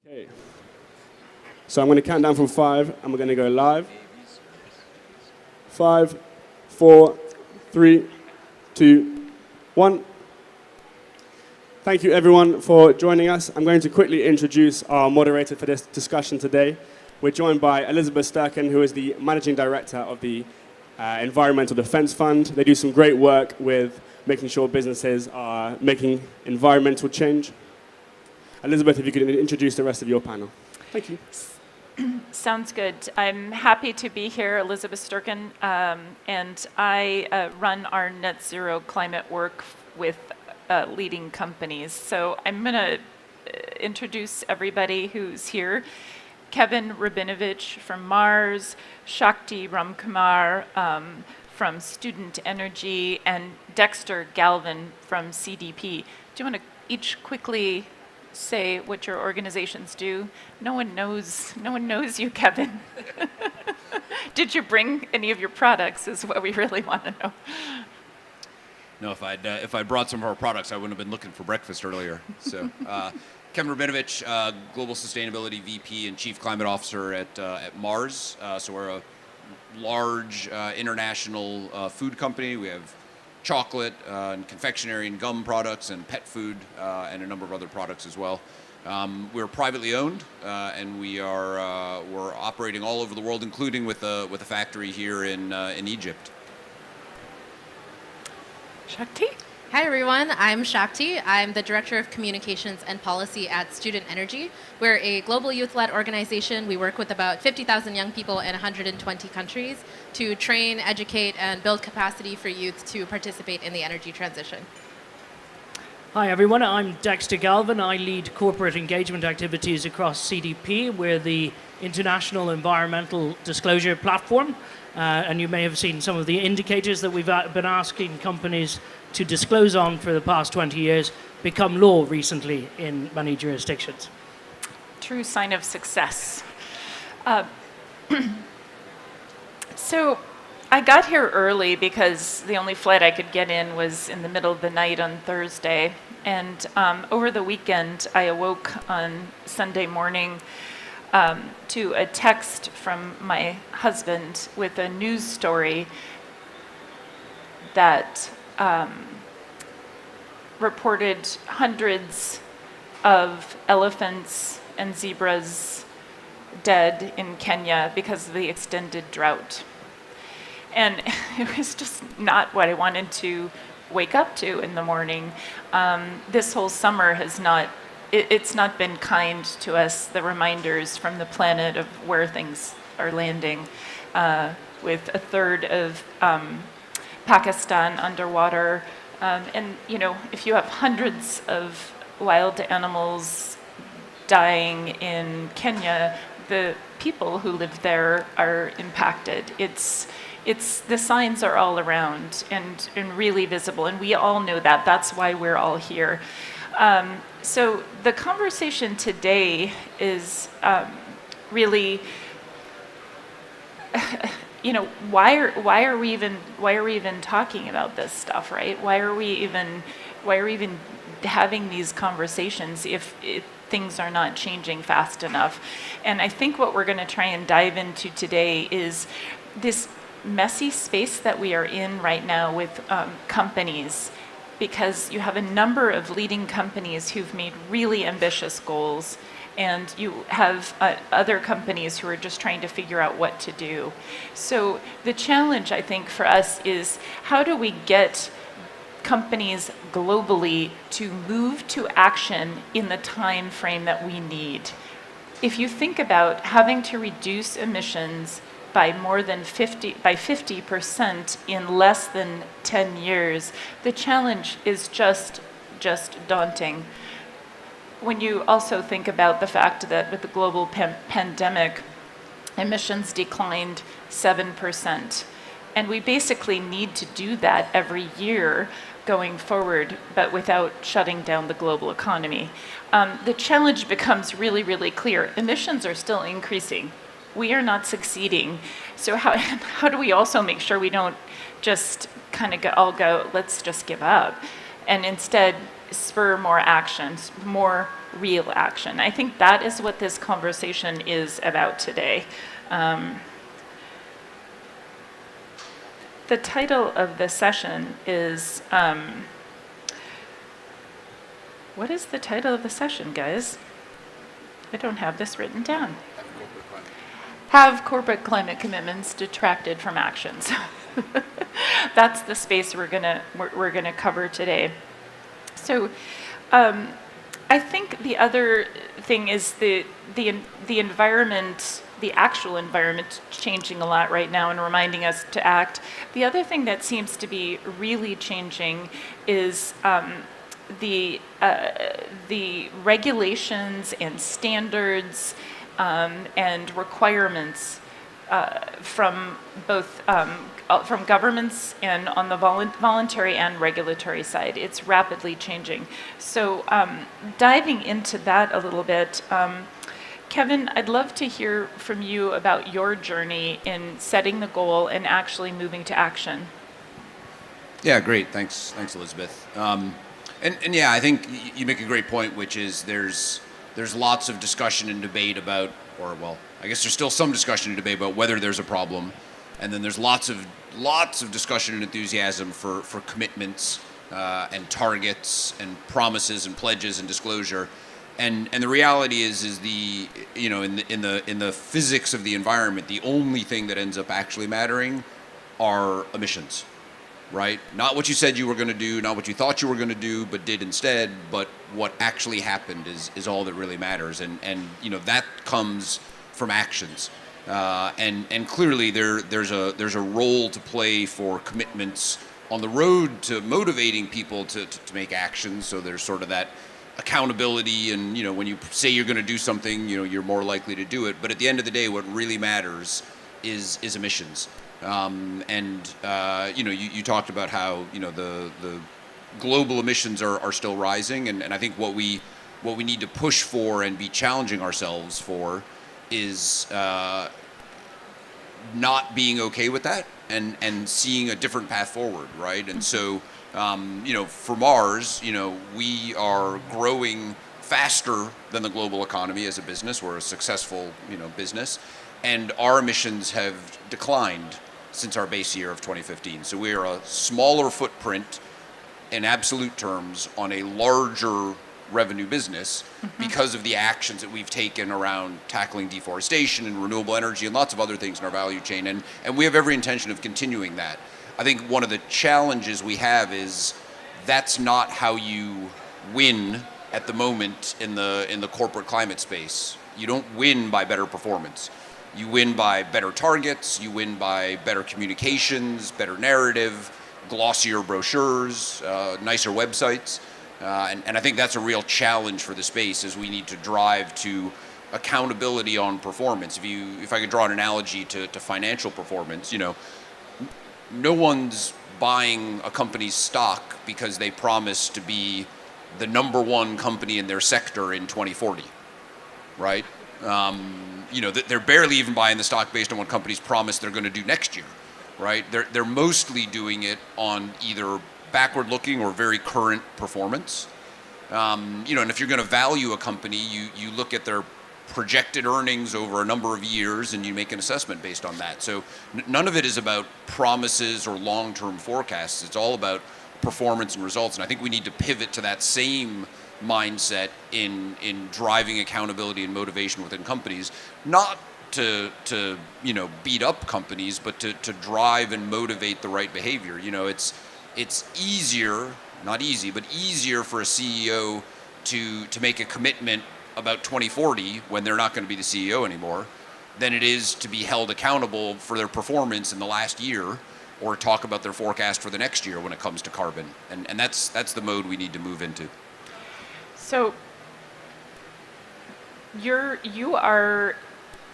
Okay. So I'm going to count down from 5, and we're going to go live. 5, 4, 3, 2, 1. Thank you, everyone, for joining us. I'm going to quickly introduce our moderator for this discussion today. We're joined by Elizabeth Sturken, who is the Managing Director of the Environmental Defence Fund. They do some great work with making sure businesses are making environmental change. Elizabeth, if you could introduce the rest of your panel. Thank you. Sounds good. I'm happy to be here, Elizabeth Sturken, and I run our net zero climate work with leading companies. So I'm going to introduce everybody who's here. Kevin Rabinovich from Mars, Shakti Ramkumar from Student Energy, and Dexter Galvin from CDP. Do you want to each quickly say what your organizations do? No one knows you, Kevin. Did you bring any of your products is what we really want to know. No, if I'd brought some of our products, I wouldn't have been looking for breakfast earlier. So, Kevin Rabinovich, Global Sustainability VP and Chief Climate Officer at Mars. So we're a large international food company. We have chocolate and confectionery and gum products and pet food and a number of other products as well. We're privately owned and we're operating all over the world, including with a factory here in Egypt. Shakti? Hi everyone, I'm Shakti. I'm the Director of Communications and Policy at Student Energy. We're a global youth-led organization. We work with about 50,000 young people in 120 countries to train, educate, and build capacity for youth to participate in the energy transition. Hi everyone, I'm Dexter Galvin. I lead corporate engagement activities across CDP. We're the International Environmental Disclosure Platform. And you may have seen some of the indicators that we've been asking companies to disclose on for the past 20 years become law recently in many jurisdictions. True sign of success. So I got here early because the only flight I could get in was in the middle of the night on Thursday. And over the weekend, I awoke on Sunday morning to a text from my husband with a news story that reported hundreds of elephants and zebras dead in Kenya because of the extended drought. And it was just not what I wanted to wake up to in the morning. This whole summer has it's not been kind to us, the reminders from the planet of where things are landing, with a third of Pakistan underwater. And, you know, if you have hundreds of wild animals dying in Kenya, the people who live there are impacted. The signs are all around and really visible, and we all know that. That's why we're all here. So the conversation today is really, you know, why are we even talking about this stuff, right? Why are we even having these conversations if things are not changing fast enough? And I think what we're going to try and dive into today is this messy space that we are in right now with companies, because you have a number of leading companies who've made really ambitious goals, and you have other companies who are just trying to figure out what to do. So the challenge, I think, for us is how do we get companies globally to move to action in the time frame that we need? If you think about having to reduce emissions by more than 50% in less than 10 years, the challenge is just daunting. When you also think about the fact that with the global pandemic, emissions declined 7%. And we basically need to do that every year going forward, but without shutting down the global economy. The challenge becomes really, really clear. Emissions are still increasing. We are not succeeding. So how do we also make sure we don't just kind of go, let's just give up, and instead spur more actions, more real action. I think that is what this conversation is about today. The title of the session is, what is the title of the session, guys? I don't have this written down. Have corporate climate commitments detracted from actions? That's the space we're gonna cover today. So, I think the other thing is the environment, the actual environment, changing a lot right now and reminding us to act. The other thing that seems to be really changing is the regulations and standards and requirements from both from governments and on the voluntary and regulatory side. It's rapidly changing. So diving into that a little bit, Kevin, I'd love to hear from you about your journey in setting the goal and actually moving to action. Yeah, great. Thanks, Elizabeth. And yeah, I think you make a great point, which is there's lots of discussion and debate about, or well, I guess there's still some discussion and debate about whether there's a problem, and then there's lots of discussion and enthusiasm for commitments and targets and promises and pledges and disclosure. And the reality is the, you know, in the physics of the environment, the only thing that ends up actually mattering are emissions, right? Not what you said you were going to do, not what you thought you were going to do, but did instead. But what actually happened is all that really matters, and you know that comes from actions. And clearly there's a role to play for commitments on the road to motivating people to make actions. So there's sort of that accountability, and you know, when you say you're going to do something, you know, you're more likely to do it. But at the end of the day, what really matters is emissions. And you know, you talked about how, you know, the global emissions are still rising, and I think what we need to push for and be challenging ourselves for is not being okay with that and seeing a different path forward, right? And so you know, for Mars, you know, we are growing faster than the global economy as a business. We're a successful, you know, business, and our emissions have declined since our base year of 2015. So we are a smaller footprint in absolute terms on a larger revenue business because of the actions that we've taken around tackling deforestation and renewable energy and lots of other things in our value chain. And we have every intention of continuing that. I think one of the challenges we have is that's not how you win at the moment in the corporate climate space. You don't win by better performance. You win by better targets, you win by better communications, better narrative, glossier brochures, nicer websites. And I think that's a real challenge for the space, is we need to drive to accountability on performance. If I could draw an analogy to financial performance, you know, no one's buying a company's stock because they promise to be the number one company in their sector in 2040, right? You know, they're barely even buying the stock based on what companies promise they're going to do next year, right? They're mostly doing it on either backward-looking or very current performance. You know, and if you're going to value a company, you look at their projected earnings over a number of years and you make an assessment based on that. So none of it is about promises or long-term forecasts. It's all about performance and results. And I think we need to pivot to that same mindset in driving accountability and motivation within companies, not to you know, beat up companies, but to drive and motivate the right behavior. You know, it's easier, not easy, but easier for a CEO to make a commitment about 2040 when they're not going to be the CEO anymore than it is to be held accountable for their performance in the last year, or talk about their forecast for the next year when it comes to carbon. And that's the mode we need to move into. So you are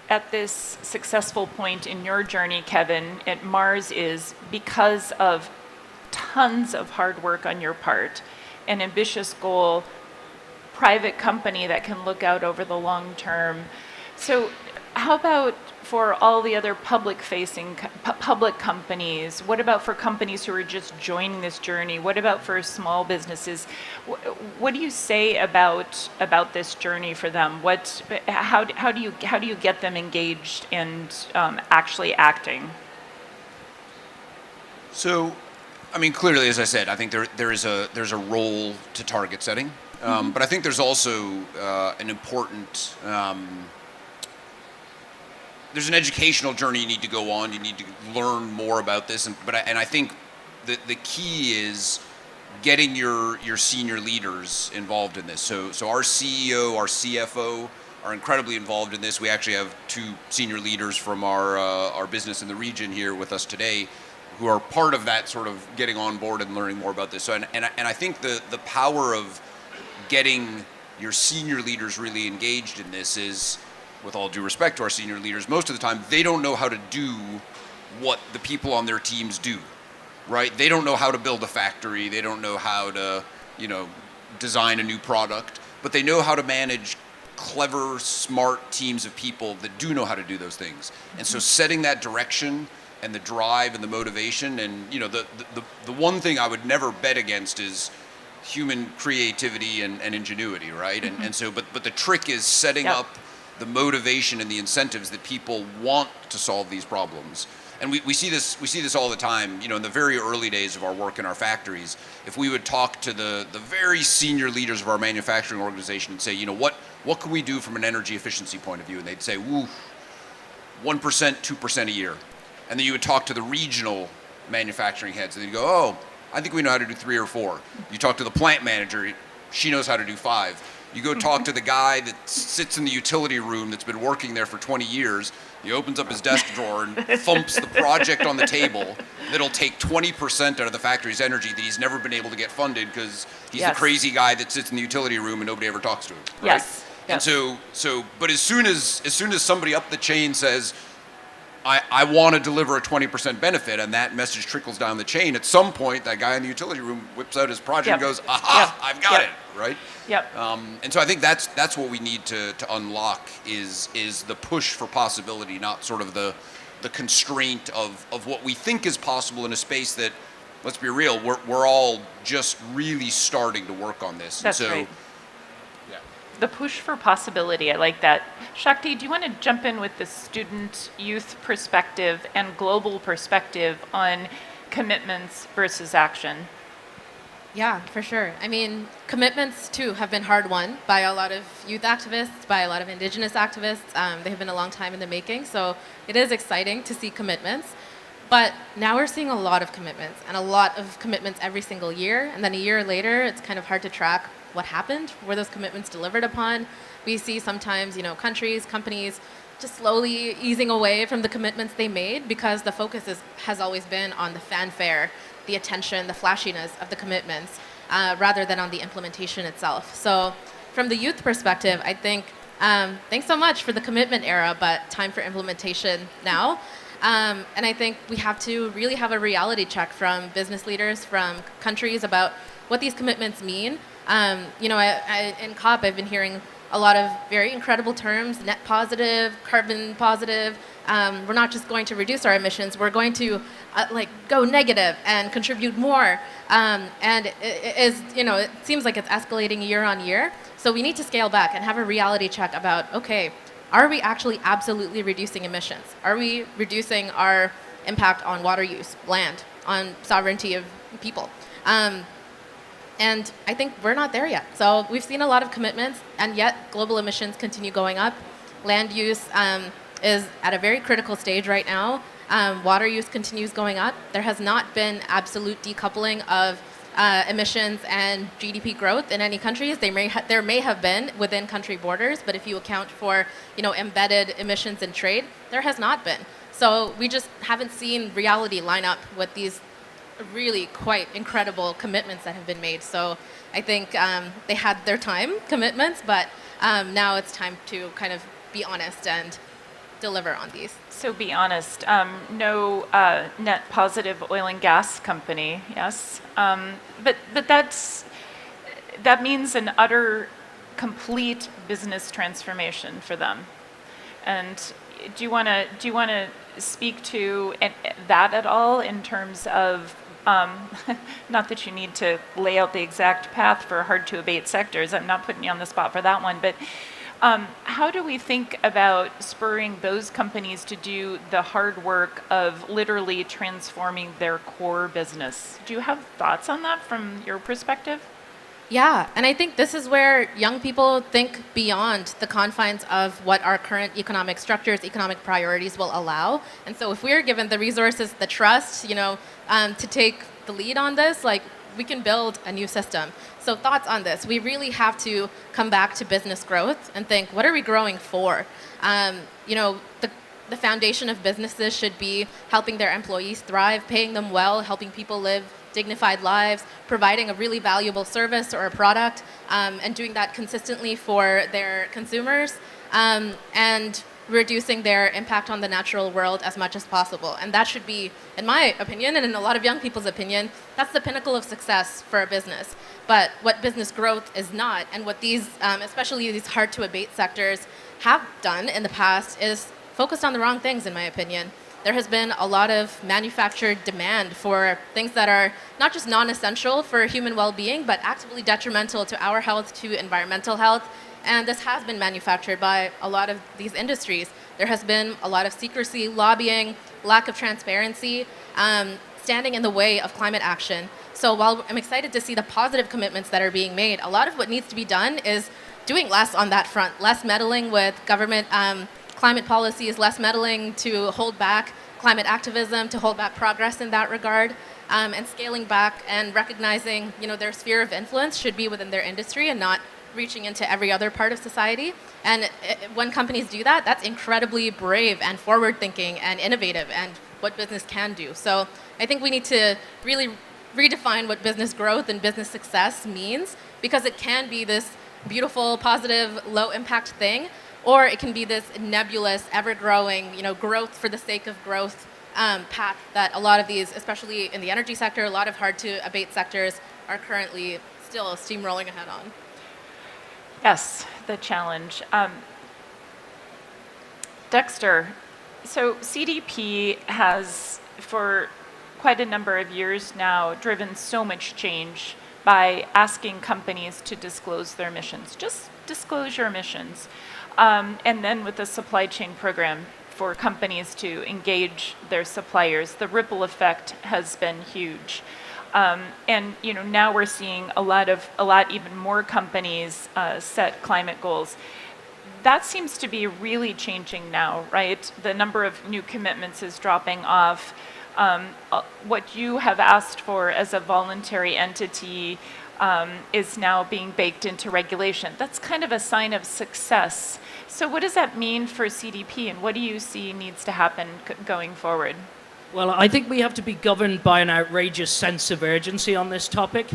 at this successful point in your journey, Kevin, at Mars, is because of tons of hard work on your part, an ambitious goal, private company that can look out over the long term. So how about for all the other public-facing, public companies? What about for companies who are just joining this journey? What about for small businesses? What do you say about this journey for them? How do you get them engaged and actually acting? So, I mean, clearly, as I said, I think there's a role to target setting, but I think there's also an important there's an educational journey you need to go on. You need to learn more about this, and I think the key is getting your senior leaders involved in this. So our CEO, our CFO are incredibly involved in this. We actually have 2 senior leaders from our business in the region here with us today, who are part of that sort of getting on board and learning more about this. So and I think the power of getting your senior leaders really engaged in this is, with all due respect to our senior leaders, most of the time they don't know how to do what the people on their teams do, right? They don't know how to build a factory. They don't know how to, design a new product, but they know how to manage clever, smart teams of people that do know how to do those things. And so setting that direction and the drive and the motivation, and the one thing I would never bet against is human creativity and ingenuity, right? And so but the trick is setting up the motivation and the incentives that people want to solve these problems. And we see this all the time, in the very early days of our work in our factories. If we would talk to the very senior leaders of our manufacturing organization and say, what can we do from an energy efficiency point of view? And they'd say, 1%, 2% a year. And then you would talk to the regional manufacturing heads and they'd go, oh, I think we know how to do 3 or 4. You talk to the plant manager, she knows how to do 5. You go talk to the guy that sits in the utility room that's been working there for 20 years. He opens up his desk drawer and thumps the project on the table that'll take 20% out of the factory's energy that he's never been able to get funded because he's the crazy guy that sits in the utility room and nobody ever talks to him. Right? Yes. And but as soon as somebody up the chain says, I want to deliver a 20% benefit, and that message trickles down the chain, at some point that guy in the utility room whips out his project and goes, aha, I've got it, right? Yep. And so I think that's what we need to unlock is the push for possibility, not sort of the constraint of what we think is possible in a space that, let's be real, we're all just really starting to work on this. That's right. The push for possibility, I like that. Shakti, do you want to jump in with the student youth perspective and global perspective on commitments versus action? Yeah, for sure. I mean, commitments too have been hard won by a lot of youth activists, by a lot of indigenous activists. They have been a long time in the making, so it is exciting to see commitments. But now we're seeing a lot of commitments, and a lot of commitments every single year. And then a year later, it's kind of hard to track what happened, were those commitments delivered upon. We see sometimes, countries, companies just slowly easing away from the commitments they made because the focus has always been on the fanfare, the attention, the flashiness of the commitments, rather than on the implementation itself. So from the youth perspective, I think, thanks so much for the commitment era, but time for implementation now. And I think we have to really have a reality check from business leaders, from countries about what these commitments mean. In COP, I've been hearing a lot of very incredible terms, net positive, carbon positive. We're not just going to reduce our emissions, we're going to go negative and contribute more. And it seems like it's escalating year on year. So we need to scale back and have a reality check about, okay, are we actually absolutely reducing emissions? Are we reducing our impact on water use, land, on sovereignty of people? And I think we're not there yet. So we've seen a lot of commitments, and yet global emissions continue going up. Land use is at a very critical stage right now. Water use continues going up. There has not been absolute decoupling of emissions and GDP growth in any countries. There may have been within country borders, but if you account for embedded emissions in trade, there has not been. So we just haven't seen reality line up with these really quite incredible commitments that have been made. So I think they had their time commitments, but now it's time to kind of be honest and deliver on these. So be honest, no net positive oil and gas company, yes, but that means an utter, complete business transformation for them. And do you want to speak to that at all in terms of not that you need to lay out the exact path for hard to abate sectors. I'm not putting you on the spot for that one, but how do we think about spurring those companies to do the hard work of literally transforming their core business? Do you have thoughts on that from your perspective? Yeah, and I think this is where young people think beyond the confines of what our current economic structures, economic priorities will allow. And so if we're given the resources, the trust, to take the lead on this, like, we can build a new system. So thoughts on this? We really have to come back to business growth and think, what are we growing for? The foundation of businesses should be helping their employees thrive, paying them well, helping people live dignified lives, providing a really valuable service or a product, and doing that consistently for their consumers, and reducing their impact on the natural world as much as possible. And that should be, in my opinion, and in a lot of young people's opinion, that's the pinnacle of success for a business. But what business growth is not, and what these, especially these hard to abate sectors, have done in the past is focused on the wrong things, in my opinion. There has been a lot of manufactured demand for things that are not just non-essential for human well-being, but actively detrimental to our health, to environmental health. And this has been manufactured by a lot of these industries. There has been a lot of secrecy, lobbying, lack of transparency, standing in the way of climate action. So while I'm excited to see the positive commitments that are being made, a lot of what needs to be done is doing less on that front, less meddling with government climate policies, less meddling to hold back climate activism, to hold back progress in that regard, and scaling back and recognizing, their sphere of influence should be within their industry and not reaching into every other part of society. And when companies do that, that's incredibly brave and forward-thinking and innovative and what business can do. So I think we need to really redefine what business growth and business success means, because it can be this beautiful, positive, low-impact thing, or it can be this nebulous, ever-growing, growth for the sake of growth path that a lot of these, especially in the energy sector, a lot of hard-to-abate sectors are currently still steamrolling ahead on. Yes, the challenge. Dexter, so CDP has, for quite a number of years now, driven so much change by asking companies to disclose their emissions. Just disclose your emissions. And then with the supply chain program for companies to engage their suppliers, the ripple effect has been huge. And now we're seeing a lot even more companies set climate goals. That seems to be really changing now, right? The number of new commitments is dropping off. What you have asked for as a voluntary entity is now being baked into regulation. That's kind of a sign of success. So what does that mean for CDP, and what do you see needs to happen going forward? Well, I think we have to be governed by an outrageous sense of urgency on this topic.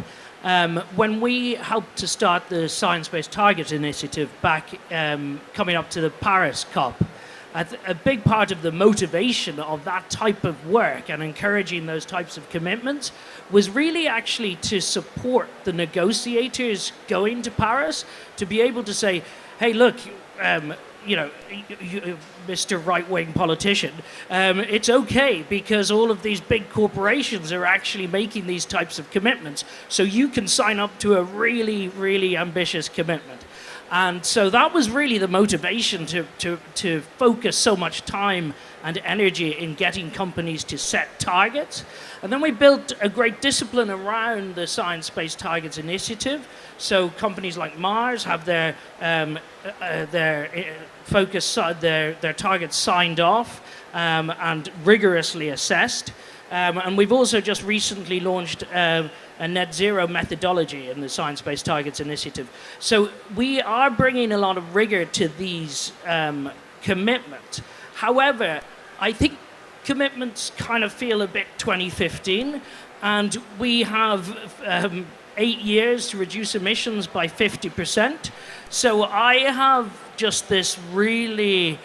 When we helped to start the Science-Based Targets Initiative back coming up to the Paris COP, a big part of the motivation of that type of work and encouraging those types of commitments was really actually to support the negotiators going to Paris to be able to say, hey, look, Mr. right-wing politician, it's okay because all of these big corporations are actually making these types of commitments. So you can sign up to a really, really ambitious commitment. And so that was really the motivation to focus so much time and energy in getting companies to set targets. And then we built a great discipline around the Science-Based Targets Initiative. So companies like Mars have their targets signed off and rigorously assessed. And we've also just recently launched a net zero methodology in the Science-Based Targets Initiative. So we are bringing a lot of rigor to these commitments. However, I think commitments kind of feel a bit 2015, and we have 8 years to reduce emissions by 50%. So I have just this really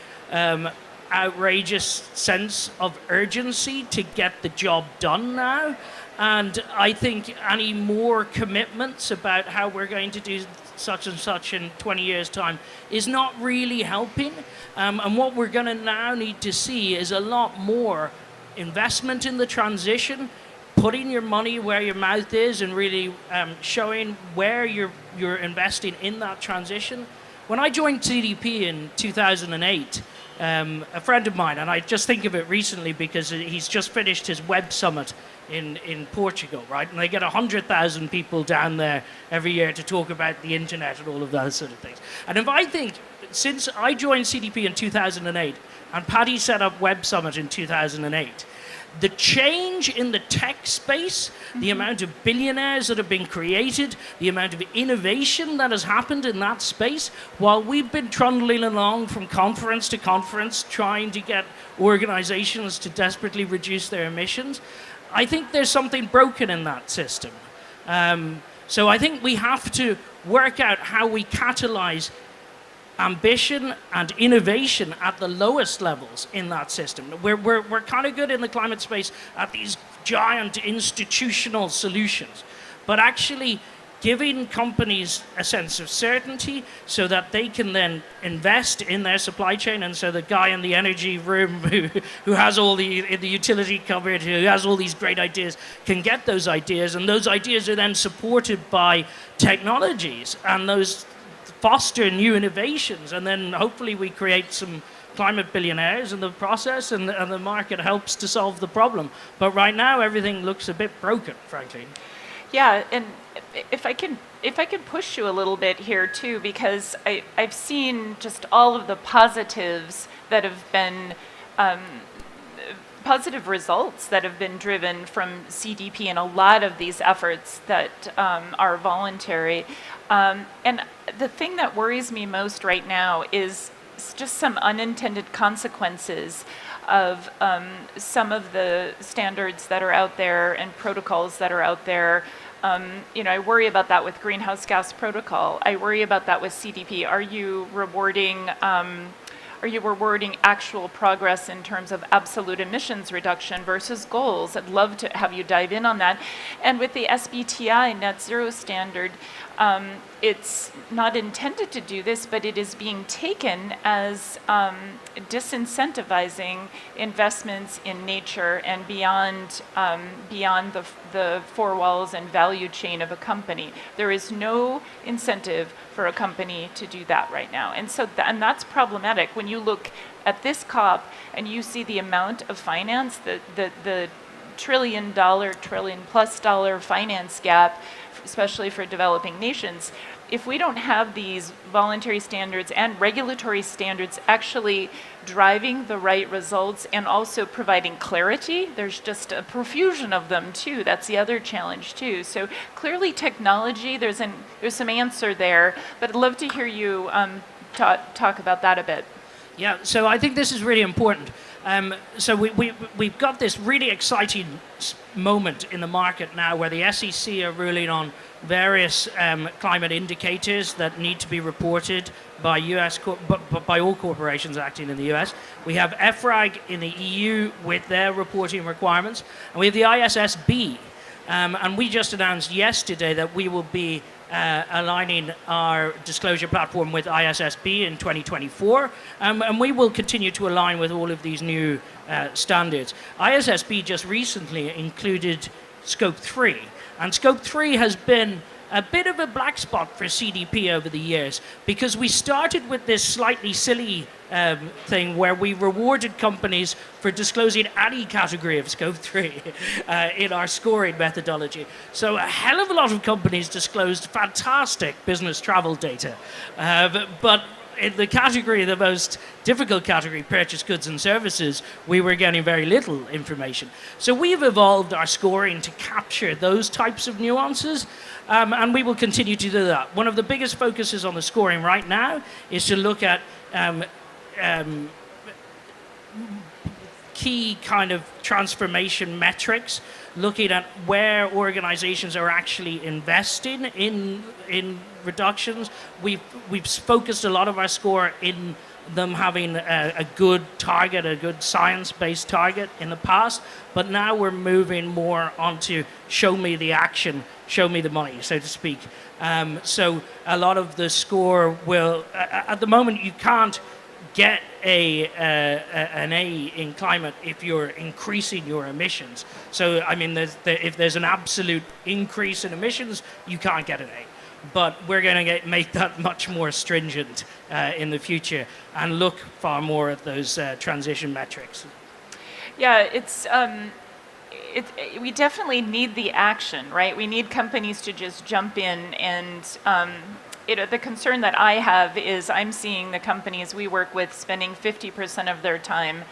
outrageous sense of urgency to get the job done now. And I think any more commitments about how we're going to do such and such in 20 years' time is not really helping. And what we're going to now need to see is a lot more investment in the transition, putting your money where your mouth is and really showing where you're investing in that transition. When I joined CDP in 2008, a friend of mine, and I just think of it recently because he's just finished his web summit in Portugal, right? And they get 100,000 people down there every year to talk about the internet and all of those sort of things. And if I think, since I joined CDP in 2008 and Paddy set up Web Summit in 2008, the change in the tech space, the amount of billionaires that have been created, the amount of innovation that has happened in that space, while we've been trundling along from conference to conference trying to get organizations to desperately reduce their emissions, I think there's something broken in that system. So I think we have to work out how we catalyze ambition and innovation at the lowest levels in that system. We're kind of good in the climate space at these giant institutional solutions, but actually giving companies a sense of certainty so that they can then invest in their supply chain, and so the guy in the energy room who has all the utility covered, who has all these great ideas, can get those ideas, and those ideas are then supported by technologies, and those foster new innovations, and then hopefully we create some climate billionaires in the process, and the market helps to solve the problem. But right now everything looks a bit broken, frankly. Yeah, and if I can push you a little bit here too, because I've seen just all of the positives that have been positive results that have been driven from CDP and a lot of these efforts that are voluntary. And the thing that worries me most right now is just some unintended consequences of some of the standards that are out there and protocols that are out there. I worry about that with Greenhouse Gas Protocol. I worry about that with CDP. Are you rewarding actual progress in terms of absolute emissions reduction versus goals? I'd love to have you dive in on that. And with the SBTI net zero standard, it's not intended to do this, but it is being taken as disincentivizing investments in nature and beyond the four walls and value chain of a company. There is no incentive for a company to do that right now. And so and that's problematic. When you look at this COP and you see the amount of finance, the trillion plus dollar finance gap, especially for developing nations, if we don't have these voluntary standards and regulatory standards actually driving the right results and also providing clarity, there's just a profusion of them too. That's the other challenge too. So clearly technology, there's some answer there, but I'd love to hear you talk about that a bit. Yeah, so I think this is really important. So we've got this really exciting moment in the market now where the SEC are ruling on various climate indicators that need to be reported by by all corporations acting in the US. We have EFRAG in the EU with their reporting requirements, and we have the ISSB. And we just announced yesterday that we will be aligning our disclosure platform with ISSB in 2024, and we will continue to align with all of these new standards. ISSB just recently included Scope 3, and Scope 3 has been a bit of a black spot for CDP over the years, because we started with this slightly silly thing where we rewarded companies for disclosing any category of Scope 3 in our scoring methodology. So a hell of a lot of companies disclosed fantastic business travel data, but in the category, the most difficult category, purchase goods and services, we were getting very little information. So we've evolved our scoring to capture those types of nuances, and we will continue to do that. One of the biggest focuses on the scoring right now is to look at key kind of transformation metrics, looking at where organizations are actually investing in reductions. We've focused a lot of our score in them having a good target, a good science-based target in the past, but now we're moving more onto show me the action, show me the money, so to speak. So a lot of the score will, at the moment you can't get an A in climate if you're increasing your emissions. So I mean, if there's an absolute increase in emissions, you can't get an A. But we're going to make that much more stringent in the future and look far more at those transition metrics. Yeah, we definitely need the action, right? We need companies to just jump in and the concern that I have is I'm seeing the companies we work with spending 50% of their time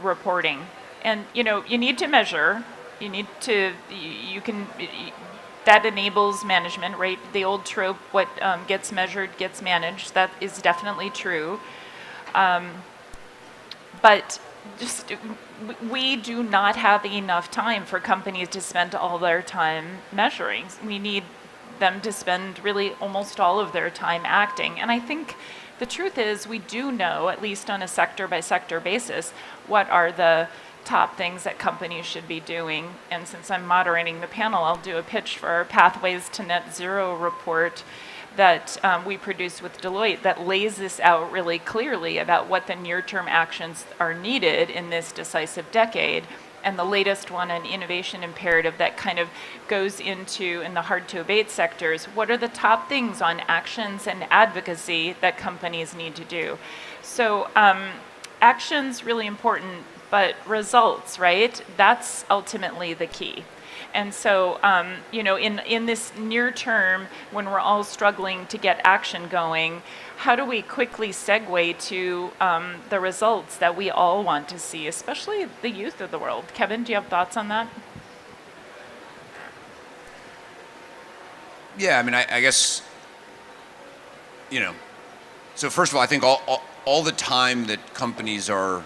reporting. And, you need to measure. That enables management, right? The old trope, what gets measured gets managed. That is definitely true. But we do not have enough time for companies to spend all their time measuring. We need them to spend really almost all of their time acting. And I think the truth is we do know, at least on a sector by sector basis, what are the top things that companies should be doing. And since I'm moderating the panel, I'll do a pitch for our Pathways to Net Zero report that we produced with Deloitte that lays this out really clearly about what the near-term actions are needed in this decisive decade. And the latest one, an innovation imperative that kind of goes into, in the hard-to-abate sectors, what are the top things on actions and advocacy that companies need to do? So action's really important, but results, right? That's ultimately the key. And so, in this near term, when we're all struggling to get action going, how do we quickly segue to the results that we all want to see, especially the youth of the world? Kevin, do you have thoughts on that? Yeah, I mean, I guess, so first of all, I think all the time that companies are,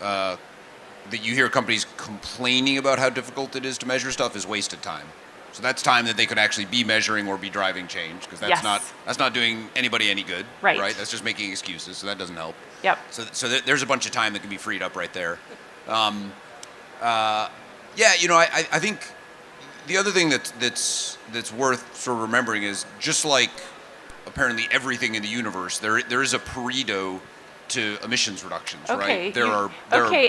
that you hear companies complaining about how difficult it is to measure stuff is wasted time. So that's time that they could actually be measuring or be driving change, because that's not doing anybody any good. Right. That's just making excuses, so that doesn't help. Yep. So there's a bunch of time that can be freed up right there. I think the other thing that's worth sort of remembering is, just like apparently everything in the universe, there is a Pareto to emissions reductions, right?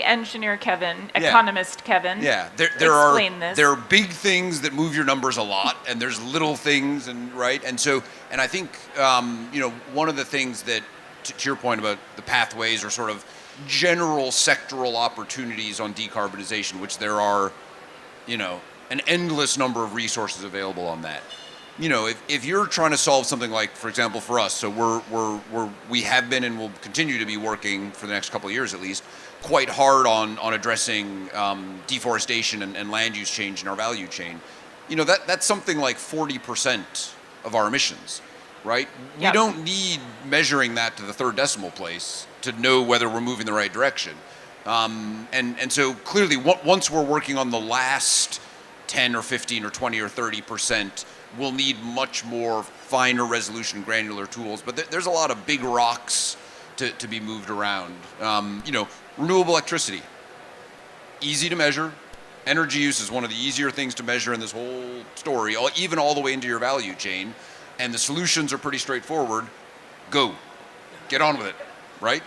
Engineer Kevin, economist Kevin. Yeah, there are big things that move your numbers a lot, and there's little things, and I think one of the things that, to your point about the pathways or sort of general sectoral opportunities on decarbonization, which there are, an endless number of resources available on that. If you're trying to solve something like, for example, for us, so we have been and will continue to be working for the next couple of years at least, quite hard on addressing deforestation and land use change in our value chain. That's something like 40% of our emissions, right? Yep. We don't need measuring that to the third decimal place to know whether we're moving the right direction. And so clearly, once we're working on the last 10 or 15 or 20 or 30%, we'll need much more finer resolution granular tools. But there's a lot of big rocks to be moved around. Renewable electricity, easy to measure. Energy use is one of the easier things to measure in this whole story, even all the way into your value chain. And the solutions are pretty straightforward. Go. Get on with it, right?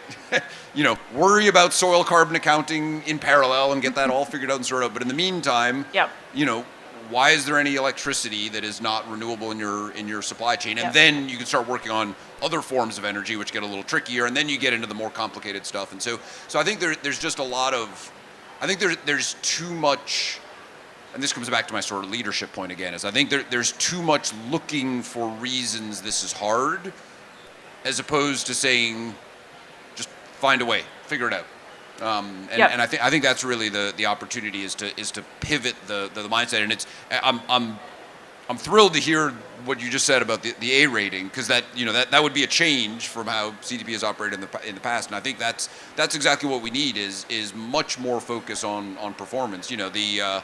Worry about soil carbon accounting in parallel and get that all figured out and sorted out. But in the meantime, why is there any electricity that is not renewable in your supply chain? And then you can start working on other forms of energy, which get a little trickier, and then you get into the more complicated stuff. And so I think there's just a lot of, I think there's too much, and this comes back to my sort of leadership point again, is I think there's too much looking for reasons this is hard, as opposed to saying, just find a way, figure it out. And I think that's really the opportunity is to pivot the mindset. And it's I'm thrilled to hear what you just said about the A rating, because that would be a change from how CDP has operated in the past. And I think that's exactly what we need is much more focus on performance. The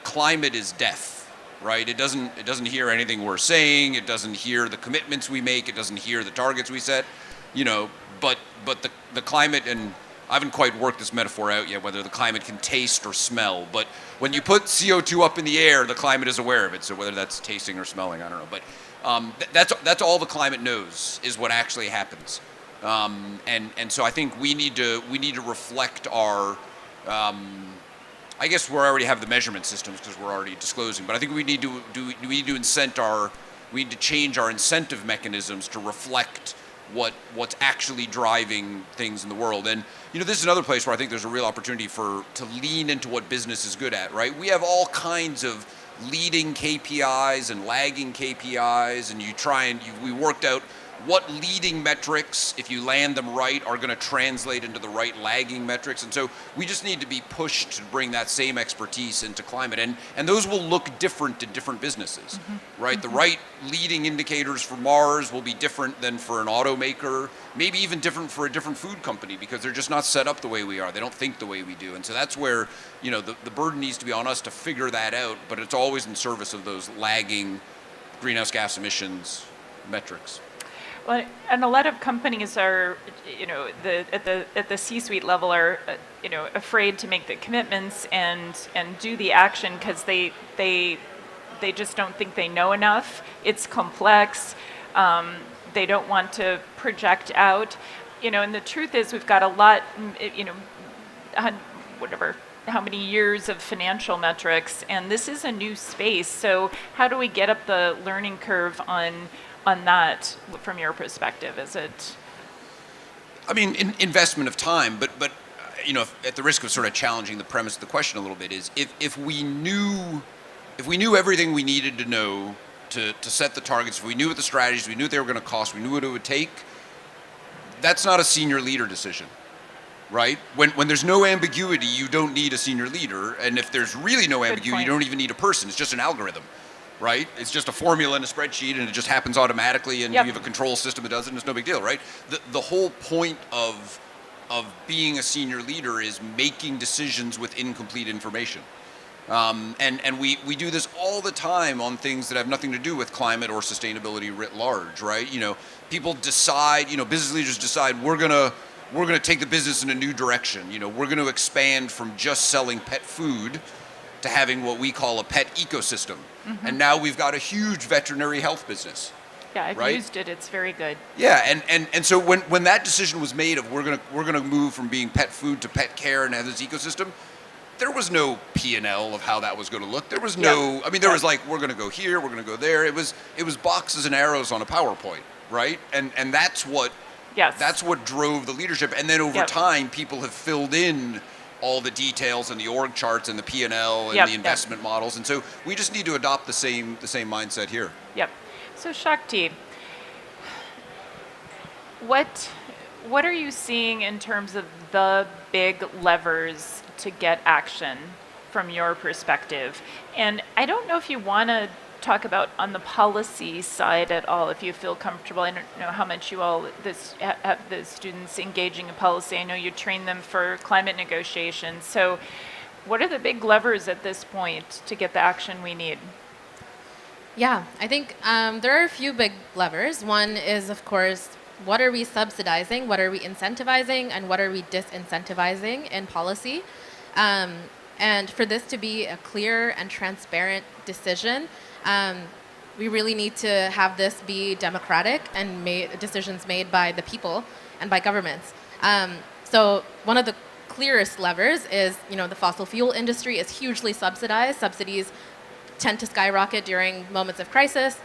climate is deaf, right? It doesn't hear anything we're saying. It doesn't hear the commitments we make. It doesn't hear the targets we set. But the climate, and I haven't quite worked this metaphor out yet, whether the climate can taste or smell. But when you put CO2 up in the air, the climate is aware of it. So whether that's tasting or smelling, I don't know. But that's all the climate knows, is what actually happens. And so I think we need to reflect our. I guess we already have the measurement systems because we're already disclosing. But I think we need to change our incentive mechanisms to reflect what's actually driving things in the world. And this is another place where I think there's a real opportunity to lean into what business is good at, right? We have all kinds of leading KPIs and lagging KPIs, and we worked out what leading metrics, if you land them right, are going to translate into the right lagging metrics. And so we just need to be pushed to bring that same expertise into climate. And those will look different in different businesses, right? The right leading indicators for Mars will be different than for an automaker, maybe even different for a different food company, because they're just not set up the way we are. They don't think the way we do. And so that's where, the burden needs to be on us to figure that out, but it's always in service of those lagging greenhouse gas emissions metrics. Well, and a lot of companies are, at the C-suite level are, afraid to make the commitments and do the action because they just don't think they know enough. It's complex. They don't want to project out, and the truth is we've got a lot, how many years of financial metrics, and this is a new space. So how do we get up the learning curve on that from your perspective? Is it? I mean, investment of time, but at the risk of sort of challenging the premise of the question a little bit, is if we knew everything we needed to know to set the targets, if we knew what the strategies, we knew what they were going to cost, we knew what it would take, that's not a senior leader decision, right? When there's no ambiguity, you don't need a senior leader, and if there's really no ambiguity, you don't even need a person. It's just an algorithm. Right? It's just a formula in a spreadsheet, and it just happens automatically, and you have a control system that does it, and it's no big deal, right? The whole point of being a senior leader is making decisions with incomplete information. And we do this all the time on things that have nothing to do with climate or sustainability writ large, right? People decide, business leaders decide we're gonna take the business in a new direction. We're gonna expand from just selling pet food to having what we call a pet ecosystem. And now we've got a huge veterinary health business. Yeah, I've used it. It's very good. Yeah, and so when that decision was made of we're gonna move from being pet food to pet care and have this ecosystem, there was no P&L of how that was going to look. There was no. I mean, there was like, we're going to go here, we're going to go there. It was boxes and arrows on a PowerPoint, right? And that's what. Yes. That's what drove the leadership. And then over time, people have filled in all the details and the org charts and the P&L and the investment models. And so we just need to adopt the same mindset here. Yep. So Shakti, what are you seeing in terms of the big levers to get action from your perspective? And I don't know if you want to talk about on the policy side at all, if you feel comfortable. I don't know how much you all have the students engaging in policy. I know you train them for climate negotiations. So what are the big levers at this point to get the action we need? Yeah, I think there are a few big levers. One is, of course, what are we subsidizing, what are we incentivizing, and what are we disincentivizing in policy? And for this to be a clear and transparent decision, we really need to have this be democratic and decisions made by the people and by governments. So one of the clearest levers is, the fossil fuel industry is hugely subsidized. Subsidies tend to skyrocket during moments of crisis.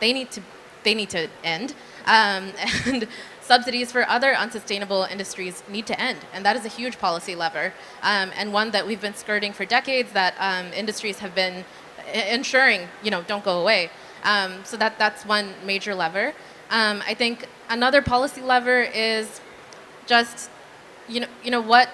They need to end. And subsidies for other unsustainable industries need to end, and that is a huge policy lever, and one that we've been skirting for decades, that industries have been ensuring don't go away. So that's one major lever. I think another policy lever is just what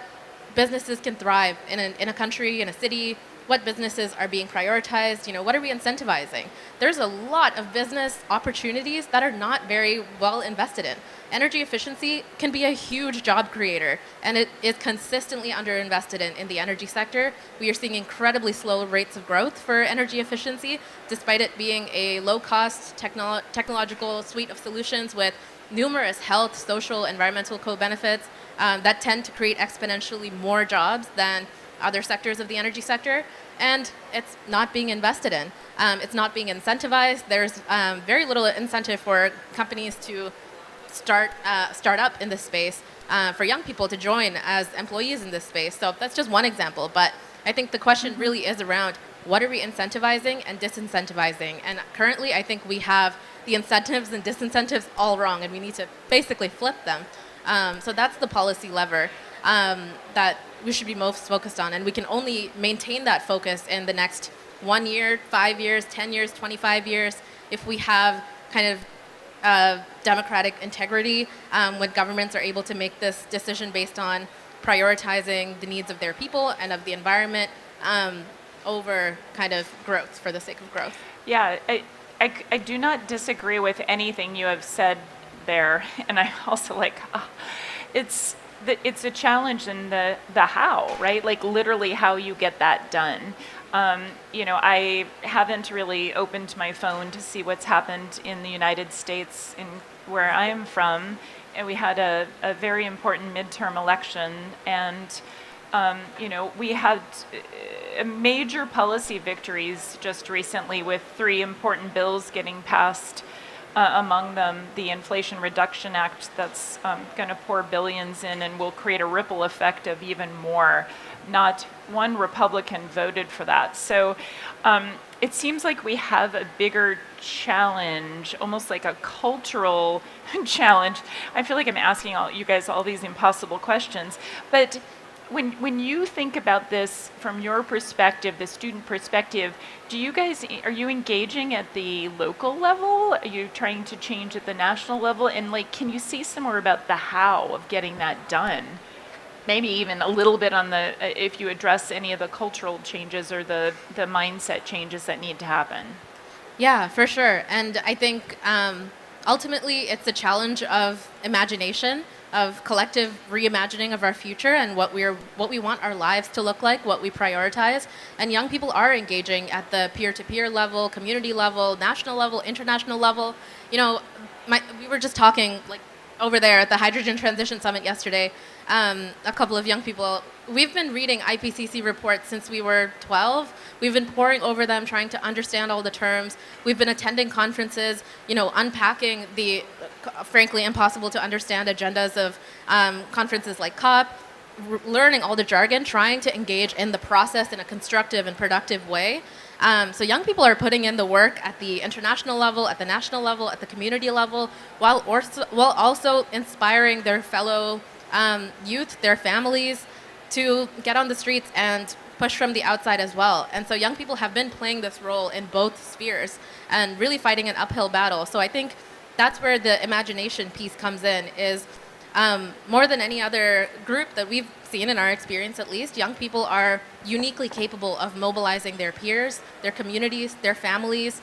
businesses can thrive in a country, in a city. What businesses are being prioritized? What are we incentivizing? There's a lot of business opportunities that are not very well invested in. Energy efficiency can be a huge job creator, and it is consistently underinvested in the energy sector. We are seeing incredibly slow rates of growth for energy efficiency, despite it being a low-cost technological suite of solutions with numerous health, social, environmental co-benefits that tend to create exponentially more jobs than other sectors of the energy sector, and it's not being invested in. It's not being incentivized. There's very little incentive for companies to start up in this space, for young people to join as employees in this space. So that's just one example, but I think the question really is around what are we incentivizing and disincentivizing? And currently I think we have the incentives and disincentives all wrong, and we need to basically flip them. So that's the policy lever that we should be most focused on, and we can only maintain that focus in the next 1 year, 5 years, 10 years, 25 years, if we have kind of democratic integrity, when governments are able to make this decision based on prioritizing the needs of their people and of the environment over kind of growth for the sake of growth. Yeah, I do not disagree with anything you have said there, and I also it's a challenge in the how, right? Like literally how you get that done. I haven't really opened my phone to see what's happened in the United States, in where I am from, and we had a very important midterm election, and we had major policy victories just recently with 3 important bills getting passed. Among them, the Inflation Reduction Act that's going to pour billions in and will create a ripple effect of even more. Not one Republican voted for that. So it seems like we have a bigger challenge, almost like a cultural challenge. I feel like I'm asking you guys all these impossible questions, but when you think about this from your perspective, the student perspective, are you engaging at the local level? Are you trying to change at the national level? And can you say some more about the how of getting that done? Maybe even a little bit on if you address any of the cultural changes or the mindset changes that need to happen. Yeah, for sure. And I think ultimately it's a challenge of imagination, of collective reimagining of our future and what we want our lives to look like, what we prioritize. And young people are engaging at the peer-to-peer level, community level, national level, international level. We were just talking over there at the Hydrogen Transition Summit yesterday, a couple of young people. We've been reading IPCC reports since we were 12. We've been poring over them, trying to understand all the terms. We've been attending conferences, unpacking the frankly impossible to understand agendas of conferences like COP, learning all the jargon, trying to engage in the process in a constructive and productive way. So young people are putting in the work at the international level, at the national level, at the community level, while also inspiring their fellow youth, their families, to get on the streets and push from the outside as well. And so young people have been playing this role in both spheres and really fighting an uphill battle. So I think that's where the imagination piece comes in, is more than any other group that we've seen in our experience, at least, young people are uniquely capable of mobilizing their peers, their communities, their families,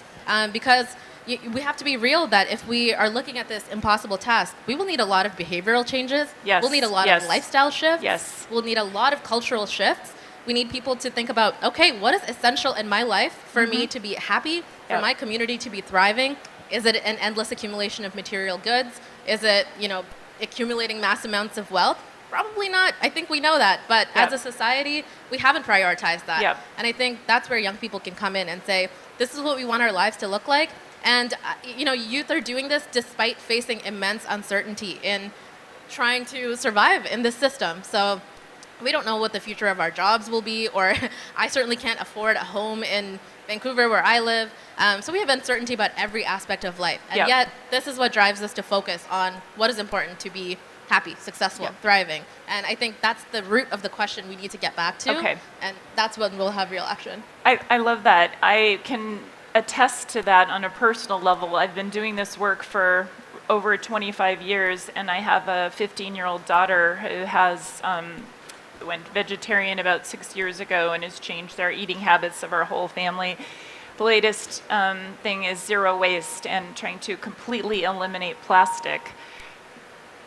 because we have to be real that if we are looking at this impossible task, we will need a lot of behavioral changes. Yes. We'll need a lot of lifestyle shifts. Yes. We'll need a lot of cultural shifts. We need people to think about, okay, what is essential in my life for me to be happy, for my community to be thriving? Is it an endless accumulation of material goods? Is it, accumulating mass amounts of wealth? Probably not. I think we know that. But as a society, we haven't prioritized that. Yep. And I think that's where young people can come in and say, this is what we want our lives to look like. And, youth are doing this despite facing immense uncertainty in trying to survive in this system. So we don't know what the future of our jobs will be, or I certainly can't afford a home in Vancouver where I live. So we have uncertainty about every aspect of life. And yet, this is what drives us to focus on what is important to be happy, successful, thriving. And I think that's the root of the question we need to get back to. Okay. And that's when we'll have real action. I love that. I can attest to that on a personal level. I've been doing this work for over 25 years, and I have a 15-year-old daughter who has went vegetarian about 6 years ago and has changed their eating habits of our whole family. The latest thing is zero waste and trying to completely eliminate plastic.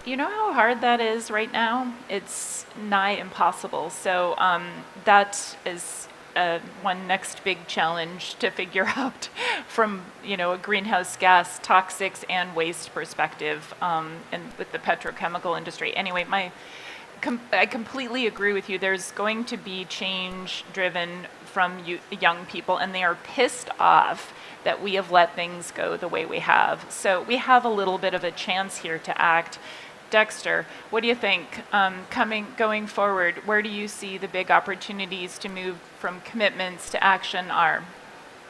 You know how hard that is right now? It's nigh impossible. So that is one next big challenge to figure out from, a greenhouse gas, toxics, and waste perspective, and with the petrochemical industry. Anyway, I completely agree with you. There's going to be change driven from young people, and they are pissed off that we have let things go the way we have. So we have a little bit of a chance here to act. Dexter, what do you think? Going forward, where do you see the big opportunities to move from commitments to action are?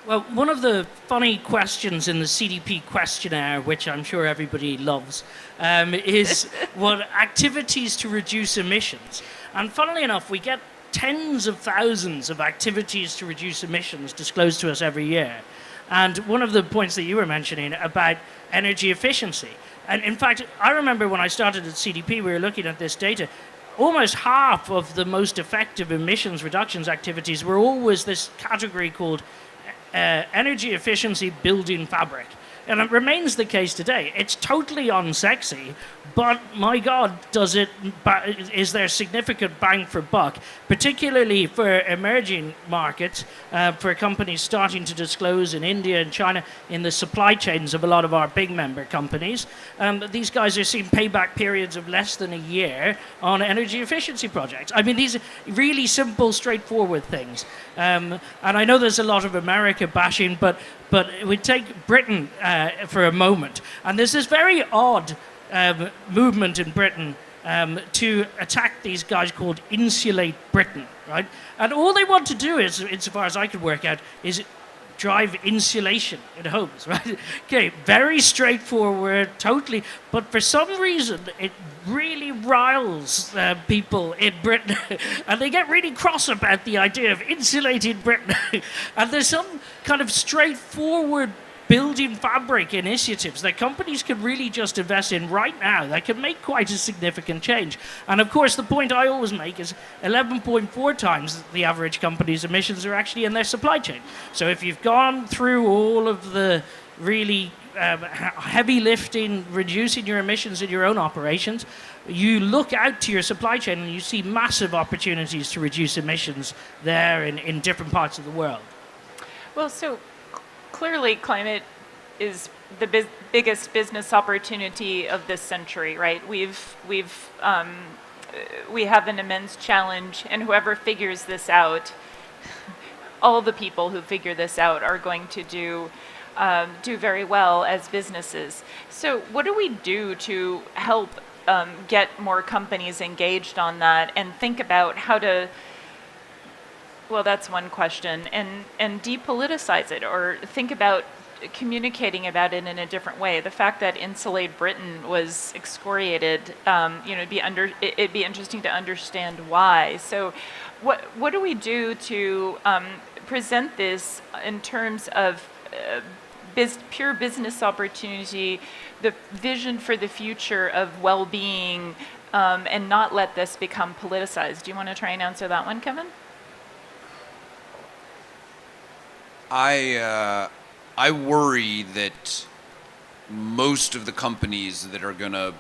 Well, one of the funny questions in the CDP questionnaire, which I'm sure everybody loves, is what activities to reduce emissions. And funnily enough, we get tens of thousands of activities to reduce emissions disclosed to us every year. And one of the points that you were mentioning about energy efficiency. And in fact, I remember when I started at CDP, we were looking at this data. Almost half of the most effective emissions reductions activities were always this category called energy efficiency building fabric. And it remains the case today. It's totally unsexy, but my God, is there significant bang for buck, particularly for emerging markets, for companies starting to disclose in India and China in the supply chains of a lot of our big member companies. These guys are seeing payback periods of less than a year on energy efficiency projects. I mean, these are really simple, straightforward things. And I know there's a lot of America bashing, but we take Britain for a moment, and there's this very odd movement in Britain to attack these guys called Insulate Britain, right? And all they want to do is, insofar as I could work out, is drive insulation in homes, right? Okay, very straightforward, totally. But for some reason, it really riles people in Britain, and they get really cross about the idea of insulating Britain. And there's some kind of straightforward building fabric initiatives that companies can really just invest in right now that can make quite a significant change. And of course, the point I always make is 11.4 times the average company's emissions are actually in their supply chain. So if you've gone through all of the really heavy lifting, reducing your emissions in your own operations, you look out to your supply chain and you see massive opportunities to reduce emissions there in different parts of the world. Well, so clearly climate is the biggest business opportunity of this century, right? We have an immense challenge, and whoever figures this out, all the people who figure this out are going to do very well as businesses. So what do we do to help get more companies engaged on that and think about how to, well, that's one question, and depoliticize it, or think about communicating about it in a different way. The fact that Insulate Britain was excoriated, it'd be interesting to understand why. So what do we do to present this in terms of pure business opportunity, the vision for the future of well-being, and not let this become politicized? Do you want to try and answer that one, Kevin? I worry that most of the companies that are going to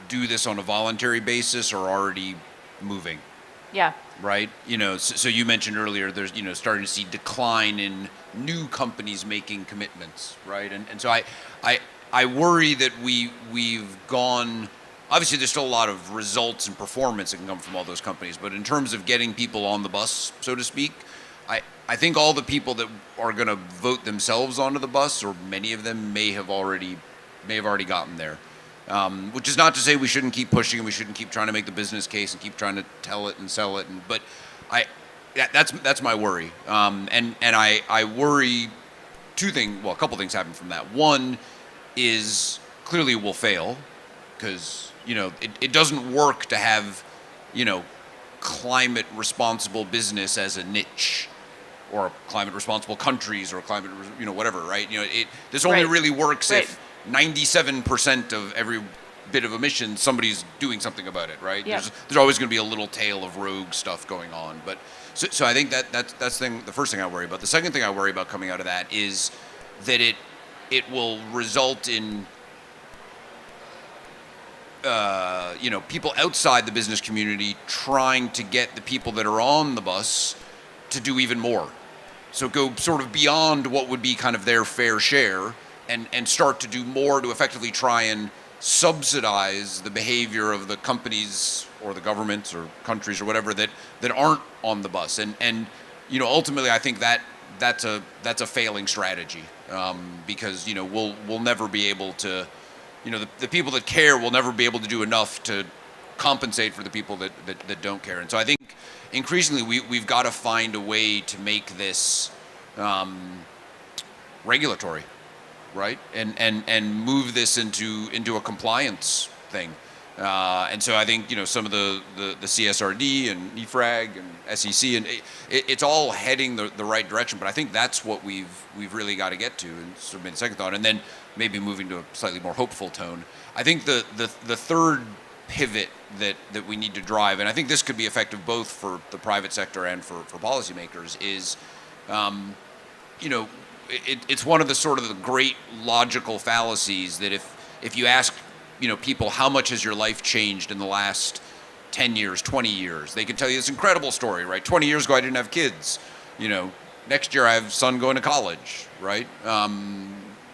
do this on a voluntary basis are already moving. Yeah. Right? So you mentioned earlier there's, starting to see decline in new companies making commitments, right? And so I worry that we've gone, obviously there's still a lot of results and performance that can come from all those companies, but in terms of getting people on the bus, so to speak, I think all the people that are going to vote themselves onto the bus, or many of them may have already gotten there. Which is not to say we shouldn't keep pushing and we shouldn't keep trying to make the business case and keep trying to tell it and sell it. But that's my worry. And I worry a couple things happen from that. One is clearly we'll fail because it doesn't work to have climate responsible business as a niche, or climate responsible countries, or climate whatever, right? This only really works if 97% of every bit of emissions, somebody's doing something about it, right? Yeah. There's always going to be a little tail of rogue stuff going on. But so I think that's the first thing I worry about. The second thing I worry about coming out of that is that it will result in people outside the business community trying to get the people that are on the bus to do even more. So go sort of beyond what would be kind of their fair share and start to do more to effectively try and subsidize the behavior of the companies or the governments or countries or whatever that aren't on the bus. And you know, ultimately, I think that's a failing strategy, because you know we'll never be able to, you know, the people that care will never be able to do enough to compensate for the people that don't care. And so I think increasingly we've got to find a way to make this regulatory, right? And move this into a compliance thing. And so I think, you know, some of the CSRD and EFRAG and SEC, and it's all heading the right direction. But I think that's what we've really got to get to. And sort of made the second thought, and then maybe moving to a slightly more hopeful tone. I think the third pivot that we need to drive, and I think this could be effective both for the private sector and for policymakers, is, you know, it's one of the sort of the great logical fallacies that if you ask, you know, people, how much has your life changed in the last 10 years, 20 years, they can tell you this incredible story, right? 20 years ago, I didn't have kids. You know, next year I have a son going to college, right?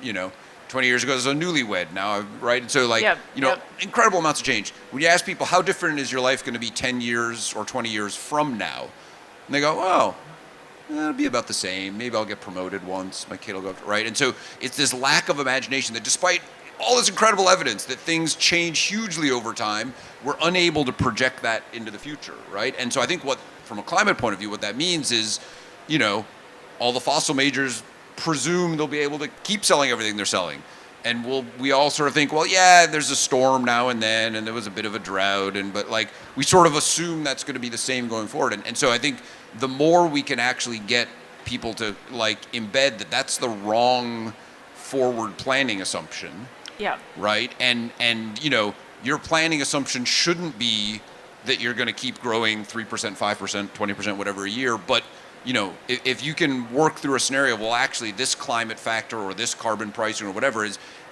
You know, 20 years ago, I was a newlywed now, right? And so, like, you know, incredible amounts of change. When you ask people, how different is your life going to be 10 years or 20 years from now? And they go, oh, it'll be about the same. Maybe I'll get promoted once. My kid will go, right? And so it's this lack of imagination that despite all this incredible evidence that things change hugely over time, we're unable to project that into the future, right? And so I think from a climate point of view, what that means is, you know, all the fossil majors presume they'll be able to keep selling everything they're selling. And we all sort of think, well, yeah, there's a storm now and then, and there was a bit of a drought, but like we sort of assume that's going to be the same going forward. And so I think the more we can actually get people to like embed that that's the wrong forward planning assumption. Yeah. Right. And you know, your planning assumption shouldn't be that you're going to keep growing 3%, 5%, 20%, whatever a year, but you know, if you can work through a scenario, well, actually, this climate factor or this carbon pricing or whatever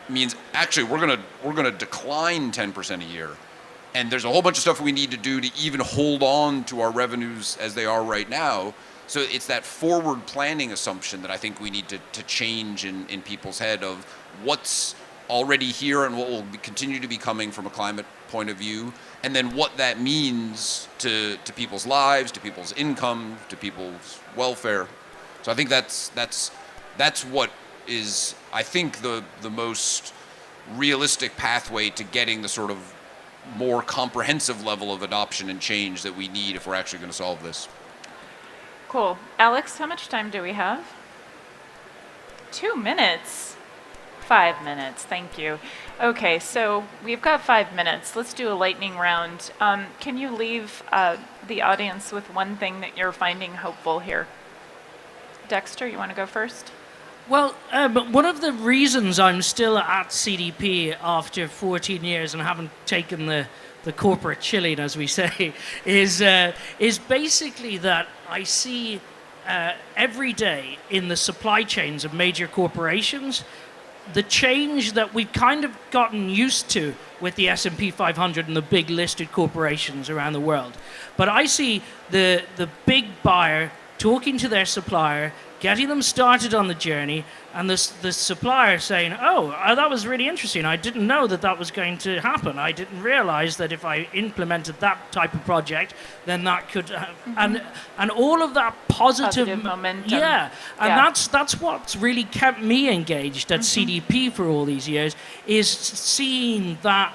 means actually we're gonna decline 10% a year, and there's a whole bunch of stuff we need to do to even hold on to our revenues as they are right now. So it's that forward planning assumption that I think we need to change in people's head of what's already here and what will continue to be coming from a climate point of view, and then what that means to people's lives, to people's income, to people's welfare. So I think that's what is, I think, the most realistic pathway to getting the sort of more comprehensive level of adoption and change that we need if we're actually going to solve this. Cool. Alex, how much time do we have? 2 minutes. 5 minutes, thank you. Okay, so we've got 5 minutes. Let's do a lightning round. Can you leave the audience with one thing that you're finding hopeful here? Dexter, you want to go first? Well, one of the reasons I'm still at CDP after 14 years and haven't taken the corporate chilling, as we say, is basically that I see every day in the supply chains of major corporations the change that we've kind of gotten used to with the S&P 500 and the big listed corporations around the world. But I see the big buyer talking to their supplier, getting them started on the journey, and the supplier saying, oh, that was really interesting. I didn't know that was going to happen. I didn't realize that if I implemented that type of project, then that could, and all of that positive momentum. Yeah, and that's what's really kept me engaged at CDP for all these years, is seeing that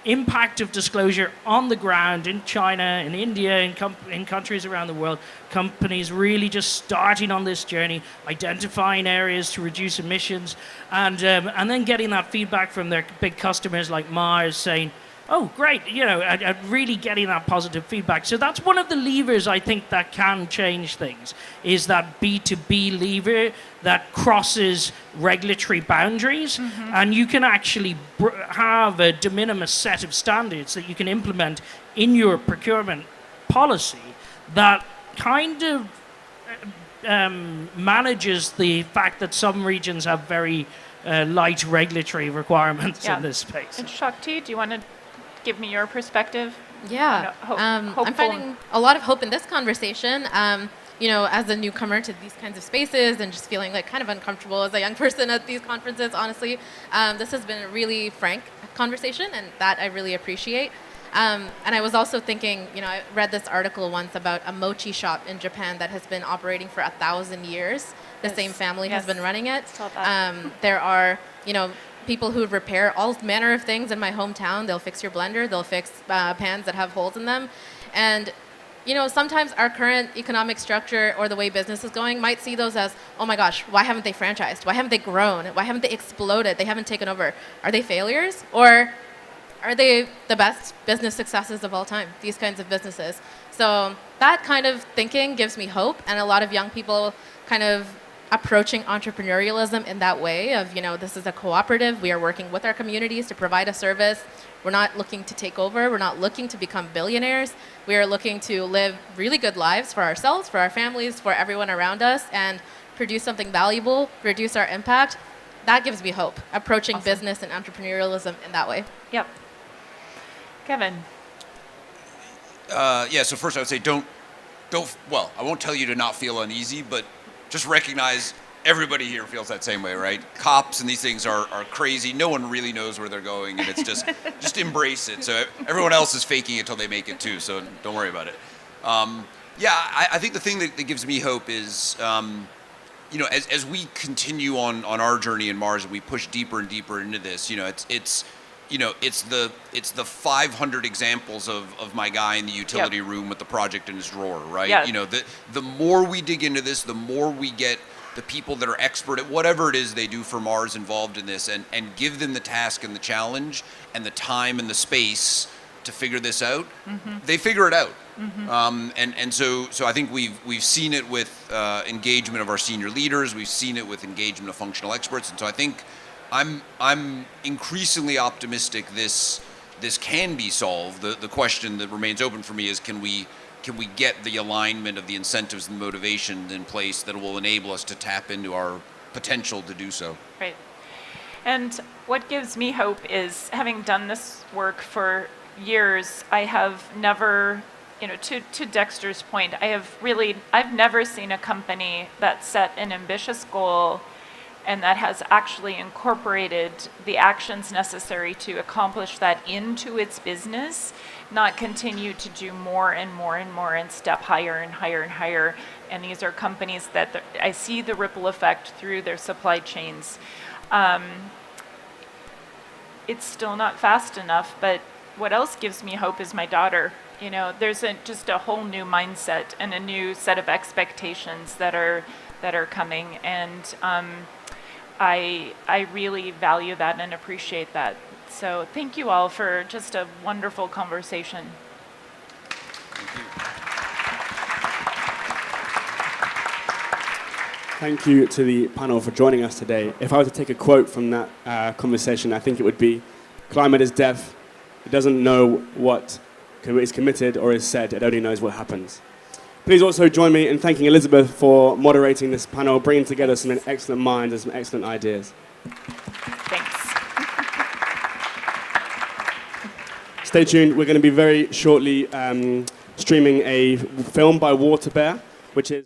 impact of disclosure on the ground in China, in India, in countries around the world, companies really just starting on this journey, identifying areas to reduce emissions, and then getting that feedback from their big customers like Mars saying, oh, great, you know, really getting that positive feedback. So that's one of the levers I think that can change things, is that B2B lever that crosses regulatory boundaries, and you can actually have a de minimis set of standards that you can implement in your procurement policy that kind of manages the fact that some regions have very light regulatory requirements in this space. And Shakti, do you want to give me your perspective? Yeah, I'm hopeful. finding a lot of hope in this conversation. As a newcomer to these kinds of spaces and just feeling like kind of uncomfortable as a young person at these conferences, honestly, this has been a really frank conversation, and that I really appreciate. And I was also thinking, I read this article once about a mochi shop in Japan that has been operating for 1,000 years. The Yes. same family has Yes. been running it. Saw that. There are, people who repair all manner of things in my hometown. They'll fix your blender. They'll fix pans that have holes in them. And, sometimes our current economic structure or the way business is going might see those as, oh my gosh, why haven't they franchised? Why haven't they grown? Why haven't they exploded? They haven't taken over. Are they failures? Or are they the best business successes of all time, these kinds of businesses? So that kind of thinking gives me hope, and a lot of young people kind of approaching entrepreneurialism in that way of, this is a cooperative, we are working with our communities to provide a service. We're not looking to take over, we're not looking to become billionaires. We are looking to live really good lives for ourselves, for our families, for everyone around us, and produce something valuable, reduce our impact. That gives me hope, approaching Awesome. business and entrepreneurialism in that way. Yep. Kevin. So first I would say well, I won't tell you to not feel uneasy, but just recognize everybody here feels that same way, right? Cops and these things are crazy. No one really knows where they're going, and it's just embrace it. So everyone else is faking it till they make it too, so don't worry about it. I think the thing that gives me hope is, as we continue on our journey in Mars and we push deeper and deeper into this, it's the 500 examples of my guy in the utility room with the project in his drawer, right? Yeah. The more we dig into this, the more we get the people that are expert at whatever it is they do for Mars involved in this, and give them the task and the challenge and the time and the space to figure this out. Mm-hmm. They figure it out. Mm-hmm. So I think we've seen it with engagement of our senior leaders. We've seen it with engagement of functional experts, and so I think I'm increasingly optimistic this can be solved. The question that remains open for me is, can we get the alignment of the incentives and motivation in place that will enable us to tap into our potential to do so? Right. And what gives me hope is, having done this work for years, I have never, to Dexter's point, I've never seen a company that set an ambitious goal and that has actually incorporated the actions necessary to accomplish that into its business, not continue to do more and more and more and step higher and higher and higher. And these are companies that I see the ripple effect through their supply chains. It's still not fast enough, but what else gives me hope is my daughter. There's just a whole new mindset and a new set of expectations that are coming, and I really value that and appreciate that. So thank you all for just a wonderful conversation. Thank you to the panel for joining us today. If I were to take a quote from that conversation, I think it would be, "Climate is deaf. It doesn't know what is committed or is said. It only knows what happens." Please also join me in thanking Elizabeth for moderating this panel, bringing together some excellent minds and some excellent ideas. Thanks. Stay tuned. We're going to be very shortly streaming a film by Water Bear, which is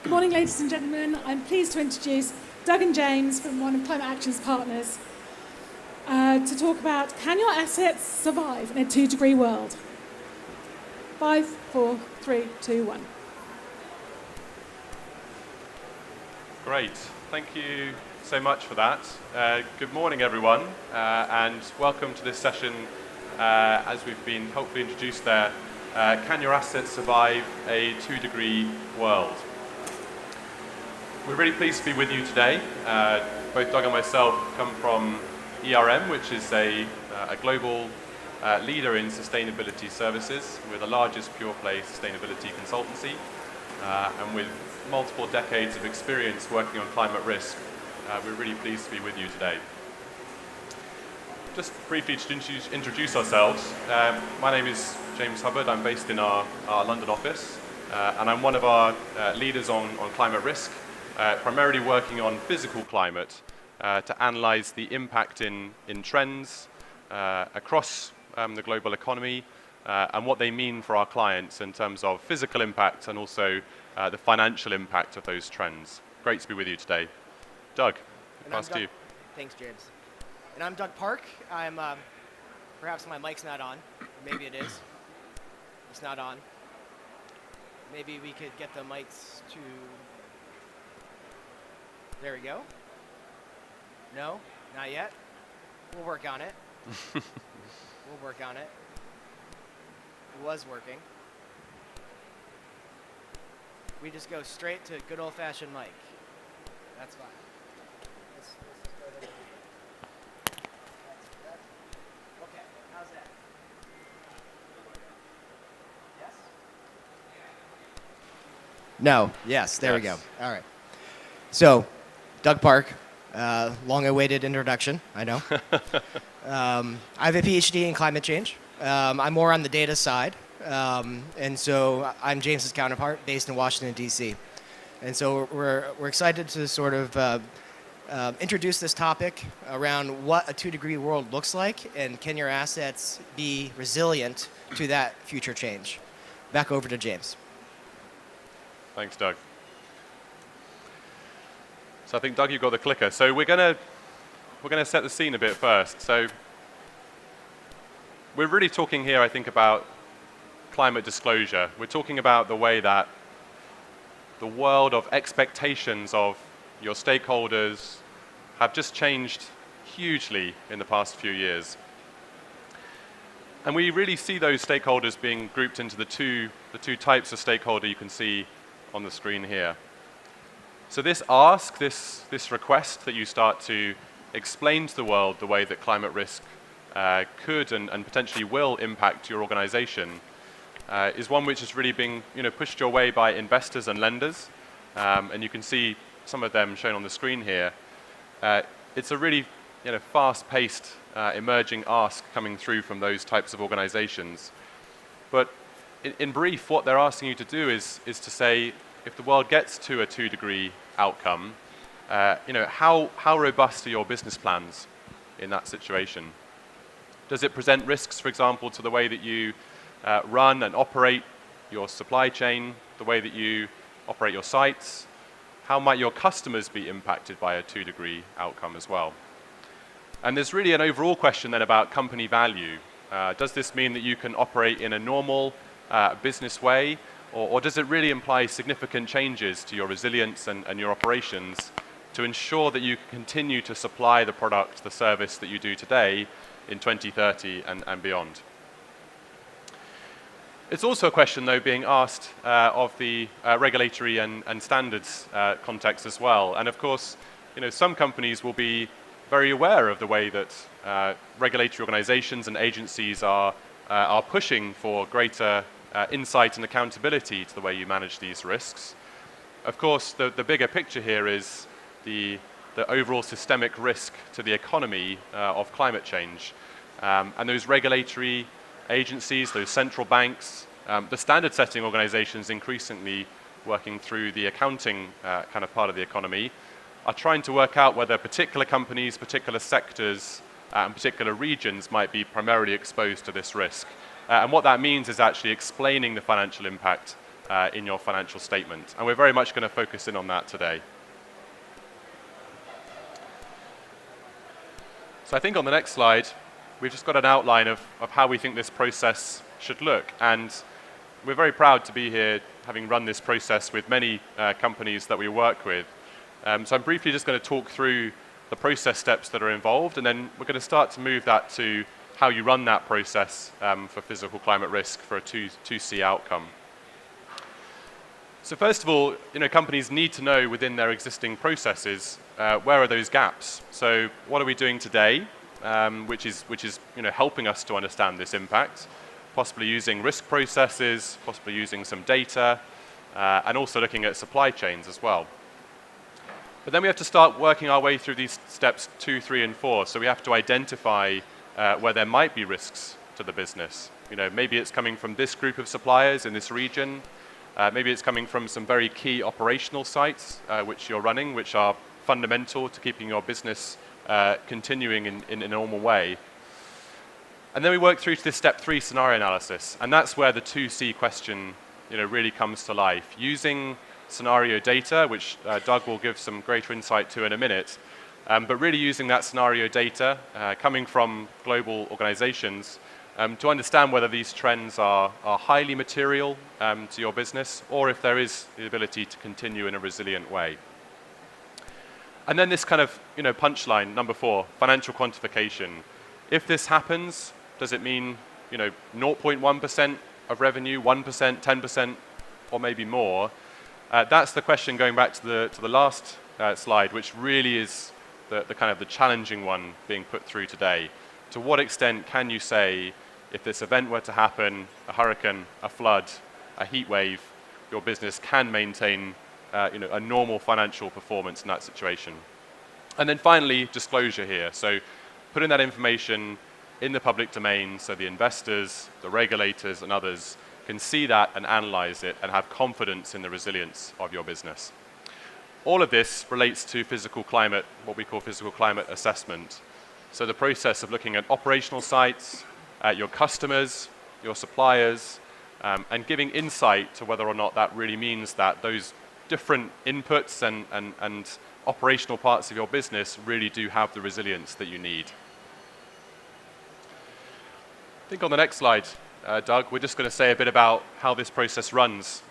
Good morning, ladies and gentlemen. I'm pleased to introduce Doug and James from one of Climate Action's partners to talk about, can your assets survive in a 2-degree world? 5, 4, 3, 2, 1. Great. Thank you so much for that. Good morning, everyone, and welcome to this session. As we've been hopefully introduced there, can your assets survive a 2-degree world? We're really pleased to be with you today. Both Doug and myself come from ERM, which is a global leader in sustainability services. We're the largest pure-play sustainability consultancy, and with multiple decades of experience working on climate risk, we're really pleased to be with you today. Just briefly to introduce ourselves, my name is James Hubbard. I'm based in our London office, and I'm one of our leaders on climate risk, primarily working on physical climate to analyze the impact in trends across the global economy and what they mean for our clients in terms of physical impact and also the financial impact of those trends. Great to be with you today. Doug, pass to you. Thanks, James. And I'm Doug Park. I'm, perhaps my mic's not on. Maybe it is. It's not on. Maybe we could get the mics to... There we go. No, not yet. We'll work on it. We'll work on it. It was working. We just go straight to good old-fashioned mic. That's fine. Let's just go ahead and do that. Okay, how's that? Yes? No, yes, there we go. All right. So, Doug Park, long-awaited introduction, I know. I have a PhD in climate change. I'm more on the data side. And so I'm James's counterpart, based in Washington, D.C. And so we're excited to sort of introduce this topic around what a 2-degree world looks like, and can your assets be resilient to that future change? Back over to James. Thanks, Doug. So I think, Doug, you've got the clicker. So we're gonna set the scene a bit first. So we're really talking here, I think, about climate disclosure. We're talking about the way that the world of expectations of your stakeholders have just changed hugely in the past few years. And we really see those stakeholders being grouped into the two types of stakeholder you can see on the screen here. So this ask, this request that you start to explain to the world the way that climate risk could and potentially will impact your organization is one which is really being pushed your way by investors and lenders. And you can see some of them shown on the screen here. It's a really fast-paced emerging ask coming through from those types of organizations. But in brief, what they're asking you to do is to say, if the world gets to a 2-degree outcome, how robust are your business plans in that situation? Does it present risks, for example, to the way that you run and operate your supply chain, the way that you operate your sites? How might your customers be impacted by a 2-degree outcome as well? And there's really an overall question then about company value. Does this mean that you can operate in a normal business way, or does it really imply significant changes to your resilience and your operations to ensure that you can continue to supply the product, the service that you do today in 2030 and beyond? It's also a question, though, being asked of the regulatory and standards context as well. And of course, some companies will be very aware of the way that regulatory organizations and agencies are pushing for greater insight and accountability to the way you manage these risks. Of course, the bigger picture here is the overall systemic risk to the economy of climate change. And those regulatory agencies, those central banks, the standard setting organizations increasingly working through the accounting kind of part of the economy are trying to work out whether particular companies, particular sectors, and particular regions might be primarily exposed to this risk. And what that means is actually explaining the financial impact in your financial statement. And we're very much going to focus in on that today. So I think on the next slide, we've just got an outline of how we think this process should look. And we're very proud to be here, having run this process with many companies that we work with. So I'm briefly just going to talk through the process steps that are involved, and then we're going to start to move that to how you run that process for physical climate risk for a 2C outcome. So first of all, companies need to know within their existing processes where are those gaps. So what are we doing today, which is helping us to understand this impact, possibly using risk processes, possibly using some data, and also looking at supply chains as well. But then we have to start working our way through these steps 2, 3, and 4. So we have to identify where there might be risks to the business. Maybe it's coming from this group of suppliers in this region. Maybe it's coming from some very key operational sites which you're running, which are fundamental to keeping your business continuing in a normal way. And then we work through to this step 3 scenario analysis. And that's where the 2C question really comes to life. Using scenario data, which Doug will give some greater insight to in a minute, but really using that scenario data coming from global organizations to understand whether these trends are highly material to your business, or if there is the ability to continue in a resilient way. And then this kind of punchline, number 4, financial quantification. If this happens, does it mean 0.1% of revenue, 1%, 10%, or maybe more? That's the question going back to the last slide, which really is the kind of the challenging one being put through today. To what extent can you say, if this event were to happen, a hurricane, a flood, a heat wave, your business can maintain a normal financial performance in that situation? And then finally, disclosure here. So putting that information in the public domain so the investors, the regulators, and others can see that and analyze it and have confidence in the resilience of your business. All of this relates to physical climate, what we call physical climate assessment. So the process of looking at operational sites, your customers, your suppliers, and giving insight to whether or not that really means that those different inputs and operational parts of your business really do have the resilience that you need. I think on the next slide, Doug, we're just going to say a bit about how this process runs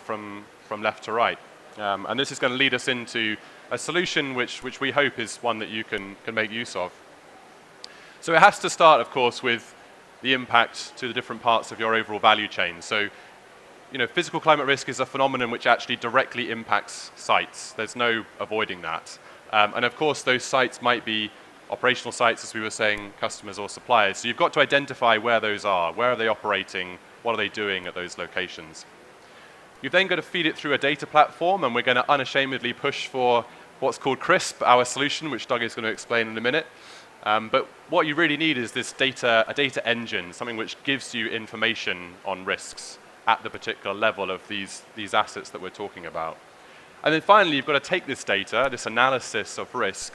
from left to right. And this is going to lead us into a solution which we hope is one that you can make use of. So it has to start, of course, with the impact to the different parts of your overall value chain. So, physical climate risk is a phenomenon which actually directly impacts sites. There's no avoiding that. And of course, those sites might be operational sites, as we were saying, customers or suppliers. So you've got to identify where those are. Where are they operating? What are they doing at those locations? You've then got to feed it through a data platform, and we're going to unashamedly push for what's called CRISP, our solution, which Doug is going to explain in a minute. But what you really need is this a data engine, something which gives you information on risks at the particular level of these assets that we're talking about. And then finally, you've got to take this data, this analysis of risk,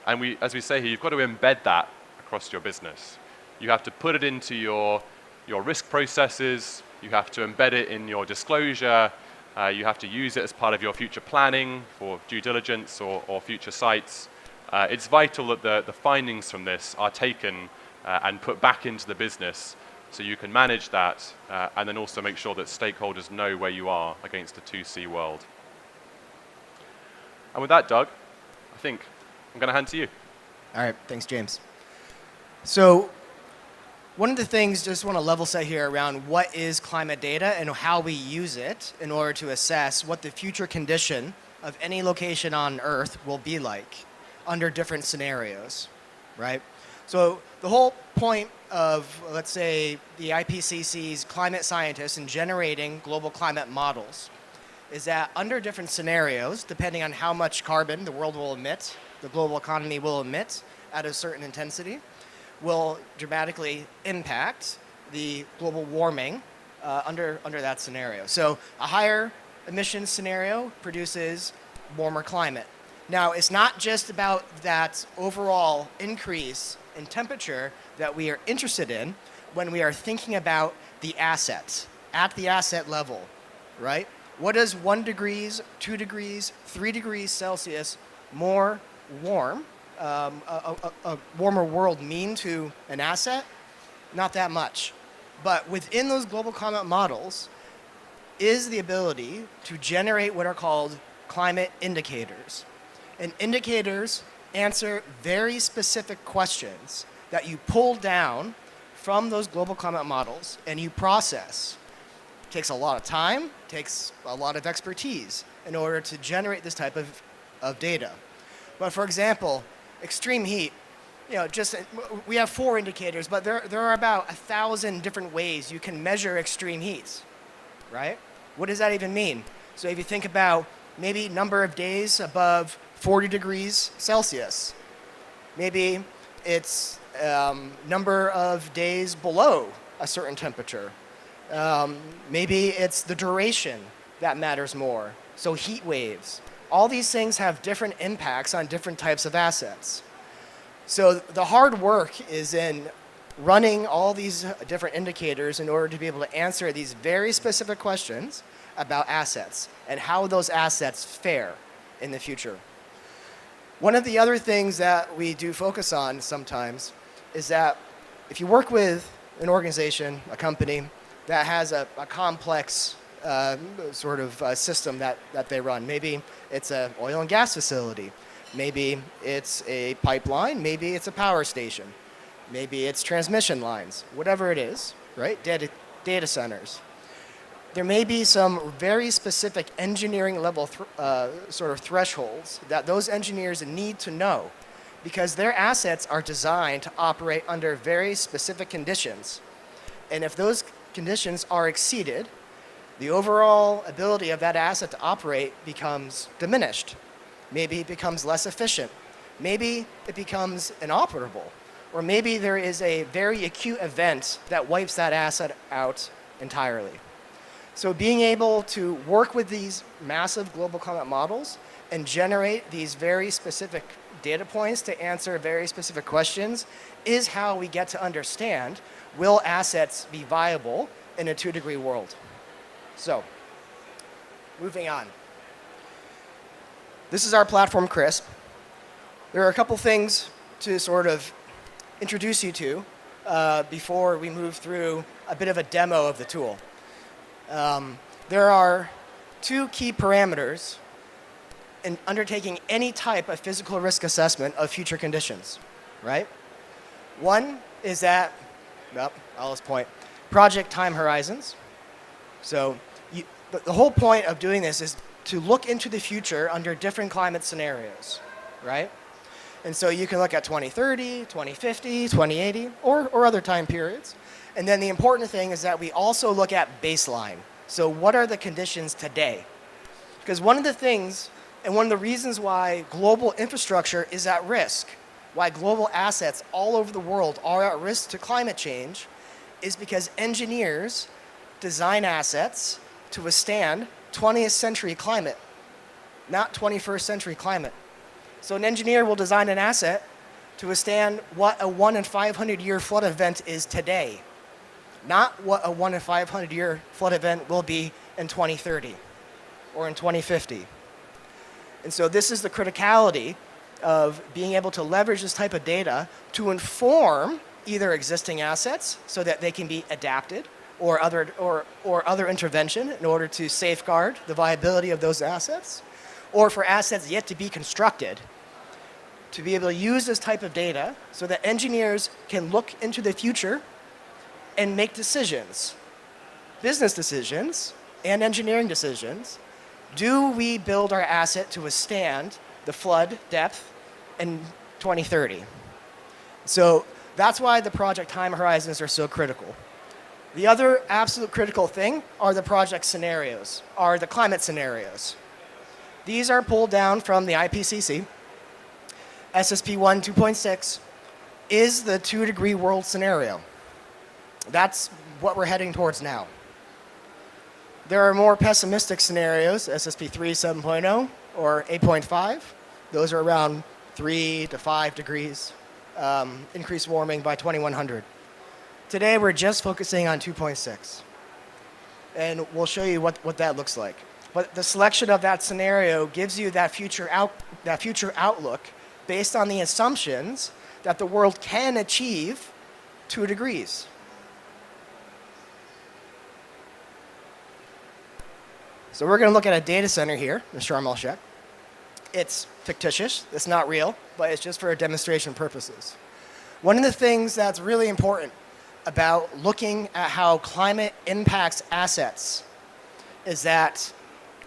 and as we say here, you've got to embed that across your business. You have to put it into your risk processes, you have to embed it in your disclosure, you have to use it as part of your future planning for due diligence or future sites. It's vital that the findings from this are taken and put back into the business so you can manage that and then also make sure that stakeholders know where you are against a 2C world. And with that, Doug, I think I'm going to hand to you. All right, thanks, James. So one of the things, just want to level set here around what is climate data and how we use it in order to assess what the future condition of any location on Earth will be like under different scenarios, right? So the whole point of, let's say, the IPCC's climate scientists in generating global climate models is that under different scenarios, depending on how much carbon the world will emit, the global economy will emit at a certain intensity, will dramatically impact the global warming under that scenario. So a higher emissions scenario produces warmer climate. Now, it's not just about that overall increase in temperature that we are interested in when we are thinking about the assets at the asset level. right? What does 1 degrees, 2 degrees, 3 degrees Celsius more warm, a warmer world mean to an asset? Not that much. But within those global climate models is the ability to generate what are called climate indicators. And indicators answer very specific questions that you pull down from those global climate models and you process. It takes a lot of time, takes a lot of expertise in order to generate this type of data. But for example, extreme heat, we have 4 indicators, but there are about 1,000 different ways you can measure extreme heats, right? What does that even mean? So if you think about maybe number of days above 40 degrees Celsius, maybe it's number of days below a certain temperature. Maybe it's the duration that matters more. So heat waves. All these things have different impacts on different types of assets. So the hard work is in running all these different indicators in order to be able to answer these very specific questions about assets and how those assets fare in the future. One of the other things that we do focus on sometimes is that if you work with an organization, a company, that has a complex system that they run. Maybe it's an oil and gas facility. Maybe it's a pipeline. Maybe it's a power station. Maybe it's transmission lines. Whatever it is, right? Data centers. There may be some very specific engineering level thresholds that those engineers need to know because their assets are designed to operate under very specific conditions. And if those conditions are exceeded, the overall ability of that asset to operate becomes diminished. Maybe it becomes less efficient. Maybe it becomes inoperable. Or maybe there is a very acute event that wipes that asset out entirely. So being able to work with these massive global climate models and generate these very specific data points to answer very specific questions is how we get to understand, will assets be viable in a 2-degree world? So, moving on. This is our platform, CRISP. There are a couple things to sort of introduce you to before we move through a bit of a demo of the tool. There are 2 key parameters in undertaking any type of physical risk assessment of future conditions, right? One is that, I'll just point, project time horizons. So the whole point of doing this is to look into the future under different climate scenarios, right? And so you can look at 2030, 2050, 2080, or other time periods. And then the important thing is that we also look at baseline. So what are the conditions today? Because one of the things, and one of the reasons why global infrastructure is at risk, why global assets all over the world are at risk to climate change, is because engineers design assets to withstand 20th century climate, not 21st century climate. So an engineer will design an asset to withstand what a 1 in 500 year flood event is today, not what a 1 in 500 year flood event will be in 2030 or in 2050. And so this is the criticality of being able to leverage this type of data to inform either existing assets so that they can be adapted or other intervention in order to safeguard the viability of those assets, or for assets yet to be constructed, to be able to use this type of data so that engineers can look into the future and make decisions, business decisions and engineering decisions. Do we build our asset to withstand the flood depth in 2030? So that's why the project time horizons are so critical. The other absolute critical thing are the project scenarios, are the climate scenarios. These are pulled down from the IPCC. SSP 1 2.6 is the 2-degree world scenario. That's what we're heading towards now. There are more pessimistic scenarios, SSP 3 7.0 or 8.5. Those are around 3 to 5 degrees increased warming by 2100. Today we're just focusing on 2.6. And we'll show you what that looks like. But the selection of that scenario gives you that future outlook based on the assumptions that the world can achieve 2 degrees. So we're going to look at a data center here in Sharm el-Sheikh. It's fictitious, it's not real, but it's just for demonstration purposes. One of the things that's really important about looking at how climate impacts assets is that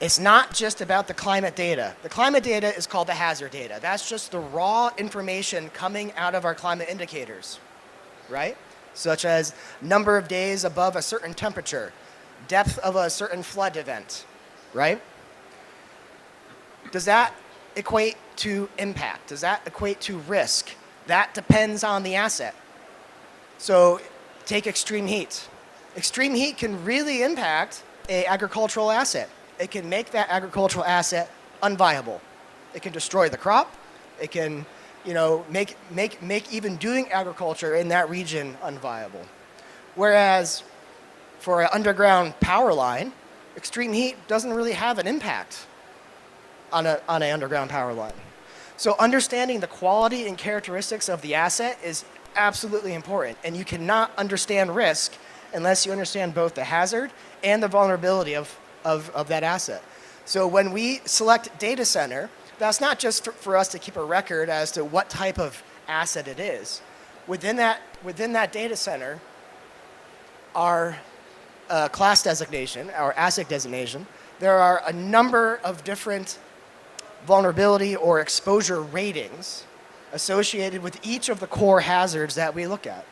it's not just about the climate data. The climate data is called the hazard data. That's just the raw information coming out of our climate indicators, right? Such as number of days above a certain temperature, depth of a certain flood event, right? Does that equate to impact? Does that equate to risk? That depends on the asset. So take extreme heat. Extreme heat can really impact an agricultural asset. It can make that agricultural asset unviable. It can destroy the crop. It can, make even doing agriculture in that region unviable. Whereas for an underground power line, extreme heat doesn't really have an impact on an underground power line. So understanding the quality and characteristics of the asset is absolutely important. And you cannot understand risk unless you understand both the hazard and the vulnerability of that asset. So when we select data center, that's not just for us to keep a record as to what type of asset it is. Within that data center, our class designation, our asset designation, there are a number of different vulnerability or exposure ratings associated with each of the core hazards that we look at.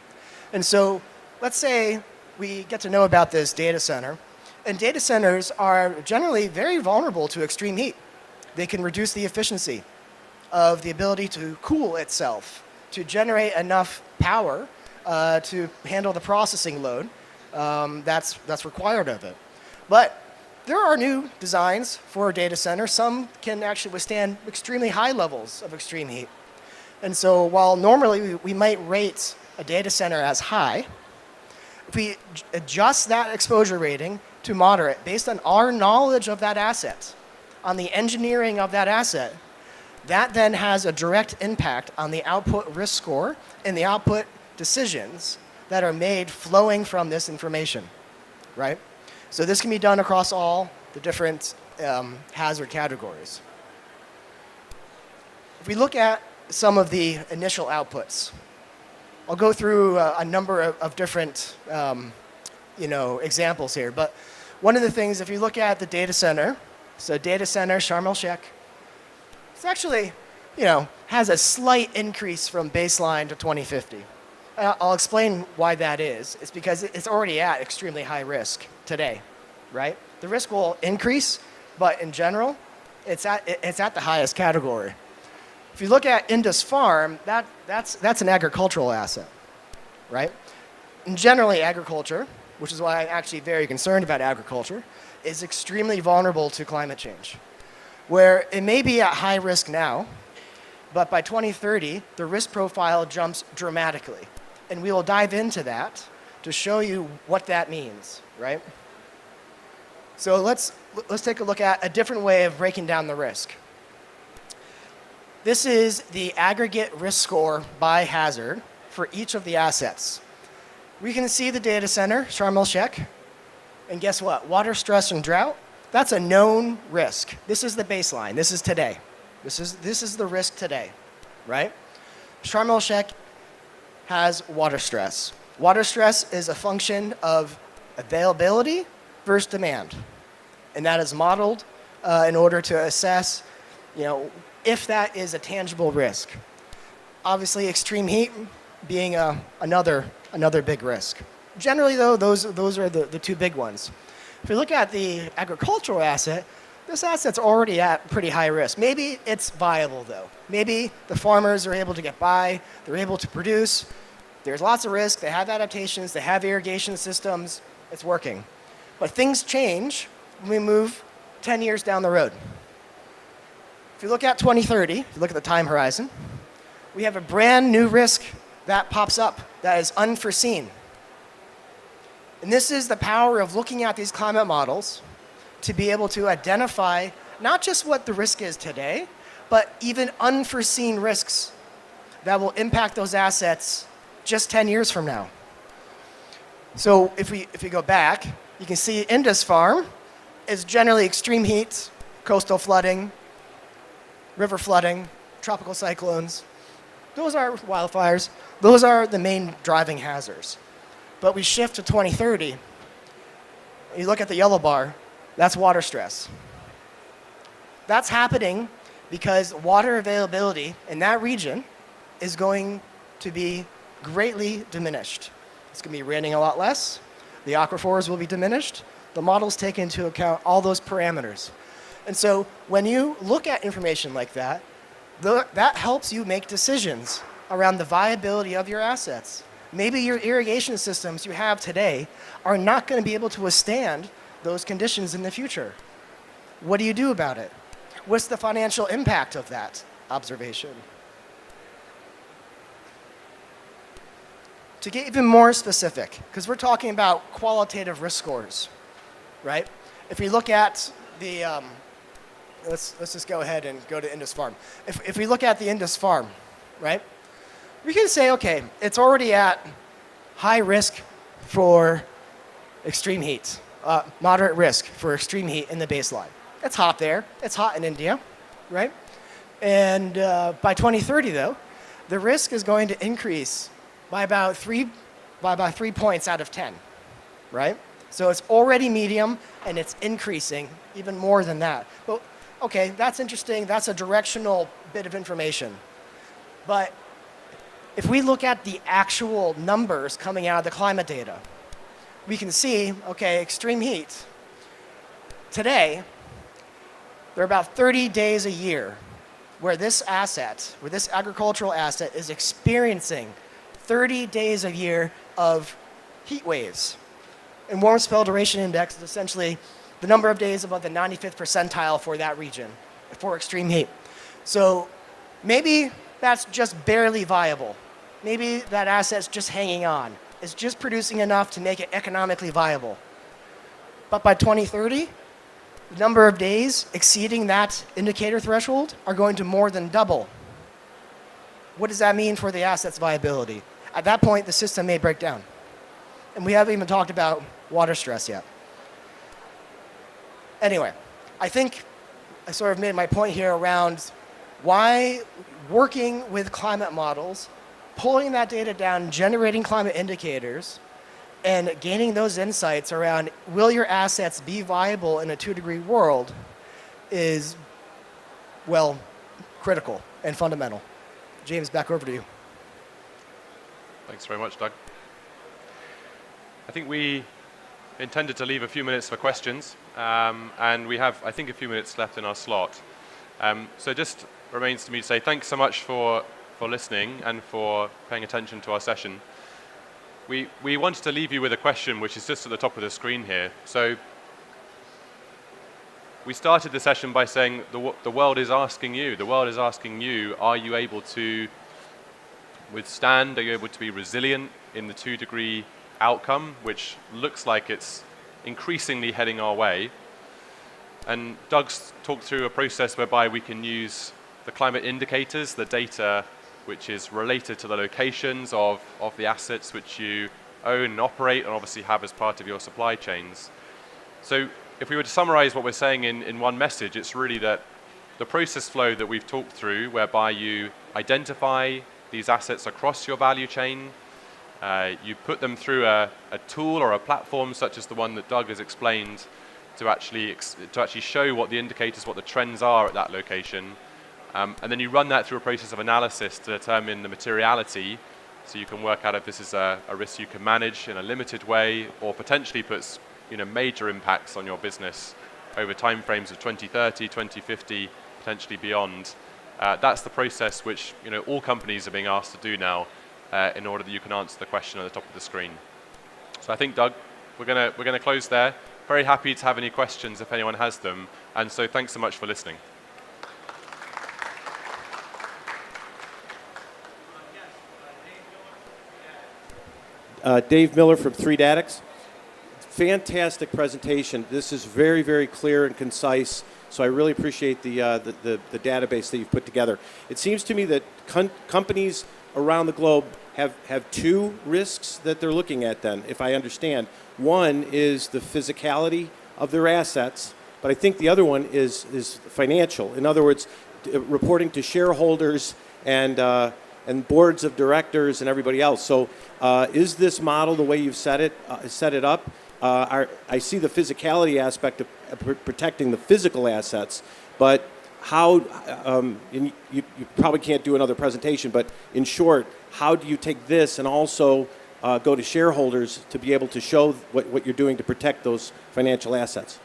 And so let's say we get to know about this data center, and data centers are generally very vulnerable to extreme heat. They can reduce the efficiency of the ability to cool itself, to generate enough power to handle the processing load that's required of it. But there are new designs for a data center. Some can actually withstand extremely high levels of extreme heat. And so while normally we might rate a data center as high, if we adjust that exposure rating to moderate based on our knowledge of that asset, on the engineering of that asset, that then has a direct impact on the output risk score and the output decisions that are made flowing from this information, right? So this can be done across all the different hazard categories. If we look at some of the initial outputs, I'll go through a number of different examples here. But one of the things, if you look at the data center, so data center Sharm el-Sheikh, it's actually, has a slight increase from baseline to 2050. I'll explain why that is. It's because it's already at extremely high risk today, right? The risk will increase, but in general, it's at the highest category. If you look at Indus Farm, that's an agricultural asset, right? And generally, agriculture, which is why I'm actually very concerned about agriculture, is extremely vulnerable to climate change, where it may be at high risk now, but by 2030, the risk profile jumps dramatically. And we will dive into that to show you what that means, right? So let's take a look at a different way of breaking down the risk. This is the aggregate risk score by hazard for each of the assets. We can see the data center, Sharm el-Sheikh, and guess what? Water stress and drought, that's a known risk. This is the baseline. This is today. This is the risk today, right? Sharm el-Sheikh has water stress. Water stress is a function of availability versus demand. And that is modeled in order to assess, if that is a tangible risk. Obviously, extreme heat being another big risk. Generally, though, those are the two big ones. If you look at the agricultural asset, this asset's already at pretty high risk. Maybe it's viable, though. Maybe the farmers are able to get by, they're able to produce. There's lots of risk, they have adaptations, they have irrigation systems, it's working. But things change when we move 10 years down the road. If you look at 2030, if you look at the time horizon, we have a brand new risk that pops up that is unforeseen. And this is the power of looking at these climate models to be able to identify not just what the risk is today, but even unforeseen risks that will impact those assets just 10 years from now. So if we go back, you can see Indus Farm is generally extreme heat, coastal flooding, river flooding, tropical cyclones. Those are wildfires. Those are the main driving hazards. But we shift to 2030. You look at the yellow bar, that's water stress. That's happening because water availability in that region is going to be greatly diminished. It's going to be raining a lot less. The aquifers will be diminished. The models take into account all those parameters. And so when you look at information like that, that helps you make decisions around the viability of your assets. Maybe your irrigation systems you have today are not going to be able to withstand those conditions in the future. What do you do about it? What's the financial impact of that observation? To get even more specific, because we're talking about qualitative risk scores, right? If we look at the, let's just go ahead and go to Indus Farm. If we look at the Indus Farm, right? We can say, okay, it's already at high risk for extreme heat, moderate risk for extreme heat in the baseline. It's hot there. It's hot in India, right? And by 2030, though, the risk is going to increase by about 3 points out of 10, right? So it's already medium, and it's increasing even more than that. But okay, that's interesting. That's a directional bit of information. But if we look at the actual numbers coming out of the climate data, we can see, okay, extreme heat. Today, there are about 30 days a year where this asset, where this agricultural asset is experiencing 30 days a year of heat waves. And warm spell duration index is essentially the number of days above the 95th percentile for that region, for extreme heat. So maybe that's just barely viable. Maybe that asset's just hanging on. It's just producing enough to make it economically viable. But by 2030, the number of days exceeding that indicator threshold are going to more than double. What does that mean for the asset's viability? At that point, the system may break down. And we haven't even talked about water stress yet. Anyway, I think I sort of made my point here around why working with climate models, pulling that data down, generating climate indicators, and gaining those insights around will your assets be viable in a 2-degree world is, well, critical and fundamental. James, back over to you. Thanks very much, Doug. I think we intended to leave a few minutes for questions, and we have, I think, a few minutes left in our slot. So just remains to me to say thanks so much for listening and for paying attention to our session. We wanted to leave you with a question which is just at the top of the screen here. So we started the session by saying the world is asking you, are you able to withstand, are you able to be resilient in the 2-degree outcome, which looks like it's increasingly heading our way. And Doug's talked through a process whereby we can use the climate indicators, the data which is related to the locations of the assets which you own and operate and obviously have as part of your supply chains. So if we were to summarize what we're saying in one message, it's really that the process flow that we've talked through, whereby you identify these assets across your value chain, you put them through a tool or a platform such as the one that Doug has explained to actually show what the indicators, what the trends are at that location. And then you run that through a process of analysis to determine the materiality, so you can work out if this is a risk you can manage in a limited way or potentially puts major impacts on your business over timeframes of 2030, 2050, potentially beyond. That's the process which all companies are being asked to do now in order that you can answer the question at the top of the screen. So I think, Doug, we're gonna close there. Very happy to have any questions if anyone has them, and so thanks so much for listening. Dave Miller from 3Datics. fantastic presentation. This is very, very clear and concise. So I really appreciate the database that you've put together. It seems to me that companies around the globe have two risks that they're looking at then, if I understand. One is the physicality of their assets, but I think the other one is financial. In other words, reporting to shareholders and boards of directors and everybody else. So is this model the way you've set it up? I see the physicality aspect of protecting the physical assets, but how, and you probably can't do another presentation, but in short, how do you take this and also go to shareholders to be able to show what you're doing to protect those financial assets?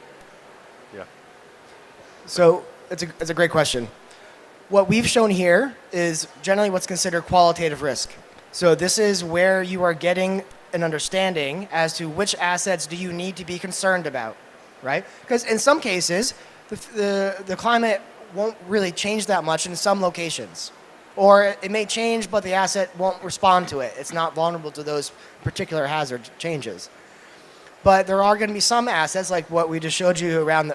Yeah. So it's a great question. What we've shown here is generally what's considered qualitative risk. So this is where you are getting an understanding as to which assets do you need to be concerned about, right? Because in some cases, the climate won't really change that much in some locations. Or it may change, but the asset won't respond to it. It's not vulnerable to those particular hazard changes. But there are going to be some assets, like what we just showed you around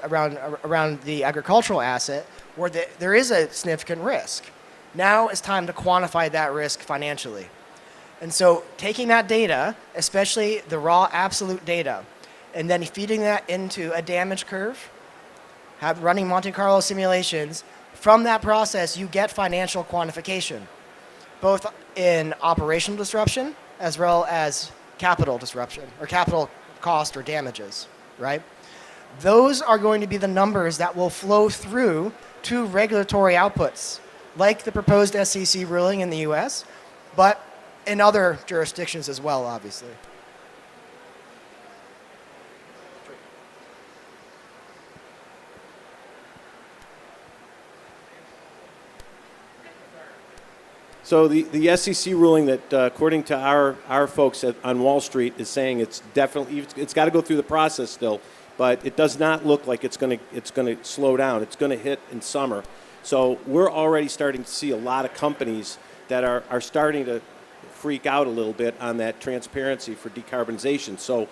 the agricultural asset, where there is a significant risk. Now it's time to quantify that risk financially. And so taking that data, especially the raw absolute data, and then feeding that into a damage curve, running Monte Carlo simulations, from that process you get financial quantification, both in operational disruption as well as capital disruption, or capital cost or damages, right? Those are going to be the numbers that will flow through to regulatory outputs, like the proposed SEC ruling in the US, but in other jurisdictions as well, obviously. So the SEC ruling that, according to our folks on Wall Street, is saying it's got to go through the process still, but it does not look like it's going to slow down. It's going to hit in summer. So we're already starting to see a lot of companies that are starting to freak out a little bit on that transparency for decarbonization. So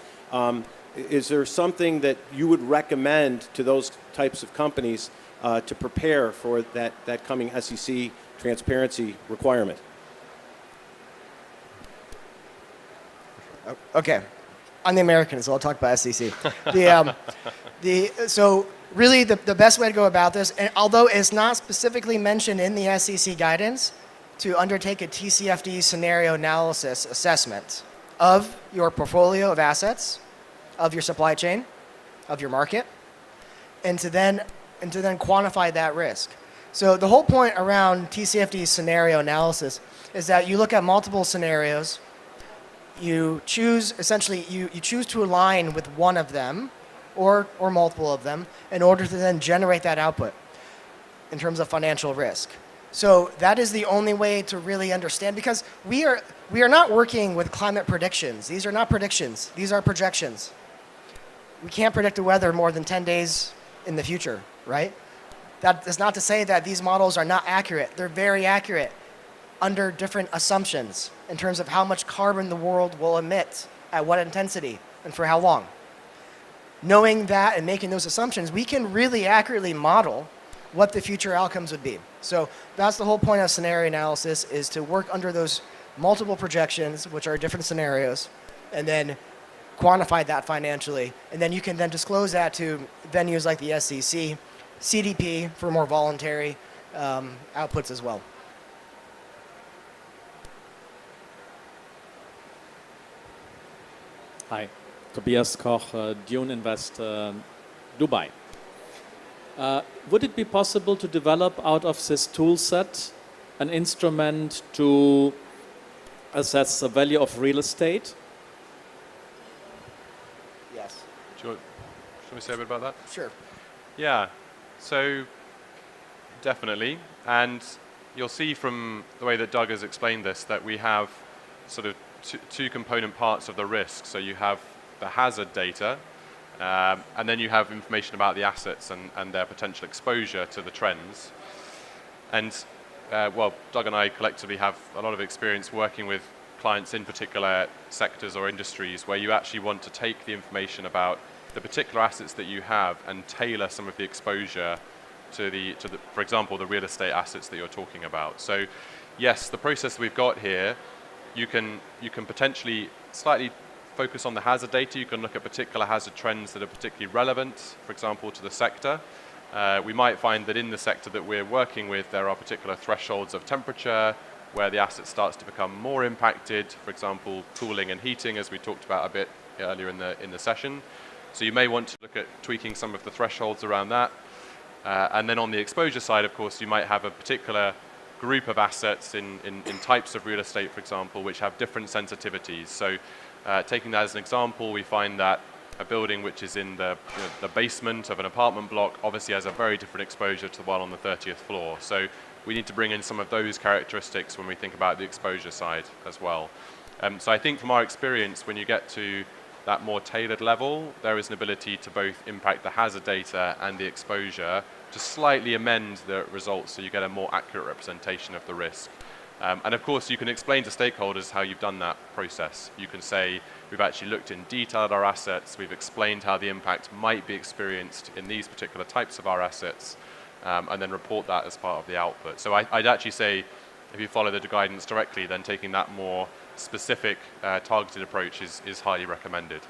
is there something that you would recommend to those types of companies to prepare for that coming SEC transparency requirement? Okay, I'm the American, so I'll talk about SEC. So really the best way to go about this, and although it's not specifically mentioned in the SEC guidance, to undertake a TCFD scenario analysis assessment of your portfolio of assets, of your supply chain, of your market, and to then quantify that risk. So the whole point around TCFD scenario analysis is that you look at multiple scenarios, you choose to align with one of them or multiple of them in order to then generate that output in terms of financial risk. So that is the only way to really understand, because we are not working with climate predictions. These are not predictions. These are projections. We can't predict the weather more than 10 days in the future, right? That is not to say that these models are not accurate. They're very accurate under different assumptions in terms of how much carbon the world will emit, at what intensity, and for how long. Knowing that and making those assumptions, we can really accurately model what the future outcomes would be. So that's the whole point of scenario analysis, is to work under those multiple projections, which are different scenarios, and then quantify that financially. And then you can then disclose that to venues like the SEC, CDP for more voluntary outputs as well. Hi, Tobias Koch, Dune Invest, Dubai. Would it be possible to develop out of this tool set an instrument to assess the value of real estate? Yes. Should we say a bit about that? Sure. Yeah, so definitely. And you'll see from the way that Doug has explained this that we have sort of two component parts of the risk. So you have the hazard data, and then you have information about the assets and their potential exposure to the trends. And well, Doug and I collectively have a lot of experience working with clients in particular sectors or industries where you actually want to take the information about the particular assets that you have and tailor some of the exposure to the, for example, the real estate assets that you're talking about. So yes, the process we've got here, you can potentially slightly focus on the hazard data. You can look at particular hazard trends that are particularly relevant, for example, to the sector. We might find that in the sector that we're working with, there are particular thresholds of temperature where the asset starts to become more impacted, for example, cooling and heating, as we talked about a bit earlier in the session. So you may want to look at tweaking some of the thresholds around that. And then on the exposure side, of course, you might have a particular group of assets in types of real estate, for example, which have different sensitivities. So taking that as an example, we find that a building which is in the basement of an apartment block obviously has a very different exposure to the one on the 30th floor. So we need to bring in some of those characteristics when we think about the exposure side as well. So I think from our experience, when you get to that more tailored level, there is an ability to both impact the hazard data and the exposure to slightly amend the results so you get a more accurate representation of the risk. And of course, you can explain to stakeholders how you've done that process. You can say, we've actually looked in detail at our assets, we've explained how the impact might be experienced in these particular types of our assets, and then report that as part of the output. So I'd actually say, if you follow the guidance directly, then taking that more specific, targeted approach is highly recommended.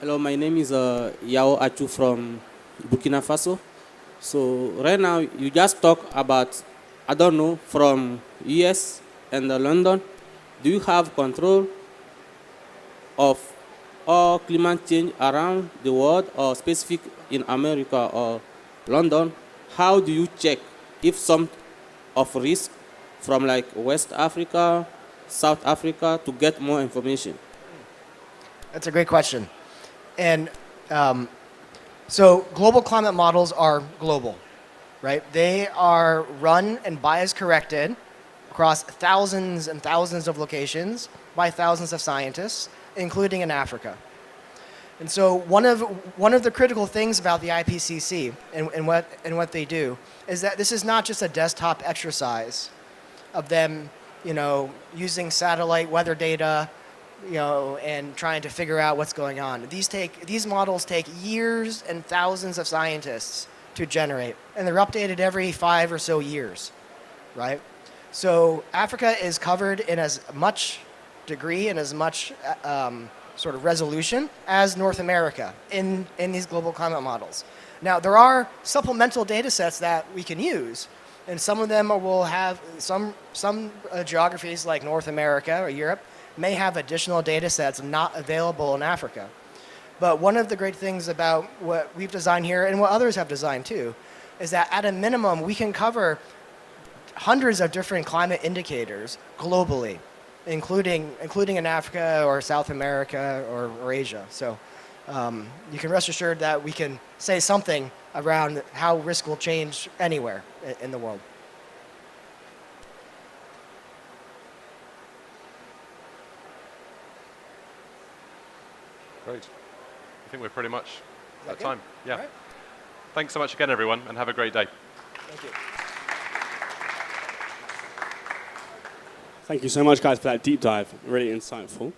Hello, my name is Yao Achu from Burkina Faso. So right now, you just talk about, I don't know, from US and London, do you have control of all climate change around the world or specific in America or London? How do you check if some of risk from like West Africa, South Africa to get more information? That's a great question. And so global climate models are global, right? They are run and bias corrected across thousands and thousands of locations by thousands of scientists, including in Africa. And so one of the critical things about the IPCC and what they do is that this is not just a desktop exercise of them, using satellite weather data, and trying to figure out what's going on. These models take years and thousands of scientists to generate, and they're updated every 5 or so years, right? So Africa is covered in as much degree and as much sort of resolution as North America in these global climate models. Now, there are supplemental data sets that we can use, and some of them will have some geographies like North America or Europe may have additional data sets not available in Africa. But one of the great things about what we've designed here and what others have designed too is that at a minimum we can cover hundreds of different climate indicators globally, including in Africa or South America or Asia. So you can rest assured that we can say something around how risk will change anywhere in the world. Great. I think we're pretty much at good? time. Yeah. All right. Thanks so much again, everyone, and have a great day. Thank you. Thank you so much, guys, for that deep dive. Really insightful.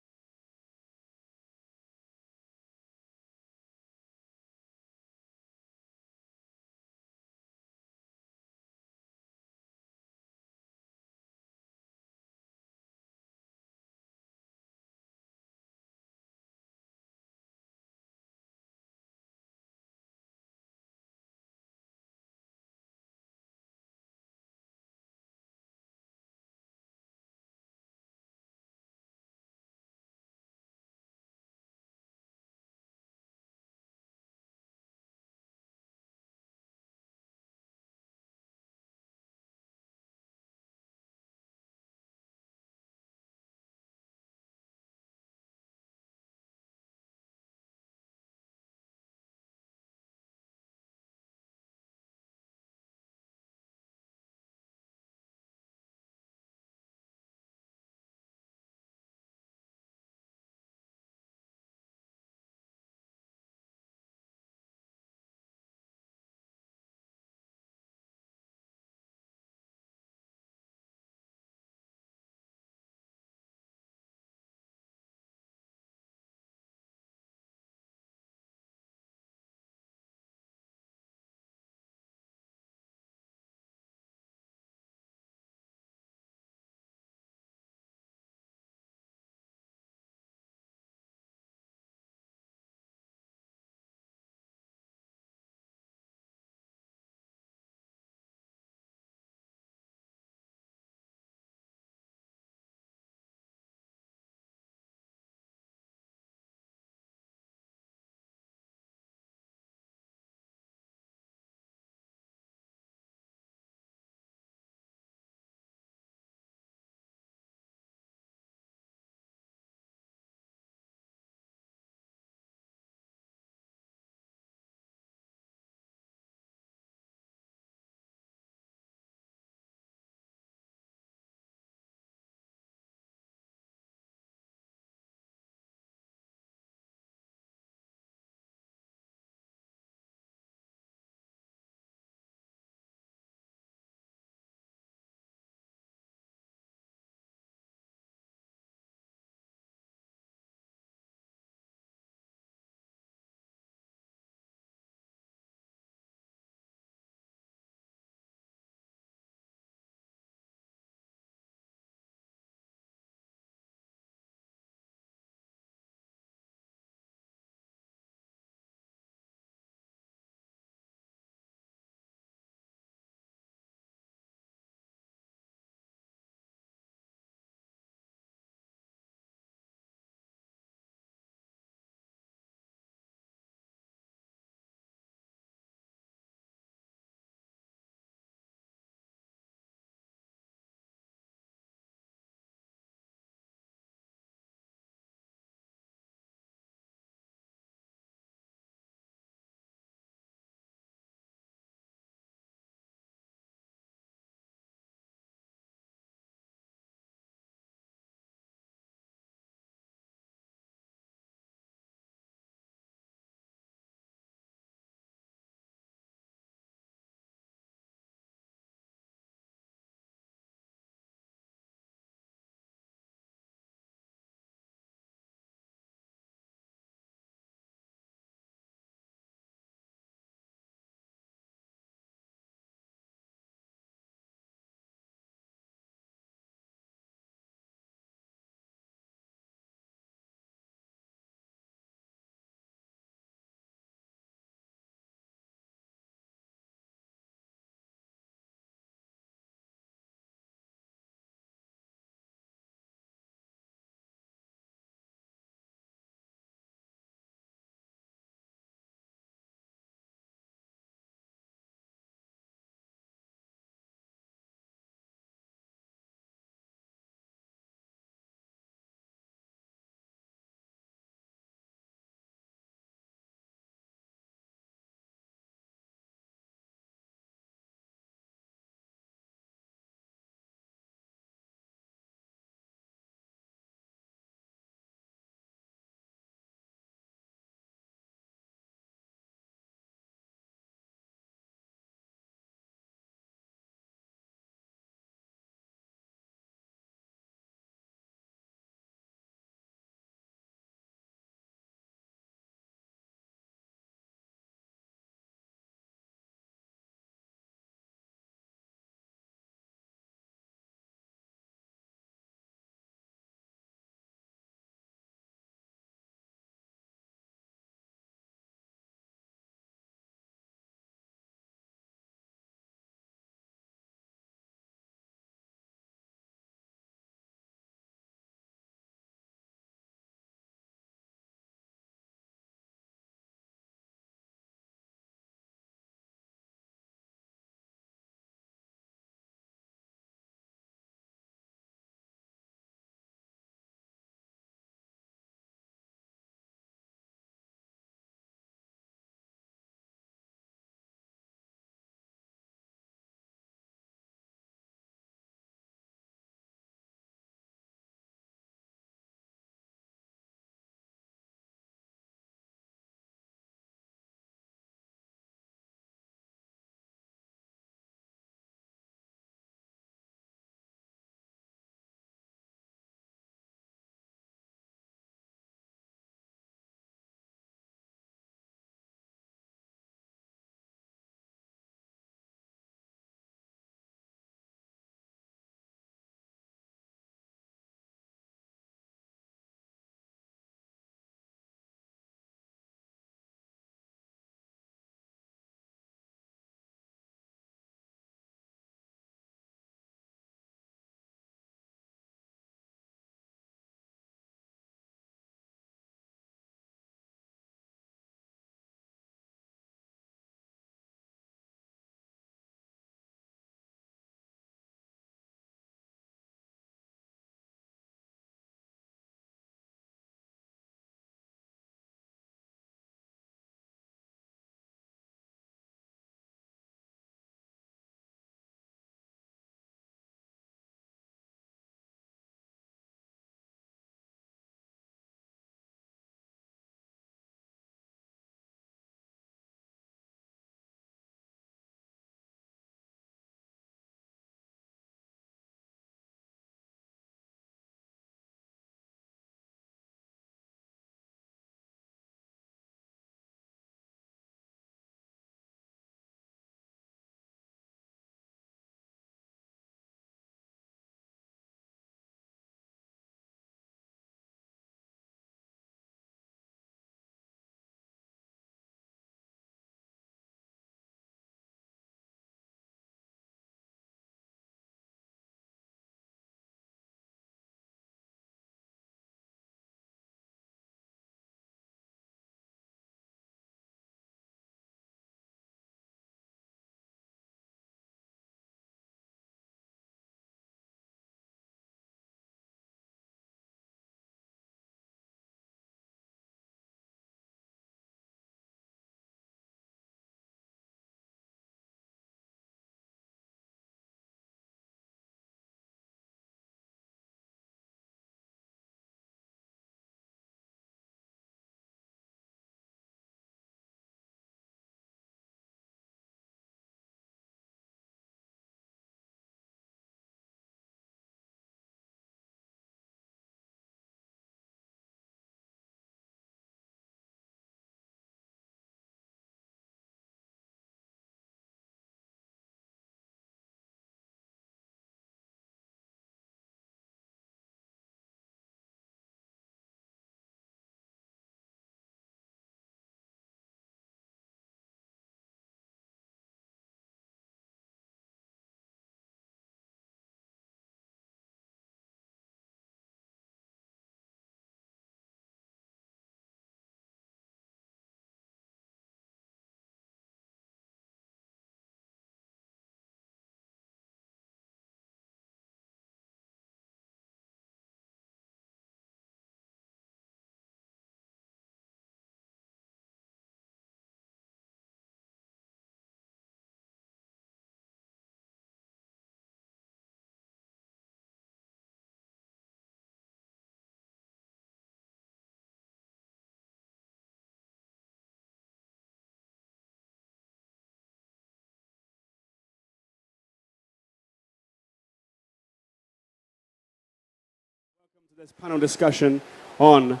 This panel discussion on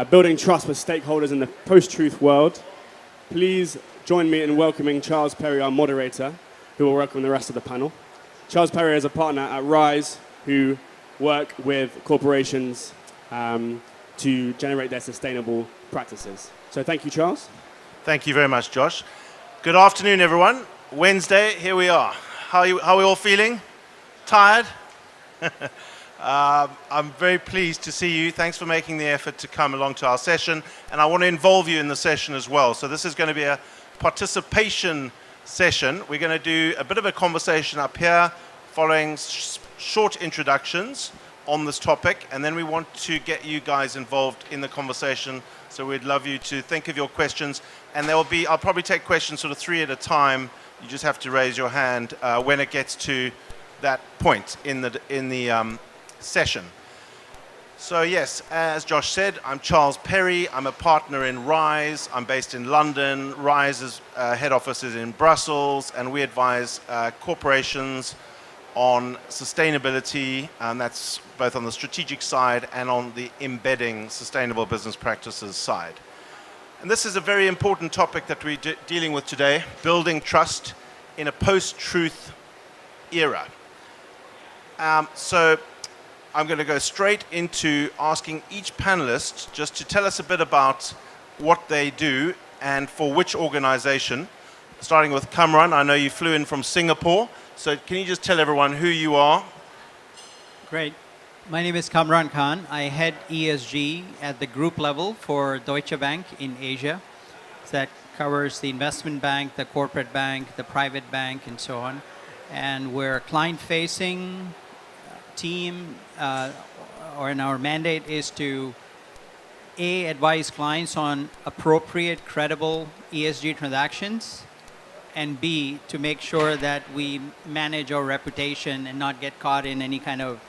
building trust with stakeholders in the post-truth world. Please join me in welcoming Charles Perry, our moderator, who will welcome the rest of the panel. Charles Perry is a partner at Rise, who work with corporations to generate their sustainable practices. So thank you, Charles. Thank you very much, Josh. Good afternoon, everyone. Wednesday, here we are. How are we all feeling? Tired? I'm very pleased to see you. Thanks for making the effort to come along to our session. And I want to involve you in the session as well. So this is going to be a participation session. We're going to do a bit of a conversation up here, following short introductions on this topic. And then we want to get you guys involved in the conversation. So we'd love you to think of your questions. And I'll probably take questions sort of 3 at a time. You just have to raise your hand when it gets to that point in the session. So yes, as Josh said, I'm Charles Perry. I'm a partner in Rise. I'm based in London. Rise's head office is in Brussels, and we advise corporations on sustainability, and that's both on the strategic side and on the embedding sustainable business practices side. And this is a very important topic that we're dealing with today, building trust in a post-truth era. So I'm going to go straight into asking each panelist just to tell us a bit about what they do and for which organization. Starting with Kamran, I know you flew in from Singapore, so can you just tell everyone who you are? Great. My name is Kamran Khan. I head ESG at the group level for Deutsche Bank in Asia. So that covers the investment bank, the corporate bank, the private bank, and so on. And we're client-facing team, and our mandate is to advise clients on appropriate, credible ESG transactions, and B, to make sure that we manage our reputation and not get caught in any kind of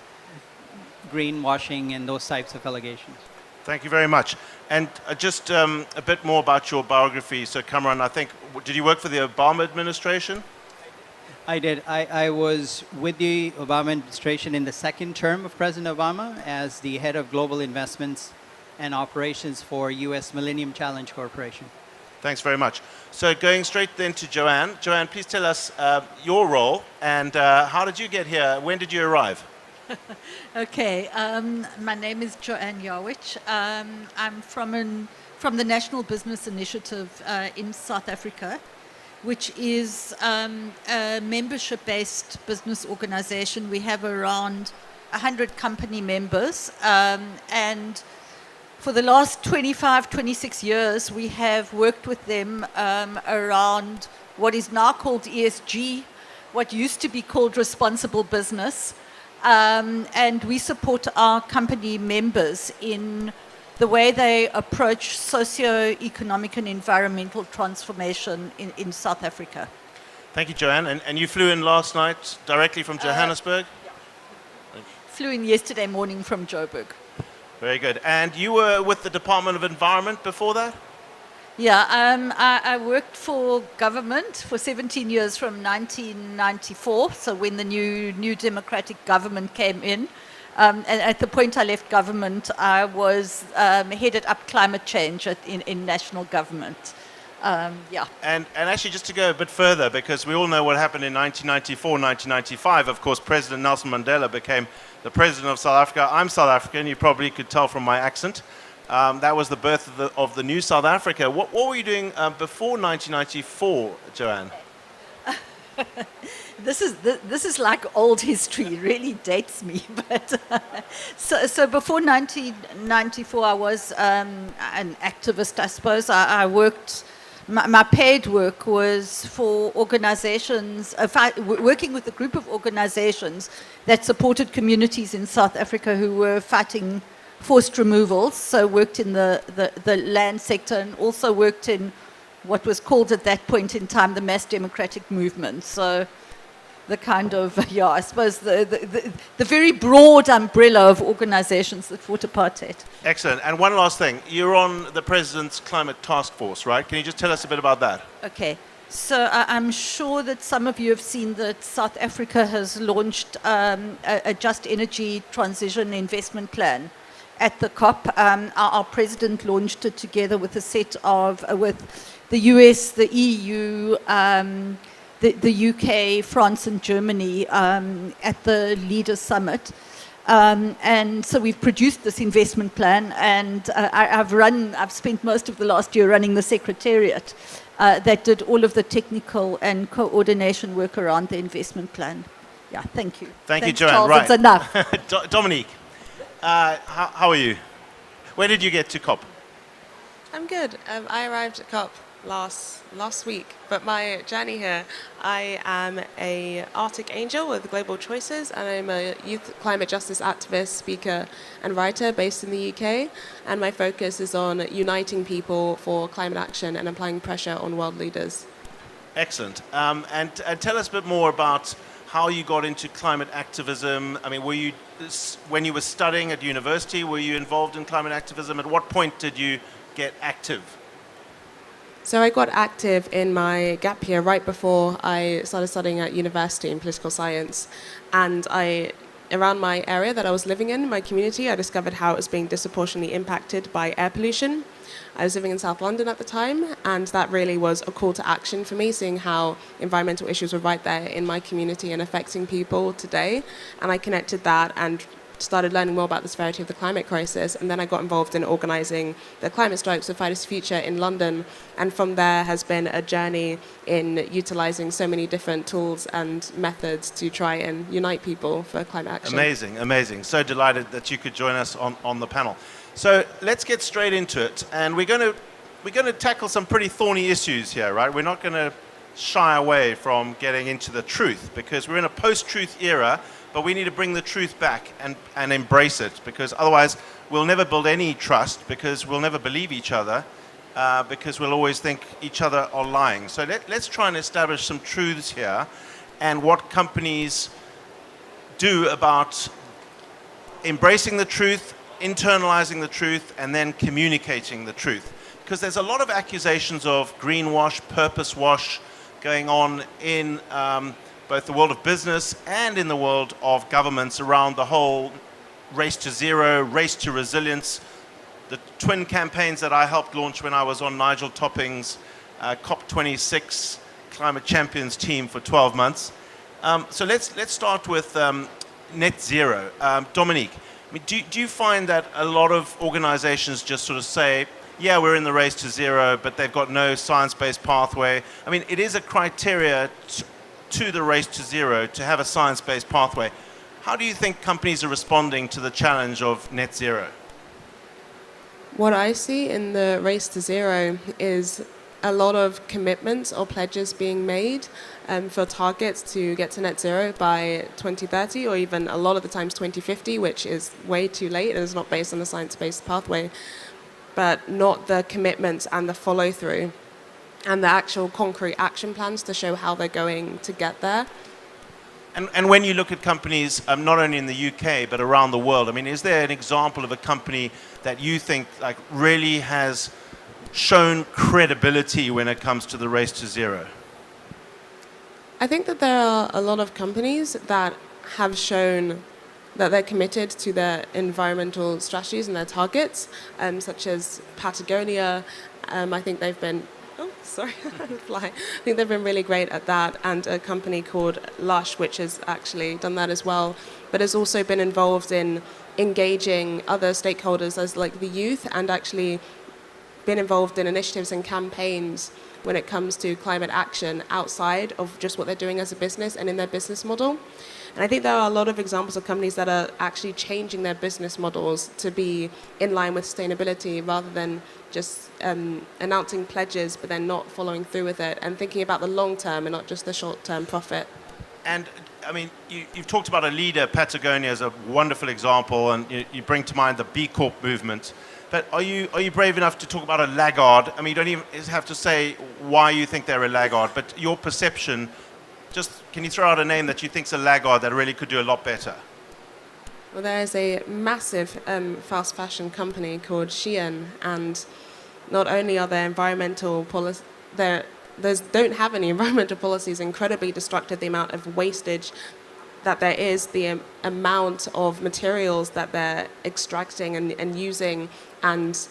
greenwashing and those types of allegations. Thank you very much. And just a bit more about your biography. So Kamran, I think, did you work for the Obama administration? I did. I was with the Obama administration in the second term of President Obama as the head of global investments and operations for U.S. Millennium Challenge Corporation. Thanks very much. So going straight then to Joanne. Joanne, please tell us your role and how did you get here? When did you arrive? Okay, my name is Joanne Yarwich. I'm from the National Business Initiative in South Africa, which is a membership-based business organization. We have around 100 company members, and for the last 25, 26 years, we have worked with them around what is now called ESG, what used to be called responsible business, and we support our company members in the way they approach socio-economic and environmental transformation in South Africa. Thank you, Joanne. And you flew in last night directly from Johannesburg? Yeah. Flew in yesterday morning from Joburg. Very good. And you were with the Department of Environment before that? Yeah, I worked for government for 17 years from 1994, so when the new democratic government came in. And at the point I left government, I was headed up climate change in national government. Yeah. And actually, just to go a bit further, because we all know what happened in 1994, 1995. Of course, President Nelson Mandela became the president of South Africa. I'm South African. You probably could tell from my accent. That was the birth of the new South Africa. What were you doing before 1994, Joanne? This is like old history. It really dates me. But so before 1994, I was an activist, I suppose. I worked. My paid work was for organizations, working with a group of organizations that supported communities in South Africa who were fighting forced removals. So worked in the land sector and also worked in what was called at that point in time the mass democratic movement. So the kind of, I suppose the very broad umbrella of organizations that fought apartheid. Excellent. And one last thing. You're on the President's Climate Task Force, right? Can you just tell us a bit about that? Okay. So I'm sure that some of you have seen that South Africa has launched a Just Energy Transition Investment Plan at the COP. Our president launched it together with a set of, with the US, the EU, the UK, France and Germany at the Leaders Summit. And so we've produced this investment plan, and I've spent most of the last year running the secretariat that did all of the technical and coordination work around the investment plan. Yeah, thank you. Thank you, Thanks, Joanne. Charles, Right. it's enough. Dominique, how are you? Where did you get to COP? I'm good. I arrived at COP last week, but my journey here, I am a Arctic Angel with Global Choices, and I'm a youth climate justice activist, speaker, and writer based in the UK. And my focus is on uniting people for climate action and applying pressure on world leaders. Excellent. And tell us a bit more about how you got into climate activism. I mean, when you were studying at university, were you involved in climate activism? At what point did you get active? So I got active in my gap year right before I started studying at university in political science. And around my area that I was living in, my community, I discovered how it was being disproportionately impacted by air pollution. I was living in South London at the time, and that really was a call to action for me, seeing how environmental issues were right there in my community and affecting people today. And I connected that and started learning more about the severity of the climate crisis, and then I got involved in organising the climate strikes with Fridays for Future in London, and from there has been a journey in utilising so many different tools and methods to try and unite people for climate action. Amazing, amazing. So delighted that you could join us on the panel. So let's get straight into it, and we're going to tackle some pretty thorny issues here, right? We're not going to shy away from getting into the truth, because we're in a post-truth era, but we need to bring the truth back and embrace it, because otherwise we'll never build any trust, because we'll never believe each other, because we'll always think each other are lying. So let's try and establish some truths here and what companies do about embracing the truth, internalizing the truth, and then communicating the truth. Because there's a lot of accusations of greenwash, purpose wash going on in both the world of business and in the world of governments around the whole race to zero, race to resilience. The twin campaigns that I helped launch when I was on Nigel Topping's COP26 Climate Champions team for 12 months. So let's start with net zero. Dominique, I mean, do you find that a lot of organizations just sort of say, yeah, we're in the race to zero, but they've got no science-based pathway? I mean, it is a criteria to the race to zero to have a science-based pathway. How do you think companies are responding to the challenge of net zero? What I see in the race to zero is a lot of commitments or pledges being made for targets to get to net zero by 2030, or even a lot of the times 2050, which is way too late and is not based on a science-based pathway, but not the commitments and the follow-through and the actual concrete action plans to show how they're going to get there. And when you look at companies, not only in the UK, but around the world, I mean, is there an example of a company that you think like really has shown credibility when it comes to the race to zero? I think that there are a lot of companies that have shown that they're committed to their environmental strategies and their targets, such as Patagonia. I think they've been I think they've been really great at that, and a company called Lush, which has actually done that as well, but has also been involved in engaging other stakeholders as like the youth, and actually been involved in initiatives and campaigns when it comes to climate action outside of just what they're doing as a business and in their business model. And I think there are a lot of examples of companies that are actually changing their business models to be in line with sustainability, rather than just announcing pledges but then not following through with it, and thinking about the long term and not just the short term profit. And I mean, you've talked about a leader. Patagonia is a wonderful example, and you bring to mind the B Corp movement. But are you brave enough to talk about a laggard? I mean, you don't even have to say why you think they're a laggard, but your perception. Just can you throw out a name that you think's a laggard that really could do a lot better? Well, there is a massive fast fashion company called Shein, and not only are their environmental policy, their don't have any environmental policies, incredibly destructive, the amount of wastage that there is, the amount of materials that they're extracting and using, and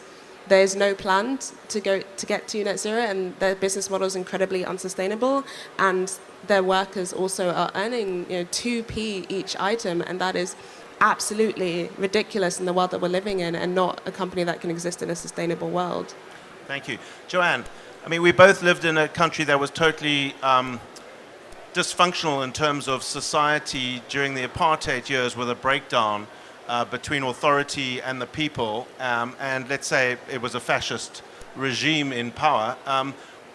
there's no plan to get to net zero, and their business model is incredibly unsustainable, and their workers also are earning 2p each item, and that is absolutely ridiculous in the world that we're living in, and not a company that can exist in a sustainable world. Thank you. Joanne, I mean, we both lived in a country that was totally dysfunctional in terms of society during the apartheid years, with a breakdown between authority and the people, and let's say it was a fascist regime in power.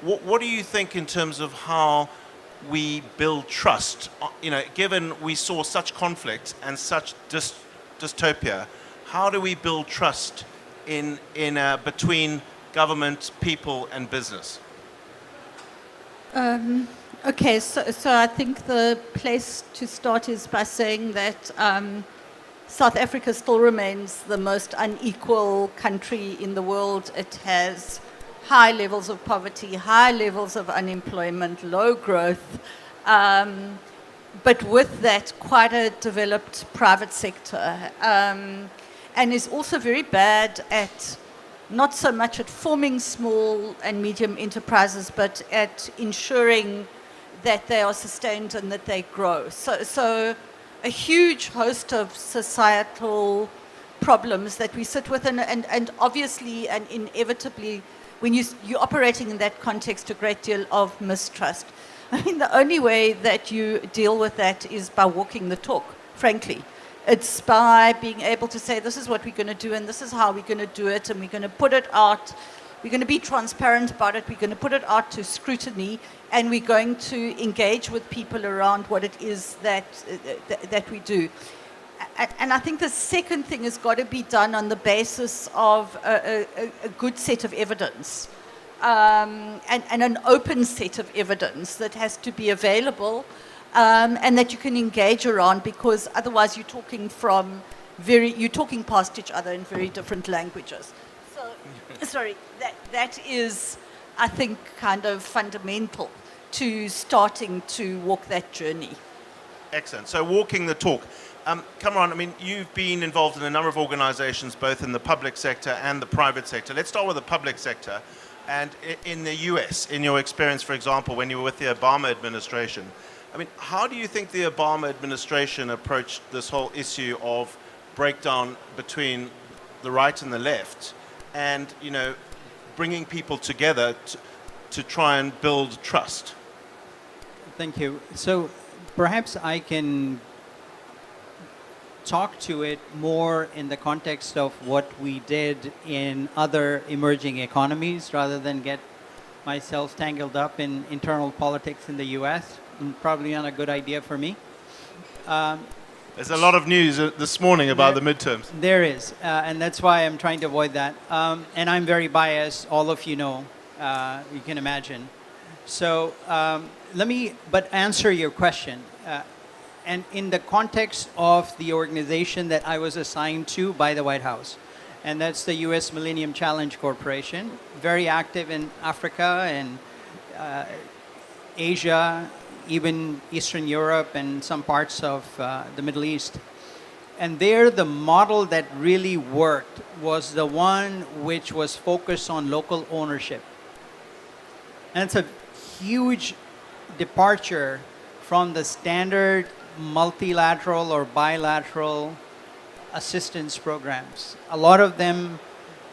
What do you think in terms of how we build trust? Given we saw such conflict and such dystopia, how do we build trust between government, people, and business? Okay, so I think the place to start is by saying that South Africa still remains the most unequal country in the world. It has high levels of poverty, high levels of unemployment, low growth, but with that, quite a developed private sector, and is also very bad at not so much at forming small and medium enterprises, but at ensuring that they are sustained and that they grow. So a huge host of societal problems that we sit with, and obviously and inevitably, when you're operating in that context, a great deal of mistrust. I mean, the only way that you deal with that is by walking the talk, frankly. It's by being able to say, this is what we're going to do, and this is how we're going to do it, and we're going to put it out. We're going to be transparent about it. We're going to put it out to scrutiny, and we're going to engage with people around what it is that we do. And I think the second thing has got to be done on the basis of a good set of evidence, and an open set of evidence that has to be available, and that you can engage around, because otherwise you're talking past each other in very different languages. So, sorry, that is, I think, kind of fundamental to starting to walk that journey. Excellent. So walking the talk. Kamran, I mean, you've been involved in a number of organizations, both in the public sector and the private sector. Let's start with the public sector. And in the US, in your experience, for example, when you were with the Obama administration, I mean, how do you think the Obama administration approached this whole issue of breakdown between the right and the left, and, bringing people together to try and build trust? Thank you. So perhaps I can talk to it more in the context of what we did in other emerging economies, rather than get myself tangled up in internal politics in the US. Probably not a good idea for me. There's a lot of news this morning about the midterms. There is, and that's why I'm trying to avoid that. And I'm very biased, all of you know, you can imagine. So let me answer your question. And in the context of the organization that I was assigned to by the White House, and that's the U.S. Millennium Challenge Corporation, very active in Africa and Asia, even Eastern Europe and some parts of the Middle East. And there, the model that really worked was the one which was focused on local ownership. And it's a huge departure from the standard multilateral or bilateral assistance programs. A lot of them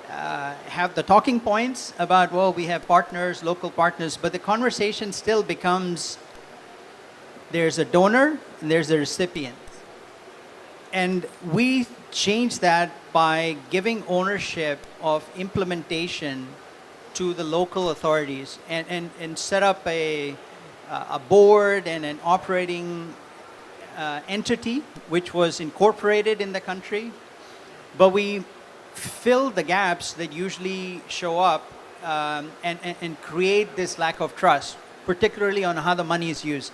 have the talking points about, well, we have partners, local partners, but the conversation still becomes, there's a donor and there's a recipient. And we changed that by giving ownership of implementation to the local authorities, and set up a board and an operating entity which was incorporated in the country. But we filled the gaps that usually show up, and create this lack of trust, particularly on how the money is used.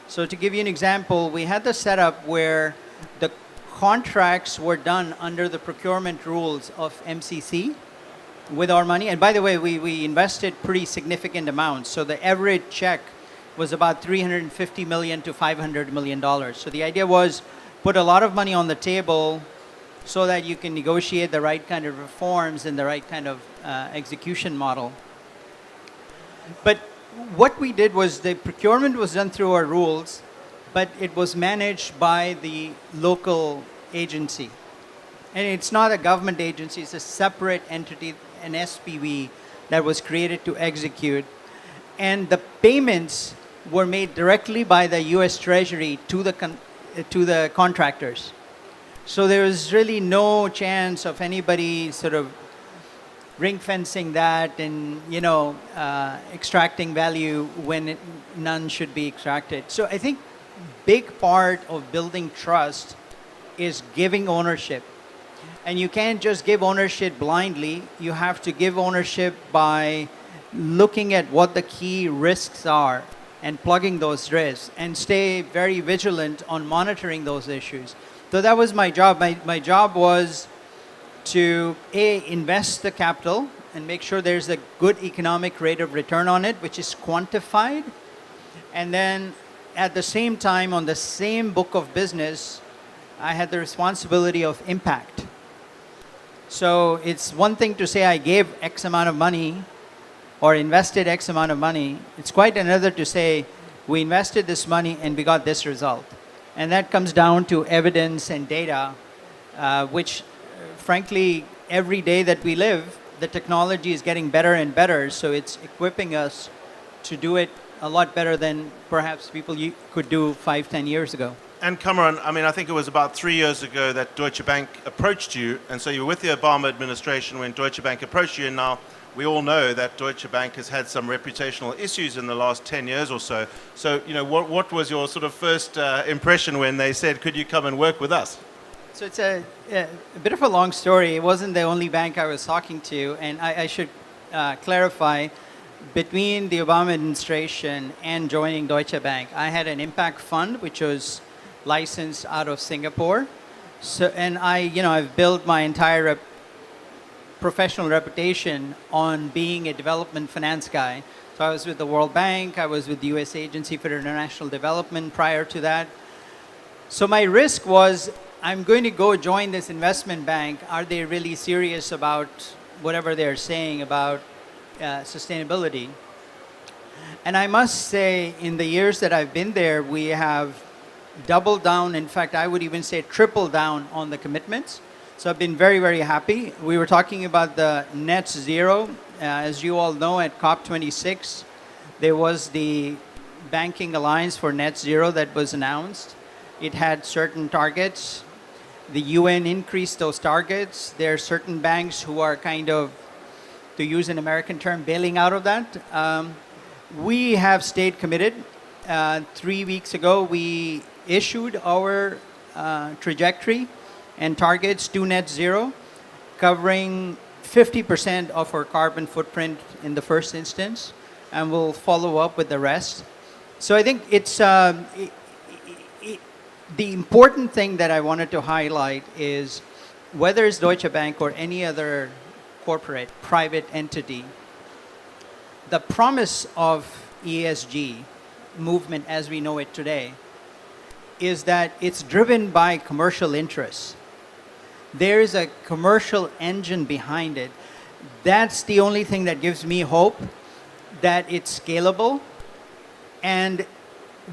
So to give you an example, we had the setup where the contracts were done under the procurement rules of MCC, with our money. And by the way, we invested pretty significant amounts. So the average check was about $350 million to $500 million. So the idea was put a lot of money on the table so that you can negotiate the right kind of reforms and the right kind of execution model. But what we did was the procurement was done through our rules, but it was managed by the local agency. And it's not a government agency, it's a separate entity, an SPV, that was created to execute. And the payments were made directly by the US Treasury to the contractors. So there was really no chance of anybody sort of ring fencing that and, you know, extracting value when none should be extracted. So I think big part of building trust is giving ownership. And you can't just give ownership blindly. You have to give ownership by looking at what the key risks are and plugging those risks and stay very vigilant on monitoring those issues. So that was my job. My job was to invest the capital and make sure there's a good economic rate of return on it, which is quantified. And then at the same time, on the same book of business, I had the responsibility of impact. So it's one thing to say I gave X amount of money or invested X amount of money. It's quite another to say we invested this money and we got this result. And that comes down to evidence and data, which frankly, every day that we live, the technology is getting better and better. So it's equipping us to do it a lot better than perhaps people could do 5-10 years ago. And Kamran, I mean, I think it was about 3 years ago that Deutsche Bank approached you, and so you were with the Obama administration when Deutsche Bank approached you, and now we all know that Deutsche Bank has had some reputational issues in the last 10 years or so. So, you know, what was your sort of first impression when they said, could you come and work with us? So it's a bit of a long story. It wasn't the only bank I was talking to, and I should clarify, between the Obama administration and joining Deutsche Bank, I had an impact fund which was licensed out of Singapore. So, and I've built my entire professional reputation on being a development finance guy. So I was with the World Bank, I was with the US Agency for International Development prior to that. So my risk was, I'm going to go join this investment bank. Are they really serious about whatever they're saying about sustainability? And I must say, in the years that I've been there, we have doubled down. In fact, I would even say triple down on the commitments. So I've been very, very happy. We were talking about the net zero. As you all know, at COP26, there was the Banking Alliance for Net Zero that was announced. It had certain targets. The UN increased those targets. There are certain banks who are kind of, to use an American term, bailing out of that. We have stayed committed. 3 weeks ago, we issued our trajectory and targets to net zero, covering 50% of our carbon footprint in the first instance, and we'll follow up with the rest. So I think it's the important thing that I wanted to highlight is whether it's Deutsche Bank or any other corporate, private entity, the promise of ESG movement as we know it today is that it's driven by commercial interests. There is a commercial engine behind it. That's the only thing that gives me hope that it's scalable, and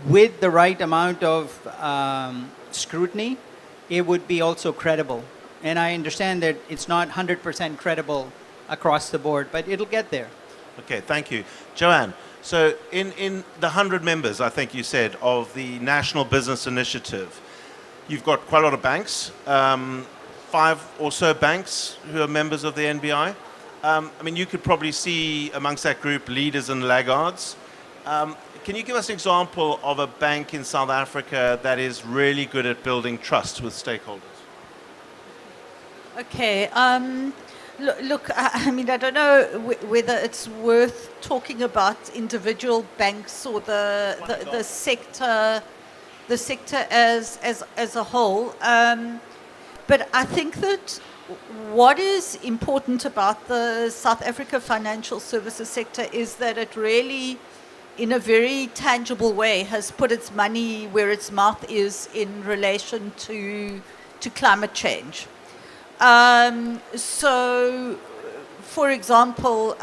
with the right amount of scrutiny, it would be also credible. And I understand that it's not 100% credible across the board, but it'll get there. Okay, thank you. Joanne, so in the 100 members, I think you said, of the National Business Initiative, you've got quite a lot of banks, 5 or so banks who are members of the NBI. I mean, you could probably see amongst that group leaders and laggards. Can you give us an example of a bank in South Africa that is really good at building trust with stakeholders? Okay. Look, I mean, I don't know whether it's worth talking about individual banks or the sector as a whole. But I think that what is important about the South Africa financial services sector is that it really, in a very tangible way, has put its money where its mouth is in relation to climate change. So, for example,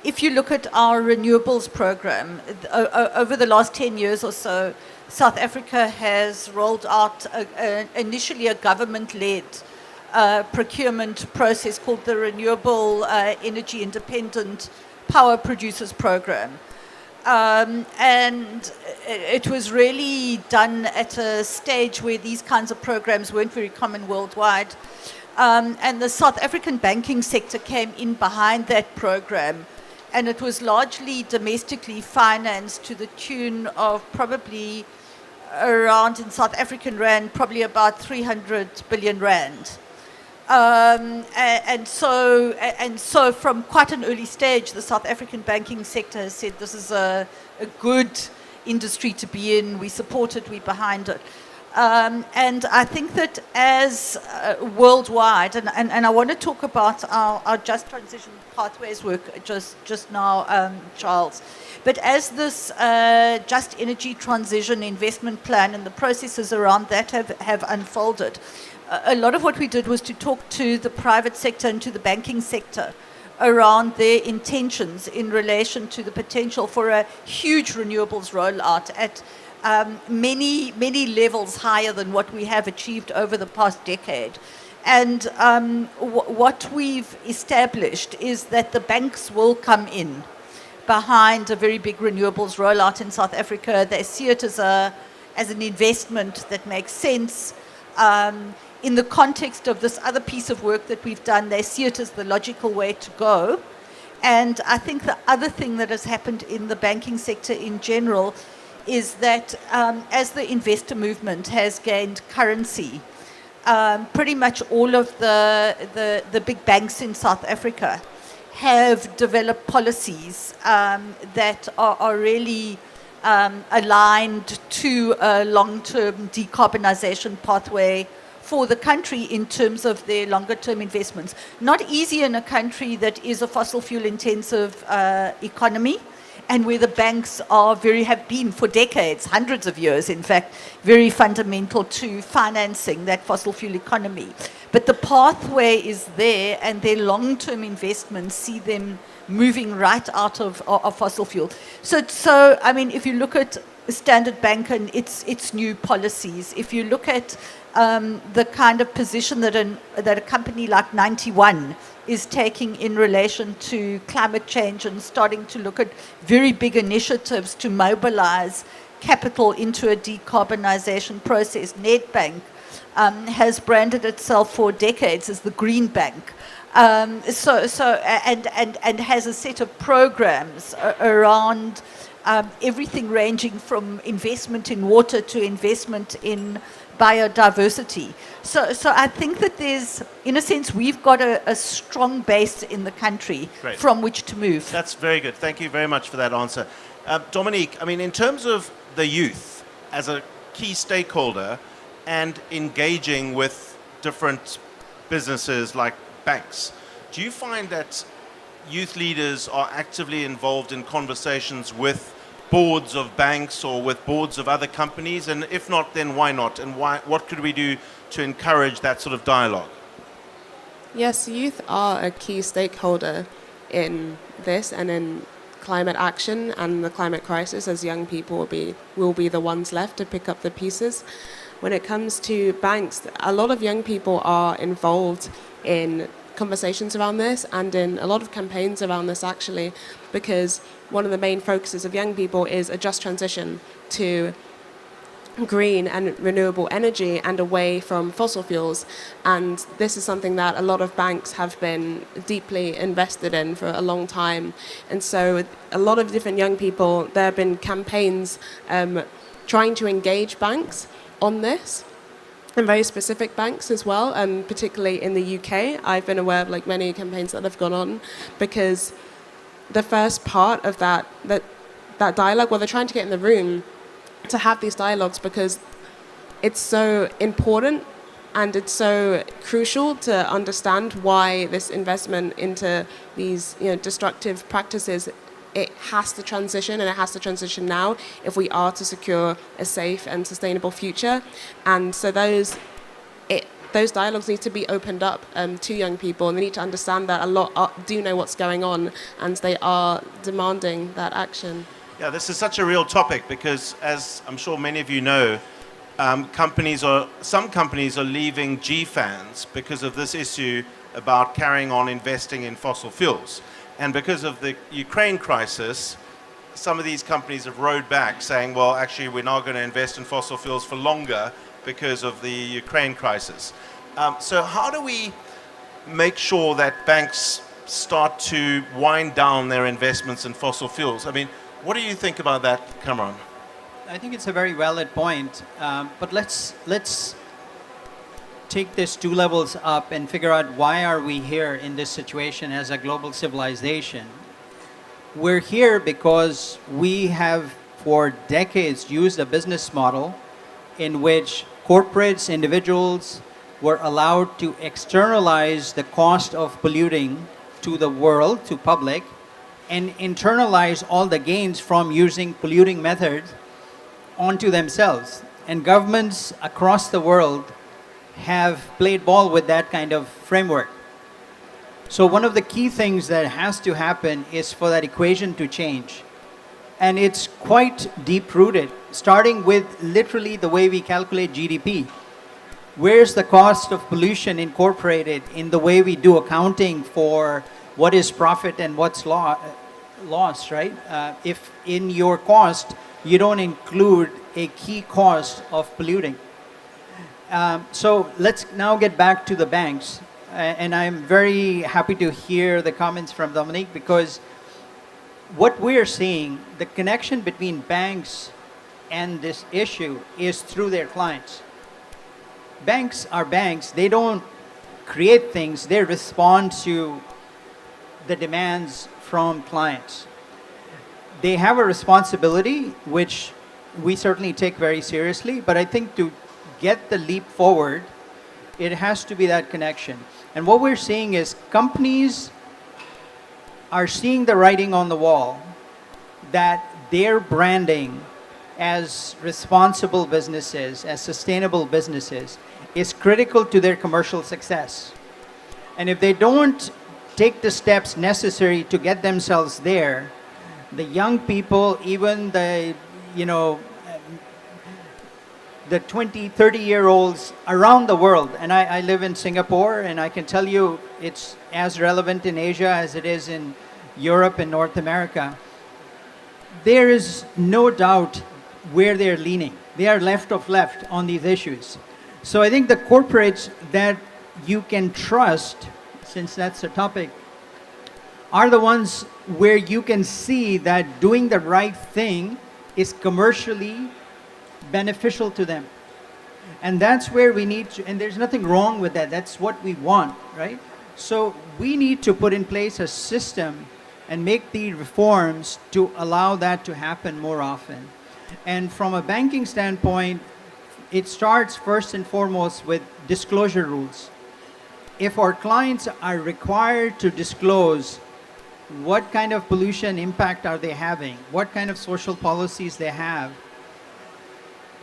if you look at our renewables program, over the last 10 years or so, South Africa has rolled out initially a government-led procurement process called the Renewable Energy Independent Power Producers Program. And it was really done at a stage where these kinds of programs weren't very common worldwide. And the South African banking sector came in behind that program. And it was largely domestically financed to the tune of probably around, in South African rand, probably about 300 billion rand. And so from quite an early stage, the South African banking sector has said this is a good industry to be in. We support it, we're behind it. And I think that as worldwide, and I want to talk about our Just Transition Pathways work just now, Charles, but as this Just Energy Transition Investment Plan and the processes around that have unfolded, a lot of what we did was to talk to the private sector and to the banking sector around their intentions in relation to the potential for a huge renewables rollout at many, many levels higher than what we have achieved over the past decade. And what we've established is that the banks will come in behind a very big renewables rollout in South Africa. They see it as an investment that makes sense. In the context of this other piece of work that we've done, they see it as the logical way to go. And I think the other thing that has happened in the banking sector in general is that as the investor movement has gained currency, pretty much all of the big banks in South Africa have developed policies that are really aligned to a long-term decarbonization pathway for the country in terms of their longer-term investments. Not easy in a country that is a fossil fuel-intensive economy, and where the banks have been for decades, hundreds of years, in fact, very fundamental to financing that fossil fuel economy. But the pathway is there, and their long-term investments see them moving right out of fossil fuel. So I mean, if you look at Standard Bank and its new policies, if you look at the kind of position that a company like 91 is taking in relation to climate change and starting to look at very big initiatives to mobilize capital into a decarbonization process. Nedbank has branded itself for decades as the Green Bank. And has a set of programs around everything ranging from investment in water to investment in biodiversity. So I think that there's, in a sense, we've got a strong base in the country from which to move. That's very good. Thank you very much for that answer. Dominique, I mean, in terms of the youth as a key stakeholder and engaging with different businesses like banks, do you find that youth leaders are actively involved in conversations with boards of banks or with boards of other companies? And if not, then why not? And what could we do to encourage that sort of dialogue? Yes, youth are a key stakeholder in this and in climate action and the climate crisis, as young people will be the ones left to pick up the pieces. When it comes to banks, a lot of young people are involved in conversations around this and in a lot of campaigns around this, actually, because one of the main focuses of young people is a just transition to green and renewable energy and away from fossil fuels. And this is something that a lot of banks have been deeply invested in for a long time. And so a lot of different young people, there have been campaigns trying to engage banks on this, and very specific banks as well, and particularly in the UK. I've been aware of many campaigns that have gone on, because the first part of that dialogue, well, they're trying to get in the room to have these dialogues because it's so important And it's so crucial to understand why this investment into these destructive practices, it has to transition, and it has to transition now if we are to secure a safe and sustainable future. And so those dialogues need to be opened up to young people, and they need to understand that a lot do know what's going on, and they are demanding that action. Yeah, this is such a real topic because, as I'm sure many of you know, some companies are leaving GFANZ because of this issue about carrying on investing in fossil fuels. And because of the Ukraine crisis, some of these companies have rowed back, saying, well, actually, we're not going to invest in fossil fuels for longer because of the Ukraine crisis. So how do we make sure that banks start to wind down their investments in fossil fuels? I mean, what do you think about that, Kamran? I think it's a very valid point, but let's take this 2 levels up and figure out why are we here in this situation as a global civilization. We're here because we have for decades used a business model in which corporates, individuals were allowed to externalize the cost of polluting to the world, to public, and internalize all the gains from using polluting methods onto themselves. And governments across the world have played ball with that kind of framework. So one of the key things that has to happen is for that equation to change. And it's quite deep-rooted, starting with literally the way we calculate GDP. Where's the cost of pollution incorporated in the way we do accounting for what is profit and what's loss, right? If in your cost, you don't include a key cost of polluting. So let's now get back to the banks. And I'm very happy to hear the comments from Dominique, because what we're seeing, the connection between banks and this issue is through their clients. Banks are banks. They don't create things. They respond to the demands from clients. They have a responsibility, which we certainly take very seriously, but I think to get the leap forward, it has to be that connection. And what we're seeing is companies are seeing the writing on the wall that their branding as responsible businesses, as sustainable businesses, is critical to their commercial success. And if they don't take the steps necessary to get themselves there, the young people, even the 20, 30-year-olds around the world, and I live in Singapore, and I can tell you it's as relevant in Asia as it is in Europe and North America. There is no doubt where they're leaning. They are left of left on these issues. So I think the corporates that you can trust, since that's the topic, are the ones where you can see that doing the right thing is commercially beneficial to them. And that's where we need to, and there's nothing wrong with that. That's what we want, right? So we need to put in place a system and make the reforms to allow that to happen more often. And from a banking standpoint, it starts first and foremost with disclosure rules. If our clients are required to disclose what kind of pollution impact are they having, what kind of social policies they have,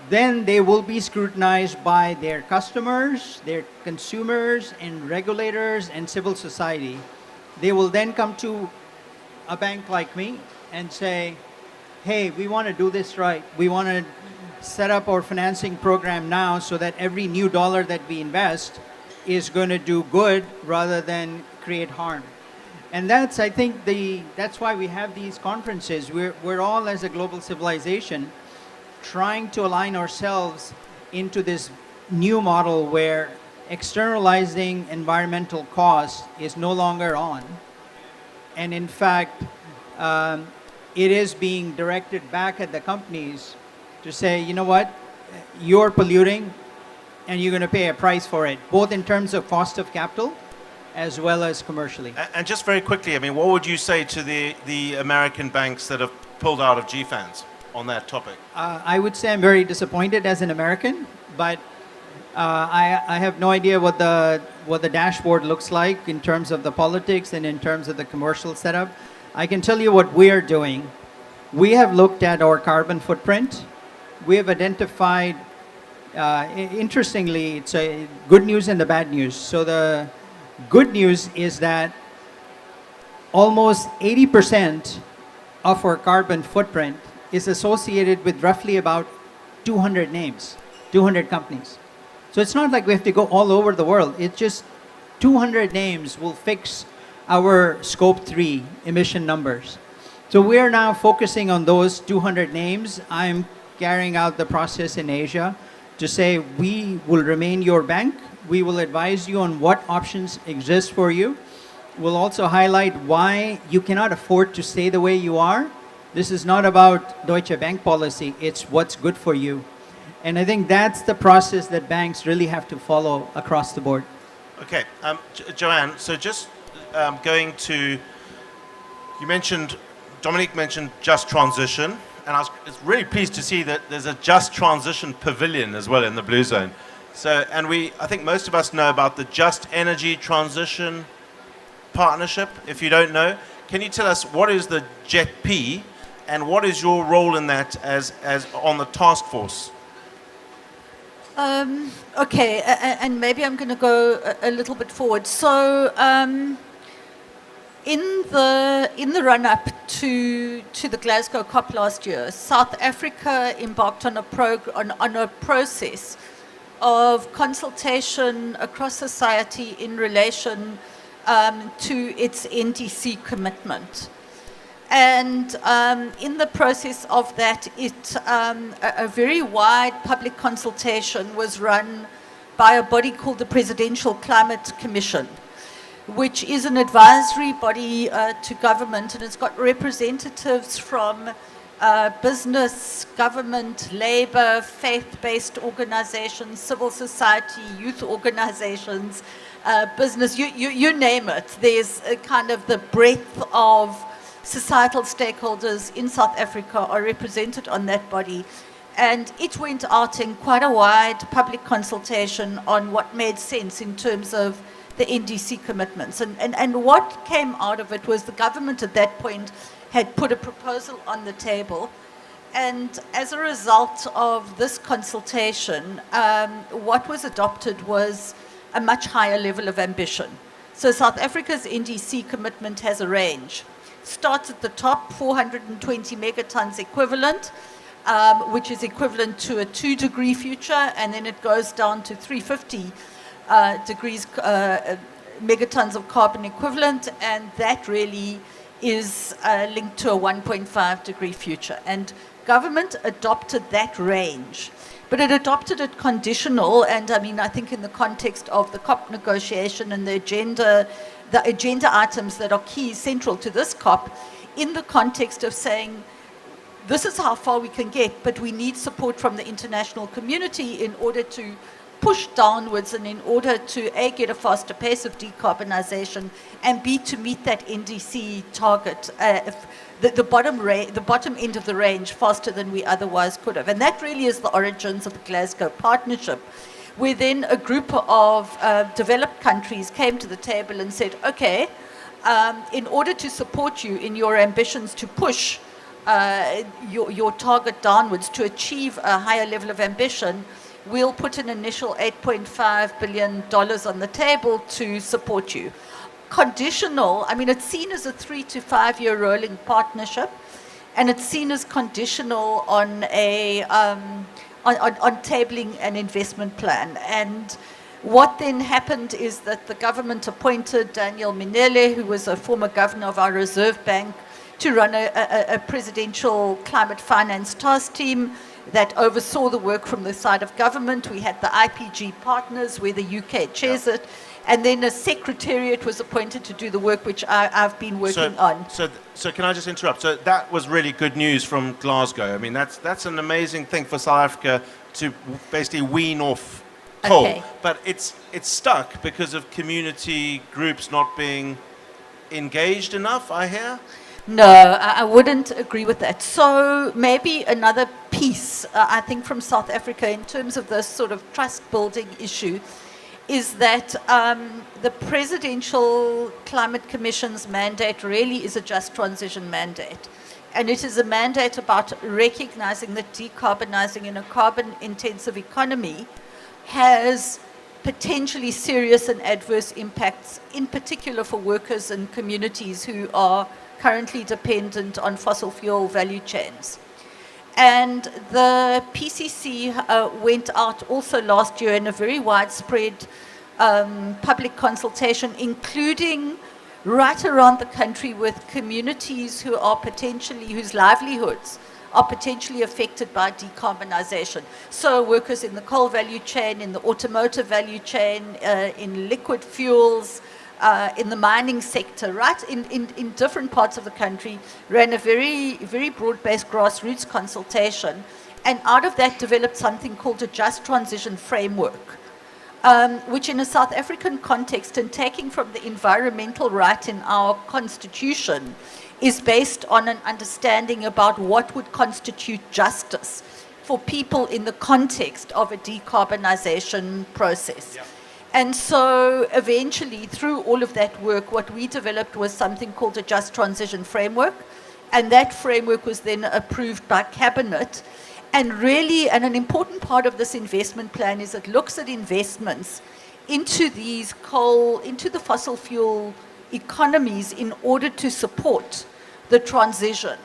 then they will be scrutinized by their customers, their consumers, and regulators, and civil society. They will then come to a bank like me and say, hey, we want to do this right. We want to set up our financing program now so that every new dollar that we invest is going to do good rather than create harm. And that's, I think, that's why we have these conferences. We're all, as a global civilization, trying to align ourselves into this new model where externalizing environmental costs is no longer on. And in fact, it is being directed back at the companies to say, you know what, you're polluting and you're going to pay a price for it, both in terms of cost of capital as well as commercially. And just very quickly, I mean, what would you say to the American banks that have pulled out of GFANZ on that topic? I would say I'm very disappointed as an American, but I have no idea what the dashboard looks like in terms of the politics and in terms of the commercial setup. I can tell you what we are doing. We have looked at our carbon footprint. We have identified, interestingly, it's a good news and the bad news. So the good news is that almost 80% of our carbon footprint is associated with roughly about 200 names, 200 companies. So it's not like we have to go all over the world. It's just 200 names will fix our scope 3 emission numbers. So we are now focusing on those 200 names. I'm carrying out the process in Asia to say we will remain your bank. We will advise you on what options exist for you. We'll also highlight why you cannot afford to stay the way you are. This is not about Deutsche Bank policy. It's what's good for you. And I think that's the process that banks really have to follow across the board. Okay, Joanne, so just going to, Dominique mentioned Just Transition, and I was really pleased to see that there's a Just Transition Pavilion as well in the Blue Zone. So, and I think most of us know about the Just Energy Transition Partnership. If you don't know, can you tell us what is the JETP and what is your role in that as on the task force? Okay, and maybe I'm going to go a little bit forward. So, in the run-up to the Glasgow COP last year, South Africa embarked on a process of consultation across society in relation to its NDC commitment. And in the process of that, a very wide public consultation was run by a body called the Presidential Climate Commission, which is an advisory body to government, and it's got representatives from business, government, labor, faith-based organizations, civil society, youth organizations, business, you name it. There's a kind of the breadth of societal stakeholders in South Africa are represented on that body. And it went out in quite a wide public consultation on what made sense in terms of the NDC commitments. And what came out of it was the government at that point had put a proposal on the table. And as a result of this consultation, what was adopted was a much higher level of ambition. So South Africa's NDC commitment has a range. Starts at the top, 420 megatons equivalent, which is equivalent to a 2-degree future, and then it goes down to 350 megatons of carbon equivalent, and that really is linked to a 1.5-degree future. And government adopted that range, but it adopted it conditional, and I mean, I think in the context of the COP negotiation and the agenda items that are key, central to this COP, in the context of saying, this is how far we can get, but we need support from the international community in order to push downwards and in order to, A, get a faster pace of decarbonization, and B, to meet that NDC target, the bottom end of the range faster than we otherwise could have. And that really is the origins of the Glasgow Partnership, where then a group of developed countries came to the table and said, okay, in order to support you in your ambitions to push your target downwards to achieve a higher level of ambition, we'll put an initial $8.5 billion on the table to support you. Conditional, I mean, it's seen as a 3 to 5 year rolling partnership, and it's seen as conditional on on tabling an investment plan. And what then happened is that the government appointed Daniel Minele, who was a former governor of our Reserve Bank, to run a presidential climate finance task team that oversaw the work from the side of government. We had the IPG partners, where the UK chairs it, and then a secretariat was appointed to do the work which I've been working on. So can I just interrupt? So that was really good news from Glasgow. I mean, that's an amazing thing for South Africa to basically wean off coal. Okay. But it's stuck because of community groups not being engaged enough, I hear? No, I wouldn't agree with that. So maybe another piece, I think, from South Africa in terms of this sort of trust-building issue is that the Presidential Climate Commission's mandate really is a just transition mandate. And it is a mandate about recognizing that decarbonizing in a carbon-intensive economy has potentially serious and adverse impacts, in particular for workers and communities who are currently dependent on fossil fuel value chains. And the PCC went out also last year in a very widespread public consultation, including right around the country with communities who are potentially, whose livelihoods are potentially affected by decarbonization. So workers in the coal value chain, in the automotive value chain, in liquid fuels, in the mining sector, right, in different parts of the country, ran a very, very broad-based grassroots consultation, and out of that developed something called a Just Transition Framework, which in a South African context, and taking from the environmental right in our constitution, is based on an understanding about what would constitute justice for people in the context of a decarbonization process. Yeah. And so eventually, through all of that work, what we developed was something called a Just Transition Framework, and that framework was then approved by Cabinet. And really, and an important part of this investment plan is it looks at investments into these into the fossil fuel economies in order to support the transition.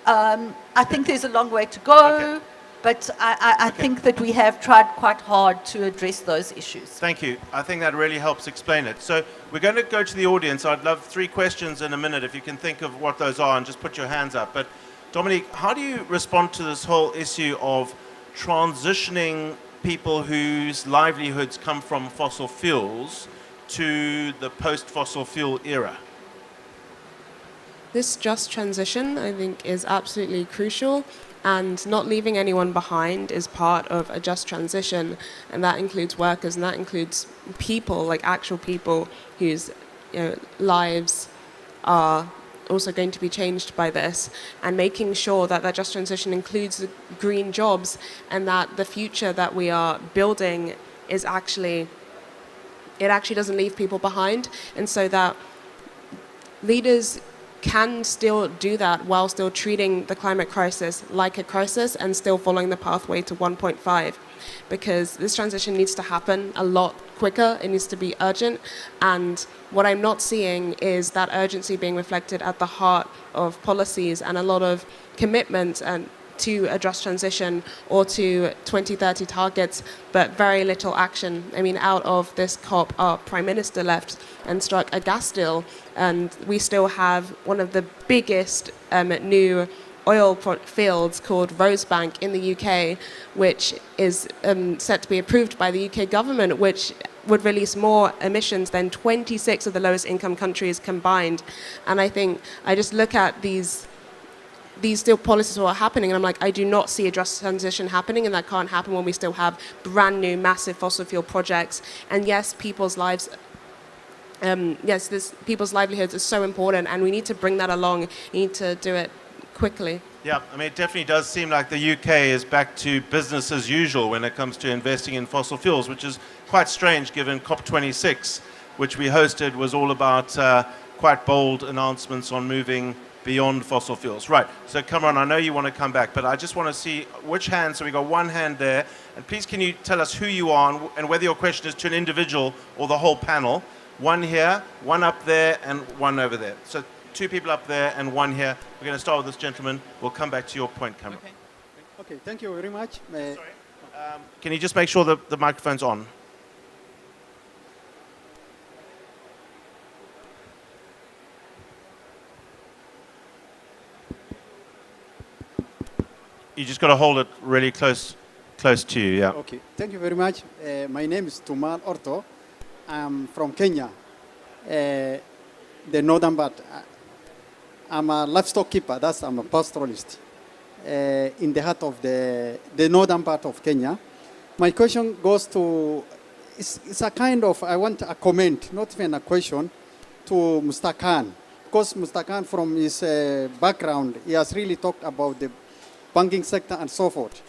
I think there's a long way to go, but I think that we have tried quite hard to address those issues. Thank you. I think that really helps explain it. So we're going to go to the audience. I'd love 3 questions in a minute if you can think of what those are and just put your hands up. But Dominique, how do you respond to this whole issue of transitioning people whose livelihoods come from fossil fuels to the post-fossil fuel era? This just transition, I think, is absolutely crucial, and not leaving anyone behind is part of a just transition, and that includes workers, and that includes people, like actual people whose lives are also going to be changed by this, and making sure that that just transition includes green jobs, and that the future that we are building is actually doesn't leave people behind, and so that leaders can still do that while still treating the climate crisis like a crisis and still following the pathway to 1.5, because this transition needs to happen a lot quicker. It needs to be urgent, and what I'm not seeing is that urgency being reflected at the heart of policies and a lot of commitment and to a just transition or to 2030 targets, but very little action. I mean, out of this COP, our Prime Minister left and struck a gas deal, and we still have one of the biggest new oil fields called Rosebank in the UK, which is set to be approved by the UK government, which would release more emissions than 26 of the lowest income countries combined. And I think I just look at these still policies are happening, and I'm like, I do not see a just transition happening, and that can't happen when we still have brand new massive fossil fuel projects. And yes, people's lives, people's livelihoods are so important, and we need to bring that along. We need to do it quickly. Yeah, I mean, it definitely does seem like the UK is back to business as usual when it comes to investing in fossil fuels, which is quite strange given COP26, which we hosted, was all about quite bold announcements on moving beyond fossil fuels. Right, so Kamran, I know you want to come back, but I just want to see which hand. So we got one hand there, and please can you tell us who you are and whether your question is to an individual or the whole panel. One here, one up there, and one over there. So 2 people up there and 1 here. We're going to start with this gentleman. We'll come back to your point, Kamran. Okay, thank you very much. Sorry. Can you just make sure the microphone's on? You just got to hold it really close to you, yeah. Okay, thank you very much. My name is Tumal Orto. I'm from Kenya, the northern part. I'm a livestock keeper, I'm a pastoralist in the heart of the northern part of Kenya. My question goes to, it's a kind of, I want a comment, not even a question, to Mr. Khan. because Mustakan from his background, he has really talked about the banking sector and so forth.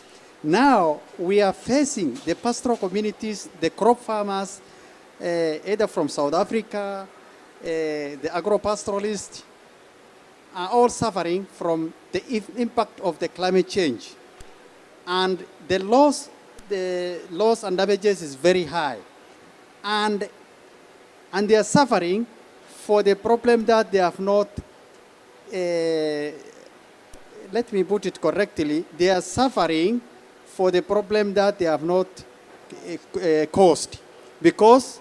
Now we are facing the pastoral communities, the crop farmers, either from South Africa, the agro-pastoralists, are all suffering from the impact of the climate change. And the loss and damages is very high. And they are suffering for the problem that they have not, let me put it correctly, they are suffering for the problem that they have not caused. Because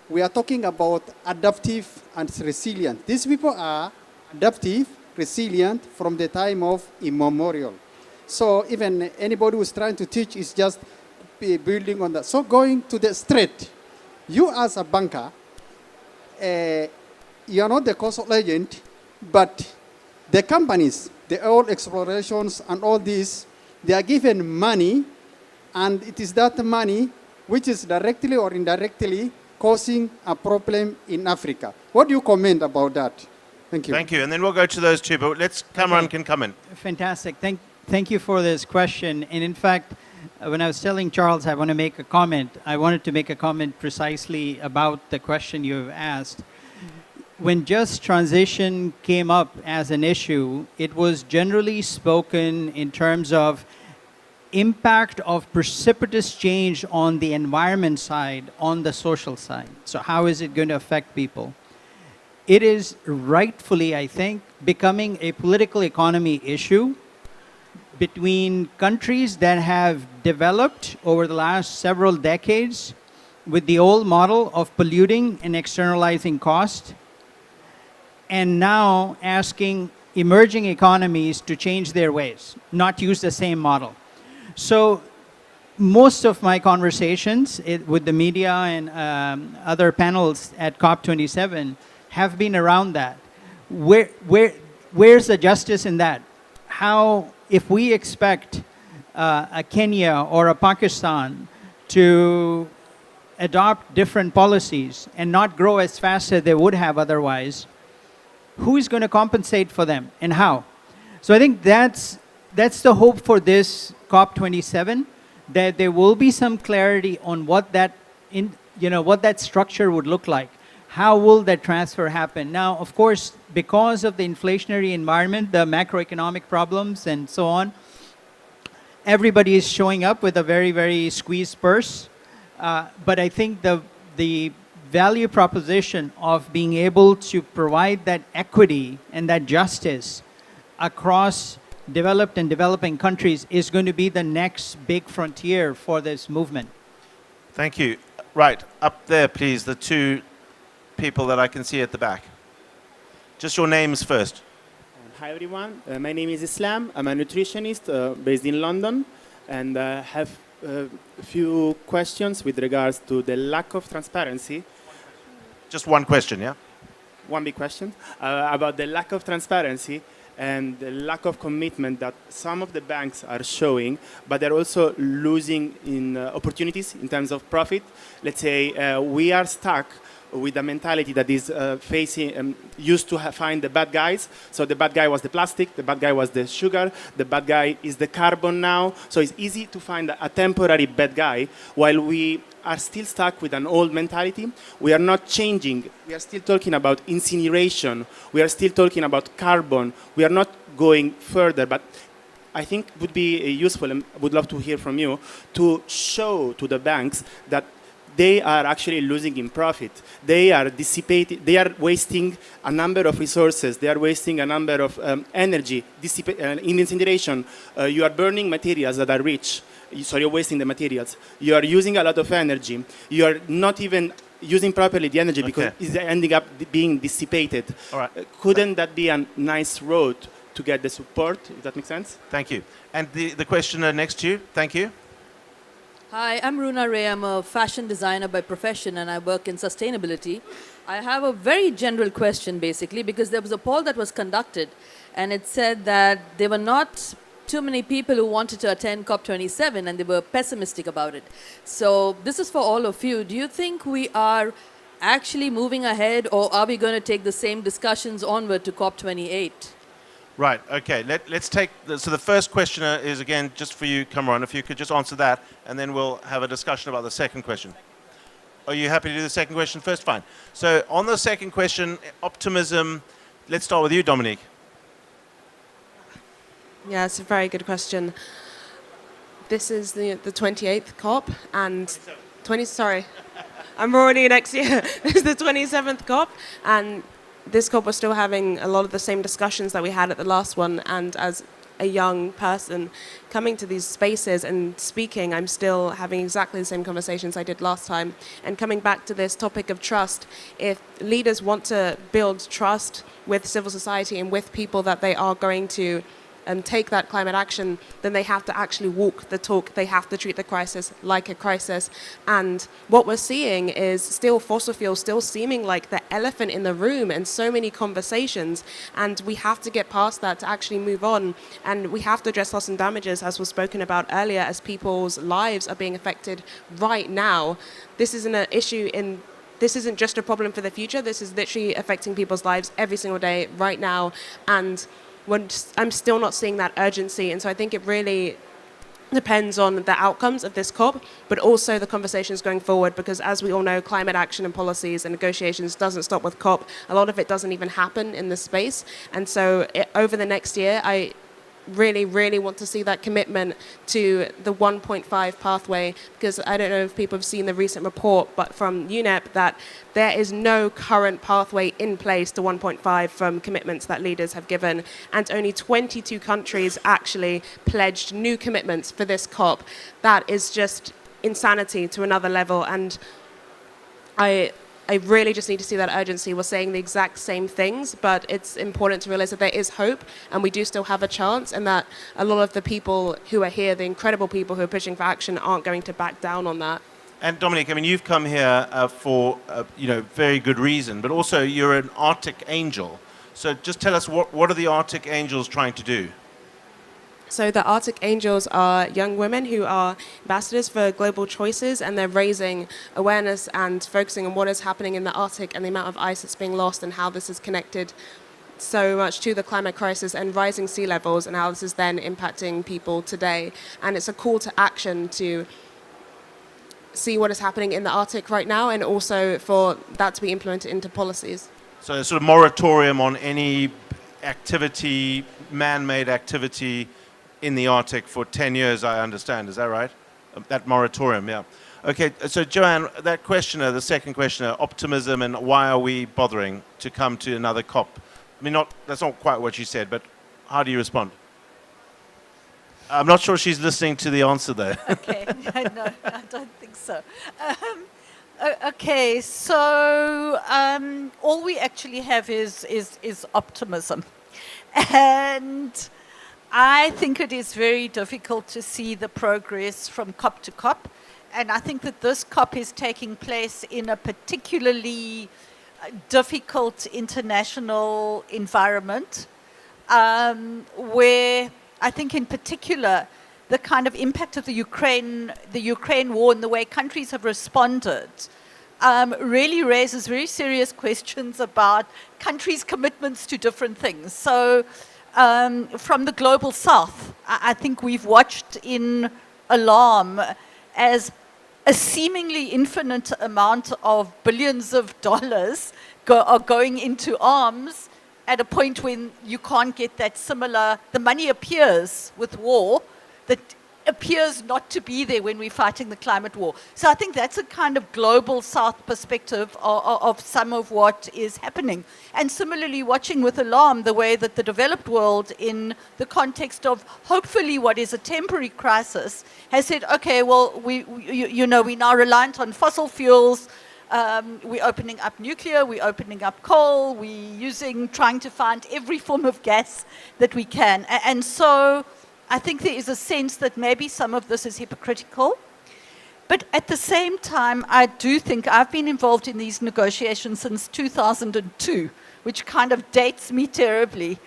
we are talking about adaptive and resilient. These people are adaptive, resilient from the time of immemorial. So even anybody who's trying to teach is just building on that. So going to the straight, you as a banker, you are not the causal agent, but the companies, the oil explorations and all this, they are given money, and it is that money which is directly or indirectly causing a problem in Africa. What do you comment about that? Thank you. Thank you. And then we'll go to those two, but Cameron can come in. Fantastic. Thank you for this question. And in fact, when I was telling Charles I want to make a comment, I wanted to make a comment precisely about the question you have asked. When just transition came up as an issue, it was generally spoken in terms of impact of precipitous change on the environment side, on the social side. So how is it going to affect people? It is rightfully, I think, becoming a political economy issue between countries that have developed over the last several decades with the old model of polluting and externalizing cost, and now asking emerging economies to change their ways, not use the same model. So most of my conversations with the media and other panels at COP27 have been around that. Where's the justice in that? How, if we expect a Kenya or a Pakistan to adopt different policies and not grow as fast as they would have otherwise, who is going to compensate for them and how? So I think that's the hope for this COP27, that there will be some clarity on what that structure would look like. How will that transfer happen? Now, of course, because of the inflationary environment, the macroeconomic problems and so on, everybody is showing up with a very, very squeezed purse. But I think the value proposition of being able to provide that equity and that justice across developed and developing countries is going to be the next big frontier for this movement. Thank you. Right, up there, please, the two people that I can see at the back. Just your names first. Hi, everyone. My name is Islam. I'm a nutritionist based in London, and have a few questions with regards to the lack of transparency. Just one question, yeah? One big question about the lack of transparency and the lack of commitment that some of the banks are showing, but they're also losing in opportunities in terms of profit. Let's say we are stuck with a mentality that is used to find the bad guys. So the bad guy was the plastic, the bad guy was the sugar, the bad guy is the carbon now. So it's easy to find a temporary bad guy, while we are still stuck with an old mentality. We are not changing. We are still talking about incineration. We are still talking about carbon. We are not going further, but I think it would be useful, and I would love to hear from you, to show to the banks that they are actually losing in profit. They are dissipating, they are wasting a number of resources. They are wasting a number of energy. In incineration, you are burning materials that are rich, so you're wasting the materials. You are using a lot of energy. You are not even using properly the energy because it's ending up being dissipated. All right. Couldn't that be a nice road to get the support, if that makes sense? Thank you. And the questioner next to you, thank you. Hi, I'm Runa Ray. I'm a fashion designer by profession and I work in sustainability. I have a very general question basically, because there was a poll that was conducted and it said that there were not too many people who wanted to attend COP27 and they were pessimistic about it. So this is for all of you. Do you think we are actually moving ahead, or are we going to take the same discussions onward to COP28? Right, okay. Let's take, so the first questioner is, again, just for you, Kamran, if you could just answer that, and then we'll have a discussion about the second question. Are you happy to do the second question first? Fine. So on the second question, optimism, let's start with you, Dominique. Yeah, it's a very good question. This is the 28th COP and I'm already next year. This is the 27th COP, and this COP we're still having a lot of the same discussions that we had at the last one. And as a young person coming to these spaces and speaking, I'm still having exactly the same conversations I did last time. And coming back to this topic of trust, if leaders want to build trust with civil society and with people that they are going to take that climate action, then they have to actually walk the talk. They have to treat the crisis like a crisis. And what we're seeing is still fossil fuels still seeming like the elephant in the room in so many conversations. And we have to get past that to actually move on. And we have to address loss and damages, as was spoken about earlier, as people's lives are being affected right now. This isn't an issue this isn't just a problem for the future. This is literally affecting people's lives every single day right now. And I'm still not seeing that urgency. And so I think it really depends on the outcomes of this COP, but also the conversations going forward, because as we all know, climate action and policies and negotiations doesn't stop with COP. A lot of it doesn't even happen in this space. And so over the next year, I really, really want to see that commitment to the 1.5 pathway, because I don't know if people have seen the recent report, but from UNEP, that there is no current pathway in place to 1.5 from commitments that leaders have given, and only 22 countries actually pledged new commitments for this COP. That is just insanity to another level, and I really just need to see that urgency. We're saying the exact same things, but it's important to realize that there is hope, and we do still have a chance, and that a lot of the people who are here, the incredible people who are pushing for action, aren't going to back down on that. And Dominique, I mean, you've come here for very good reason, but also you're an Arctic Angel. So just tell us, what are the Arctic Angels trying to do? So the Arctic Angels are young women who are ambassadors for global choices, and they're raising awareness and focusing on what is happening in the Arctic and the amount of ice that's being lost and how this is connected so much to the climate crisis and rising sea levels, and how this is then impacting people today. And it's a call to action to see what is happening in the Arctic right now, and also for that to be implemented into policies. So a sort of moratorium on any activity, man-made activity in the Arctic for 10 years, I understand. Is that right? That moratorium, yeah. Okay, so Joanne, that questioner, the second questioner, optimism and why are we bothering to come to another COP? I mean, that's not quite what you said, but how do you respond? I'm not sure she's listening to the answer there. Okay, no, I don't think so. Okay, so all we actually have is optimism. And I think it is very difficult to see the progress from COP to COP. And I think that this COP is taking place in a particularly difficult international environment, where I think in particular the kind of impact of the Ukraine war and the way countries have responded really raises very serious questions about countries' commitments to different things. So from the global south, I think we've watched in alarm as a seemingly infinite amount of billions of dollars are going into arms at a point when you can't get that similar, the money appears with war that appears not to be there when we're fighting the climate war. So I think that's a kind of global south perspective of some of what is happening. And similarly, watching with alarm the way that the developed world, in the context of hopefully what is a temporary crisis, has said, okay, well, we're now reliant on fossil fuels, we're opening up nuclear, we're opening up coal, we're trying to find every form of gas that we can. And so I think there is a sense that maybe some of this is hypocritical. But at the same time, I do think I've been involved in these negotiations since 2002, which kind of dates me terribly.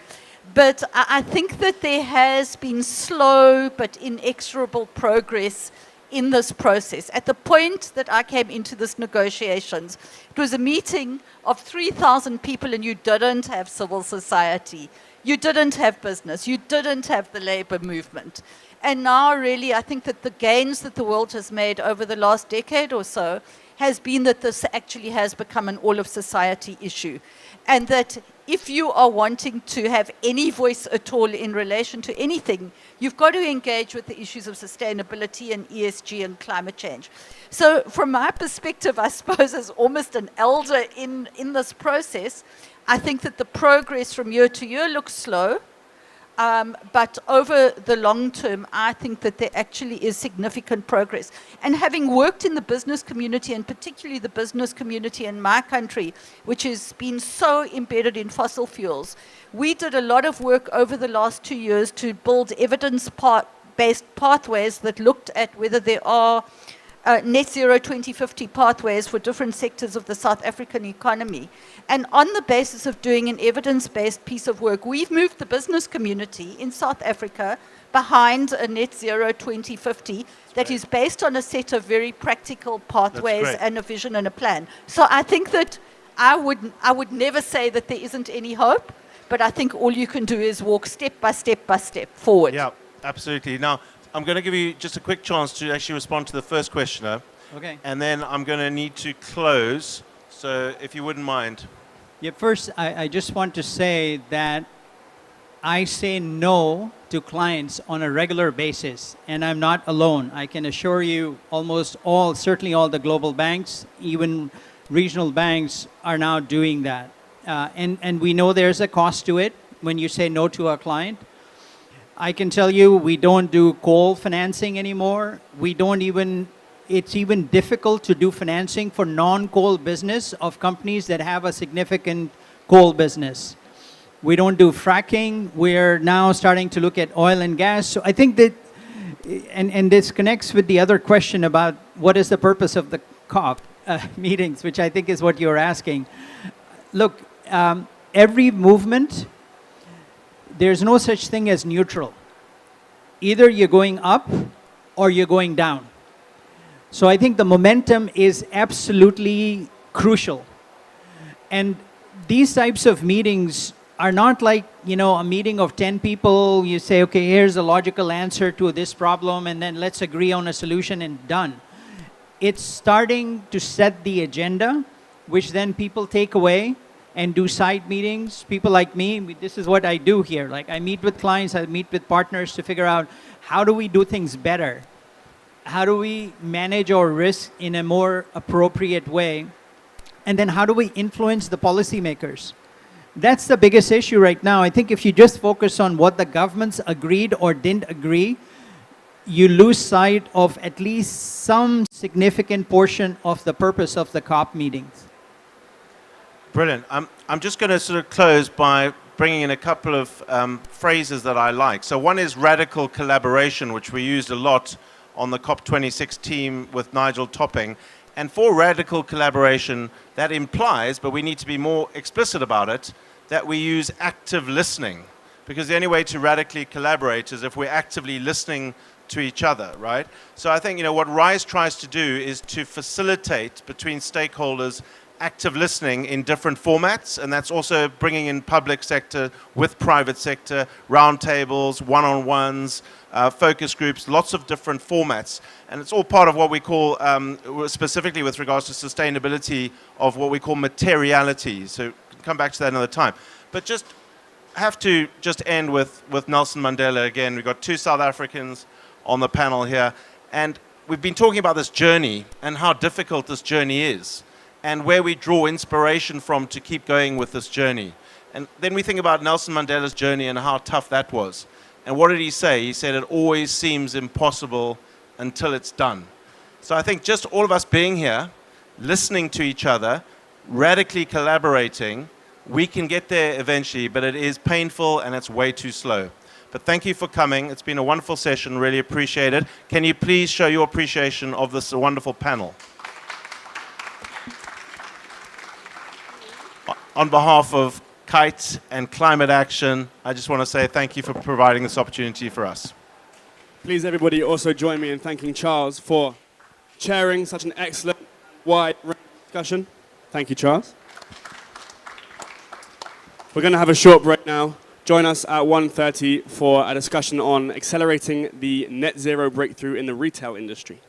But I think that there has been slow but inexorable progress in this process. At the point that I came into this negotiations, it was a meeting of 3,000 people, and you didn't have civil society. You didn't have business. You didn't have the labor movement. And now really, I think that the gains that the world has made over the last decade or so has been that this actually has become an all of society issue. And that if you are wanting to have any voice at all in relation to anything, you've got to engage with the issues of sustainability and ESG and climate change. So from my perspective, I suppose as almost an elder in this process, I think that the progress from year to year looks slow. But over the long term, I think that there actually is significant progress. And having worked in the business community, and particularly the business community in my country, which has been so embedded in fossil fuels, we did a lot of work over the last 2 years to build evidence-based pathways that looked at whether there are net zero 2050 pathways for different sectors of the South African economy. And on the basis of doing an evidence-based piece of work, we've moved the business community in South Africa behind a net zero 2050 that is based on a set of very practical pathways and a vision and a plan. So I think that I would never say that there isn't any hope, but I think all you can do is walk step by step by step forward. Yeah, absolutely. Now, I'm going to give you just a quick chance to actually respond to the first questioner. Okay. And then I'm going to need to close. So if you wouldn't mind. Yeah, first, I just want to say that I say no to clients on a regular basis, and I'm not alone. I can assure you almost all, certainly all the global banks, even regional banks are now doing that. And we know there's a cost to it when you say no to a client. I can tell you we don't do coal financing anymore. It's even difficult to do financing for non-coal business of companies that have a significant coal business. We don't do fracking. We're now starting to look at oil and gas. So I think that, and this connects with the other question about what is the purpose of the COP meetings, which I think is what you're asking. Look, every movement, there's no such thing as neutral. Either you're going up or you're going down. So I think the momentum is absolutely crucial. And these types of meetings are not like, a meeting of 10 people. You say, okay, here's a logical answer to this problem, and then let's agree on a solution and done. It's starting to set the agenda, which then people take away and do side meetings. People like me, this is what I do here. Like, I meet with clients, I meet with partners to figure out how do we do things better? How do we manage our risk in a more appropriate way? And then how do we influence the policymakers? That's the biggest issue right now. I think if you just focus on what the governments agreed or didn't agree, you lose sight of at least some significant portion of the purpose of the COP meetings. Brilliant. I'm just going to sort of close by bringing in a couple of phrases that I like. So one is radical collaboration, which we used a lot on the COP26 team with Nigel Topping. And for radical collaboration, that implies, but we need to be more explicit about it, that we use active listening. Because the only way to radically collaborate is if we're actively listening to each other, right? So I think, what RISE tries to do is to facilitate between stakeholders active listening in different formats, and that's also bringing in public sector with private sector, roundtables, one-on-ones, focus groups, lots of different formats. And it's all part of what we call, specifically with regards to sustainability, of what we call materiality. So we'll come back to that another time. But just have to just end with Nelson Mandela again. We've got two South Africans on the panel here. And we've been talking about this journey and how difficult this journey is, and where we draw inspiration from to keep going with this journey. And then we think about Nelson Mandela's journey and how tough that was. And what did he say? He said, it always seems impossible until it's done. So I think just all of us being here, listening to each other, radically collaborating, we can get there eventually, but it is painful and it's way too slow. But thank you for coming. It's been a wonderful session, really appreciate it. Can you please show your appreciation of this wonderful panel? On behalf of KITE and Climate Action, I just want to say thank you for providing this opportunity for us. Please, everybody, also join me in thanking Charles for chairing such an excellent, wide discussion. Thank you, Charles. We're going to have a short break now. Join us at 1:30 for a discussion on accelerating the net zero breakthrough in the retail industry.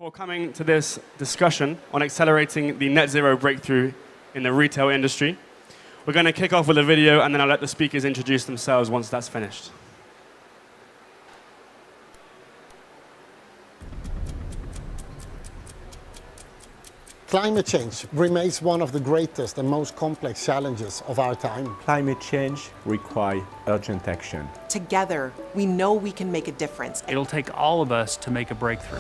For coming to this discussion on accelerating the net zero breakthrough in the retail industry. We're going to kick off with a video, and then I'll let the speakers introduce themselves once that's finished. Climate change remains one of the greatest and most complex challenges of our time. Climate change requires urgent action. Together, we know we can make a difference. It'll take all of us to make a breakthrough.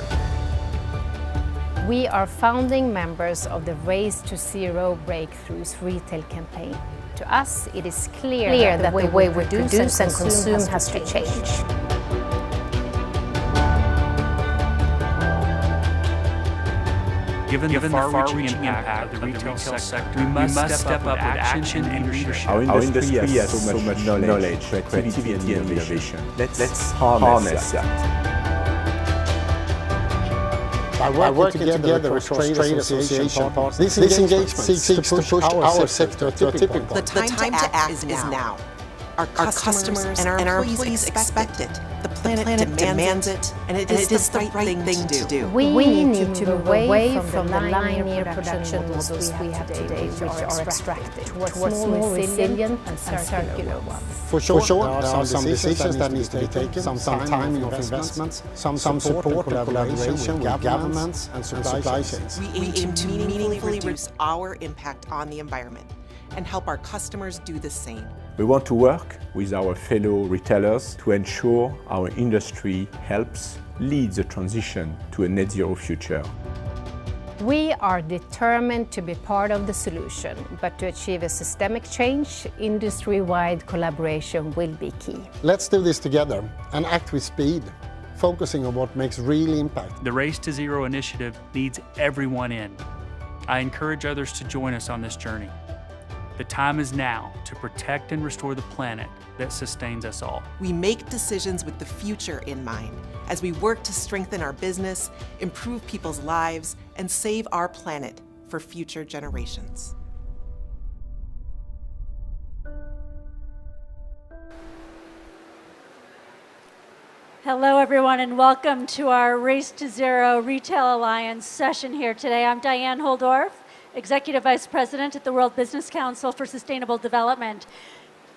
We are founding members of the Race to Zero Breakthroughs retail campaign. To us, it is clear that the way we produce and consume has to change. Given the far-reaching impact of the retail sector, we must step up with action and leadership. Our industry has so much knowledge, creativity and innovation. Let's harness that. By working together with trade association partners, this engagement seeks to push our sector to a tipping point. The time to act is now. Our customers and our employees expect it. The planet demands it, and it is the right thing to do. We need to move away from the linear production models we have today, which are extractive, towards more resilient and circular ones. For sure, there are some decisions that need to be taken, some timing of investments, some support and collaboration with governments and supply chains. We aim to meaningfully reduce our impact on the environment and help our customers do the same. We want to work with our fellow retailers to ensure our industry helps lead the transition to a net zero future. We are determined to be part of the solution, but to achieve a systemic change, industry-wide collaboration will be key. Let's do this together and act with speed, focusing on what makes real impact. The Race to Zero initiative needs everyone in. I encourage others to join us on this journey. The time is now to protect and restore the planet that sustains us all. We make decisions with the future in mind as we work to strengthen our business, improve people's lives, and save our planet for future generations. Hello, everyone, and welcome to our Race to Zero Retail Alliance session here today. I'm Diane Holdorf, Executive Vice President at the World Business Council for Sustainable Development.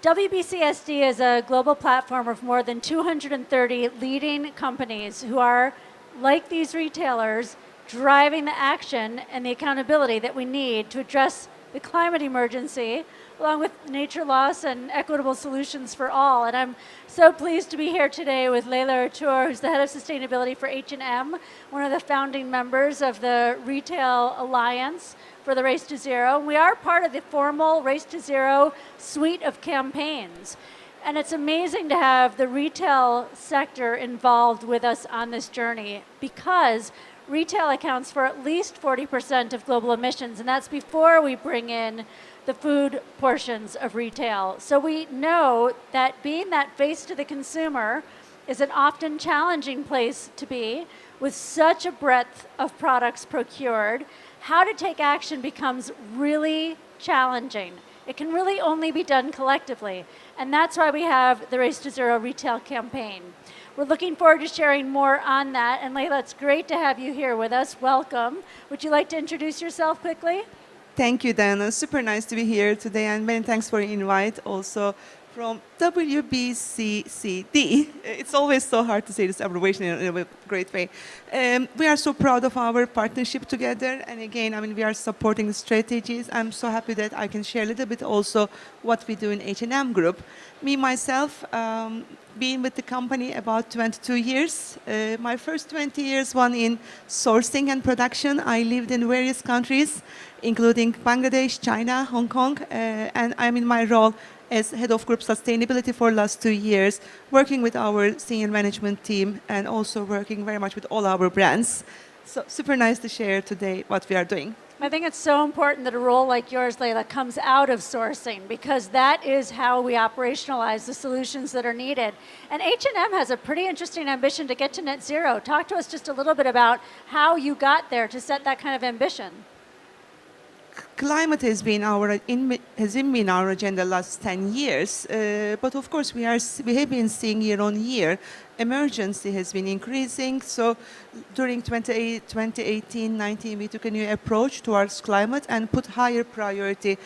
WBCSD is a global platform of more than 230 leading companies who are, like these retailers, driving the action and the accountability that we need to address the climate emergency, along with nature loss and equitable solutions for all. And I'm so pleased to be here today with Leila Atour, who's the head of sustainability for H&M, one of the founding members of the Retail Alliance for the Race to Zero. We are part of the formal Race to Zero suite of campaigns. And it's amazing to have the retail sector involved with us on this journey, because retail accounts for at least 40% of global emissions, and that's before we bring in the food portions of retail. So we know that being that face to the consumer is an often challenging place to be, with such a breadth of products procured. How to take action becomes really challenging. It can really only be done collectively, and that's why we have the Race to Zero retail campaign. We're looking forward to sharing more on that, and Leila, it's great to have you here with us. Welcome. Would you like to introduce yourself quickly? Thank you, Diana. Super nice to be here today, and many thanks for the invite also from WBCCD. It's always so hard to say this abbreviation in a great way. We are so proud of our partnership together, and again, we are supporting strategies. I'm so happy that I can share a little bit also what we do in H&M Group. Me, myself, been with the company about 22 years. My first 20 years, one in sourcing and production. I lived in various countries, including Bangladesh, China, Hong Kong, and I'm in my role as head of group sustainability for the last 2 years, working with our senior management team and also working very much with all our brands. So super nice to share today what we are doing. I think it's so important that a role like yours, Leila, comes out of sourcing, because that is how we operationalize the solutions that are needed. And H&M has a pretty interesting ambition to get to net zero. Talk to us just a little bit about how you got there to set that kind of ambition. Climate has been our agenda last 10 years, but of course we have been seeing year on year emergency has been increasing. So during 2018-19 we took a new approach towards climate and put higher priority.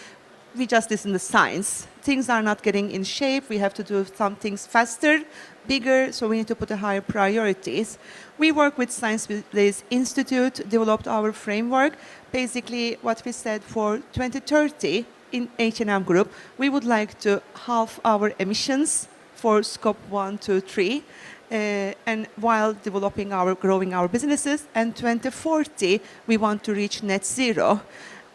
We just listen to science. Things are not getting in shape. We have to do some things faster, bigger, so we need to put a higher priorities. We work with Science Based Institute, developed our framework. Basically, what we said for 2030 in H&M Group, we would like to halve our emissions for scope 1, 2, 3, and while growing our businesses. And 2040, we want to reach net zero.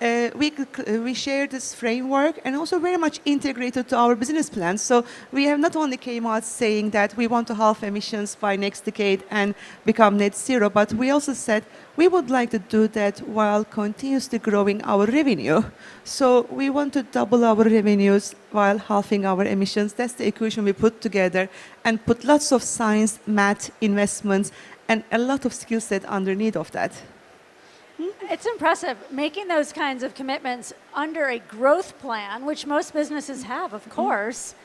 We share this framework and also very much integrated to our business plan. So we have not only came out saying that we want to halve emissions by next decade and become net zero, but we also said we would like to do that while continuously growing our revenue. So we want to double our revenues while halving our emissions. That's the equation we put together and put lots of science, math, investments, and a lot of skill set underneath of that. It's impressive making those kinds of commitments under a growth plan, which most businesses have, of course,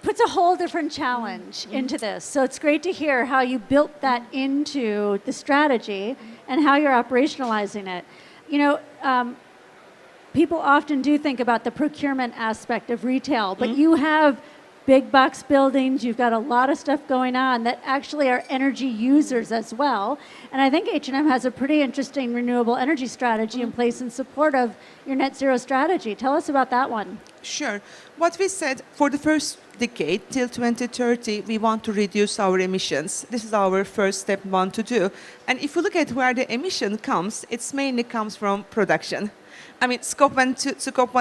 puts a whole different challenge into this. So it's great to hear how you built that into the strategy and how you're operationalizing it. You know, people often do think about the procurement aspect of retail, but you have big box buildings, you've got a lot of stuff going on that actually are energy users as well. And I think H&M has a pretty interesting renewable energy strategy in place in support of your net zero strategy. Tell us about that one. Sure. What we said for the first decade till 2030, we want to reduce our emissions. This is our first step we want to do. And if you look at where the emission comes, it mainly comes from production. I mean, scope 1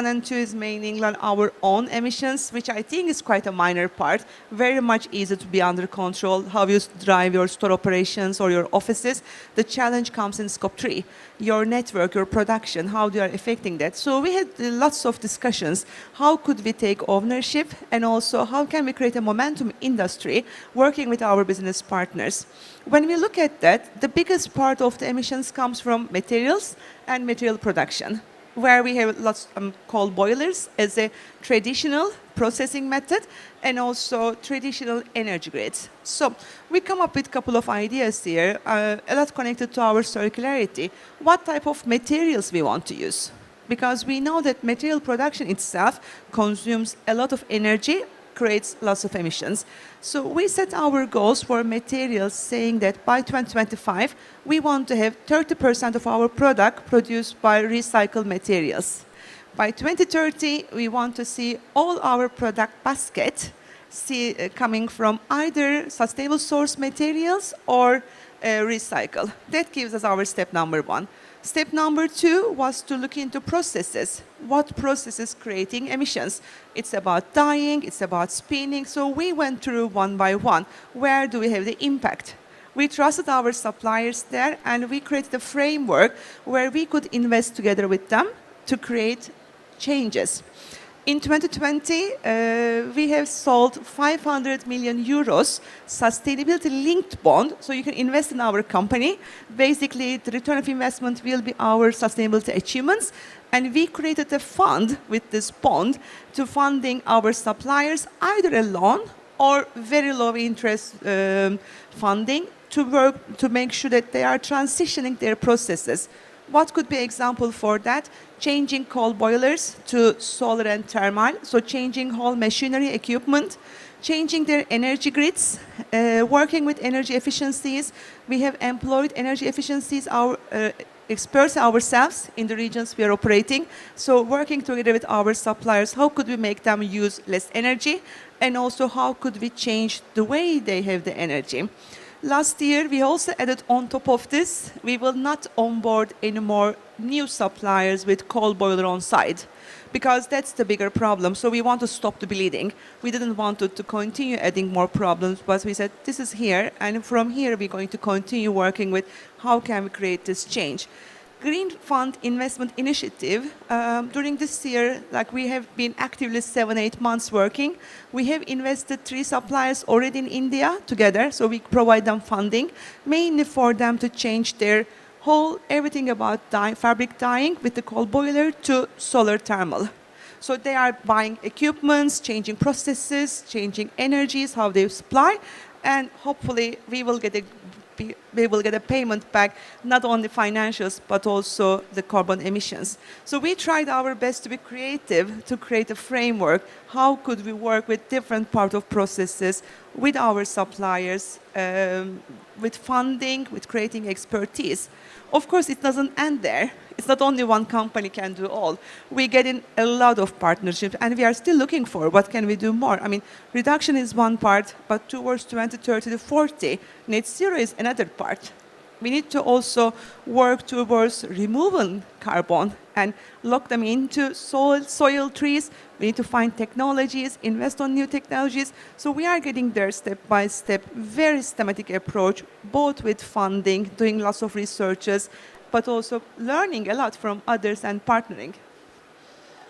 and 2 is mainly our own emissions, which I think is quite a minor part, very much easy to be under control, how you drive your store operations or your offices. The challenge comes in scope 3, your network, your production, how they are affecting that. So we had lots of discussions. How could we take ownership, and also how can we create a momentum industry working with our business partners? When we look at that, the biggest part of the emissions comes from materials and material production, where we have lots of coal boilers as a traditional processing method and also traditional energy grids. So we come up with a couple of ideas here, a lot connected to our circularity. What type of materials we want to use? Because we know that material production itself consumes a lot of energy, creates lots of emissions. So we set our goals for materials saying that by 2025, we want to have 30% of our product produced by recycled materials. By 2030, we want to see all our product basket coming from either sustainable source materials or recycle. That gives us our step number 1. Step number 2 was to look into processes. What processes creating emissions? It's about dyeing, it's about spinning. So we went through one by one. Where do we have the impact? We trusted our suppliers there, and we created a framework where we could invest together with them to create changes. In 2020, we have sold 500 million euros sustainability-linked bond, so you can invest in our company. Basically, the return of investment will be our sustainability achievements, and we created a fund with this bond to funding our suppliers, either a loan or very low interest funding to make sure that they are transitioning their processes. What could be an example for that? Changing coal boilers to solar and thermal, so changing whole machinery equipment, changing their energy grids, working with energy efficiencies. We have employed energy efficiencies, our experts ourselves in the regions we are operating. So working together with our suppliers, how could we make them use less energy? And also how could we change the way they have the energy? Last year, we also added on top of this, we will not onboard any more new suppliers with coal boiler on site, because that's the bigger problem. So we want to stop the bleeding. We didn't want to continue adding more problems, but we said, this is here, and from here we're going to continue working with how can we create this change. Green Fund Investment Initiative, during this year, like we have been actively 7-8 months working. We have invested 3 suppliers already in India together, so we provide them funding, mainly for them to change their everything about fabric dyeing with the coal boiler to solar thermal. So they are buying equipments, changing processes, changing energies, how they supply, and hopefully we will get a payment back, not only financials, but also the carbon emissions. So we tried our best to be creative, to create a framework. How could we work with different part of processes, with our suppliers, with funding, with creating expertise? Of course, it doesn't end there. It's not only one company can do all. We get in a lot of partnerships, and we are still looking for what can we do more. I mean, reduction is one part, but towards 2030 to 40, net zero is another part. We need to also work towards removing carbon and lock them into soil trees. We need to find technologies, invest on new technologies. So we are getting there step by step, very systematic approach, both with funding, doing lots of researches, but also learning a lot from others and partnering.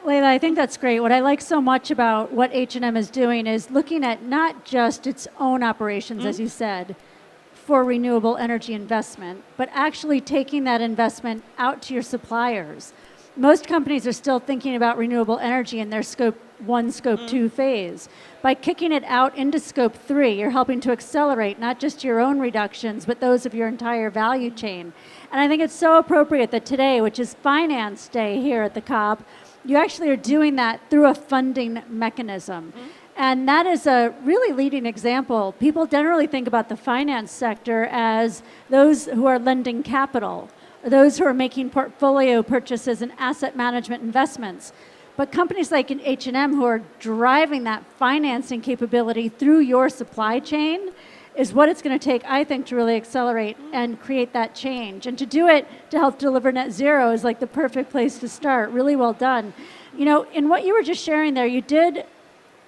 Leila, I think that's great. What I like so much about what H&M is doing is looking at not just its own operations, as you said, for renewable energy investment, but actually taking that investment out to your suppliers. Most companies are still thinking about renewable energy in their scope 1, scope 2 phase. By kicking it out into scope 3, you're helping to accelerate not just your own reductions, but those of your entire value chain. And I think it's so appropriate that today, which is Finance Day here at the COP, you actually are doing that through a funding mechanism. And that is a really leading example. People generally think about the finance sector as those who are lending capital, those who are making portfolio purchases and asset management investments. But companies like H&M who are driving that financing capability through your supply chain is what it's going to take, I think, to really accelerate and create that change. And to do it to help deliver net zero is like the perfect place to start. Really well done. You know, in what you were just sharing there, you did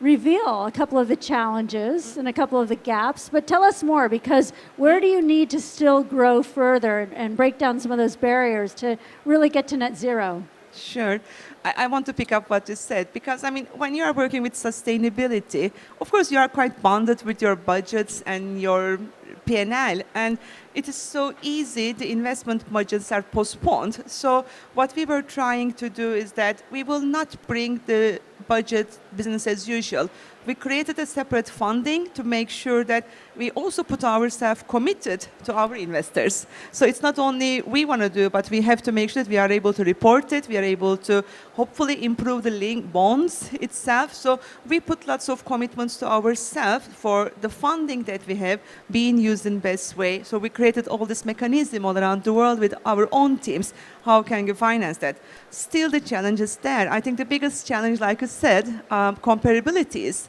reveal a couple of the challenges and a couple of the gaps, but tell us more, because where do you need to still grow further and break down some of those barriers to really get to net zero? Sure. I want to pick up what you said, because, I mean, when you are working with sustainability, of course, you are quite bonded with your budgets and your P&L, and it is so easy, the investment budgets are postponed. So what we were trying to do is that we will not bring the budget business as usual. We created a separate funding to make sure that we also put ourselves committed to our investors. So it's not only we want to do, but we have to make sure that we are able to report it, we are able to hopefully improve the link bonds itself. So we put lots of commitments to ourselves for the funding that we have being used in best way. So we created all this mechanism all around the world with our own teams. How can you finance that? Still the challenge is there. I think the biggest challenge, like I said, comparabilities.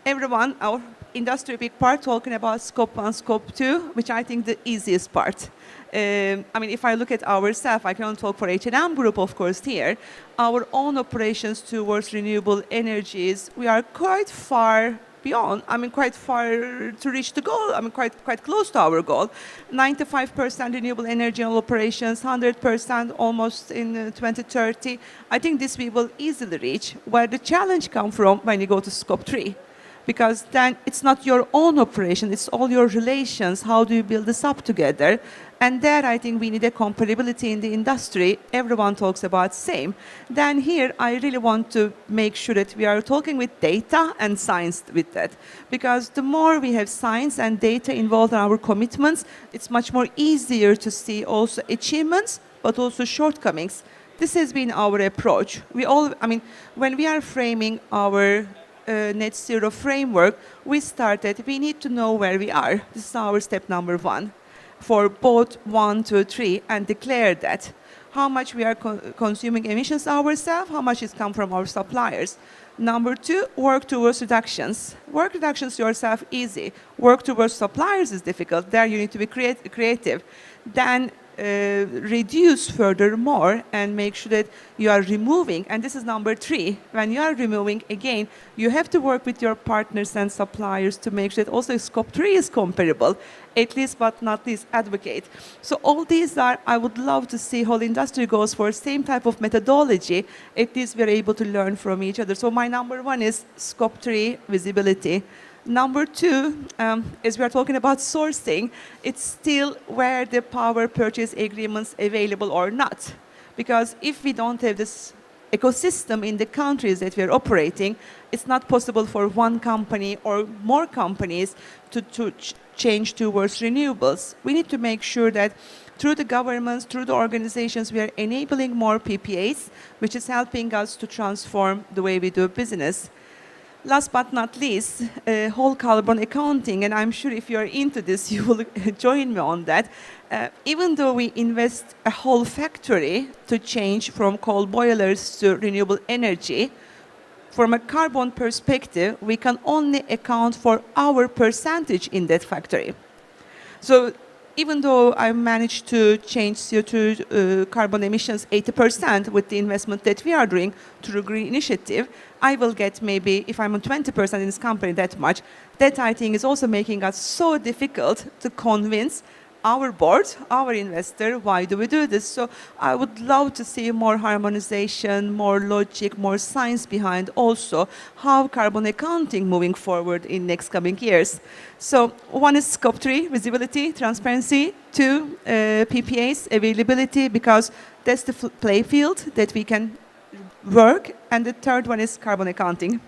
Everyone, our industry, big part, talking about scope 1, scope 2, which I think the easiest part. I mean, if I look at ourselves, I can only talk for H&M Group, of course, here. Our own operations towards renewable energies, we are quite far beyond. I mean, quite far to reach the goal. I mean, quite close to our goal. 95% renewable energy in operations, 100% almost in 2030. I think this we will easily reach. Where the challenge comes from when you go to scope 3. Because then it's not your own operation, it's all your relations. How do you build this up together? And there I think we need a comparability in the industry. Everyone talks about same. Then here I really want to make sure that we are talking with data and science with that. Because the more we have science and data involved in our commitments, it's much more easier to see also achievements, but also shortcomings. This has been our approach. When we are framing our net zero framework, we need to know where we are. This is our step number 1 for both 1, 2, 3, and declare that. How much we are consuming emissions ourselves, how much is come from our suppliers. Number 2, work towards reductions. Work reductions yourself easy. Work towards suppliers is difficult. There you need to be creative. Then reduce furthermore and make sure that you are removing, and this is number 3, when you are removing, again, you have to work with your partners and suppliers to make sure that also scope 3 is comparable, at least but not least advocate. So all these are, I would love to see whole industry goes for same type of methodology, at least we're able to learn from each other. So my number 1 is scope 3 visibility. Number two, as we are talking about sourcing, it's still where the power purchase agreements available or not. Because if we don't have this ecosystem in the countries that we are operating, it's not possible for one company or more companies to change towards renewables. We need to make sure that through the governments, through the organizations, we are enabling more PPAs, which is helping us to transform the way we do business. Last but not least, whole carbon accounting, and I'm sure if you're into this, you will join me on that. Even though we invest a whole factory to change from coal boilers to renewable energy, from a carbon perspective, we can only account for our percentage in that factory. So even though I managed to change CO2 carbon emissions 80% with the investment that we are doing through Green Initiative, I will get maybe, if I'm on 20% in this company, that much. That, I think, is also making us so difficult to convince our board, our investor, why do we do this? So I would love to see more harmonization, more logic, more science behind also how carbon accounting moving forward in next coming years. So one is Scope 3, visibility, transparency. Two, PPAs, availability, because that's the play field that we can work. And the third one is carbon accounting.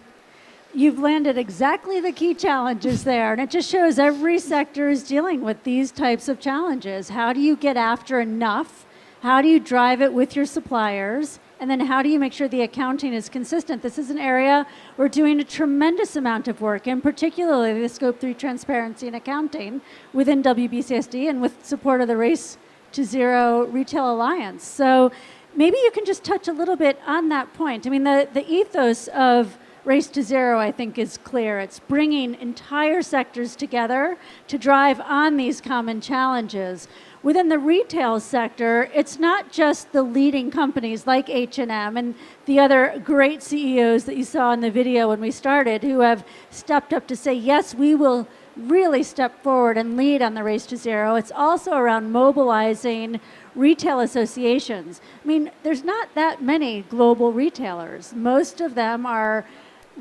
You've landed exactly the key challenges there, and it just shows every sector is dealing with these types of challenges. How do you get after enough? How do you drive it with your suppliers? And then how do you make sure the accounting is consistent? This is an area we're doing a tremendous amount of work in, particularly the Scope 3 transparency and accounting within WBCSD and with support of the Race to Zero Retail Alliance. So maybe you can just touch a little bit on that point. I mean, the ethos of Race to Zero, I think, is clear. It's bringing entire sectors together to drive on these common challenges. Within the retail sector, it's not just the leading companies like H&M and the other great CEOs that you saw in the video when we started who have stepped up to say, yes, we will really step forward and lead on the Race to Zero. It's also around mobilizing retail associations. I mean, there's not that many global retailers. Most of them are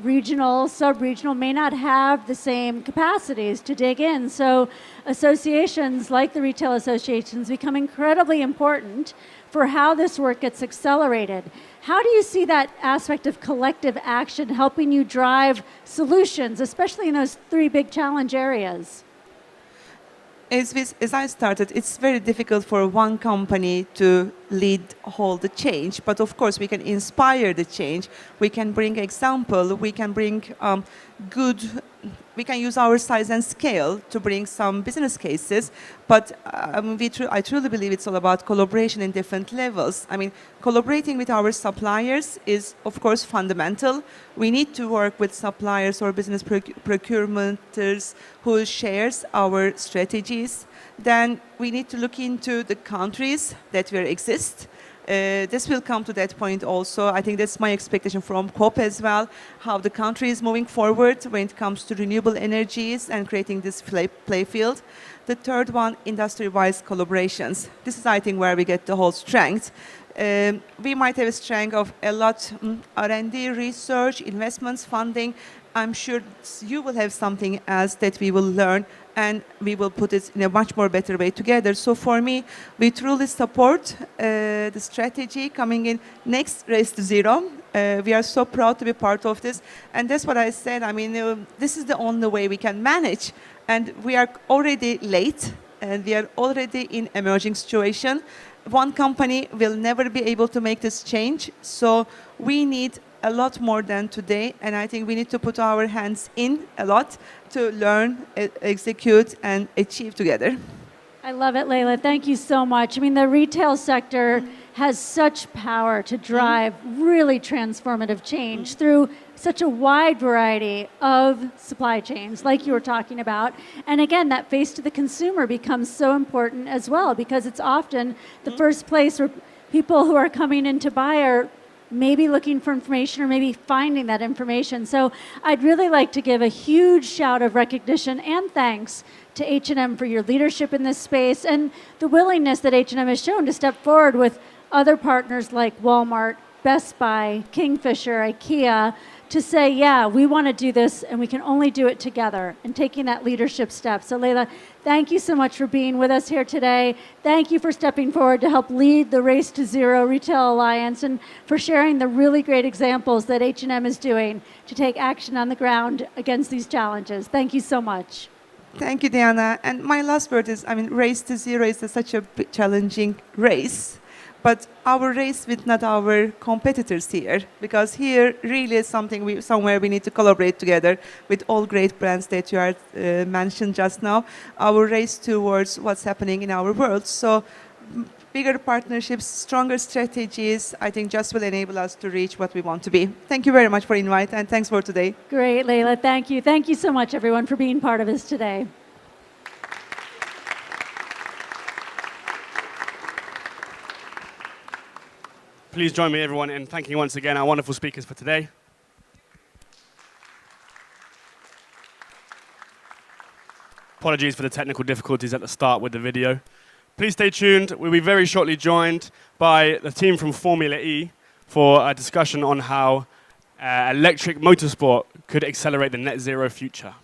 regional, sub-regional, may not have the same capacities to dig in. So associations like the retail associations become incredibly important for how this work gets accelerated. How do you see that aspect of collective action helping you drive solutions, especially in those three big challenge areas? As I started, it's very difficult for one company to lead all the change, but of course we can inspire the change. We can bring example. We can bring we can use our size and scale to bring some business cases, but I truly believe it's all about collaboration in different levels. I mean, collaborating with our suppliers is, of course, fundamental. We need to work with suppliers or business procurementers who shares our strategies. Then we need to look into the countries that will exist. This will come to that point also. I think that's my expectation from COP as well, how the country is moving forward when it comes to renewable energies and creating this play field. The third one, industry-wise collaborations. This is, I think, where we get the whole strength. We might have a strength of a lot R&D, research, investments, funding. I'm sure you will have something else that we will learn and we will put it in a much more better way together. So for me, we truly support the strategy coming in next Race to Zero. We are so proud to be part of this. And that's what I said. I mean, this is the only way we can manage. And we are already late and we are already in emerging situation. One company will never be able to make this change. So we need a lot more than today, and I think we need to put our hands in a lot to learn, execute, and achieve together. I love it, Leila. Thank you so much. I mean, the retail sector has such power to drive really transformative change through such a wide variety of supply chains, like you were talking about. And again, that face to the consumer becomes so important as well, because it's often the first place where people who are coming in to buy are maybe looking for information or maybe finding that information. So I'd really like to give a huge shout of recognition and thanks to H&M for your leadership in this space and the willingness that H&M has shown to step forward with other partners like Walmart, Best Buy, Kingfisher, IKEA, to say, yeah, we want to do this and we can only do it together, and taking that leadership step. So Leila, thank you so much for being with us here today. Thank you for stepping forward to help lead the Race to Zero Retail Alliance and for sharing the really great examples that H&M is doing to take action on the ground against these challenges. Thank you so much. Thank you, Diana. And my last word is, Race to Zero is such a challenging race. But our race with not our competitors here, because here really is something somewhere we need to collaborate together with all great brands that you are mentioned just now. Our race towards what's happening in our world. So bigger partnerships, stronger strategies, I think just will enable us to reach what we want to be. Thank you very much for inviting, and thanks for today. Great, Leila. Thank you. Thank you so much, everyone, for being part of this today. Please join me, everyone, in thanking once again our wonderful speakers for today. Apologies for the technical difficulties at the start with the video. Please stay tuned. We'll be very shortly joined by the team from Formula E for a discussion on how electric motorsport could accelerate the net zero future.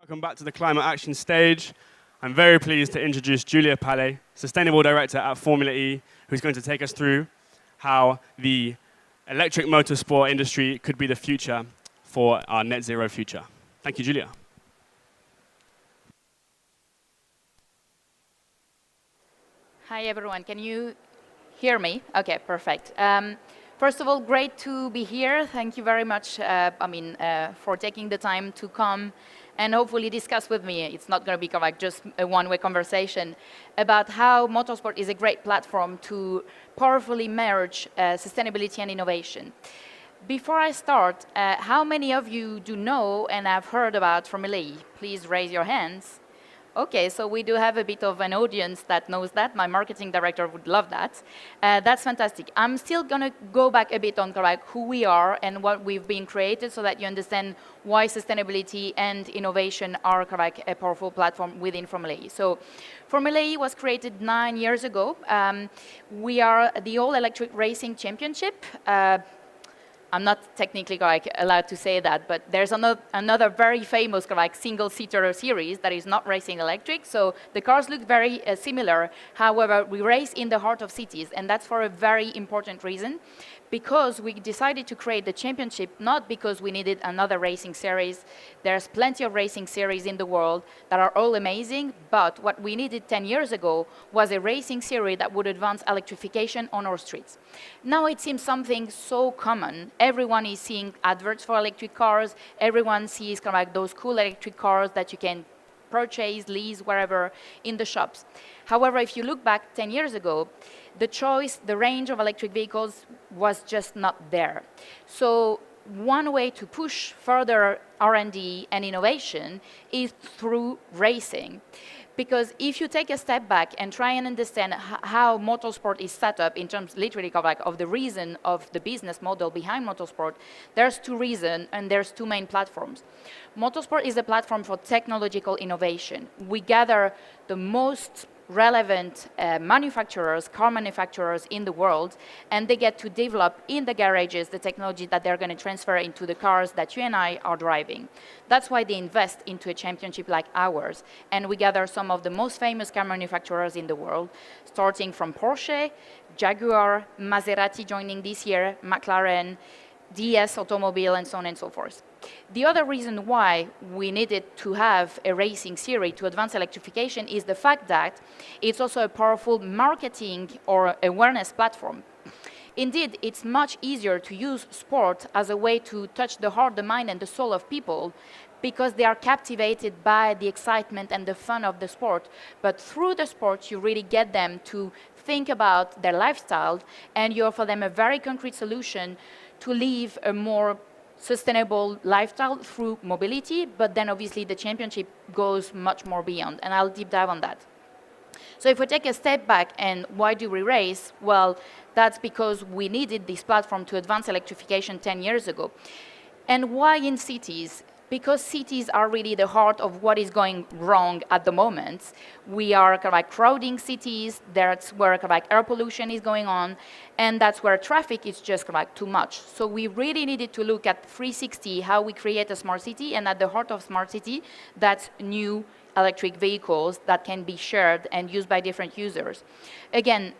Welcome back to the Climate Action stage. I'm very pleased to introduce Julia Pallet, Sustainable Director at Formula E, who's going to take us through how the electric motorsport industry could be the future for our net zero future. Thank you, Julia. Hi, everyone. Can you hear me? Okay, perfect. First of all, great to be here. Thank you very much, for taking the time to come and hopefully discuss with me. It's not going to be like just a one-way conversation about how motorsport is a great platform to powerfully merge sustainability and innovation. Before I start, how many of you do know and have heard about Formula E? Please raise your hands. Okay, so we do have a bit of an audience that knows that. My marketing director would love that. That's fantastic. I'm still going to go back a bit on who we are and what we've been created so that you understand why sustainability and innovation are a powerful platform within Formula E. So Formula E was created 9 years ago. We are the all-electric racing championship. I'm not technically allowed to say that, but there's another very famous single-seater series that is not racing electric. So the cars look very similar. However, we race in the heart of cities, and that's for a very important reason. Because we decided to create the championship, not because we needed another racing series. There's plenty of racing series in the world that are all amazing, but what we needed 10 years ago was a racing series that would advance electrification on our streets. Now it seems something so common. Everyone is seeing adverts for electric cars. Everyone sees those cool electric cars that you can purchase, lease, wherever in the shops. However, if you look back 10 years ago, the choice, the range of electric vehicles was just not there. So one way to push further R&D and innovation is through racing. Because if you take a step back and try and understand how motorsport is set up in terms literally of the reason of the business model behind motorsport, there's two reasons and there's two main platforms. Motorsport is a platform for technological innovation. We gather the most relevant manufacturers, car manufacturers in the world, and they get to develop in the garages the technology that they're going to transfer into the cars that you and I are driving. That's why they invest into a championship like ours. And we gather some of the most famous car manufacturers in the world, starting from Porsche, Jaguar, Maserati joining this year, McLaren, DS Automobile, and so on and so forth. The other reason why we needed to have a racing series to advance electrification is the fact that it's also a powerful marketing or awareness platform. Indeed, it's much easier to use sport as a way to touch the heart, the mind, and the soul of people because they are captivated by the excitement and the fun of the sport. But through the sport, you really get them to think about their lifestyle, and you offer them a very concrete solution to live a more sustainable lifestyle through mobility, but then obviously the championship goes much more beyond, and I'll deep dive on that. So if we take a step back and why do we race? Well, that's because we needed this platform to advance electrification 10 years ago. And why in cities? Because cities are really the heart of what is going wrong at the moment. We are crowding cities, that's where air pollution is going on, and that's where traffic is just too much. So we really needed to look at 360, how we create a smart city, and at the heart of smart city, that's new electric vehicles that can be shared and used by different users. Again,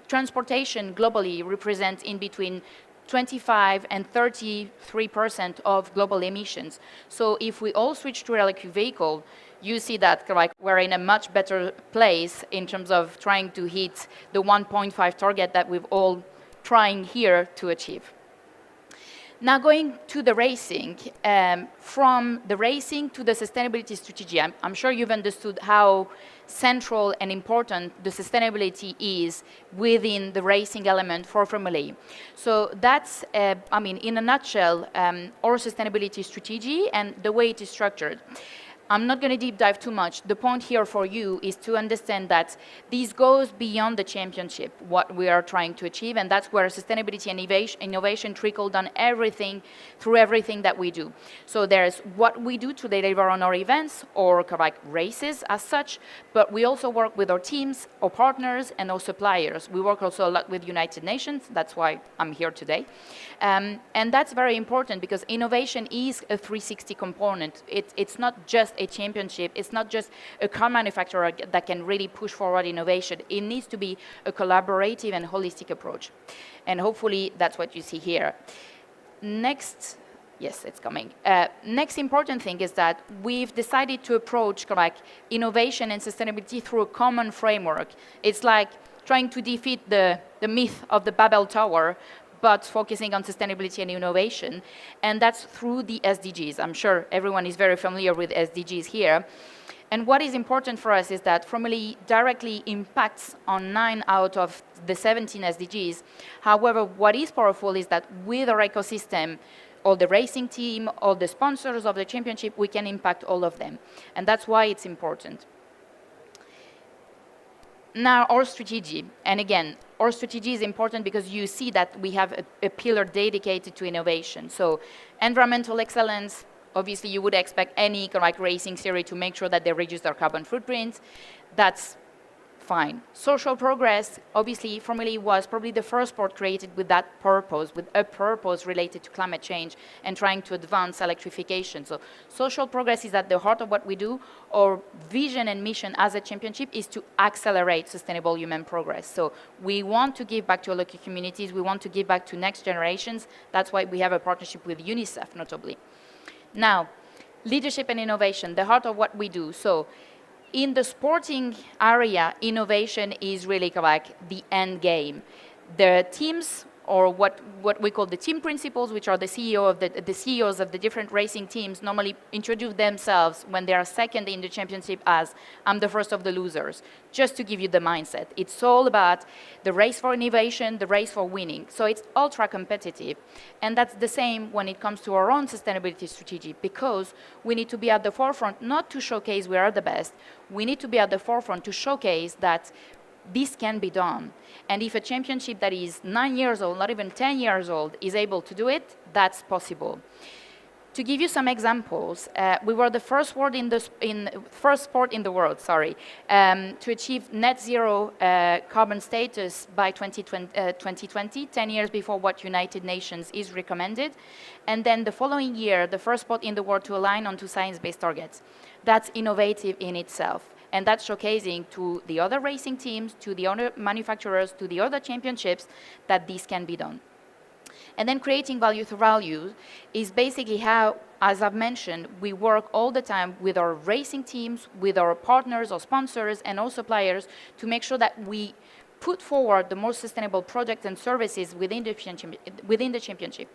transportation globally represents in between 25 and 33% of global emissions. So if we all switch to electric vehicle, you see that we're in a much better place in terms of trying to hit the 1.5 target that we've all trying here to achieve. Now going to the racing, from the racing to the sustainability strategy, I'm sure you've understood how central and important the sustainability is within the racing element for Formula E. So that's, in a nutshell, our sustainability strategy and the way it is structured. I'm not going to deep dive too much. The point here for you is to understand that this goes beyond the championship, what we are trying to achieve, and that's where sustainability and innovation trickle down everything, through everything that we do. So there's what we do to deliver on our events or like races as such, but we also work with our teams, our partners, and our suppliers. We work also a lot with United Nations. That's why I'm here today. And that's very important because innovation is a 360 component. It's not just a championship. It's not just a car manufacturer that can really push forward innovation. It needs to be a collaborative and holistic approach. And hopefully that's what you see here. Next, yes, it's coming. Next important thing is that we've decided to approach like innovation and sustainability through a common framework. It's like trying to defeat the myth of the Babel Tower, but focusing on sustainability and innovation, and that's through the SDGs. I'm sure everyone is very familiar with SDGs here. And what is important for us is that Formula directly impacts on 9 out of the 17 SDGs. However, what is powerful is that with our ecosystem, all the racing team, all the sponsors of the championship, we can impact all of them. And that's why it's important. Now, our strategy, and again, our strategy is important because you see that we have a pillar dedicated to innovation. So environmental excellence, obviously you would expect any like racing series to make sure that they reduce their carbon footprint. That's fine. Social progress, obviously Formula E was probably the first sport created with that purpose, with a purpose related to climate change and trying to advance electrification. So social progress is at the heart of what we do. Our vision and mission as a championship is to accelerate sustainable human progress. So we want to give back to our local communities. We want to give back to next generations. That's why we have a partnership with UNICEF, notably. Now, leadership and innovation, the heart of what we do. So in the sporting area, innovation is really like the end game. The teams, or what we call the team principals, which are the CEOs of the different racing teams, normally introduce themselves when they are second in the championship as, I'm the first of the losers, just to give you the mindset. It's all about the race for innovation, the race for winning. So it's ultra competitive. And that's the same when it comes to our own sustainability strategy, because we need to be at the forefront, not to showcase we are the best. We need to be at the forefront to showcase that this can be done. And if a championship that is 9 years old, not even 10 years old, is able to do it, that's possible. To give you some examples, we were the first sport in the world, to achieve net zero carbon status by 2020, 10 years before what United Nations is recommended. And then the following year, the first sport in the world to align onto science-based targets. That's innovative in itself. And that's showcasing to the other racing teams, to the other manufacturers, to the other championships, that this can be done. And then creating value through value is basically how, as I've mentioned, we work all the time with our racing teams, with our partners, our sponsors, and our suppliers to make sure that we put forward the most sustainable products and services within the championship.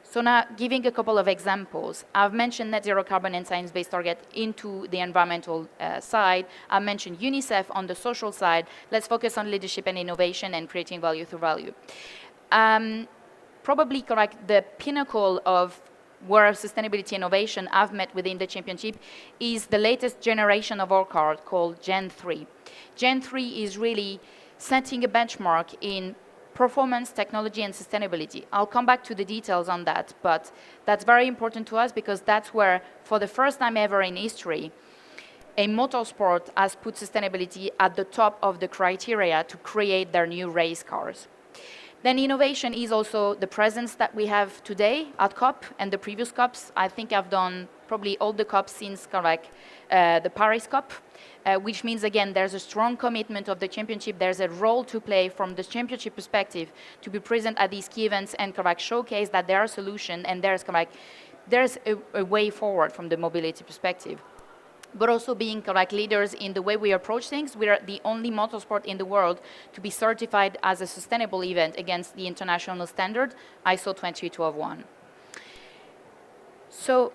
So now, giving a couple of examples, I've mentioned net zero carbon and science-based target into the environmental side. I mentioned UNICEF on the social side. Let's focus on leadership and innovation and creating value through value. Probably correct, the pinnacle of where sustainability innovation I've met within the championship is the latest generation of our car called Gen 3. Gen 3 is really setting a benchmark in performance, technology, and sustainability. I'll come back to the details on that, but that's very important to us because that's where, for the first time ever in history, a motorsport has put sustainability at the top of the criteria to create their new race cars. Then innovation is also the presence that we have today at COP and the previous COPs. I think I've done probably all the COPs since the Paris COP. Which means, again, there's a strong commitment of the championship. There's a role to play from the championship perspective to be present at these key events and showcase that there are solutions and there's a way forward from the mobility perspective. But also being leaders in the way we approach things. We are the only motorsport in the world to be certified as a sustainable event against the international standard, ISO 23201. So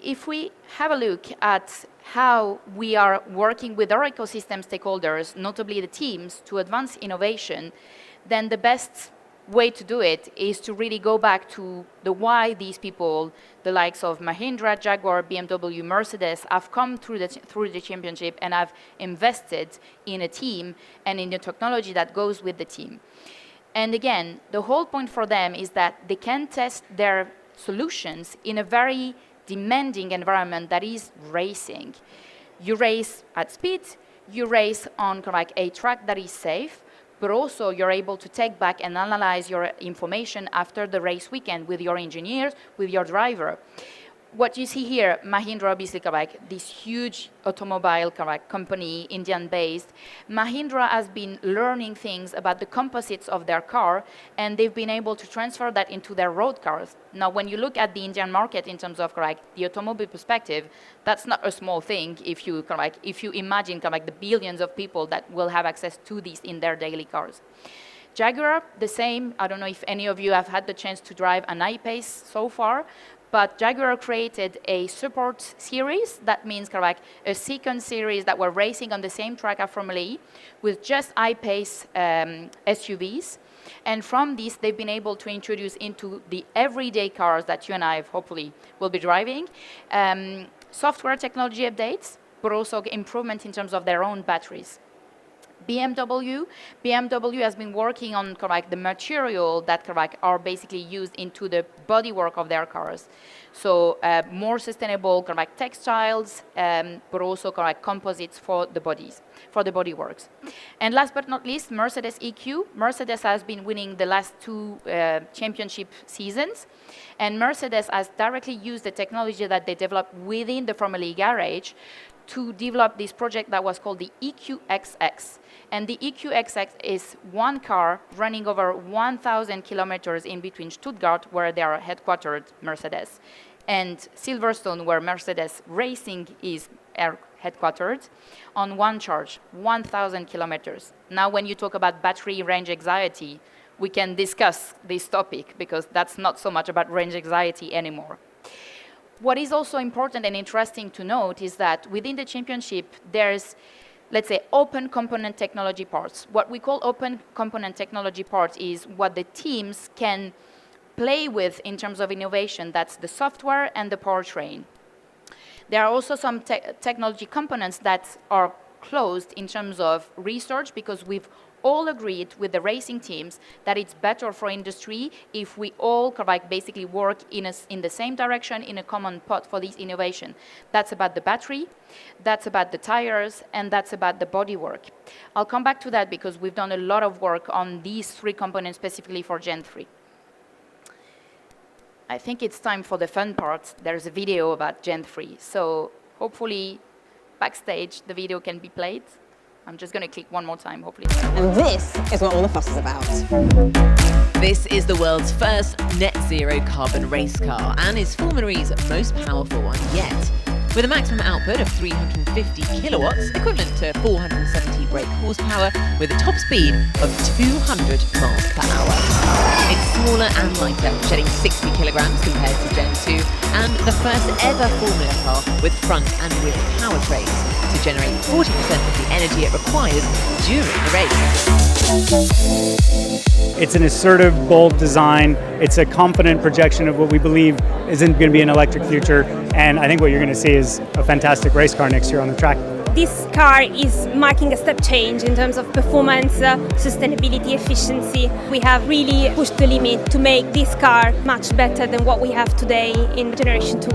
if we have a look at how we are working with our ecosystem stakeholders, notably the teams, to advance innovation, then the best way to do it is to really go back to the why these people, the likes of Mahindra, Jaguar, BMW, Mercedes, have come through the championship and have invested in a team and in the technology that goes with the team. And again, the whole point for them is that they can test their solutions in a very demanding environment that is racing. You race at speed, you race on like a track that is safe, but also you're able to take back and analyze your information after the race weekend with your engineers, with your driver. What you see here, Mahindra, obviously, this huge automobile company, Indian-based. Mahindra has been learning things about the composites of their car, and they've been able to transfer that into their road cars. Now, when you look at the Indian market in terms of the automobile perspective, that's not a small thing if you imagine the billions of people that will have access to these in their daily cars. Jaguar, the same. I don't know if any of you have had the chance to drive an I-Pace so far, but Jaguar created a support series. That means a second series that were racing on the same track as Formula E with just I-Pace SUVs. And from this, they've been able to introduce into the everyday cars that you and I hopefully will be driving, software technology updates, but also improvement in terms of their own batteries. BMW has been working on the material that are basically used into the bodywork of their cars. So more sustainable textiles, but also composites for the bodies, for the bodyworks. And last but not least, Mercedes EQ. Mercedes has been winning the last 2 championship seasons, and Mercedes has directly used the technology that they developed within the Formula E garage to develop this project that was called the EQXX. And the EQXX is one car running over 1,000 kilometers in between Stuttgart, where they are headquartered, Mercedes, and Silverstone, where Mercedes Racing is headquartered, on one charge, 1,000 kilometers. Now, when you talk about battery range anxiety, we can discuss this topic, because that's not so much about range anxiety anymore. What is also important and interesting to note is that within the championship, there's, let's say, open component technology parts. What we call open component technology parts is what the teams can play with in terms of innovation. That's the software and the powertrain. There are also some technology components that are closed in terms of research, because we've all agreed with the racing teams that it's better for industry if we all basically work in the same direction, in a common pot for this innovation. That's about the battery, that's about the tires, and that's about the bodywork. I'll come back to that because we've done a lot of work on these 3 components specifically for Gen 3. I think it's time for the fun part. There's a video about Gen 3. So hopefully backstage the video can be played. I'm just going to click one more time, hopefully. And this is what all the fuss is about. This is the world's first net zero carbon race car and is Formula E's most powerful one yet. With a maximum output of 350 kilowatts, equivalent to 470 brake horsepower, with a top speed of 200 miles per hour. It's smaller and lighter, shedding 60 kilograms compared to Gen 2, and the first ever Formula car with front and rear powertrains to generate 40% of the energy it requires during the race. It's an assertive, bold design. It's a confident projection of what we believe is going to be an electric future. And I think what you're going to see is a fantastic race car next year on the track. This car is marking a step change in terms of performance, sustainability, efficiency. We have really pushed the limit to make this car much better than what we have today in Generation 2.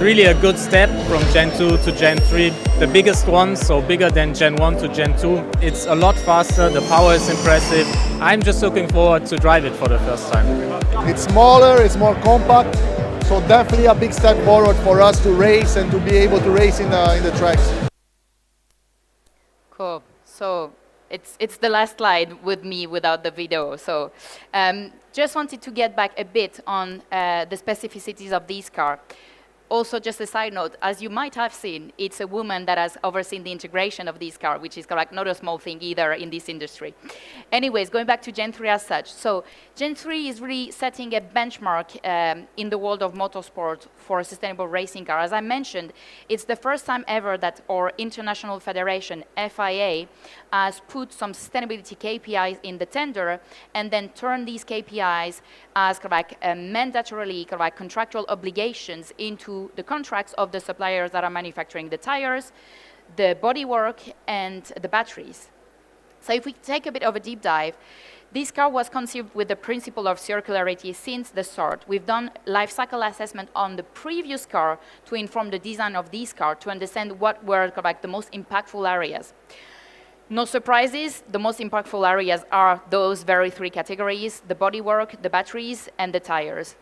Really a good step from Gen 2 to Gen 3, the biggest one, so bigger than Gen 1 to Gen 2. It's a lot faster, the power is impressive. I'm just looking forward to drive it for the first time. It's smaller, it's more compact, so definitely a big step forward for us to race and to be able to race in the tracks. Cool. So it's the last slide with me without the video. So just wanted to get back a bit on the specificities of this car. also, just a side note, as you might have seen, it's a woman that has overseen the integration of this car, which is correct, not a small thing either in this industry. Anyways, going back to Gen 3 as such. So Gen 3 is really setting a benchmark in the world of motorsport for a sustainable racing car. As I mentioned, it's the first time ever that our international federation, FIA, has put some sustainability KPIs in the tender and then turned these KPIs as mandatorily contractual obligations into the contracts of the suppliers that are manufacturing the tires, the bodywork, and the batteries. So if we take a bit of a deep dive, this car was conceived with the principle of circularity since the start. We've done life cycle assessment on the previous car to inform the design of this car to understand what were the most impactful areas. No surprises, the most impactful areas are those very three categories: the bodywork, the batteries, and the tires.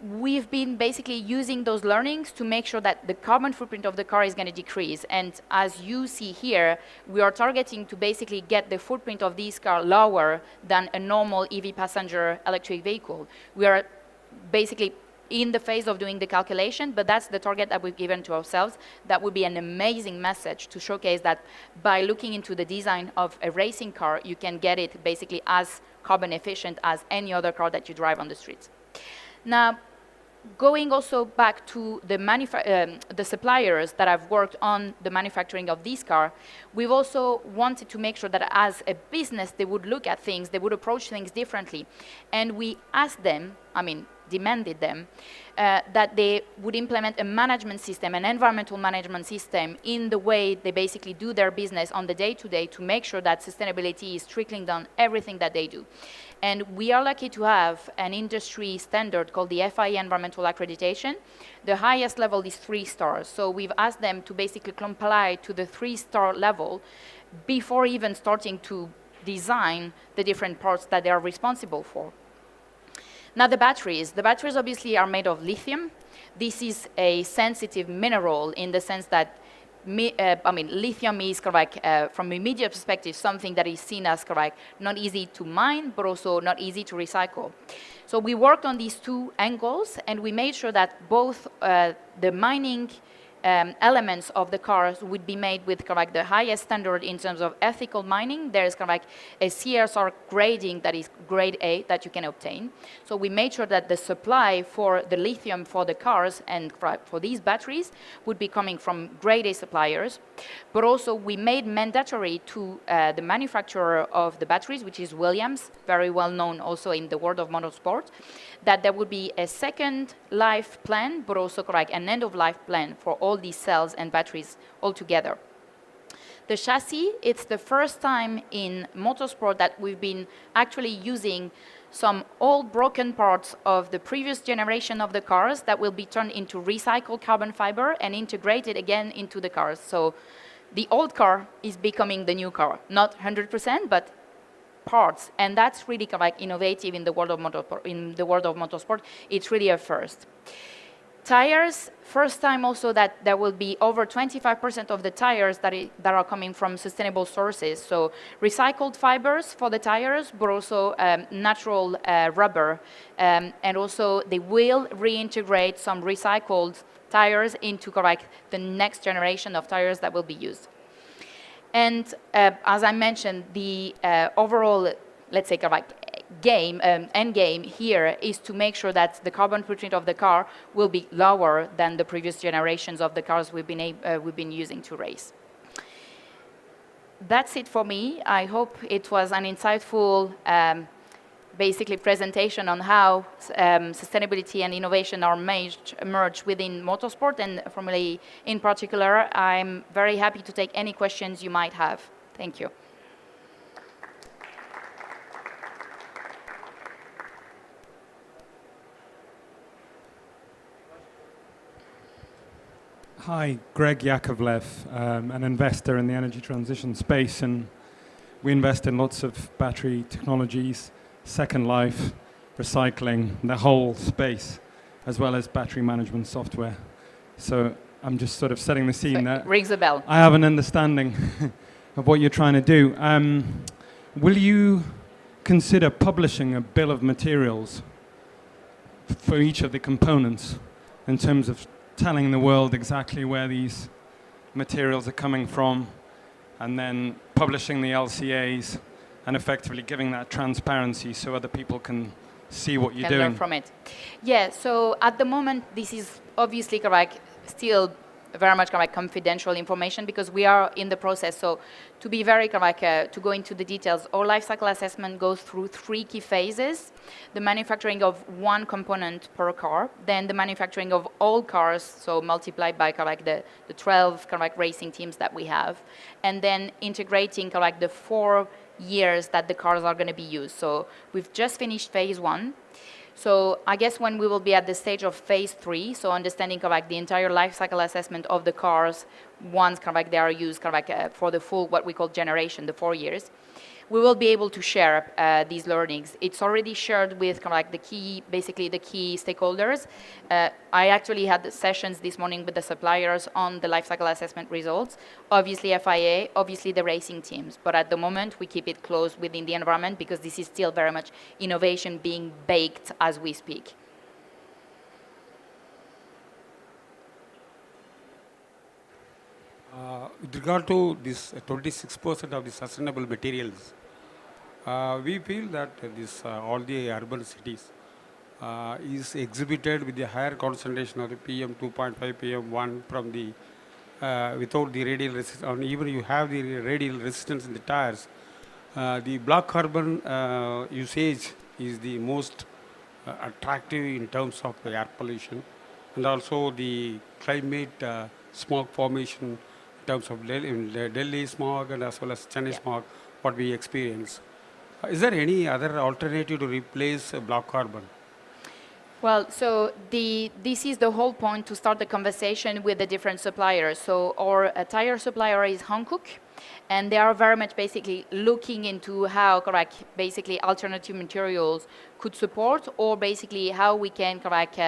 We've been basically using those learnings to make sure that the carbon footprint of the car is going to decrease. And as you see here, we are targeting to basically get the footprint of this car lower than a normal EV passenger electric vehicle. We are basically in the phase of doing the calculation, but that's the target that we've given to ourselves. That would be an amazing message to showcase that by looking into the design of a racing car, you can get it basically as carbon efficient as any other car that you drive on the streets. Now, going also back to the suppliers that have worked on the manufacturing of this car, we've also wanted to make sure that as a business, they would look at things, they would approach things differently. And we asked them, demanded them, that they would implement a management system, an environmental management system in the way they basically do their business on the day-to-day to make sure that sustainability is trickling down everything that they do. And we are lucky to have an industry standard called the FIA Environmental Accreditation. The highest level is 3 stars. So we've asked them to basically comply to the 3-star level before even starting to design the different parts that they are responsible for. Now the batteries obviously are made of lithium. This is a sensitive mineral in the sense that lithium is from a media perspective, something that is seen as not easy to mine, but also not easy to recycle. So we worked on these 2 angles, and we made sure that both the mining elements of the cars would be made with the highest standard in terms of ethical mining. There's a CSR grading that is grade A that you can obtain. So we made sure that the supply for the lithium for the cars and for these batteries would be coming from grade A suppliers. But also we made mandatory to the manufacturer of the batteries, which is Williams, very well known also in the world of motorsport, that there would be a second life plan, but also an end of life plan for all these cells and batteries all together. The chassis, it's the first time in motorsport that we've been actually using some old broken parts of the previous generation of the cars that will be turned into recycled carbon fiber and integrated again into the cars. So the old car is becoming the new car, not 100%, but parts, and that's really innovative in the world of motorsport. It's really a first. Tires, first time also that there will be over 25% of the tires that are coming from sustainable sources. So recycled fibers for the tires, but also natural rubber. And also they will reintegrate some recycled tires into the next generation of tires that will be used. And as I mentioned, the overall, let's say, end game here is to make sure that the carbon footprint of the car will be lower than the previous generations of the cars we've been using to race. That's it for me. I hope it was an insightful basically presentation on how sustainability and innovation are merged within motorsport, and Formula E in particular. I'm very happy to take any questions you might have. Thank you. Hi, Greg Yakovlev, an investor in the energy transition space, and we invest in lots of battery technologies, Second Life, recycling, the whole space, as well as battery management software. So I'm just sort of setting the scene there. Rings a bell. I have an understanding of what you're trying to do. Will you consider publishing a bill of materials for each of the components in terms of telling the world exactly where these materials are coming from, and then publishing the LCAs and effectively giving that transparency so other people can see what you're doing. Learn from it. Yeah, so at the moment, this is obviously correct, still very much correct confidential information because we are in the process. So to be very correct, to go into the details, our life cycle assessment goes through 3 key phases. The manufacturing of 1 component per car, then the manufacturing of all cars, so multiplied by correct the 12 correct racing teams that we have, and then integrating correct the 4 years that the cars are going to be used. So we've just finished phase 1. So I guess when we will be at the stage of phase 3, so understanding correct the entire life cycle assessment of the cars once correct they are used correct for the full what we call generation, the 4 years, we will be able to share these learnings. It's already shared with correct the key stakeholders. I actually had sessions this morning with the suppliers on the life cycle assessment results. Obviously FIA, obviously the racing teams, but at the moment we keep it close within the environment because this is still very much innovation being baked as we speak. With regard to this 26% of the sustainable materials, we feel that this all the urban cities is exhibited with the higher concentration of the PM 2.5, PM1 from the without the radial resistance, and even you have the radial resistance in the tires. The black carbon usage is the most attractive in terms of the air pollution, and also the climate smog formation in terms of Delhi smog and as well as Chennai smog, what we experience. Is there any other alternative to replace black carbon? Well, so this is the whole point to start the conversation with the different suppliers. So our tire supplier is Hankook, and they are very much basically looking into how correct basically alternative materials could support, or basically how we can correct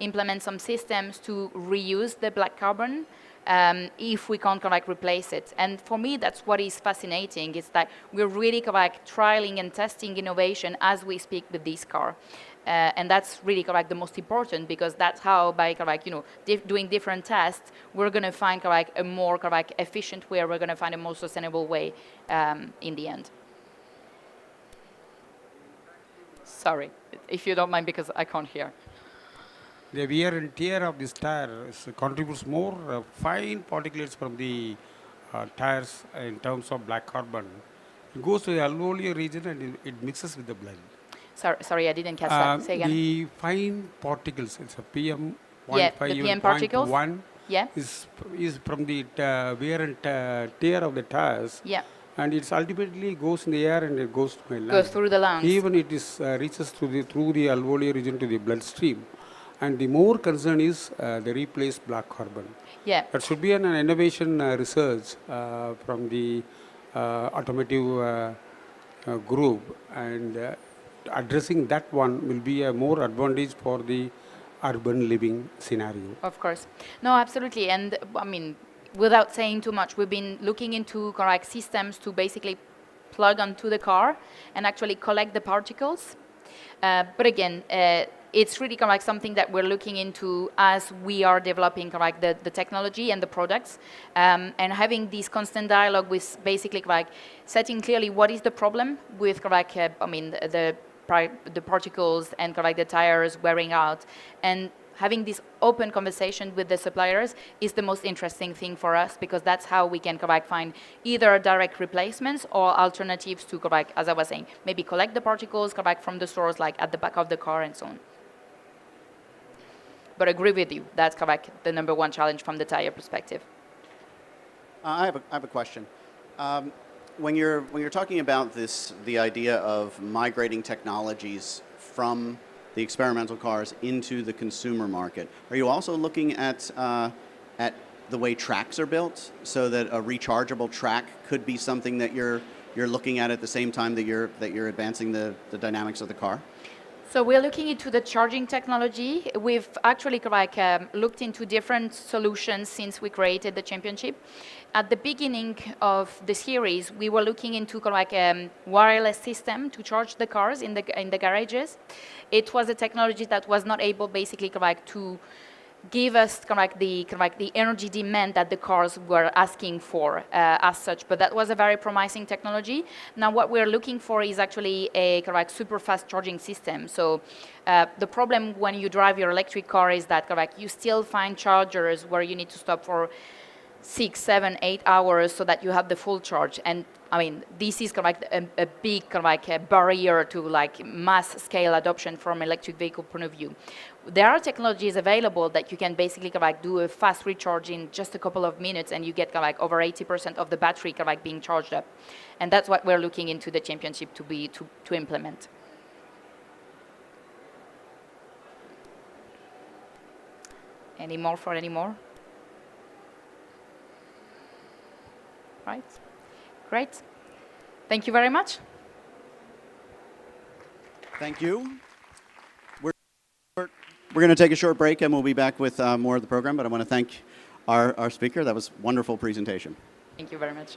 implement some systems to reuse the black carbon. If we can't correct replace it. And for me, that's what is fascinating, is that we're really correct trialing and testing innovation as we speak with this car. And that's really correct the most important, because that's how by correct, doing different tests, we're going to find correct a more correct efficient way, we're going to find a more sustainable way in the end. Sorry, if you don't mind, because I can't hear. The wear and tear of this tire contributes more fine particulates from the tires in terms of black carbon. It goes to the alveolar region and it mixes with the blood. Sorry, I didn't catch that. Say again. The fine particles, it's a PM 1.5, yeah, the PM particles. 1 yeah. is from the wear and tear of the tires. Yeah. And it ultimately goes in the air and it goes to my lungs. Goes through the lungs. Even it is reaches through the alveolar region to the bloodstream. And the more concern is the replaced black carbon. Yeah. That should be an innovation research from the automotive group, and addressing that one will be a more advantage for the urban living scenario. Of course. No, absolutely. And I mean, without saying too much, we've been looking into correct systems to basically plug onto the car and actually collect the particles. But again, it's really correct something that we're looking into as we are developing correct the technology and the products, and having this constant dialogue with basically correct setting clearly what is the problem with correct the particles and correct the tires wearing out, and having this open conversation with the suppliers is the most interesting thing for us, because that's how we can correct find either direct replacements or alternatives to correct, as I was saying, maybe collect the particles correct from the stores like at the back of the car and so on. But I agree with you, that's correct, the number one challenge from the tire perspective. I have a question. When you're talking about the idea of migrating technologies from the experimental cars into the consumer market, are you also looking at the way tracks are built, so that a rechargeable track could be something that you're looking at the same time that you're advancing the dynamics of the car? So we're looking into the charging technology. We've actually looked into different solutions since we created the championship. At the beginning of the series, we were looking into wireless system to charge the cars in the garages. It was a technology that was not able basically to give us the energy demand that the cars were asking for as such. But that was a very promising technology. Now what we're looking for is actually a super fast charging system. So the problem when you drive your electric car is that you still find chargers where you need to stop for 6, 7, 8 hours so that you have the full charge. And I mean, this is a big a barrier to mass scale adoption from electric vehicle point of view. There are technologies available that you can basically do a fast recharge in just a couple of minutes, and you get over 80% of the battery being charged up. And that's what we're looking into the championship to implement. Any more? Right. Great. Thank you very much. Thank you. We're going to take a short break, and we'll be back with more of the program. But I want to thank our speaker. That was a wonderful presentation. Thank you very much.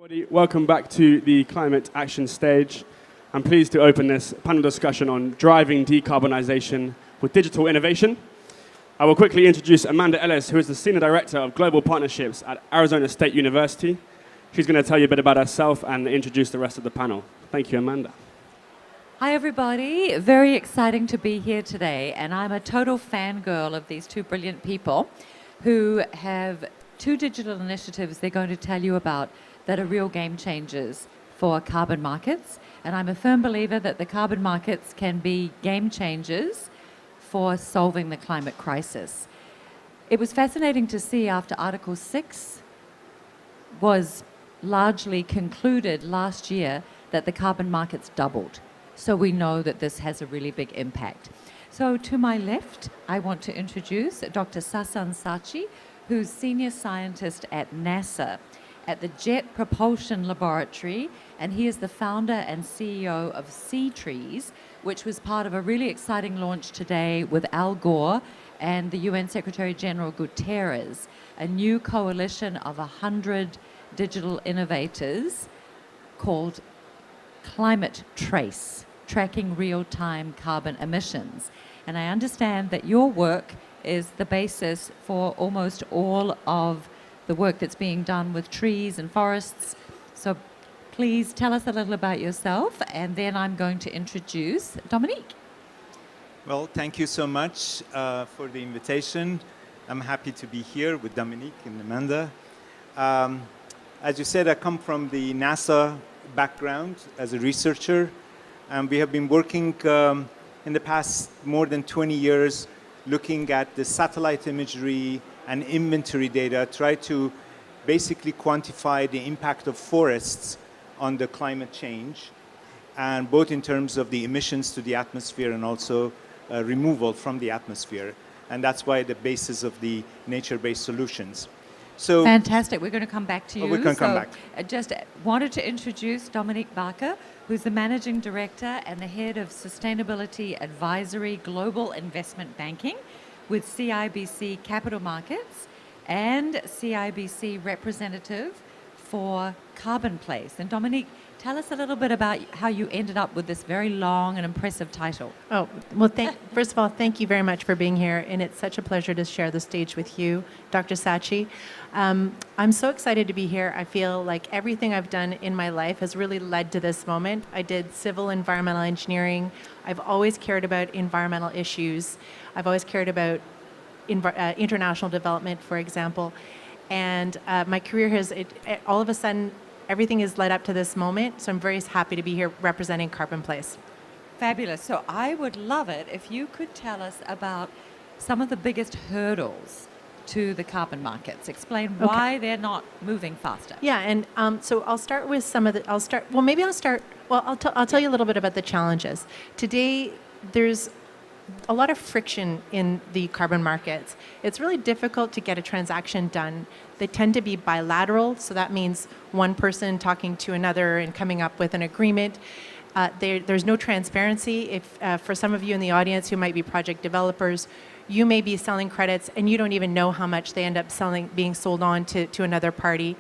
Everybody, welcome back to the Climate Action Stage. I'm pleased to open this panel discussion on driving decarbonisation with digital innovation. I will quickly introduce Amanda Ellis, who is the Senior Director of Global Partnerships at Arizona State University. She's going to tell you a bit about herself and introduce the rest of the panel. Thank you, Amanda. Hi, everybody. Very exciting to be here today. And I'm a total fangirl of these two brilliant people who have two digital initiatives they're going to tell you about that are real game changers for carbon markets. And I'm a firm believer that the carbon markets can be game changers for solving the climate crisis. It was fascinating to see after Article 6 was largely concluded last year that the carbon markets doubled. So we know that this has a really big impact. So to my left, I want to introduce Dr. Sasan Sachi, who's senior scientist at NASA at the Jet Propulsion Laboratory, and he is the founder and CEO of SeaTrees, which was part of a really exciting launch today with Al Gore and the UN Secretary General Guterres, a new coalition of 100 digital innovators called Climate Trace, tracking real-time carbon emissions. And I understand that your work is the basis for almost all of the work that's being done with trees and forests. So please tell us a little about yourself, and then I'm going to introduce Dominique. Well, thank you so much for the invitation. I'm happy to be here with Dominique and Amanda. As you said, I come from the NASA background as a researcher, and we have been working in the past more than 20 years looking at the satellite imagery and inventory data, try to basically quantify the impact of forests on the climate change, and both in terms of the emissions to the atmosphere and also removal from the atmosphere. And that's why the basis of the nature-based solutions. So fantastic. We're going to come back to you. We can come back. I just wanted to introduce Dominique Barker, who's the Managing Director and the Head of Sustainability Advisory Global Investment Banking with CIBC Capital Markets and CIBC representative for Carbon Place. And Dominique, tell us a little bit about how you ended up with this very long and impressive title. Oh, well, first of all, thank you very much for being here, and it's such a pleasure to share the stage with you, Dr. Sachi. I'm so excited to be here. I feel like everything I've done in my life has really led to this moment. I did civil environmental engineering. I've always cared about environmental issues. I've always cared about international development, for example. And my career has, all of a sudden, everything has led up to this moment, so I'm very happy to be here representing Carbon Place. Fabulous. So I would love it if you could tell us about some of the biggest hurdles to the carbon markets. Explain why they're not moving faster. Yeah, and so I'll start with some of the, I'll tell you a little bit about the challenges. Today, there's a lot of friction in the carbon markets. It's really difficult to get a transaction done. They tend to be bilateral, so that means one person talking to another and coming up with an agreement. There's no transparency. If for some of you in the audience who might be project developers, you may be selling credits and you don't even know how much they end up being sold on to another party.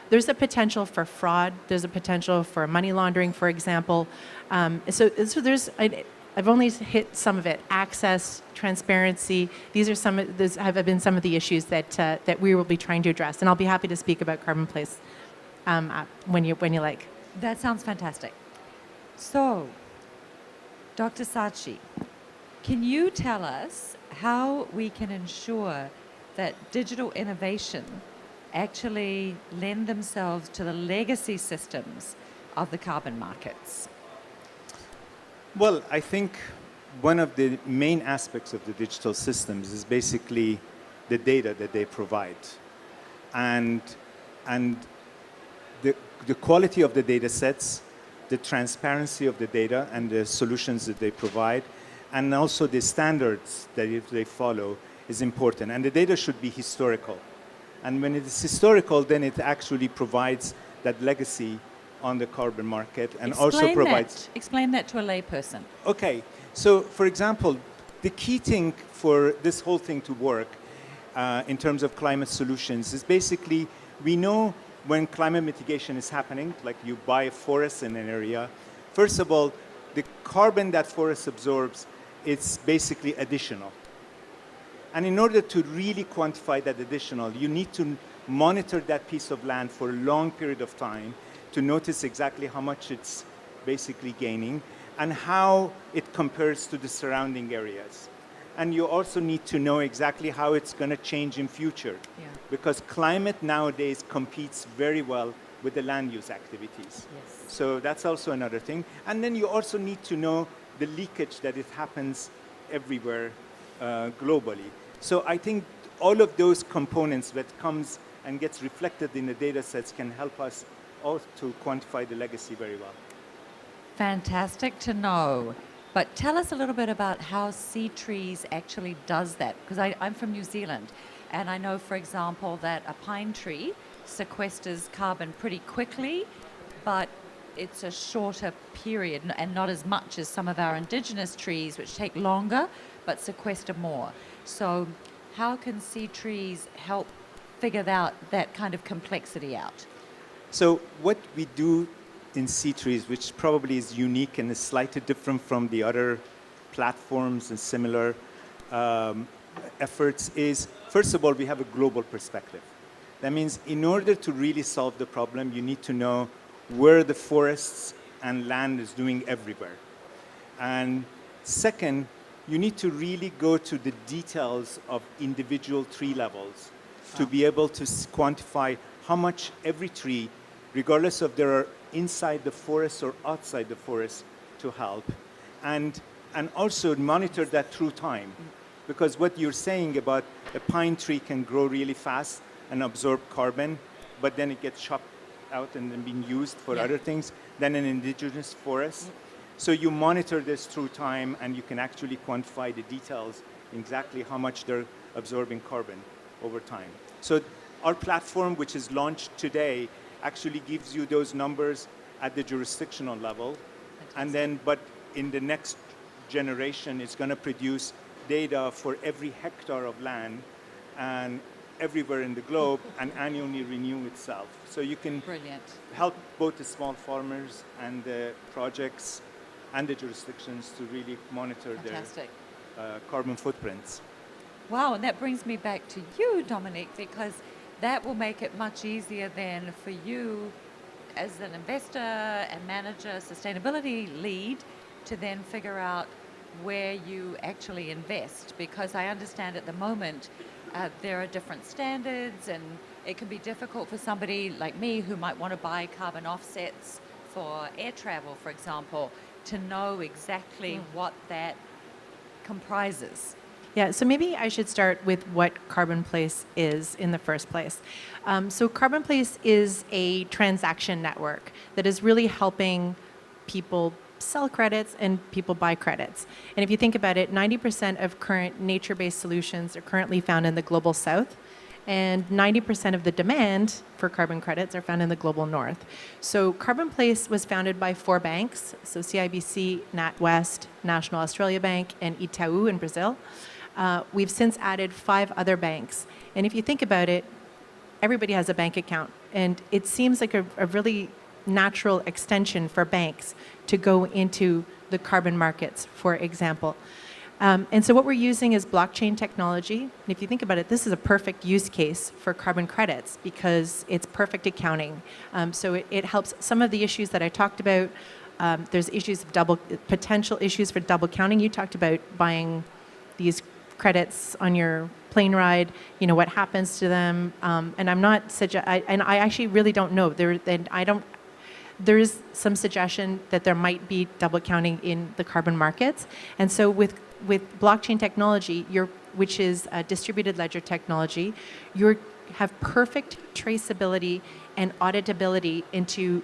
There's a potential for fraud. There's a potential for money laundering, for example. So there's I've only hit some of it. Access, transparency. These have been some of the issues that we will be trying to address, and I'll be happy to speak about Carbon Place when you like. That sounds fantastic. So, Dr. Sachi, can you tell us how we can ensure that digital innovation actually lend themselves to the legacy systems of the carbon markets? Well, I think one of the main aspects of the digital systems is basically the data that they provide. And the quality of the data sets, the transparency of the data and the solutions that they provide, and also the standards that they follow is important. And the data should be historical. And when it is historical, then it actually provides that legacy on the carbon market and also provides... Explain that to a layperson. Okay, so for example, the key thing for this whole thing to work in terms of climate solutions is basically we know when climate mitigation is happening, like you buy a forest in an area, first of all, the carbon that forest absorbs, it's basically additional. And in order to really quantify that additional, you need to monitor that piece of land for a long period of time to notice exactly how much it's basically gaining and how it compares to the surrounding areas. And you also need to know exactly how it's going to change in future. Yeah. Because climate nowadays competes very well with the land use activities. Yes. So that's also another thing. And then you also need to know the leakage that it happens everywhere globally. So I think all of those components that comes and gets reflected in the data sets can help us all to quantify the legacy very well. Fantastic to know. But tell us a little bit about how SeaTrees actually does that. Because I'm from New Zealand, and I know, for example, that a pine tree sequesters carbon pretty quickly, but it's a shorter period and not as much as some of our indigenous trees, which take longer but sequester more. So how can SeaTrees help figure out that kind of complexity out? So what we do in SeaTrees, which probably is unique and is slightly different from the other platforms and similar efforts, is, first of all, we have a global perspective. That means in order to really solve the problem, you need to know where the forests and land is doing everywhere. And second, you need to really go to the details of individual tree levels to be able to quantify how much every tree, regardless of they're inside the forest or outside the forest, to help. And also monitor that through time. Because what you're saying about a pine tree can grow really fast and absorb carbon, but then it gets chopped out and then being used for other things than an indigenous forest. So you monitor this through time, and you can actually quantify the details, exactly how much they're absorbing carbon over time. So our platform, which is launched today, actually gives you those numbers at the jurisdictional level. Fantastic. And then, but in the next generation, it's going to produce data for every hectare of land and everywhere in the globe and annually renew itself. So you can help both the small farmers and the projects and the jurisdictions to really monitor their carbon footprints. Wow, and that brings me back to you, Dominique, because that will make it much easier then for you as an investor and manager, sustainability lead, to then figure out where you actually invest. Because I understand at the moment there are different standards, and it can be difficult for somebody like me who might want to buy carbon offsets for air travel, for example, to know exactly what that comprises. Yeah, so maybe I should start with what Carbon Place is in the first place. So Carbon Place is a transaction network that is really helping people sell credits and people buy credits. And if you think about it, 90% of current nature-based solutions are currently found in the global south, and 90% of the demand for carbon credits are found in the global north. So Carbon Place was founded by 4 banks, so CIBC, NatWest, National Australia Bank, and Itaú in Brazil. We've since added 5 other banks. And if you think about it, everybody has a bank account. And it seems like a really natural extension for banks to go into the carbon markets, for example. And so what we're using is blockchain technology. And if you think about it, this is a perfect use case for carbon credits because it's perfect accounting. So it helps some of the issues that I talked about. There's issues of potential issues for double counting. You talked about buying these credits on your plane ride, you know, what happens to them. And I'm not and I actually really don't know. There is some suggestion that there might be double counting in the carbon markets. And so with blockchain technology, which is a distributed ledger technology, you have perfect traceability and auditability into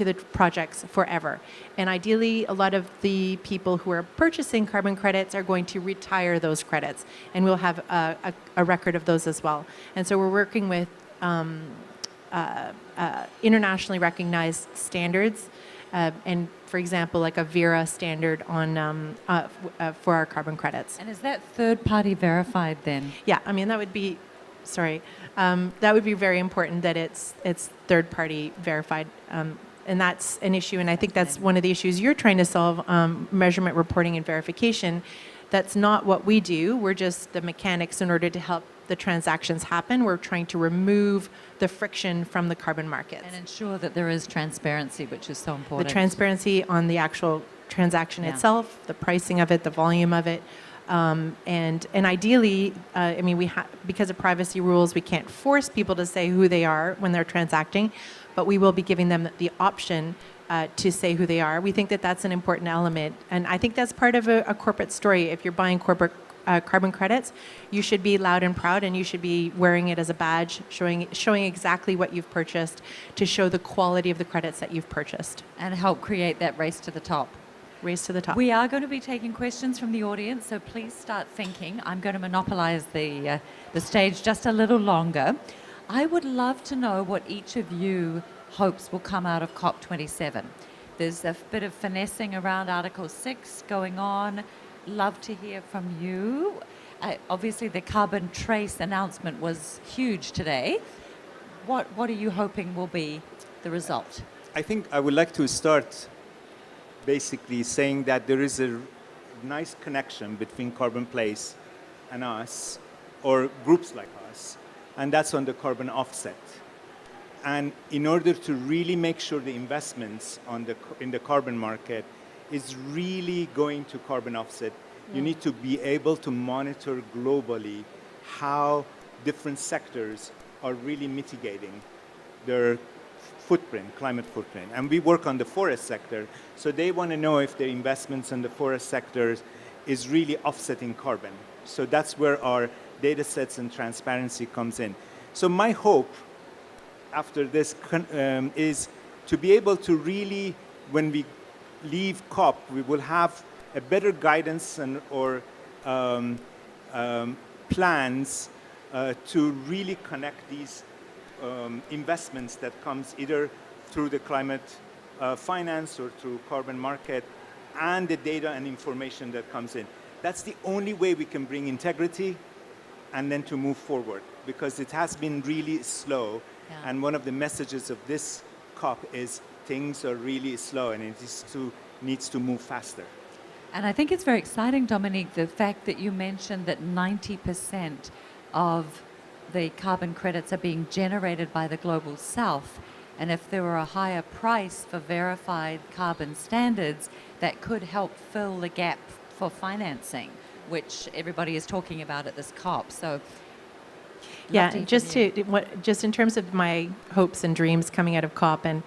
the projects forever. And ideally, a lot of the people who are purchasing carbon credits are going to retire those credits, and we'll have a record of those as well. And so we're working with internationally recognized standards, and for example, like a Vera standard on for our carbon credits. And is that third-party verified then? Yeah, I mean that would be that would be very important that it's third-party verified. And that's an issue, and I think that's one of the issues you're trying to solve, measurement, reporting, and verification. That's not what we do. We're just the mechanics in order to help the transactions happen. We're trying to remove the friction from the carbon markets. And ensure that there is transparency, which is so important. The transparency on the actual transaction itself, the pricing of it, the volume of it. And ideally, I mean, because of privacy rules, we can't force people to say who they are when they're transacting, but we will be giving them the option to say who they are. We think that that's an important element, and I think that's part of a corporate story. If you're buying corporate carbon credits, you should be loud and proud, and you should be wearing it as a badge, showing exactly what you've purchased to show the quality of the credits that you've purchased. And help create that race to the top. Race to the top. We are going to be taking questions from the audience, so please start thinking. I'm going to monopolize the stage just a little longer. I would love to know what each of you hopes will come out of COP27. There's a bit of finessing around Article 6 going on. Love to hear from you. Obviously, the carbon trace announcement was huge today. What are you hoping will be the result? I think I would like to start basically saying that there is a nice connection between Carbon Place and us, or groups like us, and that's on the carbon offset. And in order to really make sure the investments in the carbon market is really going to carbon offset, you need to be able to monitor globally how different sectors are really mitigating their climate footprint. And we work on the forest sector, so they want to know if their investments in the forest sectors is really offsetting carbon. So that's where our data sets and transparency comes in. So my hope after this is to be able to really, when we leave COP, we will have a better guidance or plans to really connect these investments that comes either through the climate finance or through carbon market and the data and information that comes in. That's the only way we can bring integrity and then to move forward, because it has been really slow. Yeah. And one of the messages of this COP is things are really slow and it needs to move faster. And I think it's very exciting, Dominique, the fact that you mentioned that 90% of the carbon credits are being generated by the Global South. And if there were a higher price for verified carbon standards, that could help fill the gap for financing, which everybody is talking about at this COP. So, yeah, just in terms of my hopes and dreams coming out of COP, and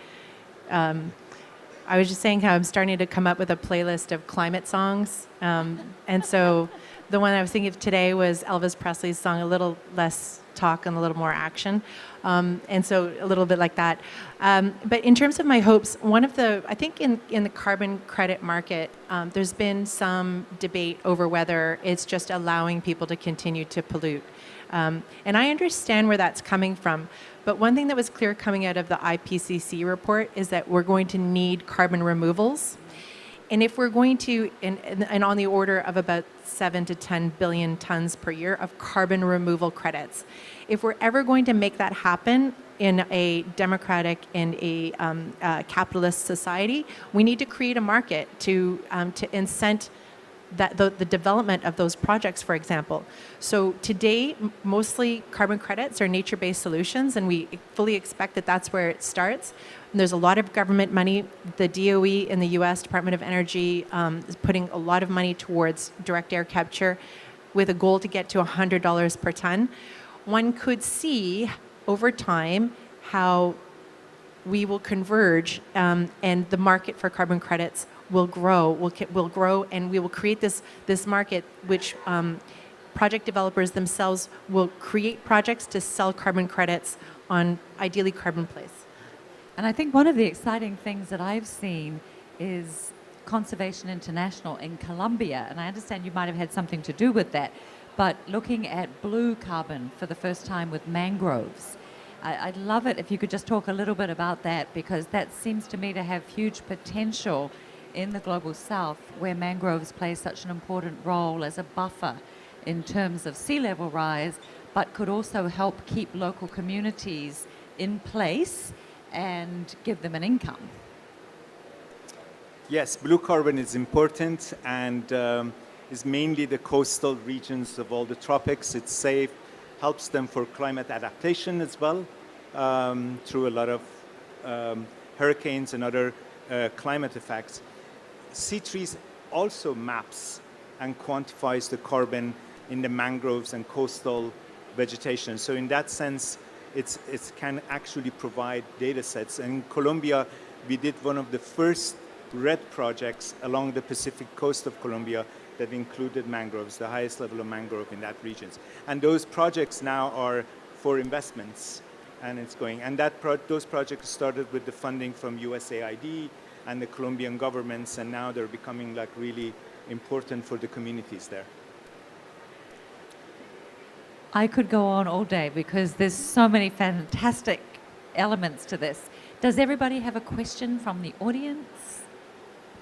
I was just saying how I'm starting to come up with a playlist of climate songs, and so the one I was thinking of today was Elvis Presley's song, A Little Less Talk and a Little More Action, and so a little bit like that. But in terms of my hopes, I think in the carbon credit market, there's been some debate over whether it's just allowing people to continue to pollute. And I understand where that's coming from. But one thing that was clear coming out of the IPCC report is that we're going to need carbon removals. And if we're going to, and on the order of about 7 to 10 billion tons per year of carbon removal credits, if we're ever going to make that happen in a democratic and a capitalist society, we need to create a market to incent that the development of those projects, for example. So today, mostly carbon credits are nature-based solutions, and we fully expect that that's where it starts. And there's a lot of government money. The DOE in the US, Department of Energy, is putting a lot of money towards direct air capture with a goal to get to $100 per ton. One could see over time how we will converge and the market for carbon credits will grow, and we will create this market which project developers themselves will create projects to sell carbon credits on ideally Carbon Place. And I think one of the exciting things that I've seen is Conservation International in Colombia, and I understand you might have had something to do with that, but looking at blue carbon for the first time with mangroves. I'd love it if you could just talk a little bit about that, because that seems to me to have huge potential in the Global South, where mangroves play such an important role as a buffer in terms of sea level rise, but could also help keep local communities in place and give them an income. Yes, blue carbon is important and is mainly the coastal regions of all the tropics. It's safe, helps them for climate adaptation as well through a lot of hurricanes and other climate effects. C-Trees also maps and quantifies the carbon in the mangroves and coastal vegetation. So in that sense, it can actually provide data sets. And in Colombia, we did one of the first RED projects along the Pacific coast of Colombia that included mangroves, the highest level of mangrove in that region. And those projects now are for investments, and it's going. And those projects started with the funding from USAID and the Colombian governments, and now they're becoming like really important for the communities there. I could go on all day because there's so many fantastic elements to this. Does everybody have a question from the audience?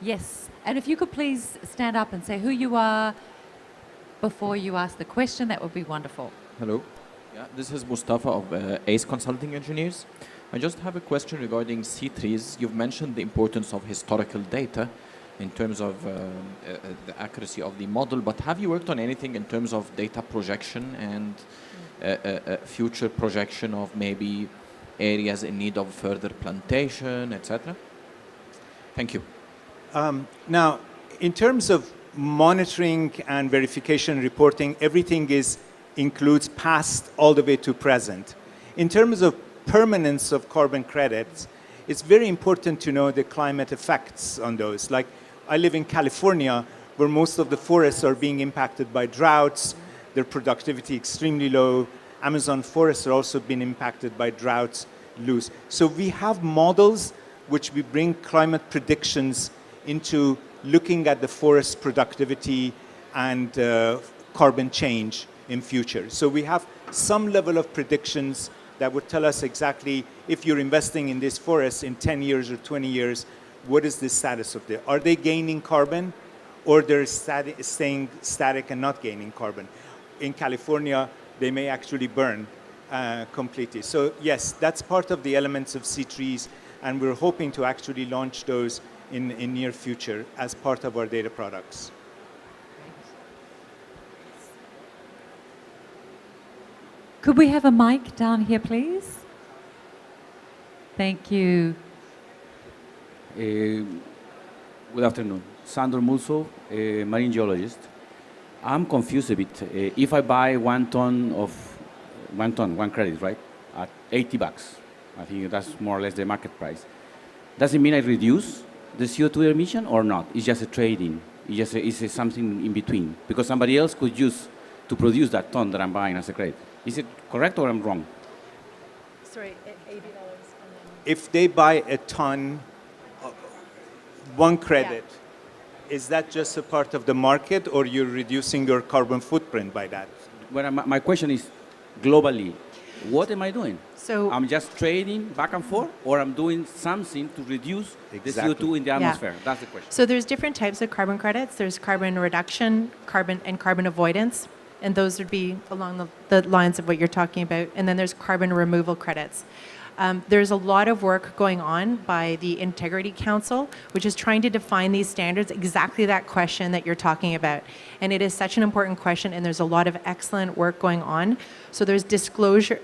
Yes. And if you could please stand up and say who you are before you ask the question, that would be wonderful. Hello. Yeah, this is Mustafa of ACE Consulting Engineers. I just have a question regarding C-Trees. You've mentioned the importance of historical data in terms of the accuracy of the model, but have you worked on anything in terms of data projection and future projection of maybe areas in need of further plantation, etc.? Thank you. Now, in terms of monitoring and verification reporting, everything includes past all the way to present. In terms of permanence of carbon credits, it's very important to know the climate effects on those. Like, I live in California, where most of the forests are being impacted by droughts, their productivity extremely low. Amazon forests are also being impacted by droughts, loose. So we have models which we bring climate predictions into looking at the forest productivity and carbon change in future. So we have some level of predictions that would tell us exactly if you're investing in this forest in 10 years or 20 years, what is the status of them? Are they gaining carbon or they're staying static and not gaining carbon? In California, they may actually burn completely. So yes, that's part of the elements of C-Trees, and we're hoping to actually launch those in near future as part of our data products. Could we have a mic down here, please? Thank you. Good afternoon. Sandro Musso, marine geologist. I'm confused a bit. If I buy 1 ton of one credit, right, at $80, I think that's more or less the market price. Does it mean I reduce the CO2 emission or not? It's just a trading. It's something in between, because somebody else could use to produce that ton that I'm buying as a credit. Is it correct or I'm wrong? Sorry, $80. If they buy a ton, one credit, is that just a part of the market, or you're reducing your carbon footprint by that? Well, my question is, globally, what am I doing? So I'm just trading back and forth, or I'm doing something to reduce the CO2 in the atmosphere? That's the question. So there's different types of carbon credits. There's carbon reduction, carbon avoidance, and those would be along the lines of what you're talking about. And then there's carbon removal credits. There's a lot of work going on by the Integrity Council, which is trying to define these standards, exactly that question that you're talking about. And it is such an important question, and there's a lot of excellent work going on. So there's disclosure,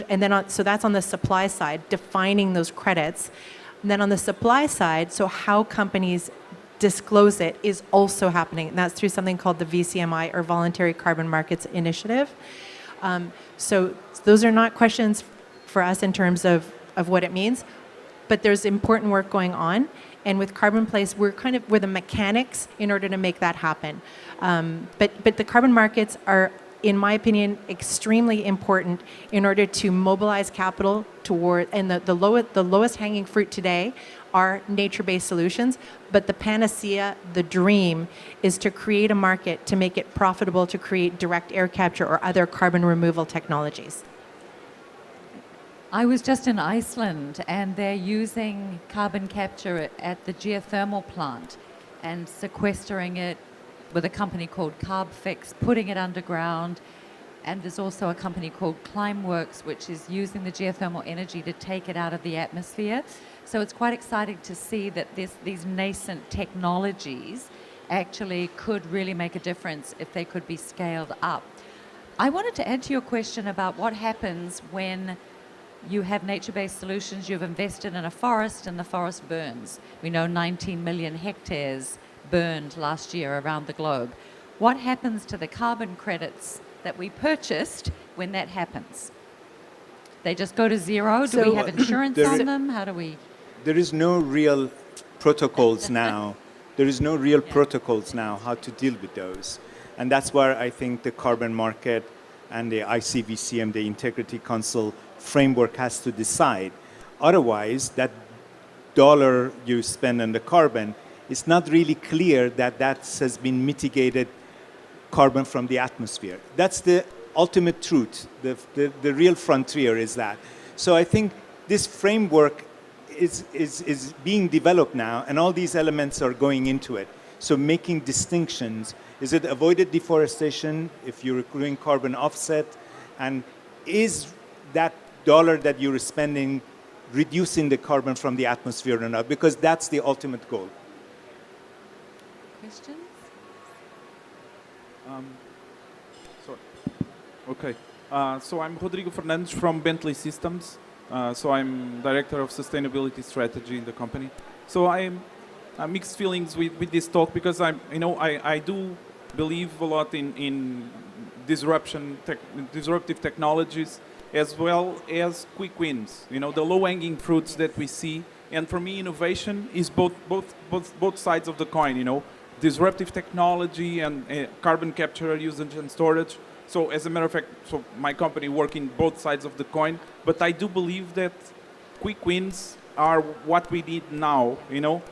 and then so that's on the supply side, defining those credits. And then on the supply side, so how companies disclose it is also happening, and that's through something called the VCMI, or Voluntary Carbon Markets Initiative. So those are not questions for us in terms of what it means, but there's important work going on, and with Carbon Place, we're the mechanics in order to make that happen. But the carbon markets are, in my opinion, extremely important in order to mobilize capital toward, and the lowest hanging fruit today are nature-based solutions, but the panacea, the dream, is to create a market to make it profitable to create direct air capture or other carbon removal technologies. I was just in Iceland, and they're using carbon capture at the geothermal plant and sequestering it with a company called CarbFix, putting it underground and there's also a company called Climeworks, which is using the geothermal energy to take it out of the atmosphere. So it's quite exciting to see that these nascent technologies actually could really make a difference if they could be scaled up. I wanted to answer your question about what happens when you have nature-based solutions, you've invested in a forest and the forest burns. We know 19 million hectares burned last year around the globe. What happens to the carbon credits that we purchased when that happens? They just go to zero? Do we have insurance on them? How do we? There is no real protocols now. There is no real protocols now how to deal with those. And that's where I think the carbon market and the ICVCM, the Integrity Council framework has to decide. Otherwise, that dollar you spend on the carbon, it's not really clear that that has been mitigated carbon from the atmosphere. That's the ultimate truth. The real frontier is that. So I think this framework is being developed now, and all these elements are going into it. So making distinctions. Is it avoided deforestation if you're doing carbon offset? And is that dollar that you're spending reducing the carbon from the atmosphere or not? Because that's the ultimate goal. Questions? Sorry. Okay. So I'm Rodrigo Fernandes from Bentley Systems. So I'm Director of Sustainability Strategy in the company. So I'm mixed feelings with this talk because I do believe a lot in disruptive technologies as well as quick wins. The low-hanging fruits that we see. And for me, innovation is both sides of the coin. Disruptive technology and carbon capture, usage and storage. So as a matter of fact, so my company works in both sides of the coin, but I do believe that quick wins are what we need now,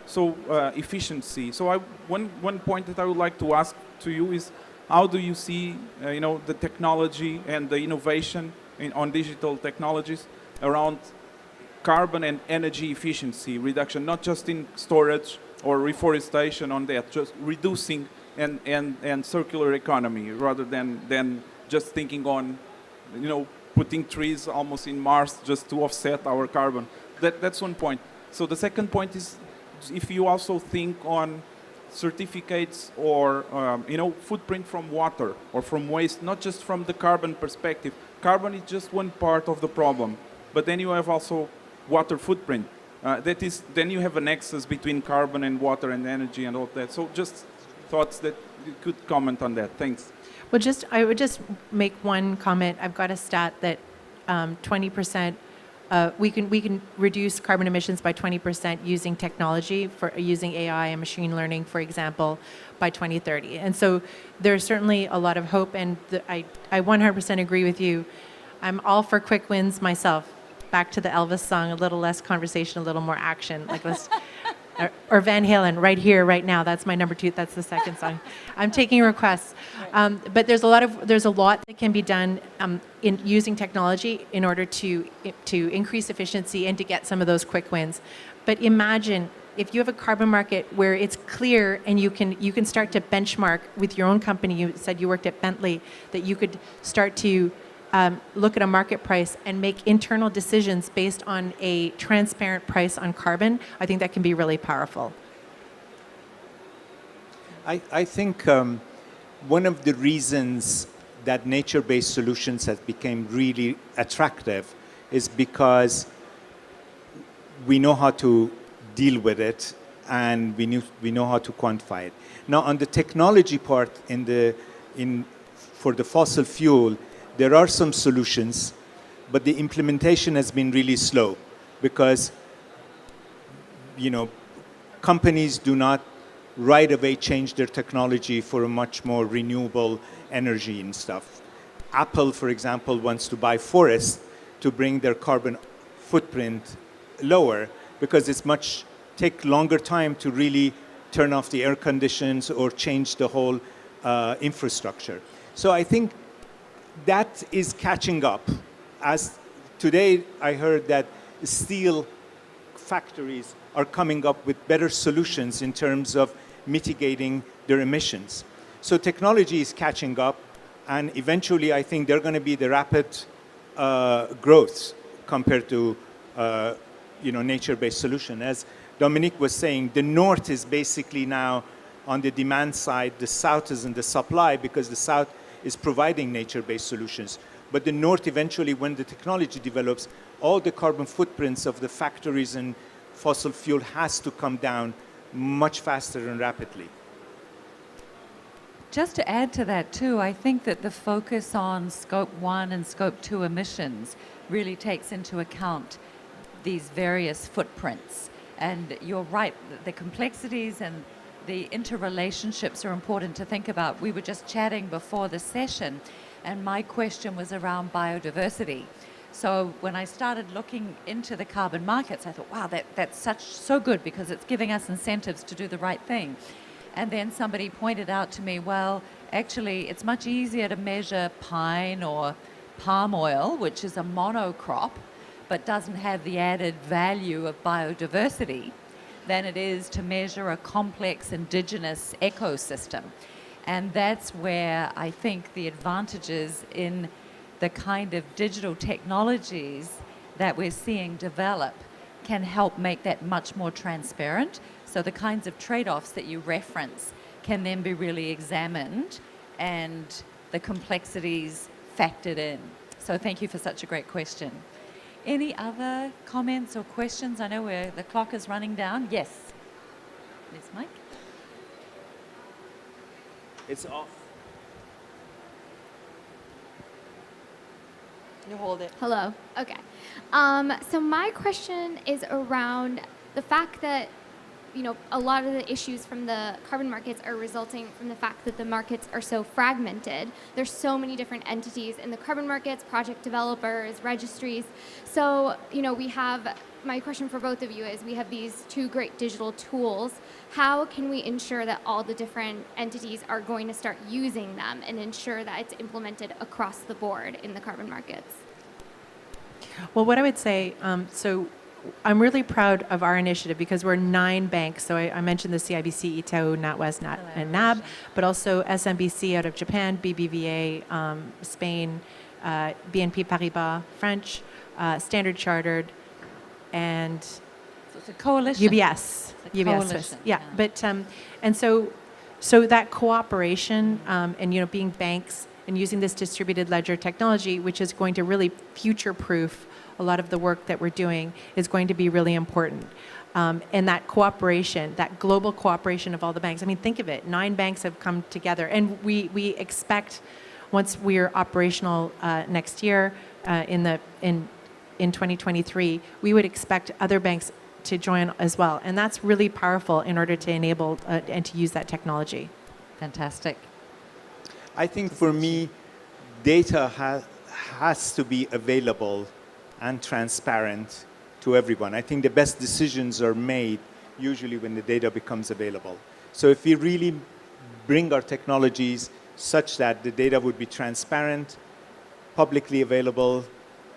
so efficiency. So one point that I would like to ask to you is, how do you see, the technology and the innovation on digital technologies around carbon and energy efficiency reduction, not just in storage or reforestation on that, just reducing and circular economy rather than just thinking on, putting trees almost in Mars just to offset our carbon. That's one point. So the second point is if you also think on certificates or, footprint from water or from waste, not just from the carbon perspective. Carbon is just one part of the problem, but then you have also water footprint. Then you have a nexus between carbon and water and energy and all that. So just thoughts that you could comment on that. Thanks. Well, I would just make one comment. I've got a stat that 20%, we can reduce carbon emissions by 20% using technology, using AI and machine learning, for example, by 2030. And so there's certainly a lot of hope, and I 100% agree with you. I'm all for quick wins myself. Back to the Elvis song, a little less conversation, a little more action. Like let's, or Van Halen, Right Here, Right Now. That's my number 2. That's the second song. I'm taking requests, but there's a lot that can be done in using technology in order to increase efficiency and to get some of those quick wins. But imagine if you have a carbon market where it's clear and you can start to benchmark with your own company. You said you worked at Bentley, that you could start to look at a market price and make internal decisions based on a transparent price on carbon. I think that can be really powerful. I think one of the reasons that nature-based solutions have become really attractive is because we know how to deal with it and we know how to quantify it. Now, on the technology part, for the fossil fuel, there are some solutions, but the implementation has been really slow because, companies do not right away change their technology for a much more renewable energy and stuff. Apple, for example, wants to buy forests to bring their carbon footprint lower because it's take longer time to really turn off the air conditions or change the whole infrastructure. So I think that is catching up. As today I heard that steel factories are coming up with better solutions in terms of mitigating their emissions. So technology is catching up. And eventually, I think they're going to be the rapid growth compared to nature-based solution. As Dominique was saying, the north is basically now on the demand side, the south is in the supply because the south is providing nature-based solutions. But the north eventually, when the technology develops, all the carbon footprints of the factories and fossil fuel has to come down much faster and rapidly. Just to add to that too, I think that the focus on Scope 1 and Scope 2 emissions really takes into account these various footprints. And you're right, the complexities and the interrelationships are important to think about. We were just chatting before the session, and my question was around biodiversity. So when I started looking into the carbon markets, I thought, wow, that's so good because it's giving us incentives to do the right thing. And then somebody pointed out to me, well, actually, it's much easier to measure pine or palm oil, which is a monocrop, but doesn't have the added value of biodiversity, than it is to measure a complex indigenous ecosystem. And that's where I think the advantages in the kind of digital technologies that we're seeing develop can help make that much more transparent. So the kinds of trade-offs that you reference can then be really examined and the complexities factored in. So thank you for such a great question. Any other comments or questions? I know the clock is running down. Yes. Please, Mike. It's off. You hold it. Hello. Okay. So my question is around the fact that, a lot of the issues from the carbon markets are resulting from the fact that the markets are so fragmented. There's so many different entities in the carbon markets, project developers, registries. So, my question for both of you is, we have these two great digital tools. How can we ensure that all the different entities are going to start using them and ensure that it's implemented across the board in the carbon markets? Well, what I would say, so I'm really proud of our initiative because we're 9 banks. So I mentioned the CIBC, Itaú, NatWest, and NAB, but also SMBC out of Japan, BBVA, Spain, BNP Paribas, French, Standard Chartered, and so it's a coalition. UBS. It's a UBS. coalition, Yeah, but and so that cooperation and being banks and using this distributed ledger technology, which is going to really future-proof a lot of the work that we're doing, is going to be really important. And that cooperation, that global cooperation of all the banks. I mean, think of it. 9 banks have come together. And we expect, once we're operational next year in 2023, we would expect other banks to join as well. And that's really powerful in order to enable and to use that technology. Fantastic. I think for me, data has to be available and transparent to everyone. I think the best decisions are made usually when the data becomes available. So if we really bring our technologies such that the data would be transparent, publicly available,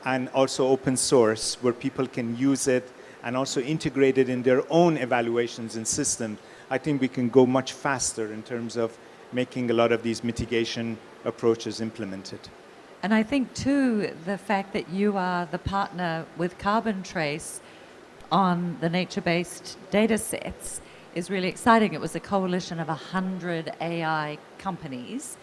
and also open source where people can use it and also integrate it in their own evaluations and systems, I think we can go much faster in terms of making a lot of these mitigation approaches implemented. And I think, too, the fact that you are the partner with Carbon Trace on the nature-based data sets is really exciting. It was a coalition of 100 AI companies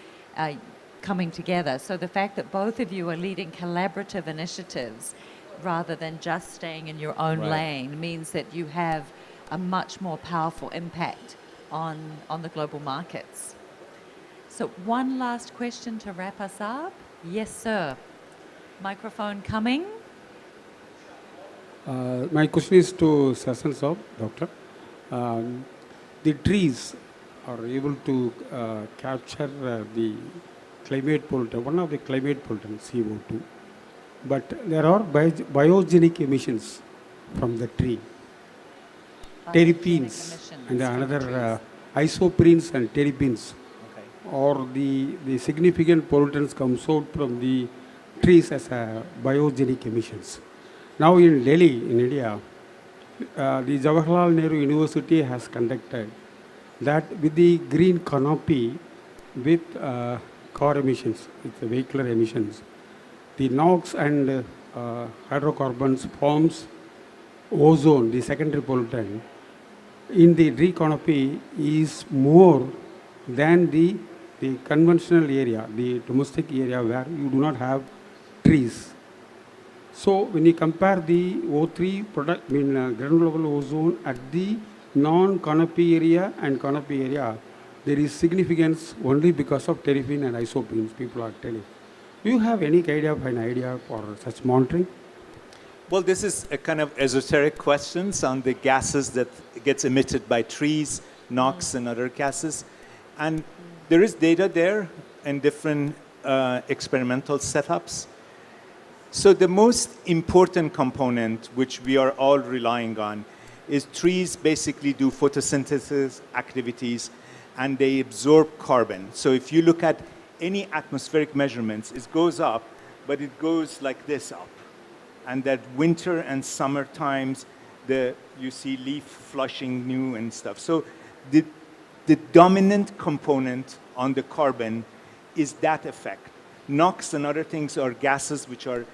coming together. So the fact that both of you are leading collaborative initiatives rather than just staying in your own lane means that you have a much more powerful impact on the global markets. So one last question to wrap us up. Yes, sir. Microphone coming. My question is to Sassan Saab, Doctor. The trees are able to capture the climate pollutant, one of the climate pollutants, CO2. But there are biogenic emissions from the tree. Terpenes and another isoprenes and terpenes. Or the significant pollutants comes out from the trees as biogenic emissions. Now in Delhi, in India, the Jawaharlal Nehru University has conducted that with the green canopy with car emissions, it's the vehicular emissions. The NOx and hydrocarbons forms ozone, the secondary pollutant, in the tree canopy is more than the conventional area, the domestic area where you do not have trees. So when you compare the O3 product, ground level ozone at the non-canopy area and canopy area, there is significance only because of terifene and isoprene, people are telling. Do you have any idea for such monitoring? Well, this is a kind of esoteric questions on the gases that gets emitted by trees, NOx and other gases. And there is data there in different experimental setups. So the most important component, which we are all relying on, is trees basically do photosynthesis activities and they absorb carbon. So if you look at any atmospheric measurements, it goes up, but it goes like this up. And that winter and summer times, you see leaf flushing new and stuff. So the dominant component on the carbon is that effect. NOx and other things are gases which are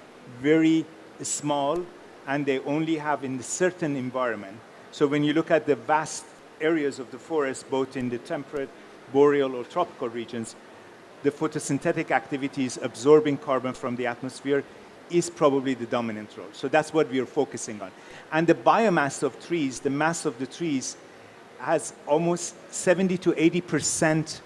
very small and they only have in a certain environment. So when you look at the vast areas of the forest, both in the temperate, boreal or tropical regions, the photosynthetic activities absorbing carbon from the atmosphere is probably the dominant role. So that's what we are focusing on. And the biomass of trees, the mass of the trees, has almost 70 to 80%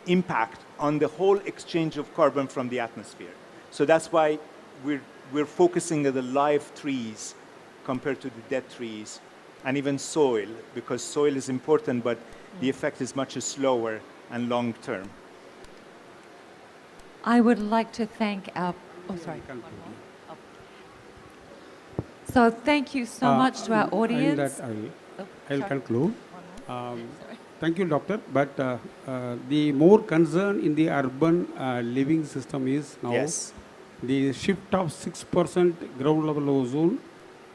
impact on the whole exchange of carbon from the atmosphere. So that's why we're focusing on the live trees compared to the dead trees, and even soil, because soil is important, but the effect is much slower and long term. I would like to thank our... Oh, sorry. So thank you so much to our audience. I'll conclude. Thank you, doctor. But the more concern in the urban living system is now the shift of 6% ground level ozone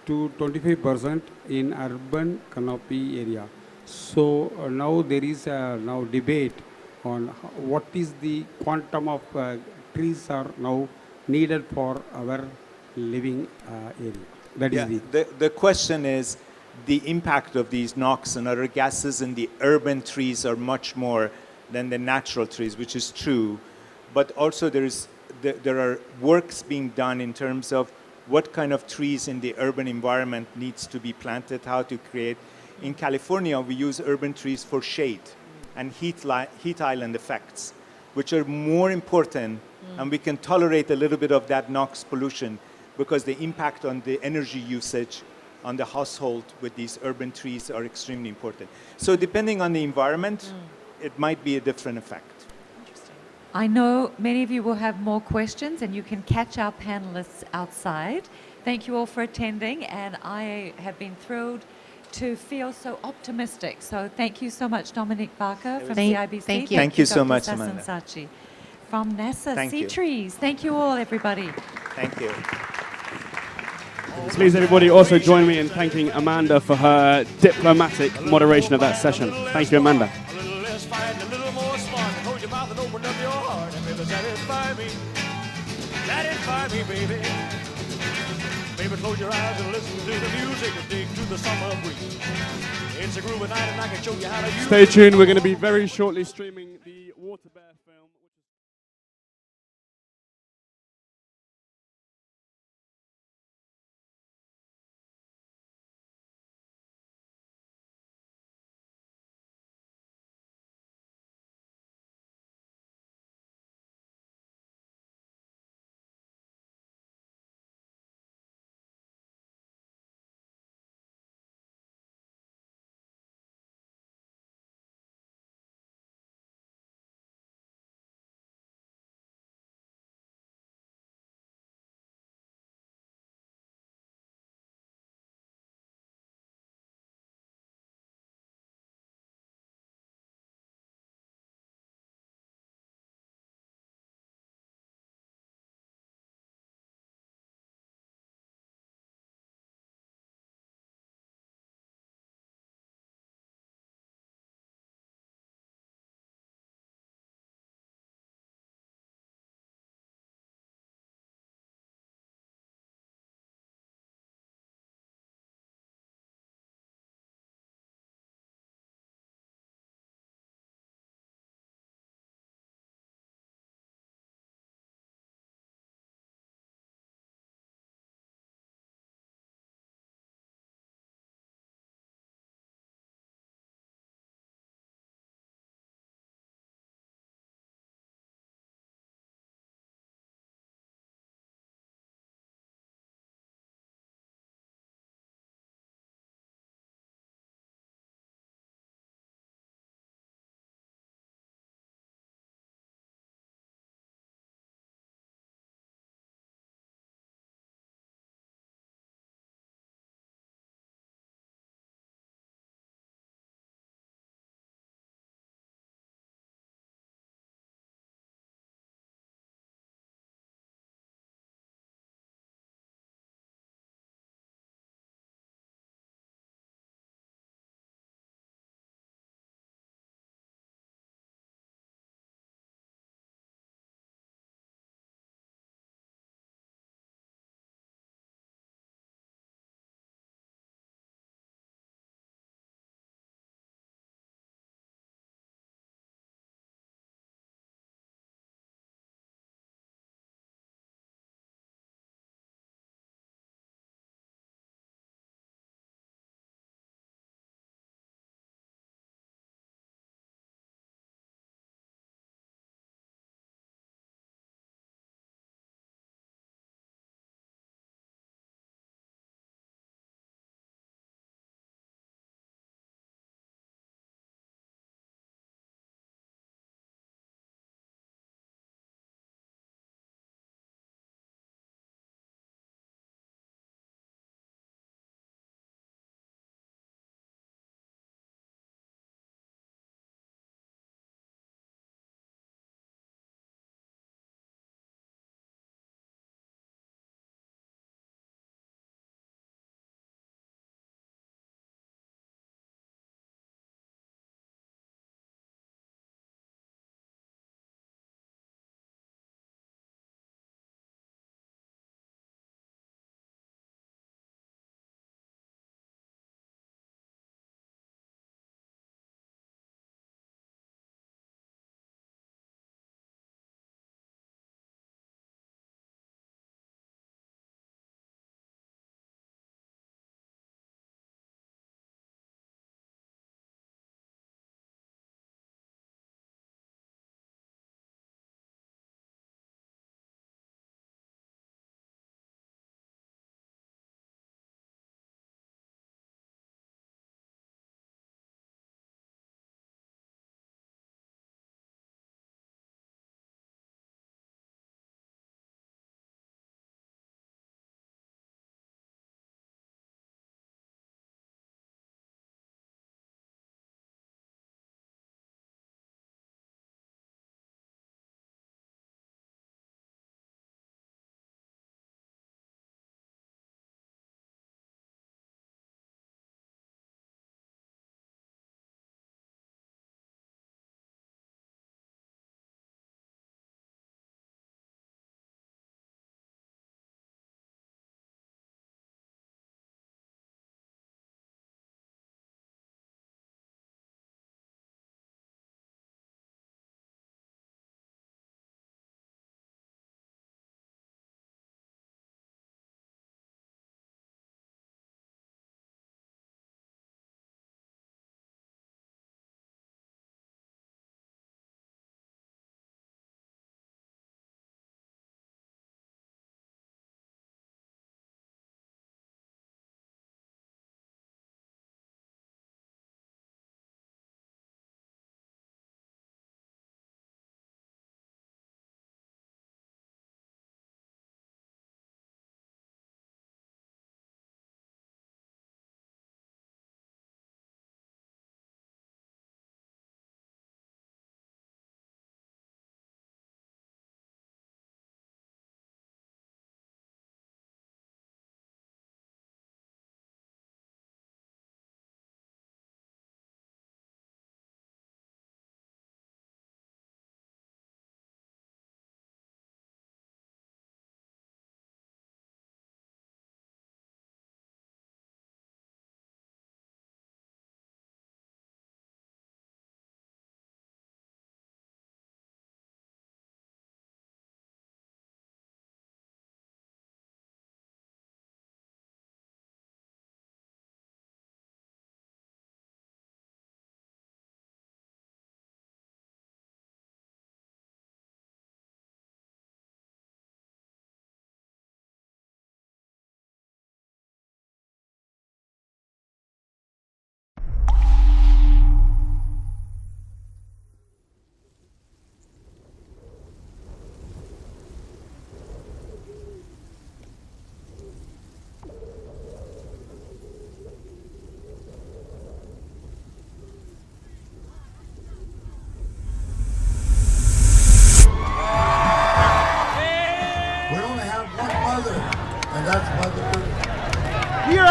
to 25% in urban canopy area. So now there is now debate on what is the quantum of trees are now needed for our living area. That is the question is the impact of these NOx and other gases in the urban trees are much more than the natural trees, which is true. But also there are works being done in terms of what kind of trees in the urban environment needs to be planted, how to create. In California, we use urban trees for shade and heat island effects, which are more important, and we can tolerate a little bit of that NOx pollution because the impact on the energy usage on the household with these urban trees are extremely important. So depending on the environment, it might be a different effect. I know many of you will have more questions and you can catch our panelists outside. Thank you all for attending, and I have been thrilled to feel so optimistic. So thank you so much, Dominique Barker from CIBC. Thank you. Thank you so much, Dr. Amanda. Sasson Sachi from NASA Thank Sea you. Trees. Thank you all, everybody. Thank you. Please, everybody, also join me in thanking Amanda for her diplomatic moderation of that session. Thank you, Amanda. Satisfy me, baby. Baby, close your eyes and listen to the music and dig to the summer breeze. It's a groovy night and I can show you how to use Stay tuned. We're going to be very shortly streaming the Water Bear film.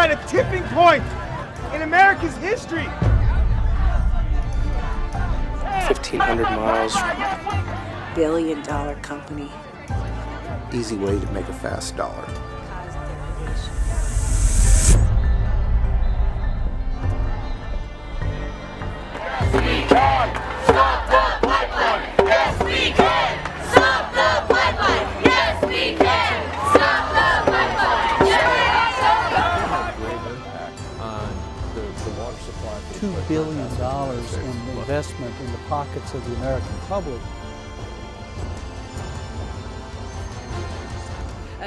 at a tipping point in America's history. 1,500 miles. Billion-dollar company. Easy way to make a fast dollar. $2 billion in investment in the pockets of the American public.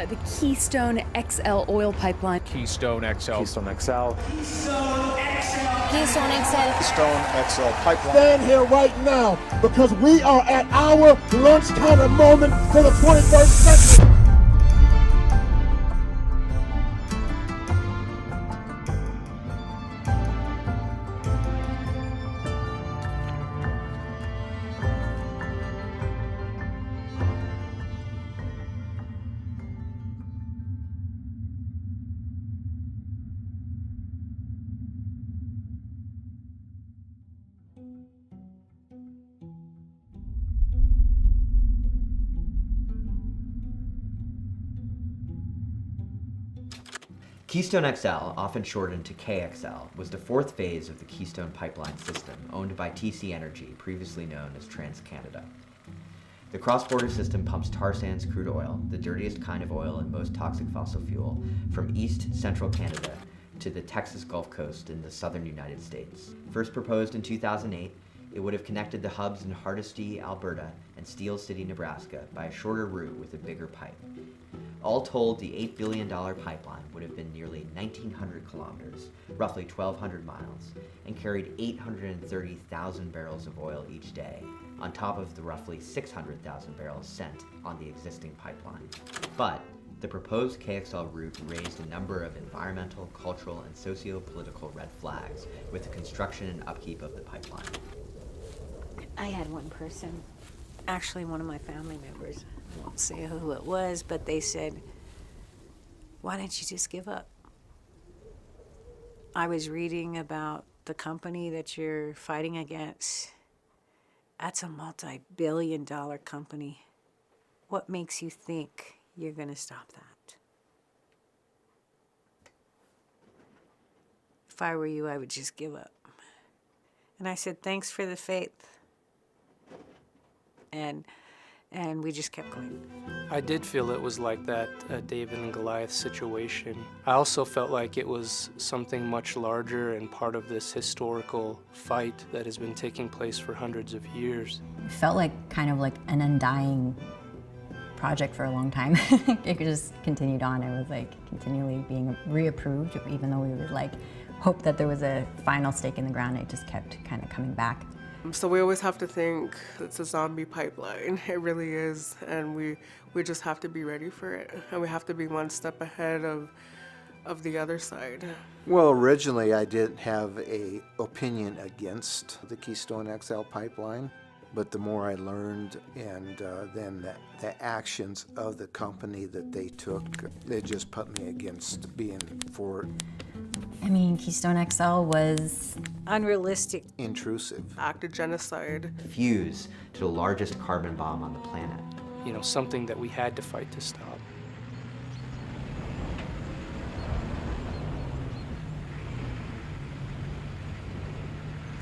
The Keystone XL oil pipeline. Keystone XL. Keystone XL. Keystone XL. Keystone XL pipeline. Stand here right now because we are at our lunch counter moment for the 21st century. Keystone XL, often shortened to KXL, was the fourth phase of the Keystone Pipeline system, owned by TC Energy, previously known as TransCanada. The cross-border system pumps tar sands crude oil, the dirtiest kind of oil and most toxic fossil fuel, from east central Canada to the Texas Gulf Coast in the southern United States. First proposed in 2008, it would have connected the hubs in Hardisty, Alberta, and Steel City, Nebraska, by a shorter route with a bigger pipe. All told, the $8 billion pipeline would have been nearly 1,900 kilometers, roughly 1,200 miles, and carried 830,000 barrels of oil each day, on top of the roughly 600,000 barrels sent on the existing pipeline. But the proposed KXL route raised a number of environmental, cultural, and socio-political red flags with the construction and upkeep of the pipeline. I had one person, actually one of my family members, I won't say who it was, but they said, why don't you just give up? I was reading about the company that you're fighting against. That's a multi-billion-dollar company. What makes you think you're going to stop that? If I were you, I would just give up. And I said, thanks for the faith. And we just kept going. I did feel it was like that David and Goliath situation. I also felt like it was something much larger and part of this historical fight that has been taking place for hundreds of years. It felt like kind of like an undying project for a long time. It just continued on. It was like continually being reapproved, even though we would like hope that there was a final stake in the ground. It just kept kind of coming back. So we always have to think it's a zombie pipeline. It really is, and we just have to be ready for it, and we have to be one step ahead of the other side. Well, originally I did have an opinion against the Keystone XL pipeline, but the more I learned and then the actions of the company that they took, they just put me against being for. I mean, Keystone XL was unrealistic, intrusive, act of genocide, fuse to the largest carbon bomb on the planet. You know, something that we had to fight to stop.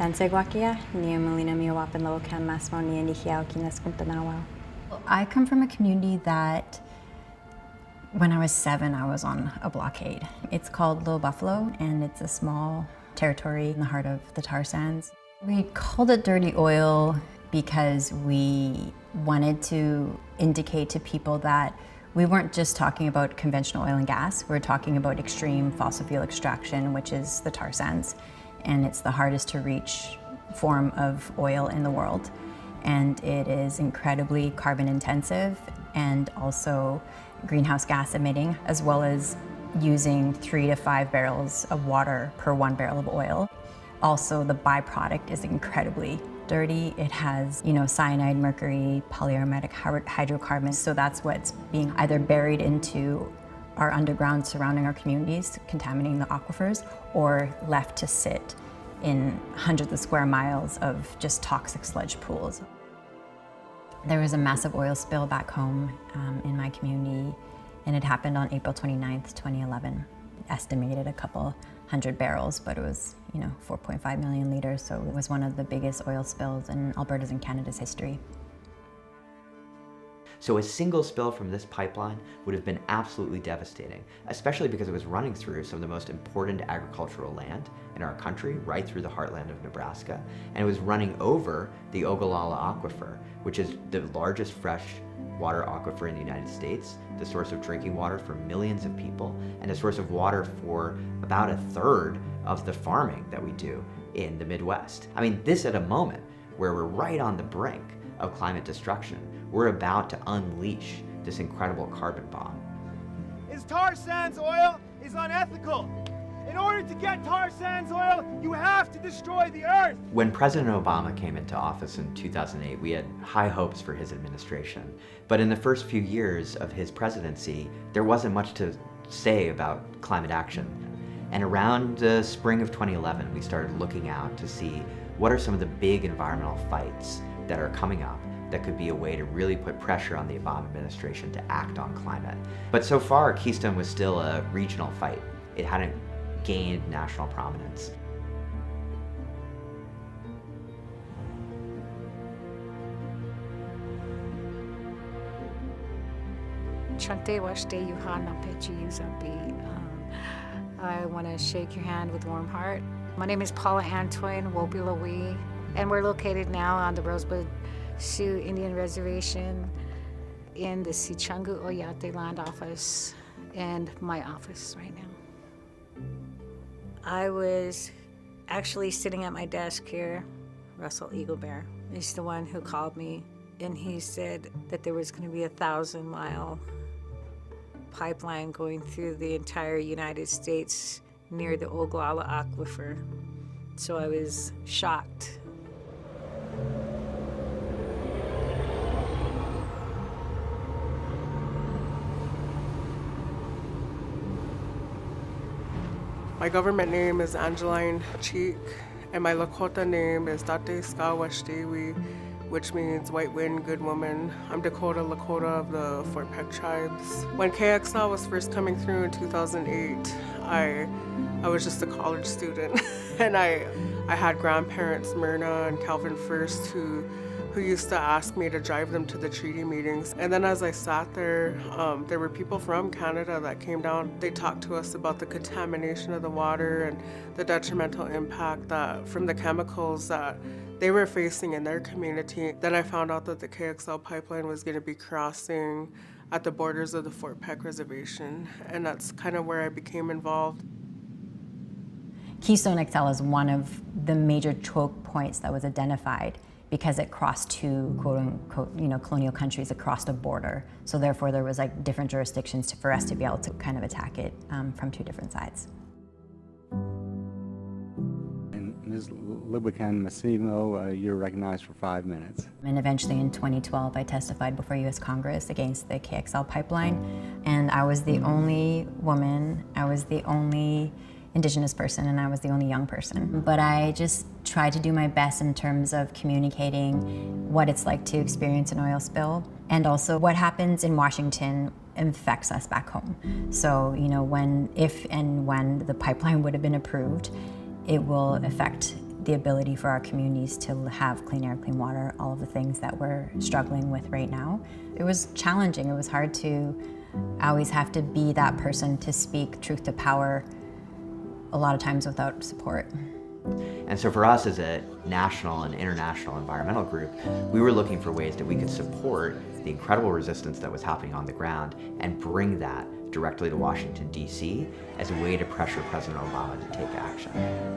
I come from a community that when I was 7, I was on a blockade. It's called Little Buffalo, and it's a small territory in the heart of the tar sands. We called it dirty oil because we wanted to indicate to people that we weren't just talking about conventional oil and gas, we're talking about extreme fossil fuel extraction, which is the tar sands. And it's the hardest to reach form of oil in the world. And it is incredibly carbon intensive and also greenhouse gas emitting, as well as using 3 to 5 barrels of water per 1 barrel of oil. Also, the byproduct is incredibly dirty. It has, cyanide, mercury, polyaromatic hydrocarbons. So that's what's being either buried into are underground surrounding our communities, contaminating the aquifers, or left to sit in hundreds of square miles of just toxic sludge pools. There was a massive oil spill back home in my community, and it happened on April 29th, 2011. Estimated a couple hundred barrels, but it was, 4.5 million liters, so it was one of the biggest oil spills in Alberta's and Canada's history. So a single spill from this pipeline would have been absolutely devastating, especially because it was running through some of the most important agricultural land in our country, right through the heartland of Nebraska, and it was running over the Ogallala Aquifer, which is the largest fresh water aquifer in the United States, the source of drinking water for millions of people, and a source of water for about a third of the farming that we do in the Midwest. I mean, this at a moment where we're right on the brink of climate destruction. We're about to unleash this incredible carbon bomb. Is tar sands oil is unethical. In order to get tar sands oil, you have to destroy the earth. When President Obama came into office in 2008, we had high hopes for his administration. But in the first few years of his presidency, there wasn't much to say about climate action. And around the spring of 2011, we started looking out to see what are some of the big environmental fights that are coming up that could be a way to really put pressure on the Obama administration to act on climate. But so far, Keystone was still a regional fight. It hadn't gained national prominence. I want to shake your hand with warm heart. My name is Paula Antoine Wobilawi, and we're located now on the Rosebud Sioux Indian Reservation in the Sichungu Oyate Land Office and my office right now. I was actually sitting at my desk here. Russell Eaglebear is the one who called me, and he said that there was going to be a 1,000-mile pipeline going through the entire United States near the Ogallala Aquifer. So I was shocked. My government name is Angeline Cheek, and my Lakota name is Date Skawashdewi, which means White Wind, Good Woman. I'm Dakota Lakota of the Fort Peck tribes. When KXL was first coming through in 2008, I was just a college student, and I had grandparents, Myrna and Calvin First, who used to ask me to drive them to the treaty meetings. And then as I sat there, there were people from Canada that came down. They talked to us about the contamination of the water and the detrimental impact that from the chemicals that they were facing in their community. Then I found out that the KXL pipeline was going to be crossing at the borders of the Fort Peck Reservation, and that's kind of where I became involved. Keystone XL is one of the major choke points that was identified because it crossed two quote-unquote, colonial countries across the border. So therefore there was like different jurisdictions for us to be able to kind of attack it from two different sides. And Ms. Lubican Massimo, you're recognized for 5 minutes. And eventually in 2012, I testified before US Congress against the KXL pipeline. And I was the only woman, I was the only Indigenous person, and I was the only young person. But I just tried to do my best in terms of communicating what it's like to experience an oil spill, and also what happens in Washington affects us back home. So, if and when the pipeline would have been approved, it will affect the ability for our communities to have clean air, clean water, all of the things that we're struggling with right now. It was challenging. It was hard to always have to be that person to speak truth to power, a lot of times without support. And so for us as a national and international environmental group, we were looking for ways that we could support the incredible resistance that was happening on the ground and bring that directly to Washington, D.C. as a way to pressure President Obama to take action.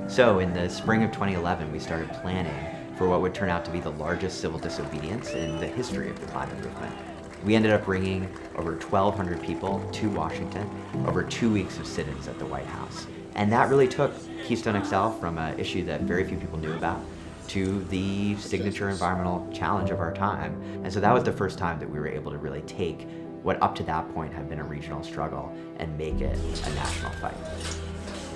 So in the spring of 2011, we started planning for what would turn out to be the largest civil disobedience in the history of the climate movement. We ended up bringing over 1,200 people to Washington over 2 weeks of sit-ins at the White House. And that really took Keystone XL from an issue that very few people knew about to the signature environmental challenge of our time. And so that was the first time that we were able to really take what up to that point had been a regional struggle and make it a national fight.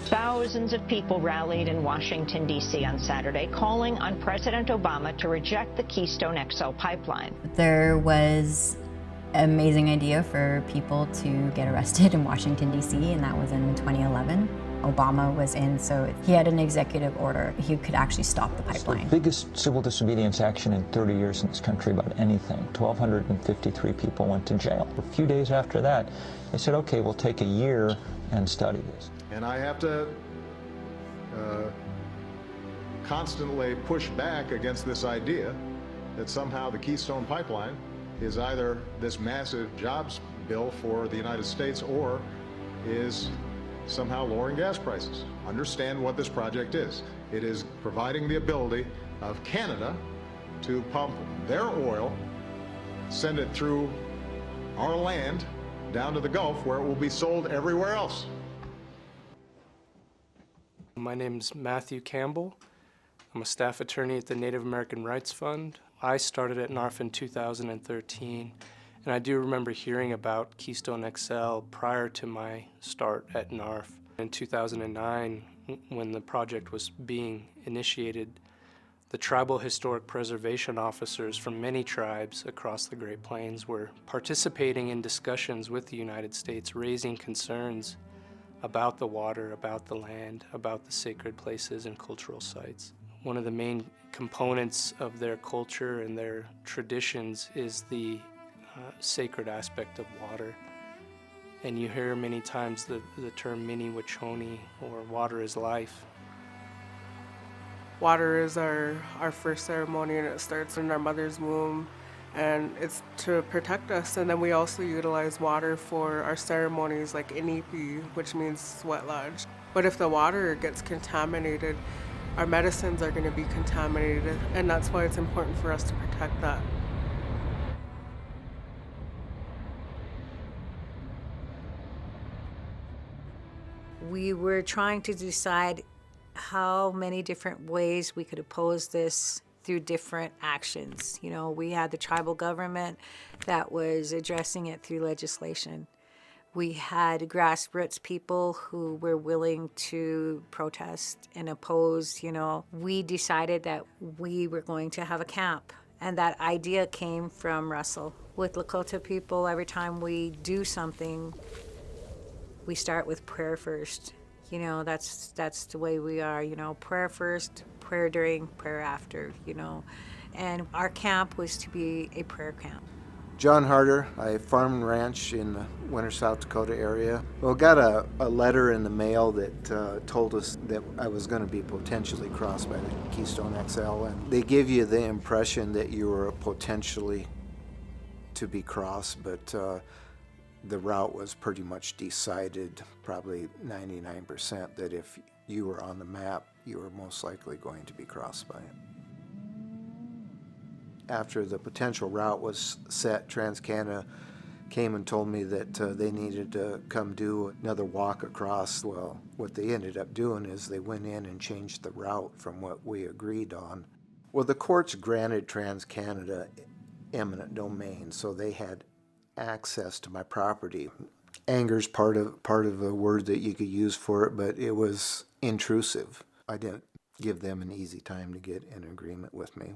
Thousands of people rallied in Washington, D.C. on Saturday, calling on President Obama to reject the Keystone XL pipeline. There was an amazing idea for people to get arrested in Washington, D.C., and that was in 2011. Obama was in, so he had an executive order. He could actually stop the pipeline. It's the biggest civil disobedience action in 30 years in this country about anything. 1,253 people went to jail. A few days after that, they said, okay, we'll take a year and study this. And I have to constantly push back against this idea that somehow the Keystone Pipeline is either this massive jobs bill for the United States or is somehow lowering gas prices. Understand what this project is. It is providing the ability of Canada to pump their oil, send it through our land down to the Gulf where it will be sold everywhere else. My name's Matthew Campbell. I'm a staff attorney at the Native American Rights Fund. I started at NARF in 2013, and I do remember hearing about Keystone XL prior to my start at NARF. In 2009, when the project was being initiated, the tribal historic preservation officers from many tribes across the Great Plains were participating in discussions with the United States, raising concerns about the water, about the land, about the sacred places and cultural sites. One of the main components of their culture and their traditions is the sacred aspect of water. And you hear many times the term Mini Wachoni, or water is life. Water is our first ceremony, and it starts in our mother's womb, and it's to protect us. And then we also utilize water for our ceremonies like Inipi, which means sweat lodge. But if the water gets contaminated, our medicines are going to be contaminated, and that's why it's important for us to protect that. We were trying to decide how many different ways we could oppose this through different actions. You know, we had the tribal government that was addressing it through legislation. We had grassroots people who were willing to protest and oppose, you know. We decided that we were going to have a camp, and that idea came from Russell. With Lakota people, every time we do something, we start with prayer first. You know, that's the way we are, you know, prayer first, prayer during, prayer after, you know. And our camp was to be a prayer camp. John Harder, I farm and ranch in the Winter, South Dakota area. Well, got a letter in the mail that told us that I was going to be potentially crossed by the Keystone XL, and they give you the impression that you were potentially to be crossed, but the route was pretty much decided, probably 99%, that if you were on the map, you were most likely going to be crossed by it. After the potential route was set, TransCanada came and told me that they needed to come do another walk across. Well, what they ended up doing is they went in and changed the route from what we agreed on. Well, the courts granted TransCanada eminent domain, so they had access to my property. Anger's part of a word that you could use for it, but it was intrusive. I didn't give them an easy time to get in agreement with me.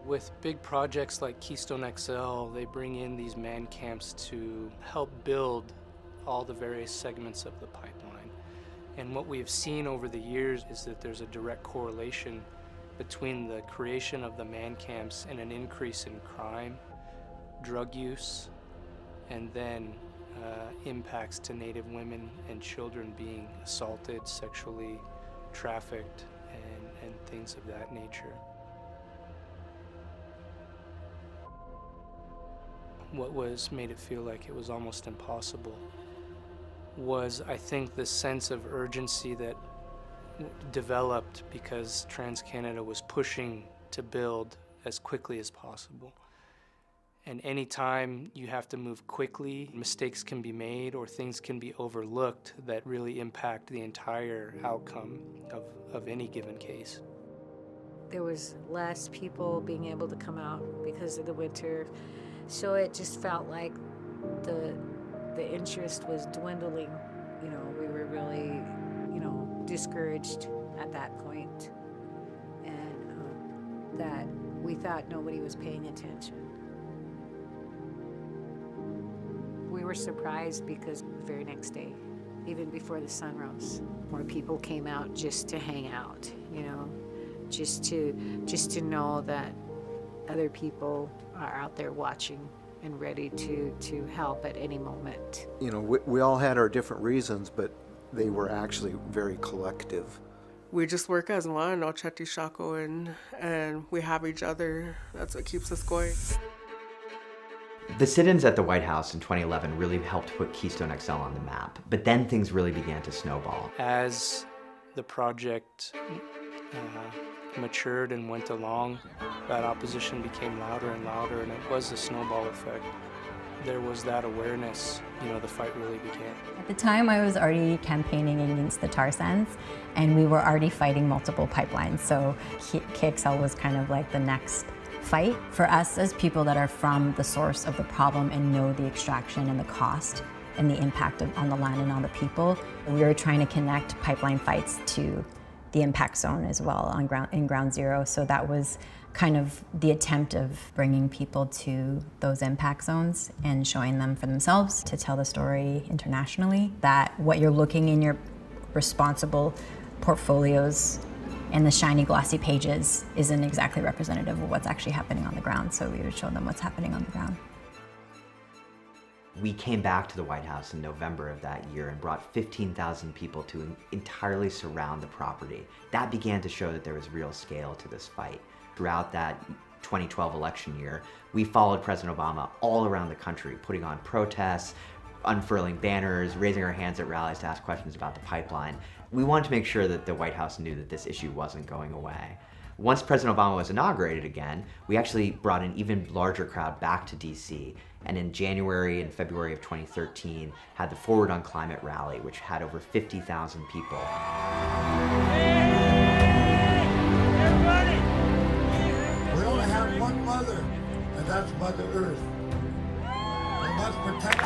With big projects like Keystone XL, they bring in these man camps to help build all the various segments of the pipeline. And what we have seen over the years is that there's a direct correlation between the creation of the man camps and an increase in crime, drug use, and then impacts to Native women and children being assaulted, sexually trafficked, and things of that nature. What made it feel like it was almost impossible was, I think, the sense of urgency that developed because TransCanada was pushing to build as quickly as possible. And anytime you have to move quickly, mistakes can be made or things can be overlooked that really impact the entire outcome of any given case. there was less people being able to come out because of the winter. So it just felt like the interest was dwindling. You know, we were really, you know, discouraged at that point, and that we thought nobody was paying attention. We were surprised because the very next day, even before the sun rose, more people came out just to hang out, you know, just to know that other people are out there watching and ready to help at any moment. You know, we all had our different reasons, but they were actually very collective. We just work as one, Ocheti Shako, and we have each other. That's what keeps us going. The sit-ins at the White House in 2011 really helped put Keystone XL on the map, but then things really began to snowball. As the project matured and went along, that opposition became louder and louder, and it was a snowball effect. There was that awareness, you know, the fight really began. At the time, I was already campaigning against the tar sands, and we were already fighting multiple pipelines, so KXL was kind of like the next fight. For us as people that are from the source of the problem and know the extraction and the cost and the impact on the land and on the people, we were trying to connect pipeline fights to the impact zone as well in ground zero. So that was kind of the attempt of bringing people to those impact zones and showing them for themselves to tell the story internationally, that what you're looking in your responsible portfolios and the shiny glossy pages isn't exactly representative of what's actually happening on the ground. So we would show them what's happening on the ground. We came back to the White House in November of that year and brought 15,000 people to entirely surround the property. That began to show that there was real scale to this fight. Throughout that 2012 election year, we followed President Obama all around the country, putting on protests, unfurling banners, raising our hands at rallies to ask questions about the pipeline. We wanted to make sure that the White House knew that this issue wasn't going away. Once President Obama was inaugurated again, we actually brought an even larger crowd back to DC, and in January and February of 2013 had the Forward on Climate rally, which had over 50,000 people. Everybody! We only have one mother, and that's Mother Earth.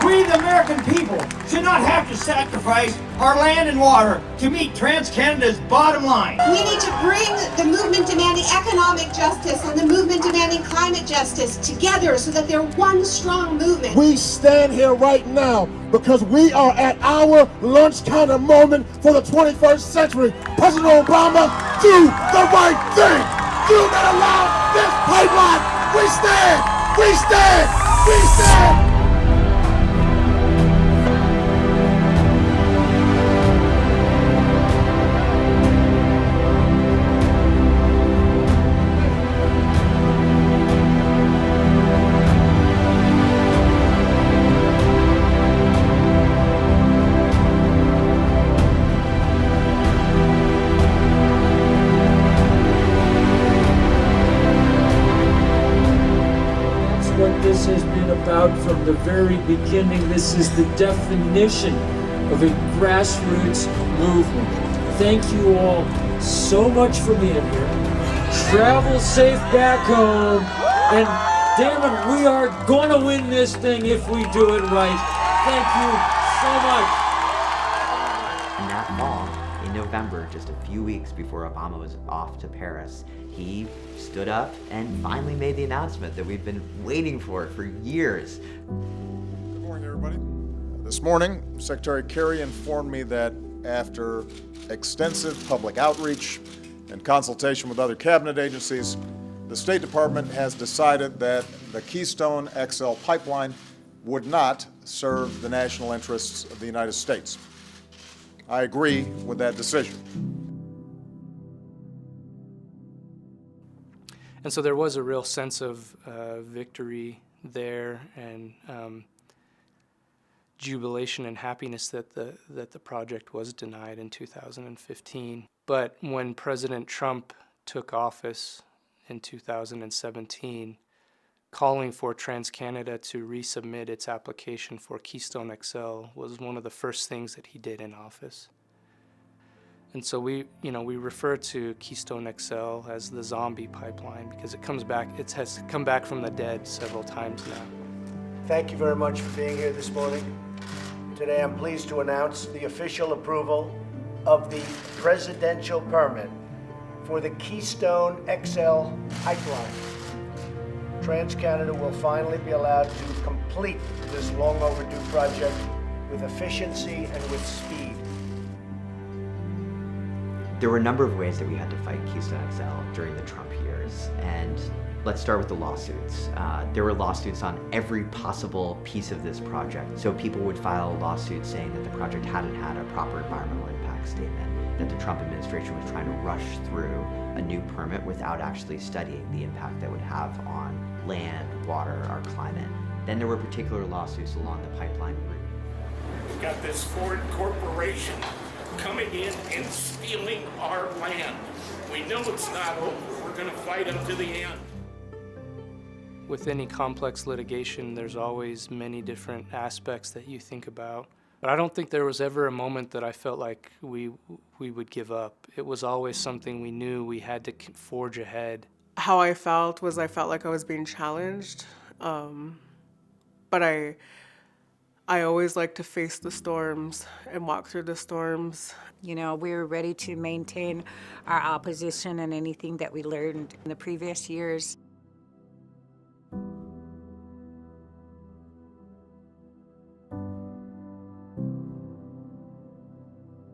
We, the American people, should not have to sacrifice our land and water to meet TransCanada's bottom line. We need to bring the movement demanding economic justice and the movement demanding climate justice together so that they're one strong movement. We stand here right now because we are at our lunch counter moment for the 21st century. President Obama, do the right thing. Do not allow this pipeline. We stand, we stand, we stand. This has been about from the very beginning. This is the definition of a grassroots movement. Thank you all so much for being here. Travel safe back home. And damn it, we are going to win this thing if we do it right. Thank you so much. And that fall, in November, just a few weeks before Obama was off to Paris, he stood up and finally made the announcement that we've been waiting for years. Good morning, everybody. This morning, Secretary Kerry informed me that after extensive public outreach and consultation with other cabinet agencies, the State Department has decided that the Keystone XL pipeline would not serve the national interests of the United States. I agree with that decision. And so there was a real sense of victory there, and jubilation and happiness that the project was denied in 2015. But when President Trump took office in 2017, calling for TransCanada to resubmit its application for Keystone XL was one of the first things that he did in office. And so we refer to Keystone XL as the zombie pipeline because it has come back from the dead several times now. Thank you very much for being here this morning. Today I'm pleased to announce the official approval of the presidential permit for the Keystone XL pipeline. TransCanada will finally be allowed to complete this long overdue project with efficiency and with speed. There were a number of ways that we had to fight Keystone XL during the Trump years, and let's start with the lawsuits. There were lawsuits on every possible piece of this project. So people would file lawsuits saying that the project hadn't had a proper environmental impact statement, that the Trump administration was trying to rush through a new permit without actually studying the impact that would have on land, water, our climate. Then there were particular lawsuits along the pipeline route. We've got this Ford Corporation coming in and stealing our land. We know it's not over. We're going to fight them to the end. With any complex litigation, there's always many different aspects that you think about. But I don't think there was ever a moment that I felt like we would give up. It was always something we knew we had to forge ahead. How I felt was I felt like I was being challenged, but I always like to face the storms and walk through the storms. You know, we were ready to maintain our opposition and anything that we learned in the previous years.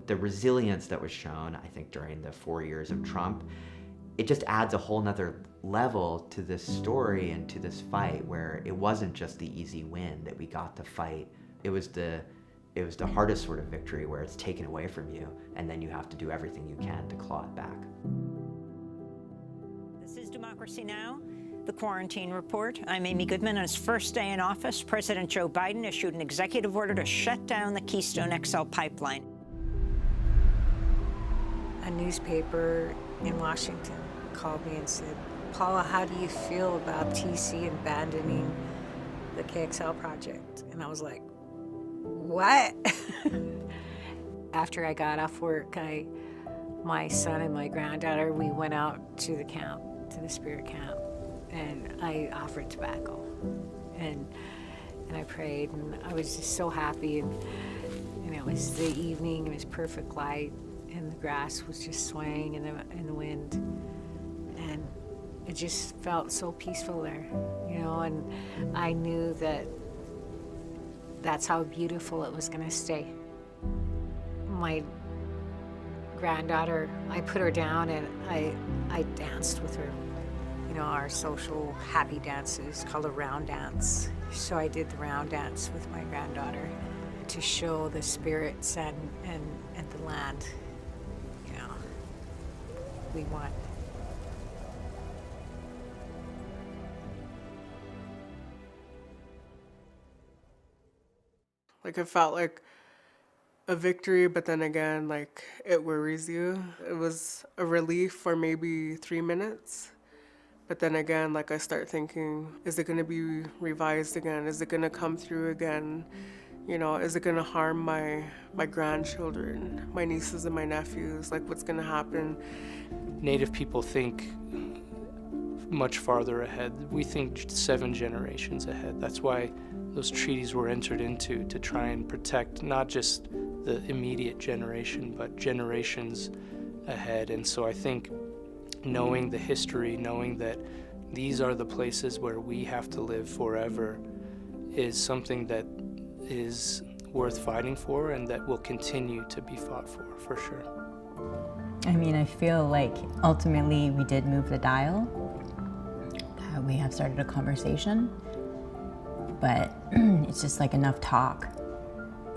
The resilience that was shown, I think, during the 4 years of Trump, it just adds a whole nother level to this story and to this fight where it wasn't just the easy win that we got to fight. It was the hardest sort of victory where it's taken away from you and then you have to do everything you can to claw it back. This is Democracy Now!, the Quarantine Report. I'm Amy Goodman. On his first day in office, President Joe Biden issued an executive order to shut down the Keystone XL pipeline. A newspaper in Washington called me and said, Paula, how do you feel about TC abandoning the KXL project? And I was like, what? After I got off work, my son and my granddaughter, we went out to the camp, to the spirit camp, and I offered tobacco. And I prayed, and I was just so happy. And it was the evening, it was perfect light, and the grass was just swaying in the wind. And it just felt so peaceful there, you know, and I knew that that's how beautiful it was gonna stay. My granddaughter, I put her down and I danced with her. You know, our social happy dances called a round dance. So I did the round dance with my granddaughter to show the spirits and the land, you know, we won. Like, it felt like a victory, but then again, like, it worries you. It was a relief for maybe 3 minutes. But then again, like, I start thinking, is it gonna be revised again? Is it gonna come through again? You know, is it gonna harm my grandchildren, my nieces and my nephews? Like, what's gonna happen? Native people think much farther ahead. We think 7 generations ahead. That's why those treaties were entered into, to try and protect not just the immediate generation, but generations ahead. And so I think knowing the history, knowing that these are the places where we have to live forever is something that is worth fighting for and that will continue to be fought for sure. I mean, I feel like ultimately we did move the dial. We have started a conversation, but it's just like enough talk.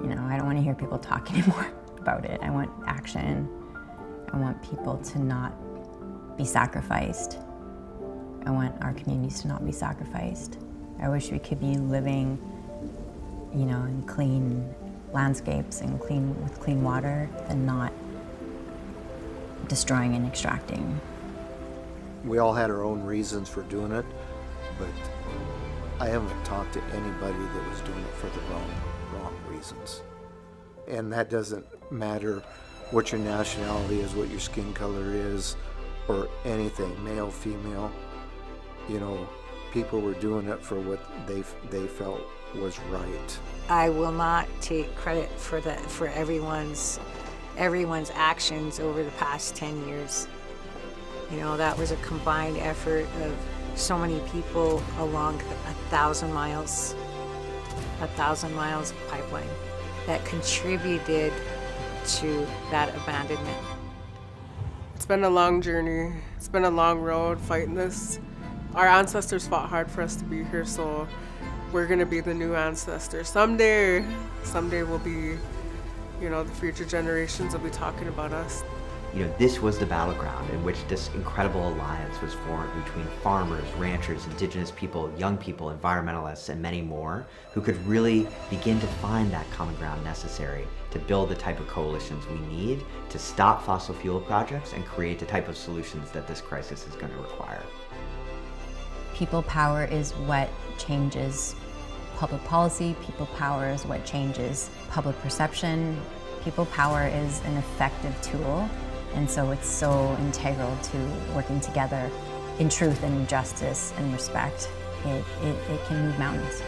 You know, I don't want to hear people talk anymore about it. I want action. I want people to not be sacrificed. I want our communities to not be sacrificed. I wish we could be living, you know, in clean landscapes and with clean water and not destroying and extracting. We all had our own reasons for doing it, but I haven't talked to anybody that was doing it for the wrong reasons. And that doesn't matter what your nationality is, what your skin color is, or anything, male, female. You know, people were doing it for what they felt was right. I will not take credit for everyone's actions over the past 10 years. You know, that was a combined effort of so many people along 1,000 miles of pipeline that contributed to that abandonment. It's been a long journey. It's been a long road fighting this. Our ancestors fought hard for us to be here, so we're gonna be the new ancestors. Someday we'll be, you know, the future generations will be talking about us. You know, this was the battleground in which this incredible alliance was formed between farmers, ranchers, indigenous people, young people, environmentalists, and many more, who could really begin to find that common ground necessary to build the type of coalitions we need to stop fossil fuel projects and create the type of solutions that this crisis is going to require. People power is what changes public policy. People power is what changes public perception. People power is an effective tool, and so it's so integral to working together in truth and in justice and respect. It can move mountains.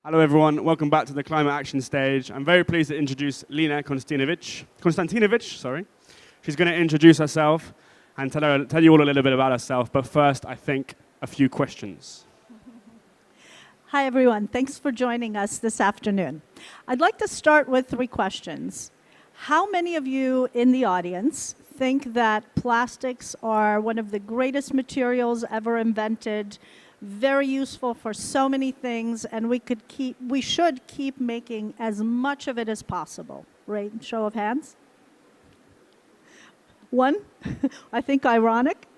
Hello, everyone. Welcome back to the Climate Action Stage. I'm very pleased to introduce Lena Konstantinovic. She's going to introduce herself and tell you all a little bit about herself. But first, I think a few questions. Hi, everyone. Thanks for joining us this afternoon. I'd like to start with 3 questions. How many of you in the audience think that plastics are one of the greatest materials ever invented, very useful for so many things, and we should keep making as much of it as possible? Right? Show of hands. 1. I think ironic.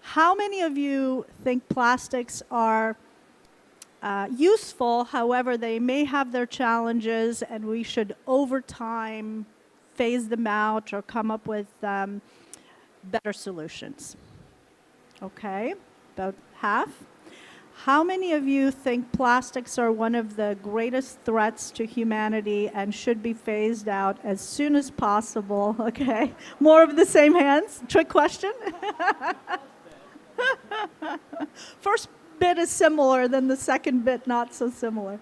How many of you think plastics are useful, however, they may have their challenges, and we should, over time, phase them out or come up with better solutions? Okay, about half. How many of you think plastics are one of the greatest threats to humanity and should be phased out as soon as possible? Okay, more of the same hands. Trick question. First bit is similar, then the second bit not so similar.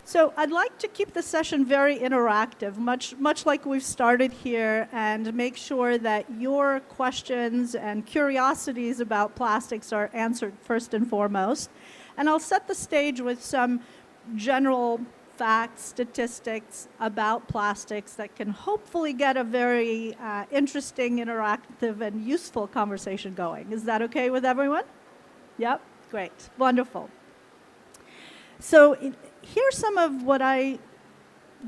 So I'd like to keep the session very interactive, much like we've started here, and make sure that your questions and curiosities about plastics are answered first and foremost. And I'll set the stage with some general facts, statistics about plastics that can hopefully get a very interesting, interactive, and useful conversation going. Is that okay with everyone? Yep, great, wonderful. So here's some of what I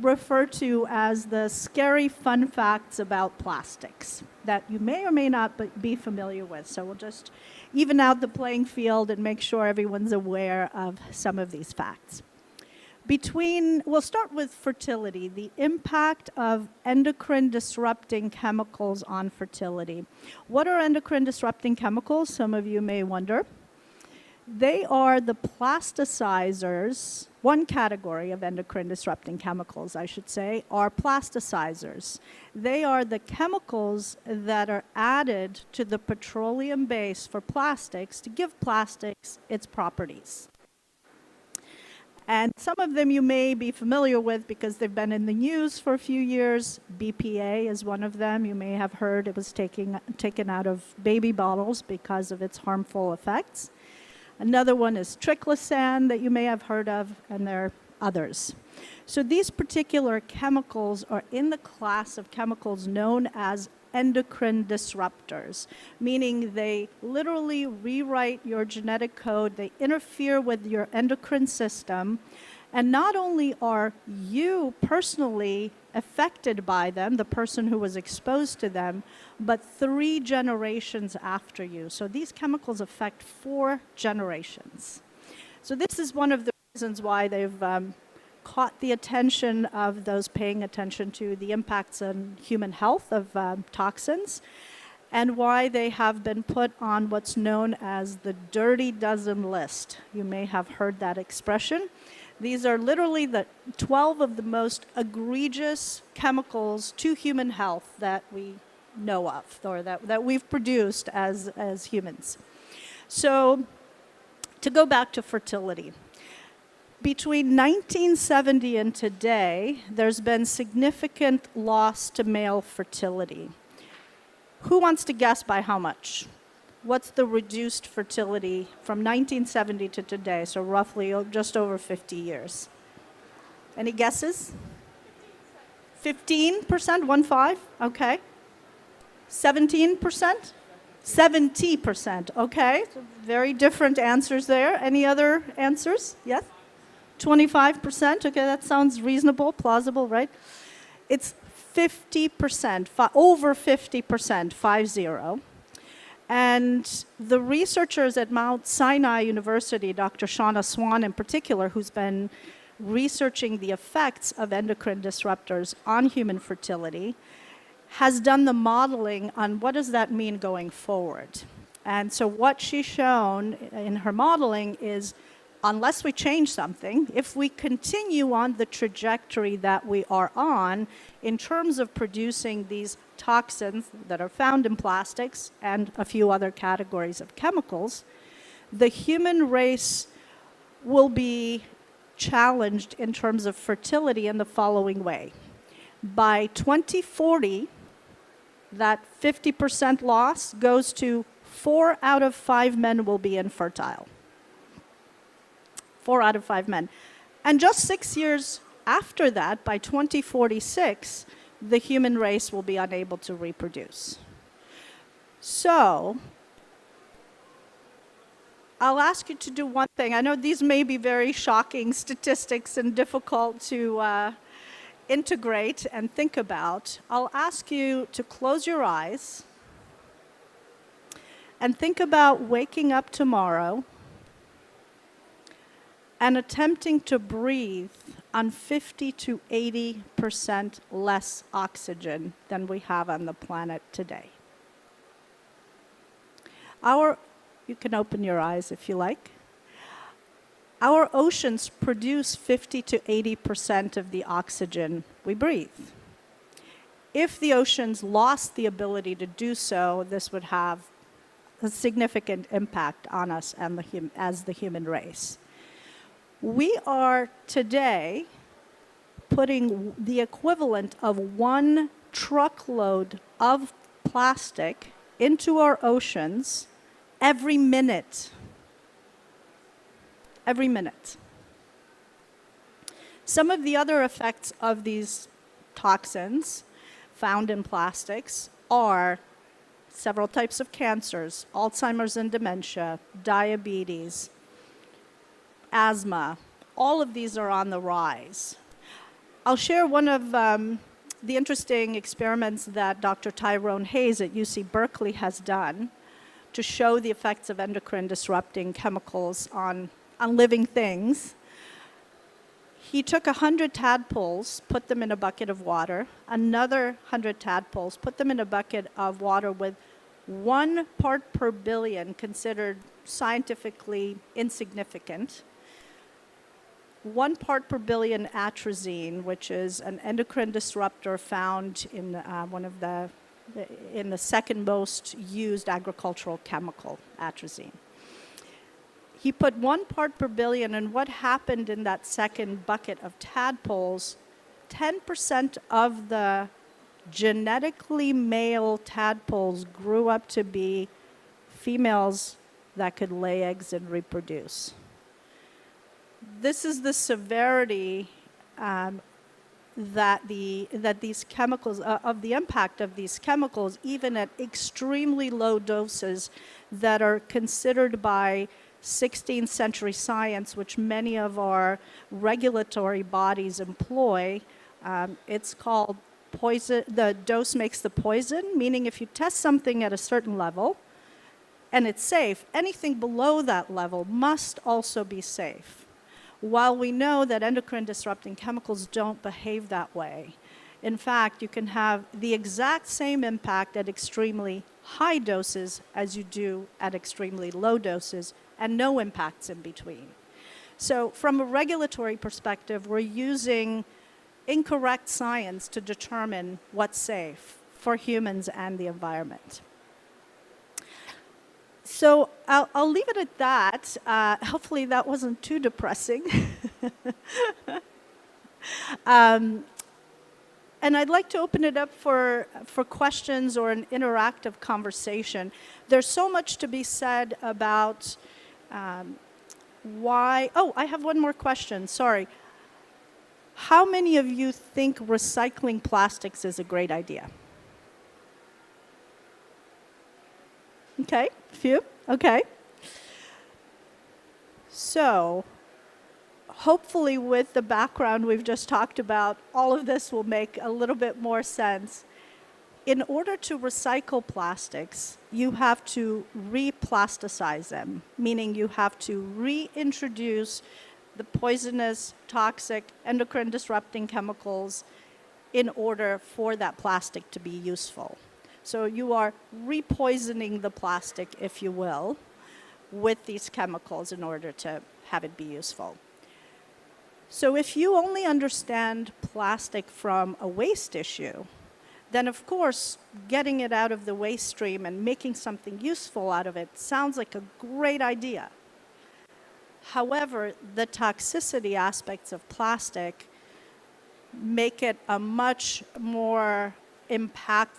refer to as the scary fun facts about plastics that you may or may not be familiar with. So we'll just even out the playing field and make sure everyone's aware of some of these facts. We'll start with fertility, the impact of endocrine disrupting chemicals on fertility. What are endocrine disrupting chemicals? Some of you may wonder. They are the plasticizers. One category of endocrine disrupting chemicals, I should say, are plasticizers. They are the chemicals that are added to the petroleum base for plastics to give plastics its properties. And some of them you may be familiar with because they've been in the news for a few years. BPA is one of them. You may have heard it was taken out of baby bottles because of its harmful effects. Another one is triclosan that you may have heard of, and there are others. So these particular chemicals are in the class of chemicals known as endocrine disruptors, meaning they literally rewrite your genetic code, they interfere with your endocrine system, and not only are you personally affected by them, the person who was exposed to them, but 3 generations after you. So these chemicals affect 4 generations. So this is one of the reasons why they've caught the attention of those paying attention to the impacts on human health of toxins, and why they have been put on what's known as the dirty dozen list. You may have heard that expression. These are literally the 12 of the most egregious chemicals to human health that we know of, or that we've produced as humans. So to go back to fertility, between 1970 and today, there's been significant loss to male fertility. Who wants to guess by how much? What's the reduced fertility from 1970 to today, so roughly just over 50 years? Any guesses? 15%? 1-5? Okay. 17%? 70%. Okay. So very different answers there. Any other answers? Yes? 25%? Okay, that sounds reasonable, plausible, right? It's 50%, over 50%, 50. And the researchers at Mount Sinai University, Dr. Shauna Swan in particular, who's been researching the effects of endocrine disruptors on human fertility, has done the modeling on what does that mean going forward. And so what she's shown in her modeling is, unless we change something, if we continue on the trajectory that we are on in terms of producing these toxins that are found in plastics and a few other categories of chemicals, the human race will be challenged in terms of fertility in the following way. By 2040, that 50% loss goes to 4 out of 5 men will be infertile. 4 out of 5 men. And just 6 years after that, by 2046, the human race will be unable to reproduce. So, I'll ask you to do one thing. I know these may be very shocking statistics and difficult to integrate and think about. I'll ask you to close your eyes and think about waking up tomorrow and attempting to breathe on 50 to 80% less oxygen than we have on the planet today. You can open your eyes if you like. Our oceans produce 50 to 80% of the oxygen we breathe. If the oceans lost the ability to do so, this would have a significant impact on us and as the human race. We are today putting the equivalent of 1 truckload of plastic into our oceans every minute. Every minute. Some of the other effects of these toxins found in plastics are several types of cancers, Alzheimer's and dementia, diabetes, asthma. All of these are on the rise. I'll share one of the interesting experiments that Dr. Tyrone Hayes at UC Berkeley has done to show the effects of endocrine disrupting chemicals on living things. He took 100 tadpoles, put them in a bucket of water, another 100 tadpoles, put them in a bucket of water with 1 part per billion, considered scientifically insignificant, 1 part per billion atrazine, which is an endocrine disruptor found in the second most used agricultural chemical, atrazine. He put 1 part per billion, and what happened in that second bucket of tadpoles, 10% of the genetically male tadpoles grew up to be females that could lay eggs and reproduce. This is the severity that these chemicals, of the impact of these chemicals, even at extremely low doses that are considered by 16th century science, which many of our regulatory bodies employ. It's called poison, the dose makes the poison, meaning if you test something at a certain level and it's safe, anything below that level must also be safe. While we know that endocrine disrupting chemicals don't behave that way, in fact, you can have the exact same impact at extremely high doses as you do at extremely low doses, and no impacts in between. So from a regulatory perspective, we're using incorrect science to determine what's safe for humans and the environment. So I'll leave it at that. Hopefully that wasn't too depressing. And I'd like to open it up for questions or an interactive conversation. There's so much to be said about why. Oh, I have one more question. Sorry. How many of you think recycling plastics is a great idea? Okay, a few. Okay. So, hopefully with the background we've just talked about, all of this will make a little bit more sense. In order to recycle plastics, you have to replasticize them, meaning you have to reintroduce the poisonous, toxic, endocrine disrupting chemicals in order for that plastic to be useful. So you are repoisoning the plastic, if you will, with these chemicals in order to have it be useful. So if you only understand plastic from a waste issue, then of course, getting it out of the waste stream and making something useful out of it sounds like a great idea. However, the toxicity aspects of plastic make it a much more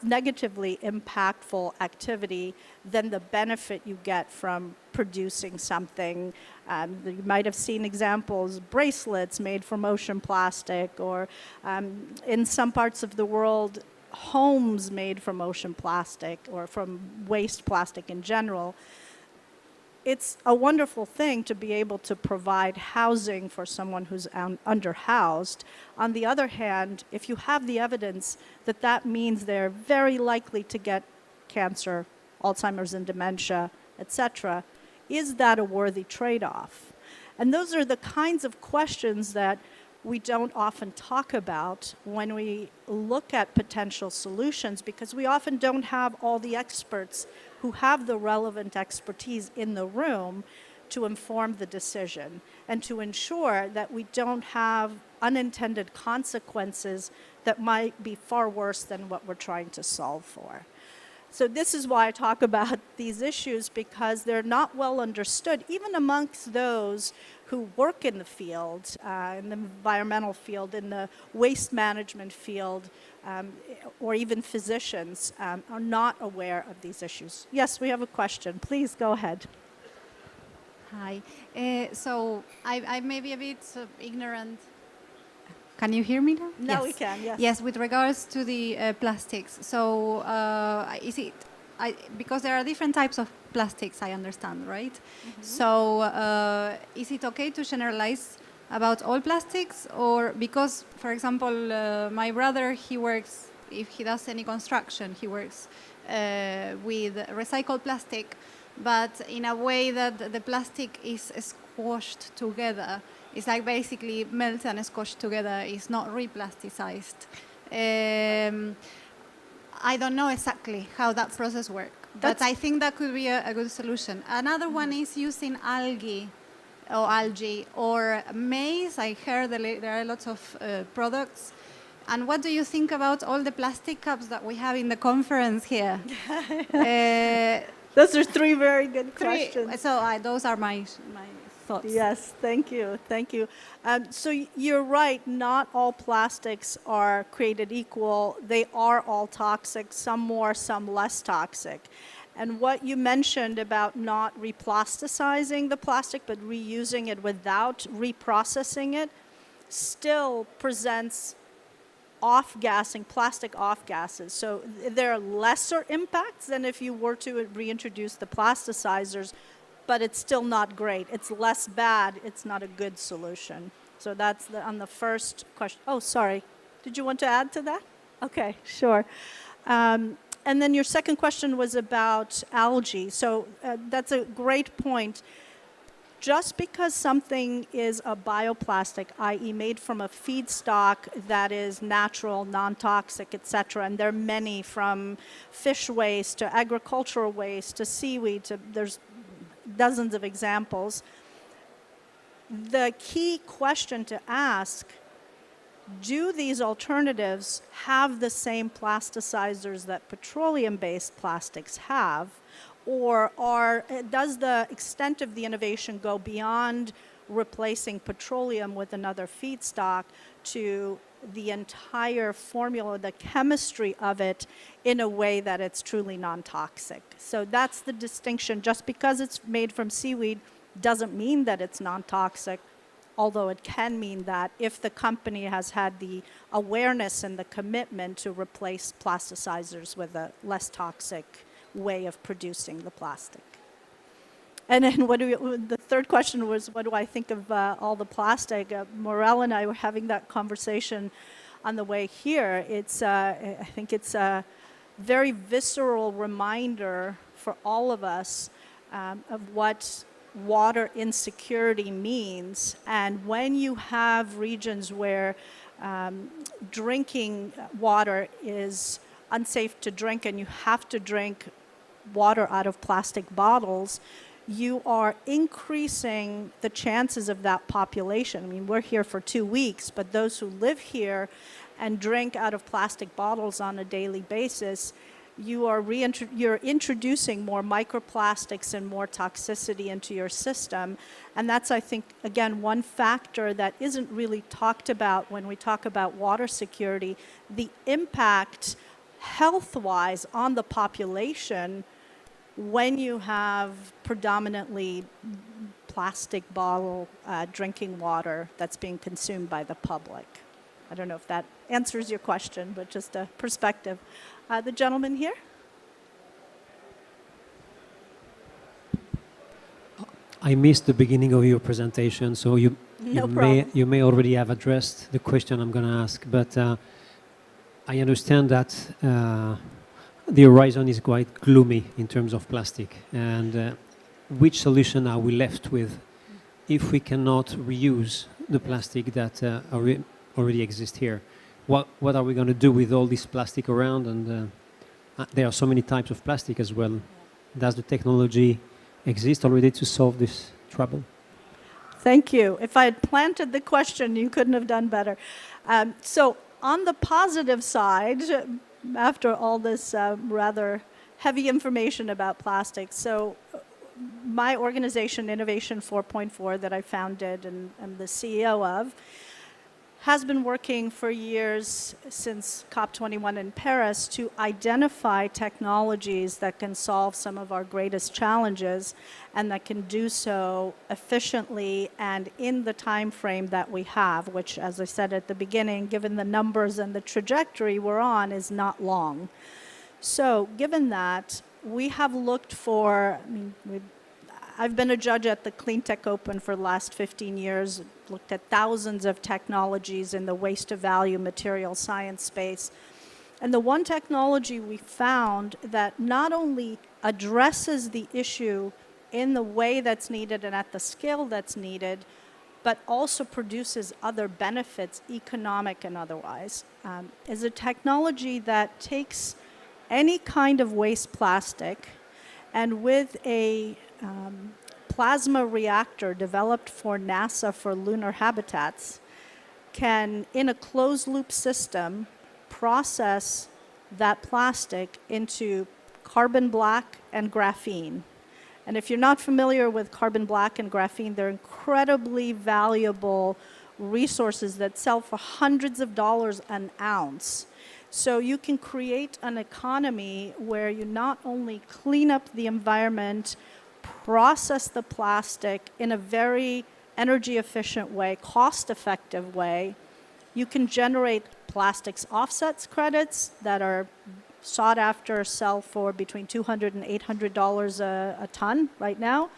negatively impactful activity than the benefit you get from producing something. You might have seen examples, bracelets made from ocean plastic, or in some parts of the world, homes made from ocean plastic or from waste plastic in general. It's a wonderful thing to be able to provide housing for someone who's underhoused. On the other hand, if you have the evidence that that means they're very likely to get cancer, Alzheimer's and dementia, etc., is that a worthy trade-off? And those are the kinds of questions that we don't often talk about when we look at potential solutions, because we often don't have all the experts who have the relevant expertise in the room to inform the decision and to ensure that we don't have unintended consequences that might be far worse than what we're trying to solve for. So this is why I talk about these issues, because they're not well understood, even amongst those who work in the field, in the environmental field, in the waste management field, or even physicians are not aware of these issues. Yes, we have a question. Please go ahead. Hi. So I may be a bit ignorant. Can you hear me now? Now yes. we can, yes. Yes, with regards to the plastics. So is it, because there are different types of plastics, I understand, right? Mm-hmm. So is it okay to generalize about all plastics? Or because, for example, my brother, he works, if he does any construction, he works with recycled plastic, but in a way that the plastic is squashed together. It's like basically melts and squashed together. It's not replasticized. I don't know exactly how that process works, but I think that could be a good solution. Another one is using algae or maize. I heard there are lots of products. And what do you think about all the plastic cups that we have in the conference here? Those are three very good questions. So those are my thoughts. Yes, thank you, thank you. So you're right, not all plastics are created equal. They are all toxic, some more, some less toxic. And what you mentioned about not replasticizing the plastic, but reusing it without reprocessing it, still presents off-gassing, plastic off-gases. So there are lesser impacts than if you were to reintroduce the plasticizers, but it's still not great. It's less bad. It's not a good solution. So that's on the first question. Oh, sorry. Did you want to add to that? Okay, sure. And then your second question was about algae. So that's a great point. Just because something is a bioplastic, i.e. made from a feedstock that is natural, non-toxic, etc., and there are many, from fish waste to agricultural waste to seaweed, there's dozens of examples. The key question to ask, do these alternatives have the same plasticizers that petroleum-based plastics have? Or does the extent of the innovation go beyond replacing petroleum with another feedstock to the entire formula, the chemistry of it, in a way that it's truly non-toxic? So that's the distinction. Just because it's made from seaweed doesn't mean that it's non-toxic, although it can mean that if the company has had the awareness and the commitment to replace plasticizers with a less toxic way of producing the plastic. And then the third question was, what do I think of all the plastic? Morel and I were having that conversation on the way here. I think it's a very visceral reminder for all of us of what water insecurity means. And when you have regions where drinking water is unsafe to drink and you have to drink water out of plastic bottles, you are increasing the chances of that population. I mean, we're here for 2 weeks, but those who live here and drink out of plastic bottles on a daily basis, you're introducing more microplastics and more toxicity into your system. And that's, I think, again, one factor that isn't really talked about when we talk about water security, the impact health-wise on the population when you have predominantly plastic bottle drinking water that's being consumed by the public. I don't know if that answers your question, but just a perspective. The gentleman here. I missed the beginning of your presentation, so you may already have addressed the question I'm going to ask, but I understand that the horizon is quite gloomy in terms of plastic. And which solution are we left with if we cannot reuse the plastic that already exists here? What are we going to do with all this plastic around? And there are so many types of plastic as well. Does the technology exist already to solve this trouble? Thank you. If I had planted the question, you couldn't have done better. So on the positive side, after all this rather heavy information about plastics, so my organization, Innovation 4.4, that I founded and am the CEO of, has been working for years since COP21 in Paris to identify technologies that can solve some of our greatest challenges and that can do so efficiently and in the time frame that we have, which, as I said at the beginning, given the numbers and the trajectory we're on, is not long. So given that, we have looked for, I've been a judge at the Clean Tech Open for the last 15 years, looked at thousands of technologies in the waste to value material science space. And the one technology we found that not only addresses the issue in the way that's needed and at the scale that's needed, but also produces other benefits, economic and otherwise, is a technology that takes any kind of waste plastic and with a plasma reactor developed for NASA for lunar habitats can, in a closed-loop system, process that plastic into carbon black and graphene. And if you're not familiar with carbon black and graphene, they're incredibly valuable resources that sell for hundreds of dollars an ounce. So you can create an economy where you not only clean up the environment, process the plastic in a very energy efficient way, cost effective way. You can generate plastics offsets credits that are sought after, sell for between $200 and $800 a ton right now.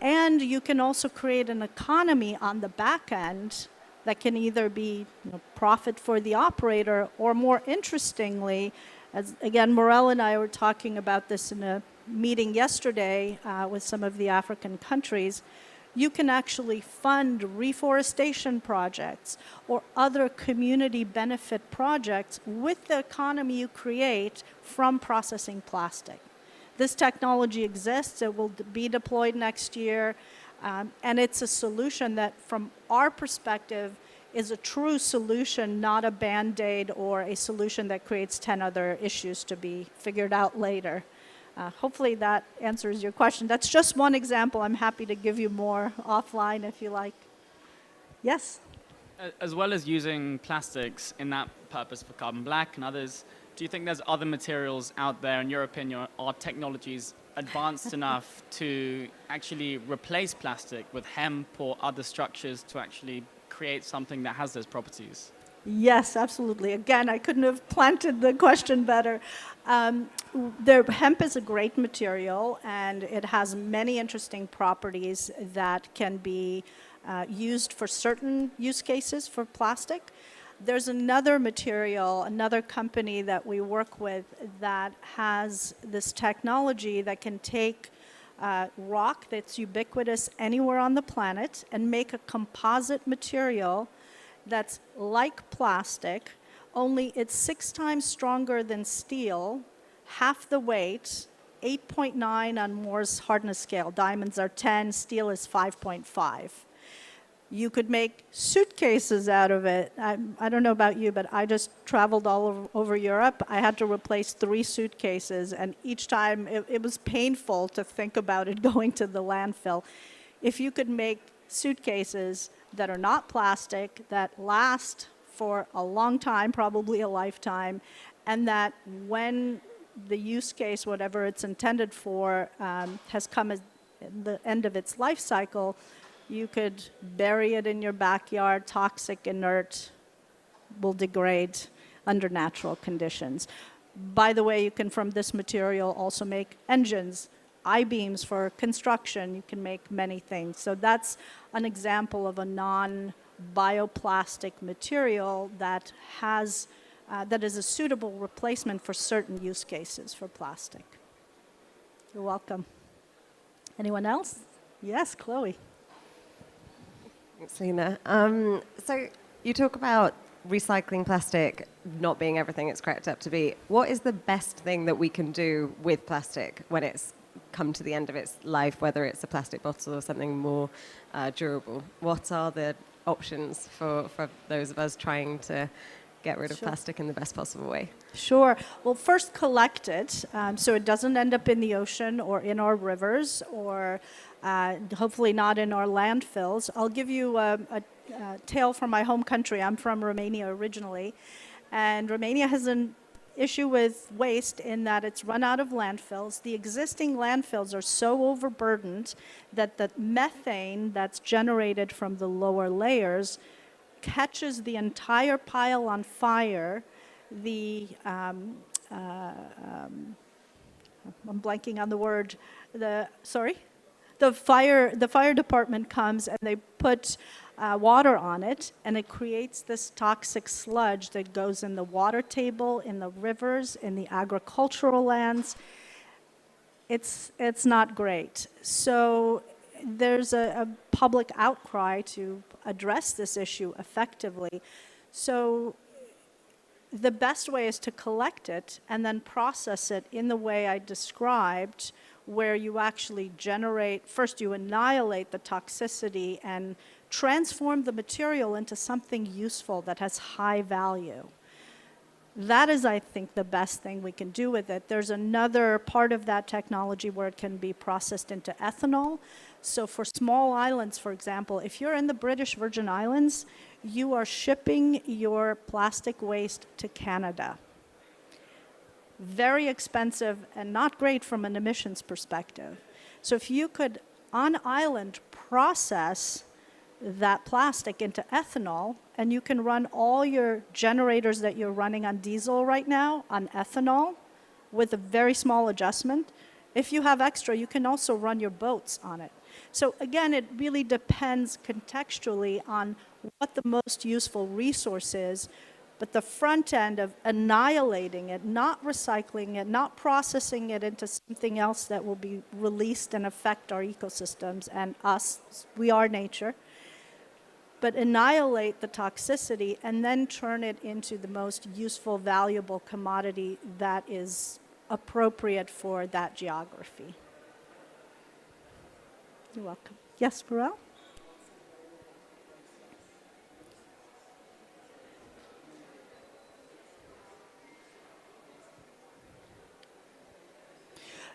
And you can also create an economy on the back end that can either be profit for the operator or, more interestingly, as again, Morel and I were talking about this in a meeting yesterday with some of the African countries, you can actually fund reforestation projects or other community benefit projects with the economy you create from processing plastic. This technology exists. It will be deployed next year. And it's a solution that, from our perspective, is a true solution, not a Band-Aid or a solution that creates 10 other issues to be figured out later. Hopefully that answers your question. That's just one example. I'm happy to give you more offline if you like. Yes? As well as using plastics in that purpose for carbon black and others, do you think there's other materials out there, in your opinion, are technologies advanced enough to actually replace plastic with hemp or other structures to actually create something that has those properties? Yes, absolutely. Again, I couldn't have planted the question better. Hemp is a great material, and it has many interesting properties that can be used for certain use cases for plastic. There's another material, another company that we work with that has this technology that can take rock that's ubiquitous anywhere on the planet and make a composite material that's like plastic, only it's 6 times stronger than steel, half the weight, 8.9 on Moore's hardness scale. Diamonds are 10, steel is 5.5. You could make suitcases out of it. I don't know about you, but I just traveled all over Europe. I had to replace 3 suitcases, and each time it was painful to think about it going to the landfill. If you could make suitcases that are not plastic, that last for a long time, probably a lifetime, and that when the use case, whatever it's intended for, has come at the end of its life cycle, you could bury it in your backyard, toxic, inert, will degrade under natural conditions. By the way, you can, from this material, also make engines, I-beams for construction. You can make many things. So that's an example of a non-bioplastic material that has, that is a suitable replacement for certain use cases for plastic. You're welcome. Anyone else? Yes, Chloe. Thanks, Lena. So you talk about recycling plastic not being everything it's cracked up to be. What is the best thing that we can do with plastic when it's come to the end of its life, whether it's a plastic bottle or something more durable? What are the options for those of us trying to get rid of plastic in the best possible way? Sure. Well, first collect it so it doesn't end up in the ocean or in our rivers or hopefully not in our landfills. I'll give you a tale from my home country. I'm from Romania originally, and Romania has an issue with waste in that it's run out of landfills. The existing landfills are so overburdened that the methane that's generated from the lower layers catches the entire pile on fire. I'm blanking on the word. The fire department comes and they put water on it, and it creates this toxic sludge that goes in the water table, in the rivers, in the agricultural lands. It's not great. So there's a public outcry to address this issue effectively. So the best way is to collect it and then process it in the way I described, where you actually generate, first you annihilate the toxicity and transform the material into something useful that has high value. That is, I think, the best thing we can do with it. There's another part of that technology where it can be processed into ethanol. So for small islands, for example, if you're in the British Virgin Islands, you are shipping your plastic waste to Canada. Very expensive and not great from an emissions perspective. So if you could, on island, process that plastic into ethanol, and you can run all your generators that you're running on diesel right now on ethanol with a very small adjustment. If you have extra, you can also run your boats on it. So again, it really depends contextually on what the most useful resource is, but the front end of annihilating it, not recycling it, not processing it into something else that will be released and affect our ecosystems and us, we are nature, but annihilate the toxicity and then turn it into the most useful, valuable commodity that is appropriate for that geography. You're welcome. Yes, Burrell?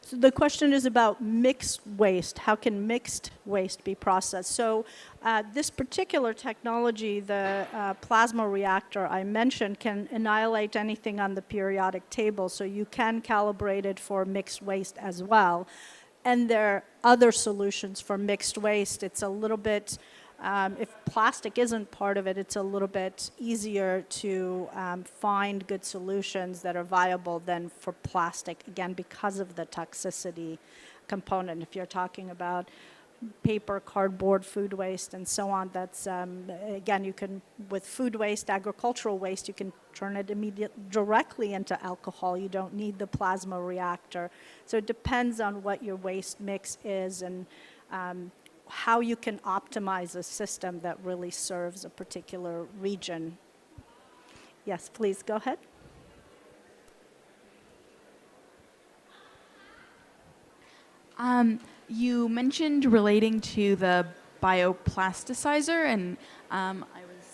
So the question is about mixed waste. How can mixed waste be processed? So this particular technology, the plasma reactor I mentioned, can annihilate anything on the periodic table. So you can calibrate it for mixed waste as well. And there are other solutions for mixed waste. It's a little bit, if plastic isn't part of it, it's a little bit easier to find good solutions that are viable than for plastic, again, because of the toxicity component. If you're talking about paper, cardboard, food waste, and so on, that's, again, you can, with food waste, agricultural waste, you can turn it directly into alcohol. You don't need the plasma reactor. So it depends on what your waste mix is and how you can optimize a system that really serves a particular region. Yes, please go ahead. You mentioned relating to the bioplasticizer, and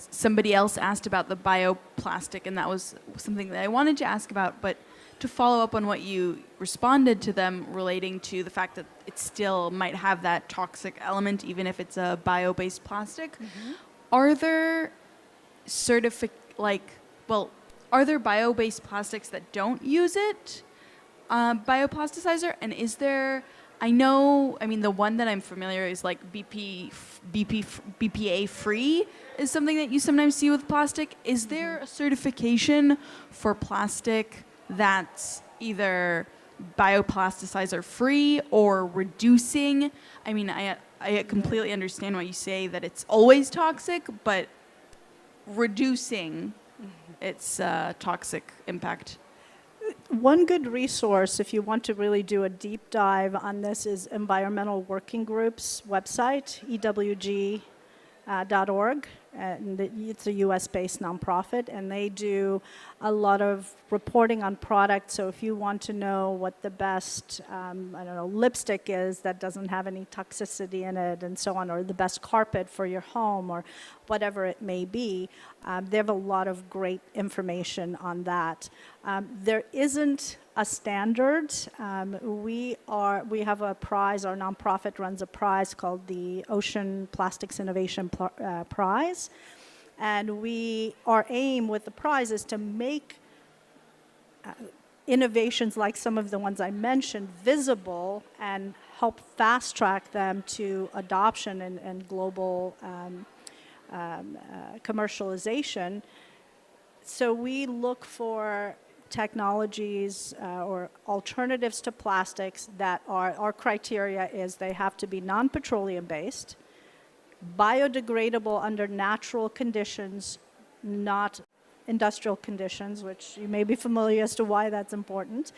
somebody else asked about the bioplastic, and that was something that I wanted to ask about, but to follow up on what you responded to them relating to the fact that it still might have that toxic element even if it's a bio-based plastic. Mm-hmm. Are there are there bio-based plastics that don't use it, bioplasticizer? And is there, the one that I'm familiar is like BPA free is something that you sometimes see with plastic. Is there a certification for plastic that's either bioplasticizer free or reducing? I mean, I completely understand why you say that it's always toxic, but reducing its toxic impact. One good resource, if you want to really do a deep dive on this, is Environmental Working Group's website, ewg.org. And it's a US-based nonprofit, and they do a lot of reporting on products. So if you want to know what the best, lipstick is that doesn't have any toxicity in it and so on, or the best carpet for your home or whatever it may be, they have a lot of great information on that. There isn't a standard. We have a prize, our nonprofit runs a prize called the Ocean Plastics Innovation Prize. And our aim with the prize is to make innovations like some of the ones I mentioned visible and help fast track them to adoption and global commercialization. So we look for technologies or alternatives to plastics that our criteria is they have to be non-petroleum based, biodegradable under natural conditions, not industrial conditions, which you may be familiar as to why that's important.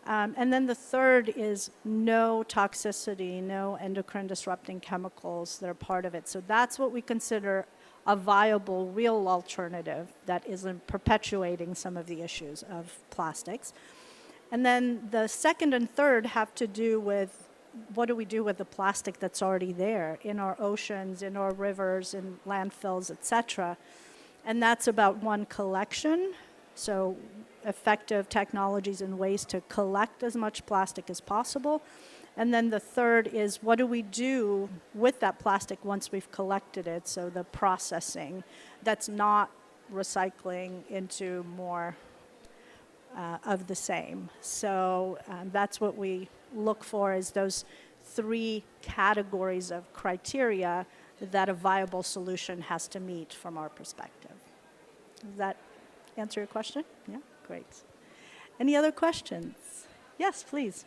And then the third is no toxicity, no endocrine disrupting chemicals that are part of it. So that's what we consider a viable, real alternative that isn't perpetuating some of the issues of plastics. And then the second and third have to do with what do we do with the plastic that's already there in our oceans, in our rivers, in landfills, etc. And that's about one, collection, so effective technologies and ways to collect as much plastic as possible. And then the third is what do we do with that plastic once we've collected it, so the processing that's not recycling into more of the same. So that's what we look for, is those three categories of criteria that a viable solution has to meet from our perspective. Does that answer your question? Yeah, great. Any other questions? Yes, please.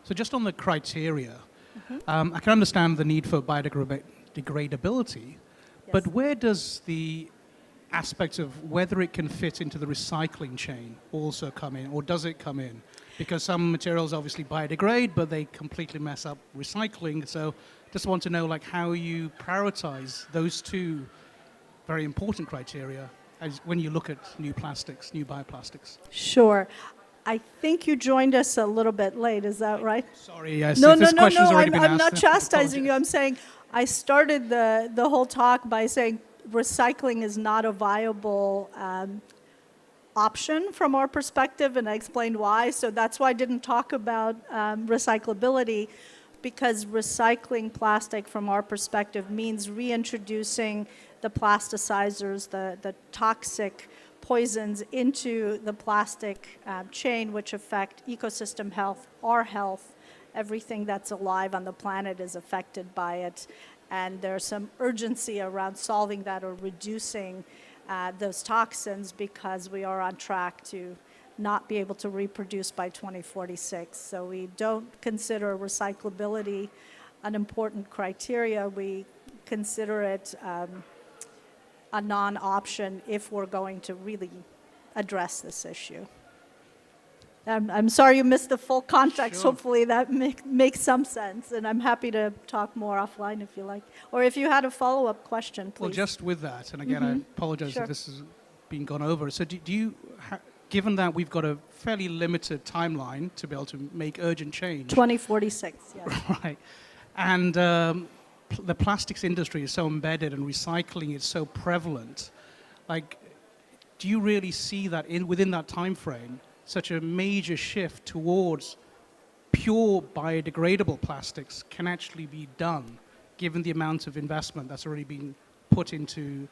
So just on the criteria, I can understand the need for biodegradability, but where does the aspect of whether it can fit into the recycling chain also come in, or does it come in? Because some materials obviously biodegrade, but they completely mess up recycling. So just want to know how you prioritize those two very important criteria when you look at new plastics, new bioplastics. Sure. I think you joined us a little bit late, is that right? Sorry, yes. No, I'm not chastising you. I'm saying I started the whole talk by saying recycling is not a viable option from our perspective, and I explained why. So that's why I didn't talk about recyclability, because recycling plastic from our perspective means reintroducing the plasticizers, the toxic poisons into the plastic chain, which affect ecosystem health, our health. Everything that's alive on the planet is affected by it. And there's some urgency around solving that or reducing those toxins, because we are on track to not be able to reproduce by 2046. So we don't consider recyclability an important criteria. We consider it a non-option if we're going to really address this issue. I'm sorry you missed the full context. Sure. Hopefully that makes some sense, and I'm happy to talk more offline if you like. Or if you had a follow-up question, please. Well, just with that, and again, I apologize if this has been gone over. So can given that we've got a fairly limited timeline to be able to make urgent change. 2046, yes. Right. And the plastics industry is so embedded and recycling is so prevalent. Like, do you really see that within that time frame, such a major shift towards pure biodegradable plastics can actually be done, given the amount of investment that's already been put into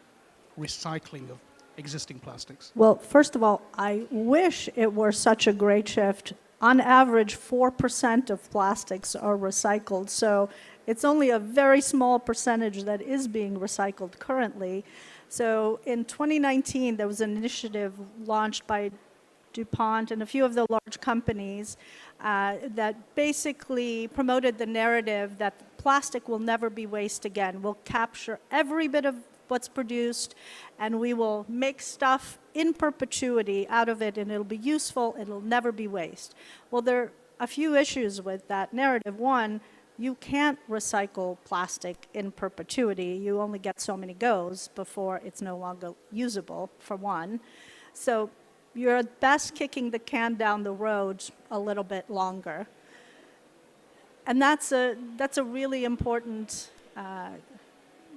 recycling of existing plastics? Well, first of all, I wish it were such a great shift. On average, 4% of plastics are recycled, so it's only a very small percentage that is being recycled currently. So in 2019, there was an initiative launched by DuPont and a few of the large companies that basically promoted the narrative that plastic will never be waste again. We'll capture every bit of what's produced, and we will make stuff in perpetuity out of it, and it'll be useful, it'll never be waste. Well, there are a few issues with that narrative. One, you can't recycle plastic in perpetuity. You only get so many goes before it's no longer usable, for one. So you're at best kicking the can down the road a little bit longer. And that's a really important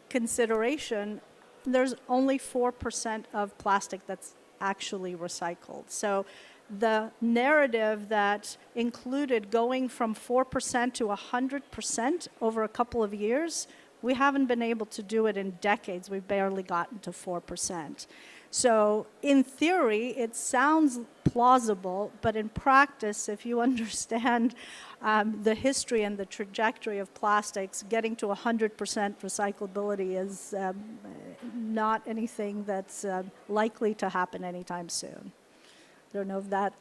consideration. There's only 4% of plastic that's actually recycled. So the narrative that included going from 4% to 100% over a couple of years, we haven't been able to do it in decades. We've barely gotten to 4%. So in theory, it sounds plausible, but in practice, if you understand the history and the trajectory of plastics, getting to 100% recyclability is not anything that's likely to happen anytime soon. I don't know if that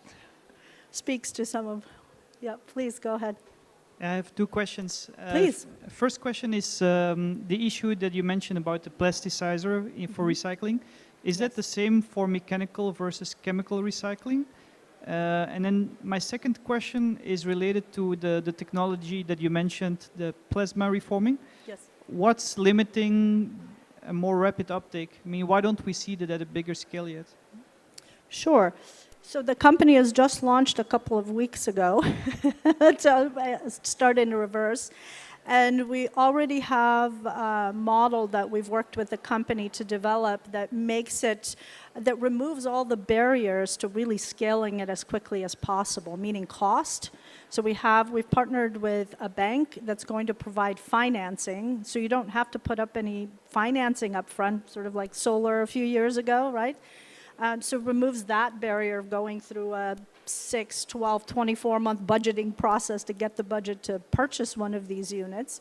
speaks to some of, yeah, please go ahead. I have two questions. Please. First question is the issue that you mentioned about the plasticizer for recycling. Is that the same for mechanical versus chemical recycling? And then my second question is related to the technology that you mentioned, the plasma reforming. Yes. What's limiting a more rapid uptake? I mean, why don't we see that at a bigger scale yet? Sure. So the company has just launched a couple of weeks ago to start in reverse. And we already have a model that we've worked with the company to develop that makes it, that removes all the barriers to really scaling it as quickly as possible, meaning cost. So we've partnered with a bank that's going to provide financing, so you don't have to put up any financing up front, sort of like solar a few years ago, right? So it removes that barrier of going through a 6, 12, 24-month budgeting process to get the budget to purchase one of these units.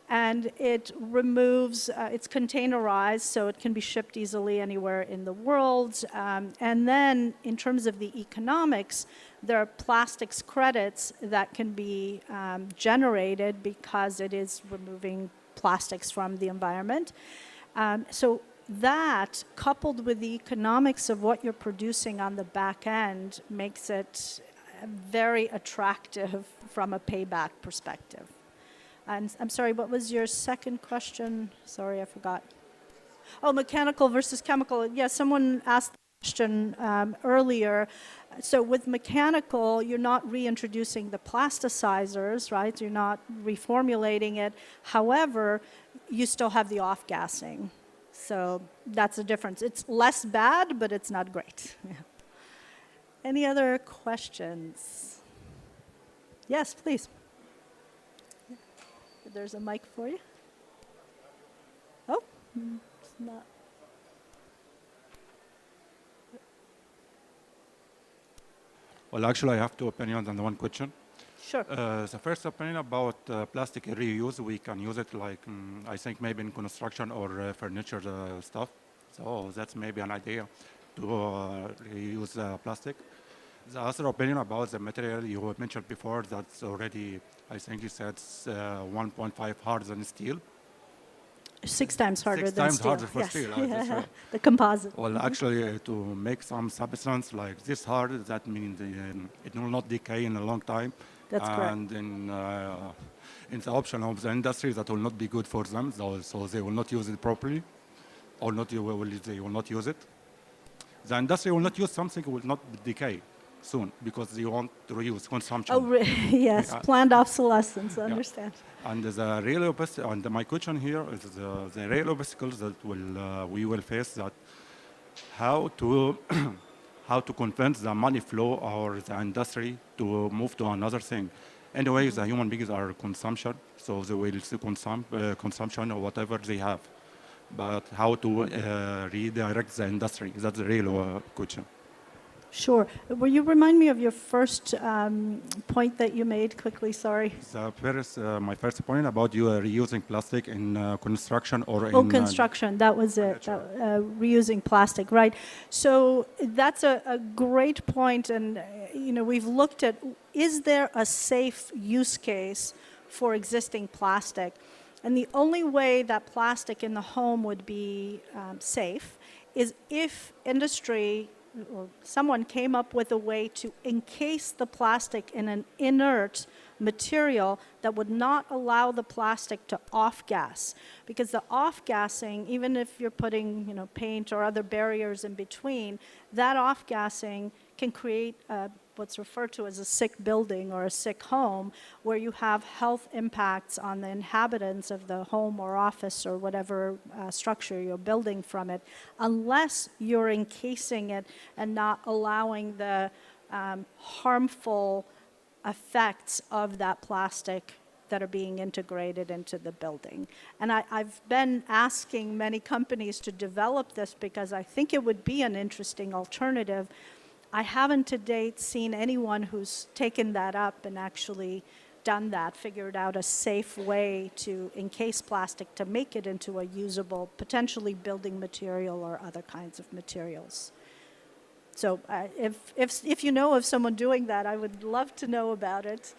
And it removes, it's containerized, so it can be shipped easily anywhere in the world. And then in terms of the economics, there are plastics credits that can be generated because it is removing plastics from the environment. So that, coupled with the economics of what you're producing on the back end, makes it very attractive from a payback perspective. And I'm sorry, what was your second question? Sorry, I forgot. Oh, mechanical versus chemical. Yeah, someone asked the question earlier. So with mechanical, you're not reintroducing the plasticizers, right? You're not reformulating it. However, you still have the off-gassing. So that's the difference. It's less bad, but it's not great. Yeah. Any other questions? Yes, please. Yeah. There's a mic for you. Oh, it's not. Well, actually, I have two opinions and one question. Sure. The first opinion about plastic reuse, we can use it like, I think maybe in construction or furniture stuff. So that's maybe an idea to reuse plastic. The other opinion about the material you mentioned before, that's already, I think you said 1.5 harder than steel. 6 times harder than steel. 6 times harder for steel. Yeah. Right. The composite. Well, actually, to make some substance like this hard, that means it will not decay in a long time. That's correct. And in the option of the industry, that will not be good for them, so they will not use it properly, or they will not use it. The industry will not use something, will not decay soon because they want to reuse consumption. Oh, yes, planned obsolescence, I understand. And the real obstacle, and my question here is the real obstacles that we will face, that how to how to convince the money flow or the industry to move to another thing. Anyway, the human beings are consumption, so they will see consumption or whatever they have. But how to redirect the industry? That's the real question. Sure. Will you remind me of your first point that you made quickly? Sorry. My first point about you reusing plastic in construction or in construction. That was it. Reusing plastic, right? So that's a great point, and we've looked at, is there a safe use case for existing plastic? And the only way that plastic in the home would be safe is if industry or someone came up with a way to encase the plastic in an inert material that would not allow the plastic to off-gas. Because the off-gassing, even if you're putting paint or other barriers in between, that off-gassing can create what's referred to as a sick building or a sick home, where you have health impacts on the inhabitants of the home or office or whatever structure you're building from it, unless you're encasing it and not allowing the harmful effects of that plastic that are being integrated into the building. And I've been asking many companies to develop this because I think it would be an interesting alternative. I haven't to date seen anyone who's taken that up and actually done that, figured out a safe way to encase plastic to make it into a usable, potentially building material or other kinds of materials. So if you know of someone doing that, I would love to know about it.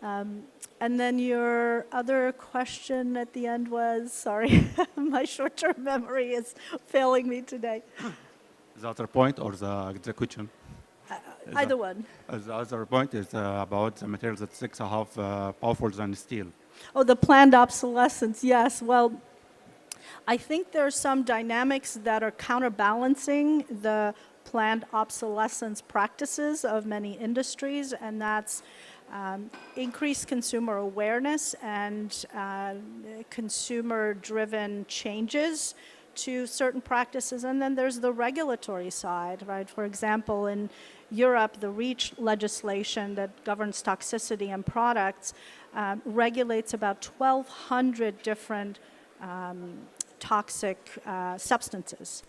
And then your other question at the end was, sorry, my short-term memory is failing me today. The other point or the question? Either one. The other point is about the materials that 6.5 powerful than steel. Oh, the planned obsolescence, yes. Well, I think there are some dynamics that are counterbalancing the planned obsolescence practices of many industries, and that's increased consumer awareness and consumer-driven changes to certain practices. And then there's the regulatory side, right? For example, in Europe, the REACH legislation that governs toxicity in products regulates about 1,200 different toxic substances.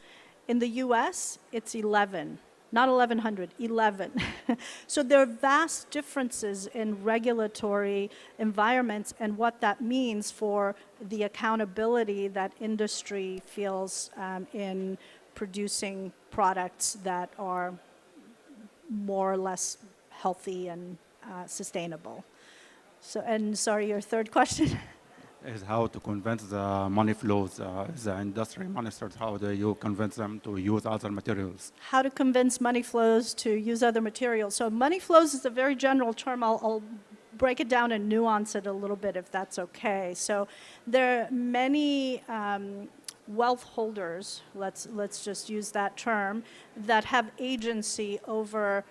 In the US, it's 11. Not 1,100, 11. So there are vast differences in regulatory environments and what that means for the accountability that industry feels in producing products that are more or less healthy and sustainable. So, and sorry, your third question? Is how to convince the money flows, the industry ministers, how do you convince them to use other materials? How to convince money flows to use other materials. So money flows is a very general term. I'll break it down and nuance it a little bit if that's okay. So there are many wealth holders, let's just use that term, that have agency over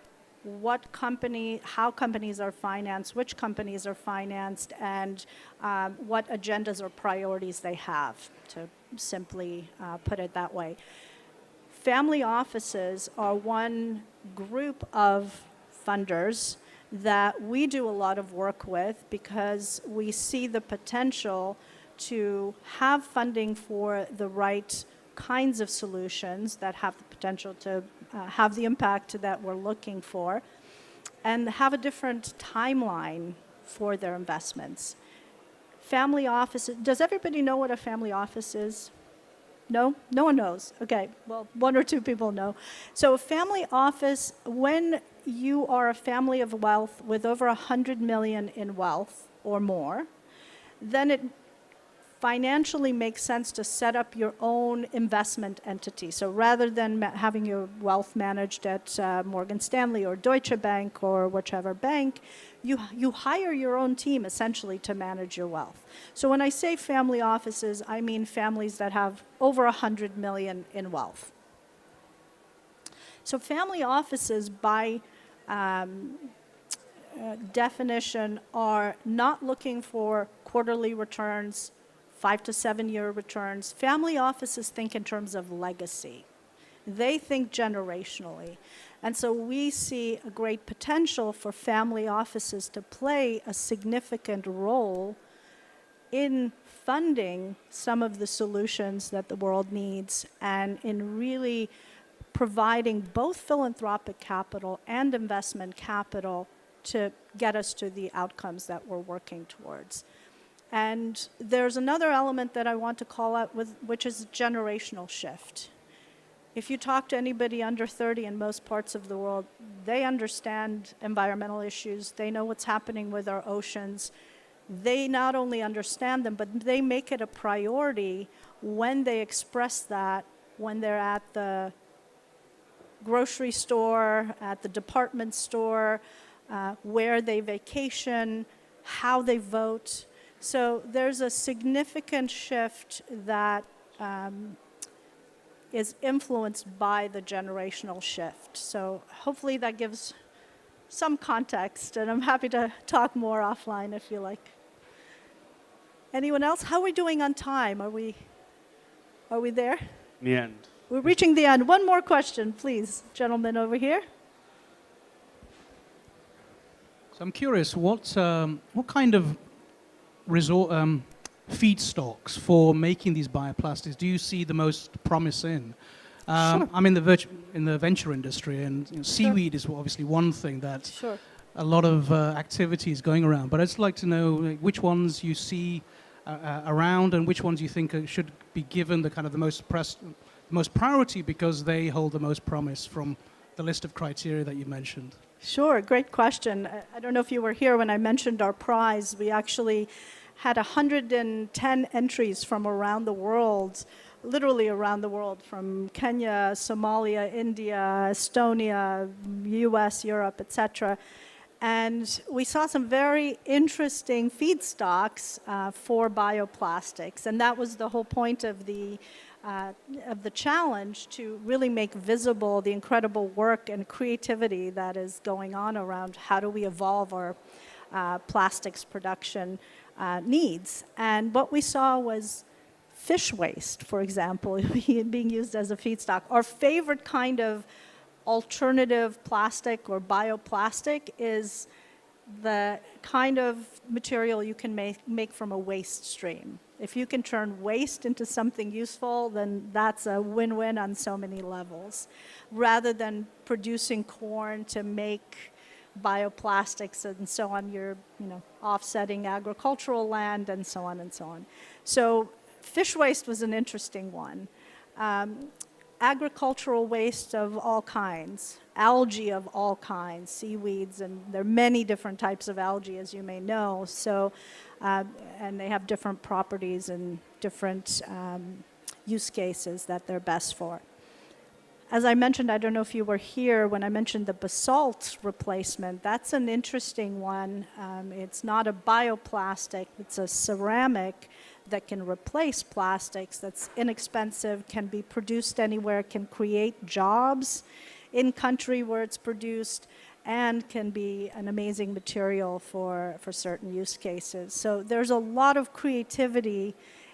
what company, how companies are financed, which companies are financed, and what agendas or priorities they have, to simply put it that way. Family offices are one group of funders that we do a lot of work with because we see the potential to have funding for the right kinds of solutions that have the potential to have the impact that we're looking for, and have a different timeline for their investments. Family offices, does everybody know what a family office is? No? No one knows. Okay, well, one or two people know. So a family office, when you are a family of wealth with over 100 million in wealth or more, then it financially makes sense to set up your own investment entity. So rather than having your wealth managed at Morgan Stanley or Deutsche Bank or whichever bank, you hire your own team essentially to manage your wealth. So when I say family offices, I mean families that have over 100 million in wealth. So family offices, by definition, are not looking for quarterly returns, 5 to 7 year returns. Family offices think in terms of legacy. They think generationally. And so we see a great potential for family offices to play a significant role in funding some of the solutions that the world needs and in really providing both philanthropic capital and investment capital to get us to the outcomes that we're working towards. And there's another element that I want to call out, which is generational shift. If you talk to anybody under 30 in most parts of the world, they understand environmental issues. They know what's happening with our oceans. They not only understand them, but they make it a priority when they express that when they're at the grocery store, at the department store, where they vacation, how they vote. So there's a significant shift that is influenced by the generational shift. So hopefully that gives some context, and I'm happy to talk more offline if you like. Anyone else? How are we doing on time? Are we there? In the end. We're reaching the end. One more question, please. Gentleman over here. So I'm curious, what kind of feedstocks for making these bioplastics do you see the most promise in? Sure. I'm in the venture industry, and seaweed is obviously one thing that a lot of activity is going around. But I'd just like to know which ones you see around and which ones you think should be given the kind of the most priority because they hold the most promise from the list of criteria that you mentioned. Sure, great question. I don't know if you were here when I mentioned our prize. We actually had 110 entries from around the world, literally around the world, from Kenya, Somalia, India, Estonia, US, Europe, etc. And we saw some very interesting feedstocks for bioplastics. And that was the whole point of the challenge, to really make visible the incredible work and creativity that is going on around how do we evolve our plastics production needs. And what we saw was fish waste, for example, being used as a feedstock. Our favorite kind of alternative plastic or bioplastic is the kind of material you can make from a waste stream. If you can turn waste into something useful, then that's a win-win on so many levels. Rather than producing corn to make bioplastics and so on, you're offsetting agricultural land and so on and so on. So fish waste was an interesting one. Agricultural waste of all kinds, algae of all kinds, seaweeds, and there are many different types of algae, as you may know. So, and they have different properties and different use cases that they're best for. As I mentioned, I don't know if you were here when I mentioned the basalt replacement. That's an interesting one. It's not a bioplastic, it's a ceramic that can replace plastics, that's inexpensive, can be produced anywhere, can create jobs in country where it's produced, and can be an amazing material for certain use cases. So there's a lot of creativity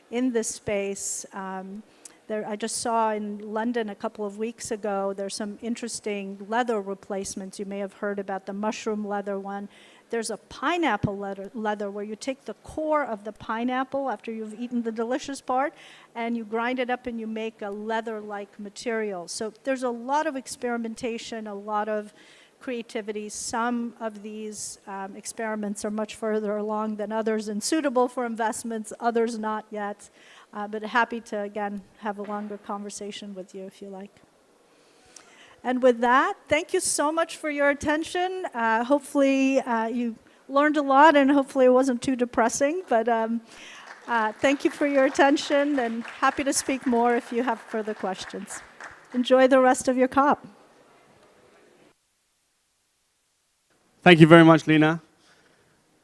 in this space. I just saw in London a couple of weeks ago, there's some interesting leather replacements. You may have heard about the mushroom leather one. There's a pineapple leather where you take the core of the pineapple after you've eaten the delicious part, and you grind it up and you make a leather-like material. So there's a lot of experimentation, a lot of creativity. Some of these experiments are much further along than others and suitable for investments, others not yet. But happy to, again, have a longer conversation with you if you like. And with that, thank you so much for your attention. Hopefully you learned a lot, and hopefully it wasn't too depressing. But thank you for your attention, and happy to speak more if you have further questions. Enjoy the rest of your COP. Thank you very much, Lina.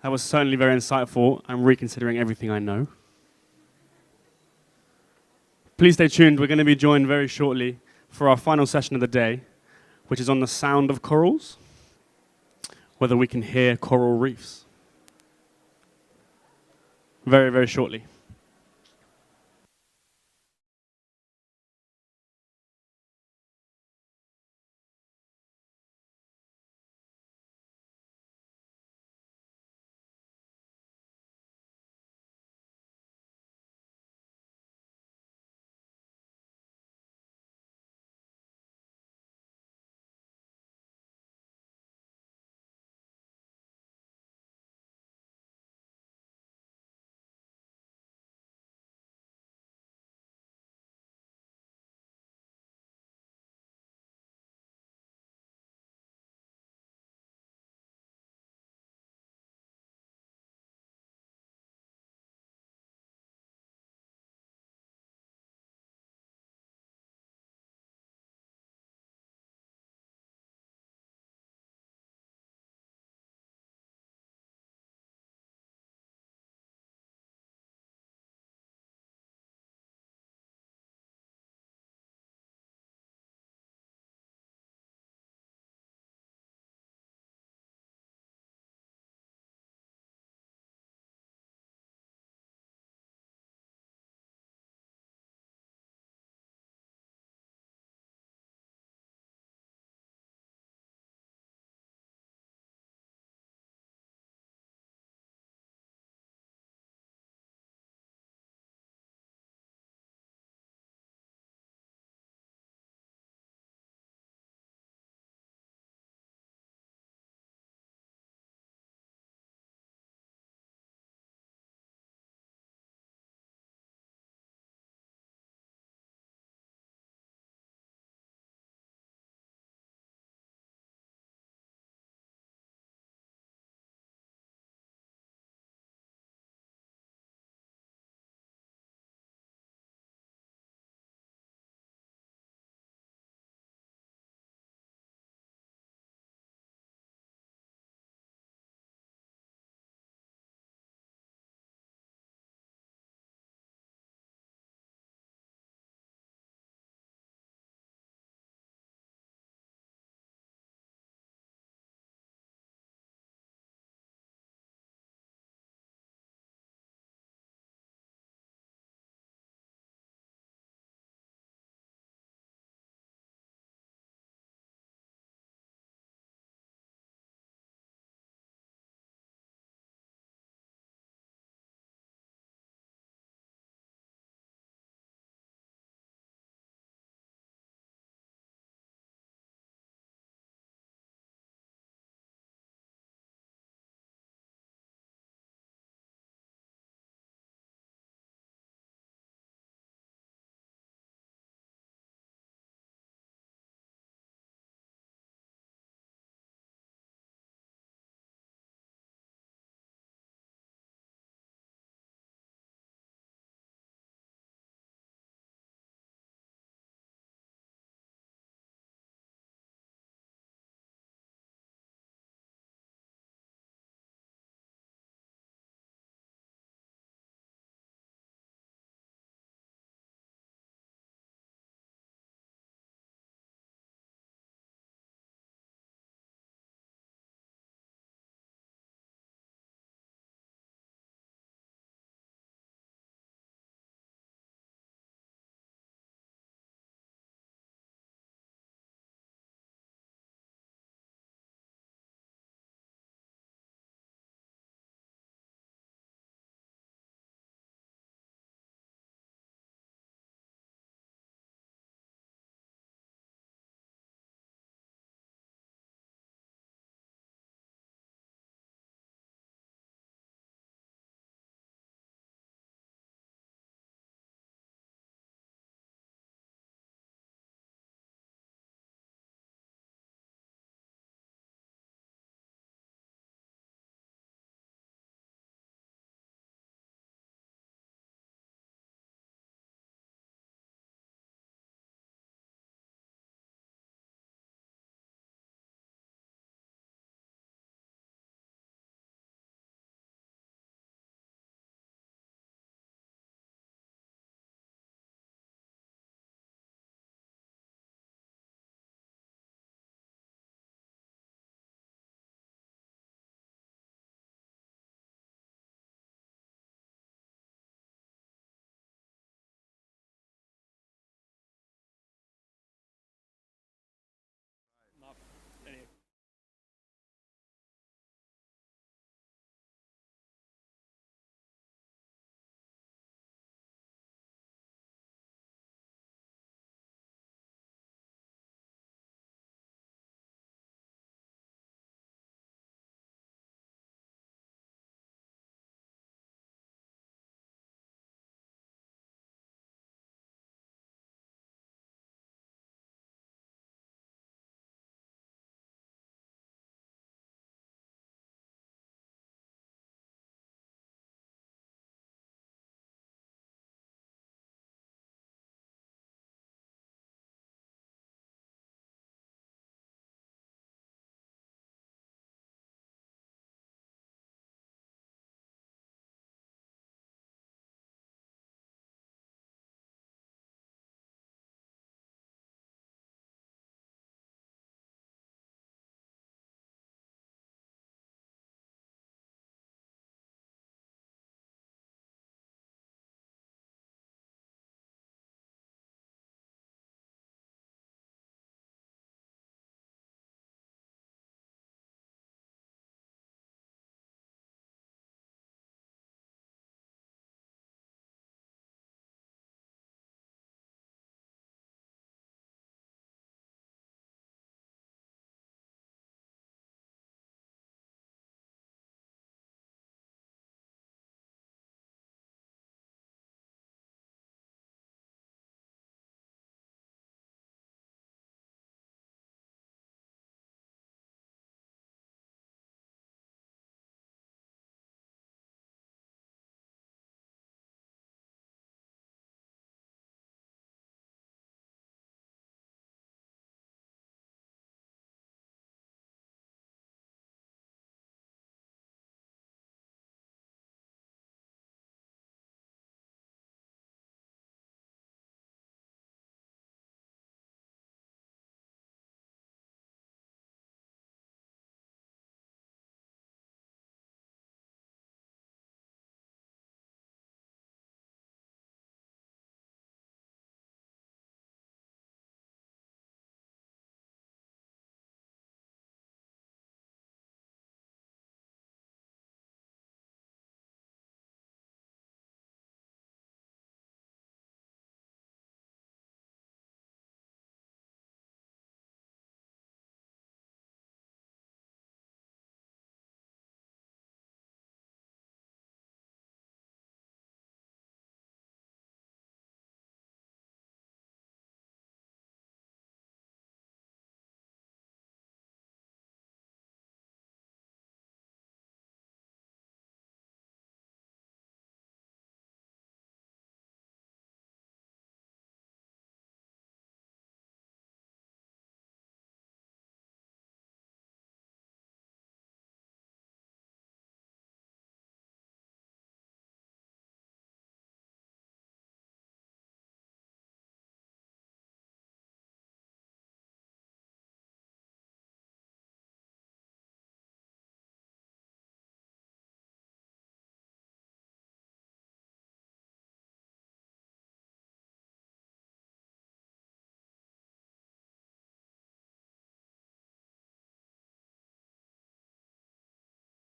That was certainly very insightful. I'm reconsidering everything I know. Please stay tuned. We're going to be joined very shortly for our final session of the day, which is on the sound of corals, whether we can hear coral reefs. Very, very shortly.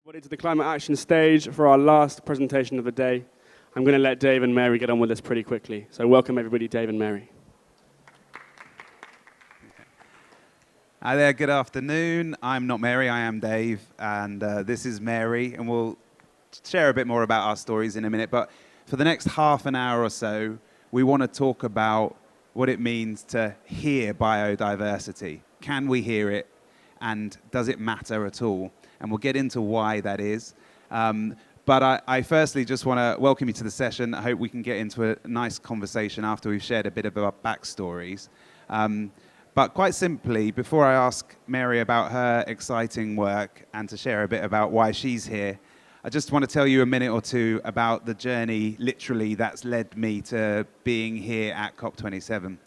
Everybody to the climate action stage for our last presentation of the day. I'm going to let Dave and Mary get on with this pretty quickly. So welcome everybody, Dave and Mary. Hi there, good afternoon. I'm not Mary, I am Dave, and this is Mary, and we'll share a bit more about our stories in a minute. But for the next half an hour or so, we want to talk about what it means to hear biodiversity. Can we hear it, and does it matter at all? And we'll get into why that is. But I firstly just want to welcome you to the session. I hope we can get into a nice conversation after we've shared a bit of our backstories. But quite simply, before I ask Mary about her exciting work and to share a bit about why she's here, I just want to tell you a minute or two about the journey, literally, that's led me to being here at COP27.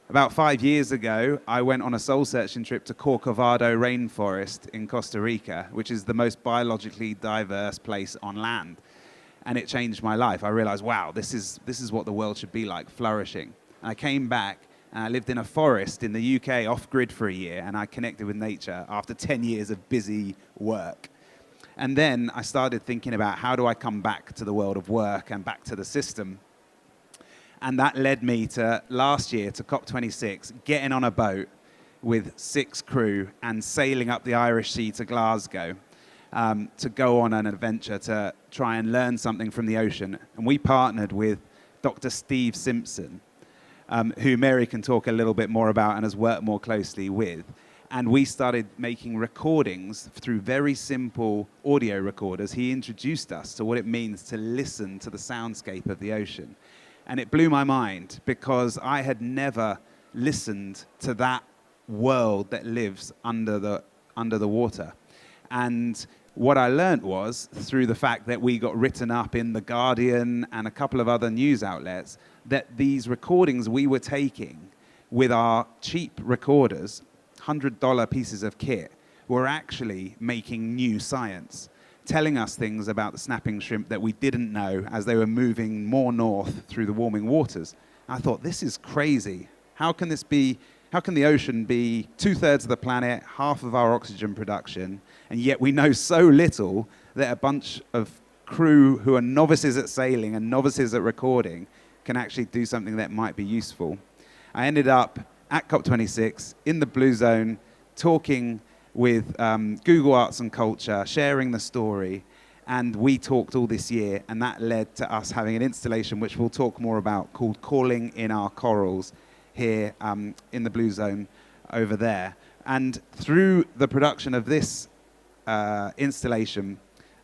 About 5 years ago, I went on a soul-searching trip to Corcovado Rainforest in Costa Rica, which is the most biologically diverse place on land. And it changed my life. I realized, wow, this is what the world should be like, flourishing. And I came back, and I lived in a forest in the UK, off-grid for a year, and I connected with nature after 10 years of busy work. And then I started thinking about how do I come back to the world of work and back to the system. And that led me to last year to COP26, getting on a boat with 6 crew and sailing up the Irish Sea to Glasgow to go on an adventure to try and learn something from the ocean. And we partnered with Dr. Steve Simpson, who Mary can talk a little bit more about and has worked more closely with. And we started making recordings through very simple audio recorders. He introduced us to what it means to listen to the soundscape of the ocean. And it blew my mind because I had never listened to that world that lives under the water. And what I learned was, through the fact that we got written up in The Guardian and a couple of other news outlets, that these recordings we were taking with our cheap recorders, $100 pieces of kit, were actually making new science, telling us things about the snapping shrimp that we didn't know as they were moving more north through the warming waters. I thought, this is crazy. How can the ocean be 2/3 of the planet, half of our oxygen production, and yet we know so little that a bunch of crew who are novices at sailing and novices at recording can actually do something that might be useful. I ended up at COP26 in the Blue Zone talking with Google Arts and Culture, sharing the story, and we talked all this year, and that led to us having an installation, which we'll talk more about, called Calling in Our Corals, here in the Blue Zone over there. And through the production of this installation,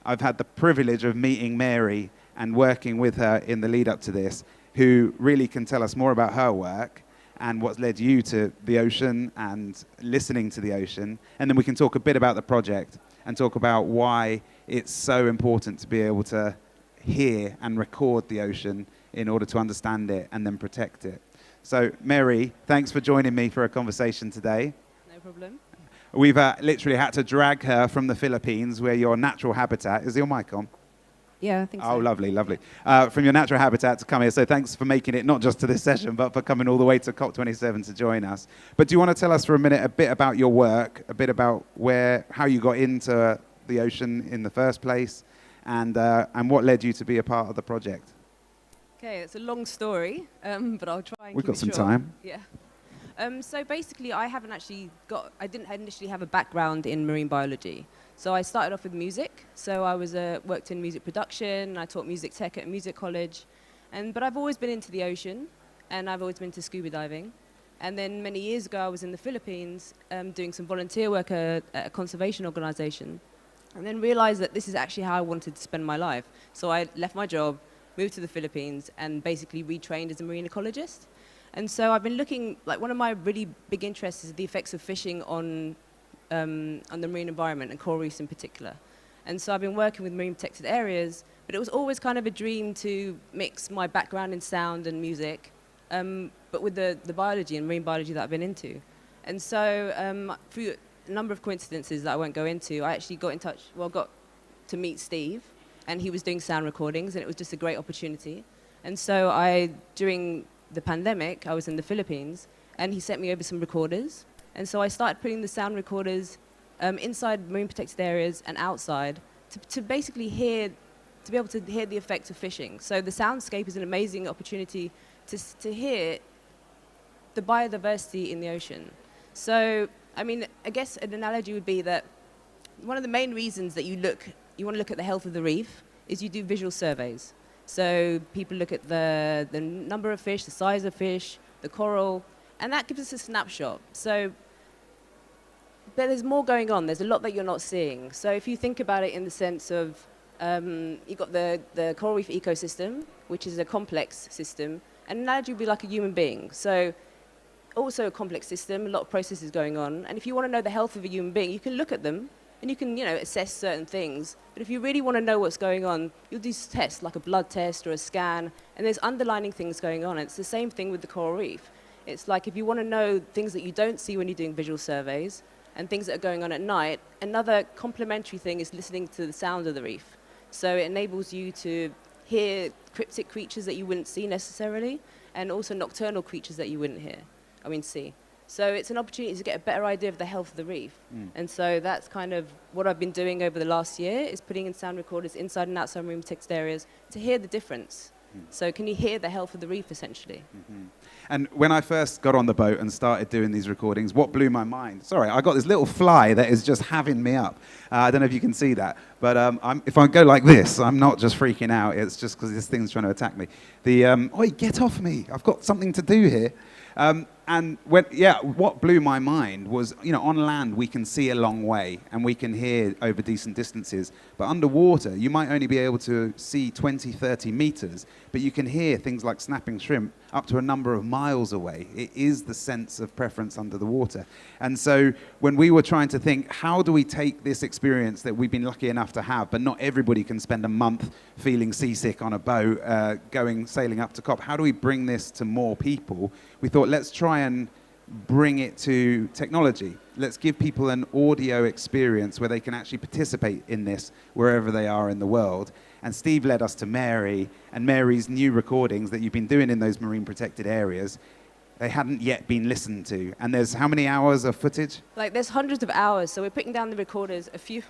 I've had the privilege of meeting Mary and working with her in the lead up to this, who really can tell us more about her work and what's led you to the ocean and listening to the ocean. And then we can talk a bit about the project and talk about why it's so important to be able to hear and record the ocean in order to understand it and then protect it. So, Mary, thanks for joining me for a conversation today. No problem. We've literally had to drag her from the Philippines, where your natural habitat, is your mic on? Yeah, I think so. Oh, lovely, lovely. From your natural habitat to come here. So thanks for making it not just to this session, but for coming all the way to COP27 to join us. But do you want to tell us for a minute a bit about your work, a bit about how you got into the ocean in the first place, and what led you to be a part of the project? Okay, it's a long story, but I'll try and We've got keep some it short. time. Yeah. So basically, I didn't initially have a background in marine biology. So I started off with music. So I worked in music production. I taught music tech at a music college. But I've always been into the ocean, and I've always been into scuba diving. And then many years ago, I was in the Philippines doing some volunteer work at a conservation organization, and then realized that this is actually how I wanted to spend my life. So I left my job, moved to the Philippines, and basically retrained as a marine ecologist. And so I've been looking, one of my really big interests is the effects of fishing on the marine environment and coral reefs in particular. And so I've been working with marine protected areas, but it was always kind of a dream to mix my background in sound and music, but with the biology and marine biology that I've been into. And so through a number of coincidences that I won't go into, I actually got to meet Steve, and he was doing sound recordings, and it was just a great opportunity. And so during the pandemic, I was in the Philippines, and he sent me over some recorders. And so I started putting the sound recorders inside marine protected areas and outside, to basically to be able to hear the effects of fishing. So the soundscape is an amazing opportunity to hear the biodiversity in the ocean. So, I mean, I guess an analogy would be that one of the main reasons that you want to look at the health of the reef is you do visual surveys. So people look at the number of fish, the size of fish, the coral, and that gives us a snapshot. So, but there's more going on. There's a lot that you're not seeing. So if you think about it in the sense of, you've got the coral reef ecosystem, which is a complex system, and an analogy would be like a human being. So also a complex system, a lot of processes going on. And if you want to know the health of a human being, you can look at them and you can, assess certain things. But if you really want to know what's going on, you'll do tests like a blood test or a scan, and there's underlying things going on. And it's the same thing with the coral reef. It's like if you want to know things that you don't see when you're doing visual surveys and things that are going on at night, another complementary thing is listening to the sound of the reef. So it enables you to hear cryptic creatures that you wouldn't see necessarily, and also nocturnal creatures that you wouldn't see. So it's an opportunity to get a better idea of the health of the reef. And so that's kind of what I've been doing over the last year, is putting in sound recorders inside and outside marine protected areas to hear the difference. So can you hear the health of the reef, essentially? And when I first got on the boat and started doing these recordings, what blew my mind? Sorry, I got this little fly that is just having me up. I don't know if you can see that. But if I go like this, I'm not just freaking out. It's just because this thing's trying to attack me. Oi, get off me. I've got something to do here. And what blew my mind was, on land we can see a long way and we can hear over decent distances, but underwater you might only be able to see 20, 30 meters, but you can hear things like snapping shrimp up to a number of miles away. It is the sense of preference under the water. And so when we were trying to think, how do we take this experience that we've been lucky enough to have, but not everybody can spend a month feeling seasick on a boat, sailing up to COP, how do we bring this to more people? We thought, let's try and bring it to technology. Let's give people an audio experience where they can actually participate in this wherever they are in the world. And Steve led us to Mary and Mary's new recordings that you've been doing in those marine protected areas. They hadn't yet been listened to. And there's how many hours of footage? Like, there's hundreds of hours. So we're putting down the recorders, a few.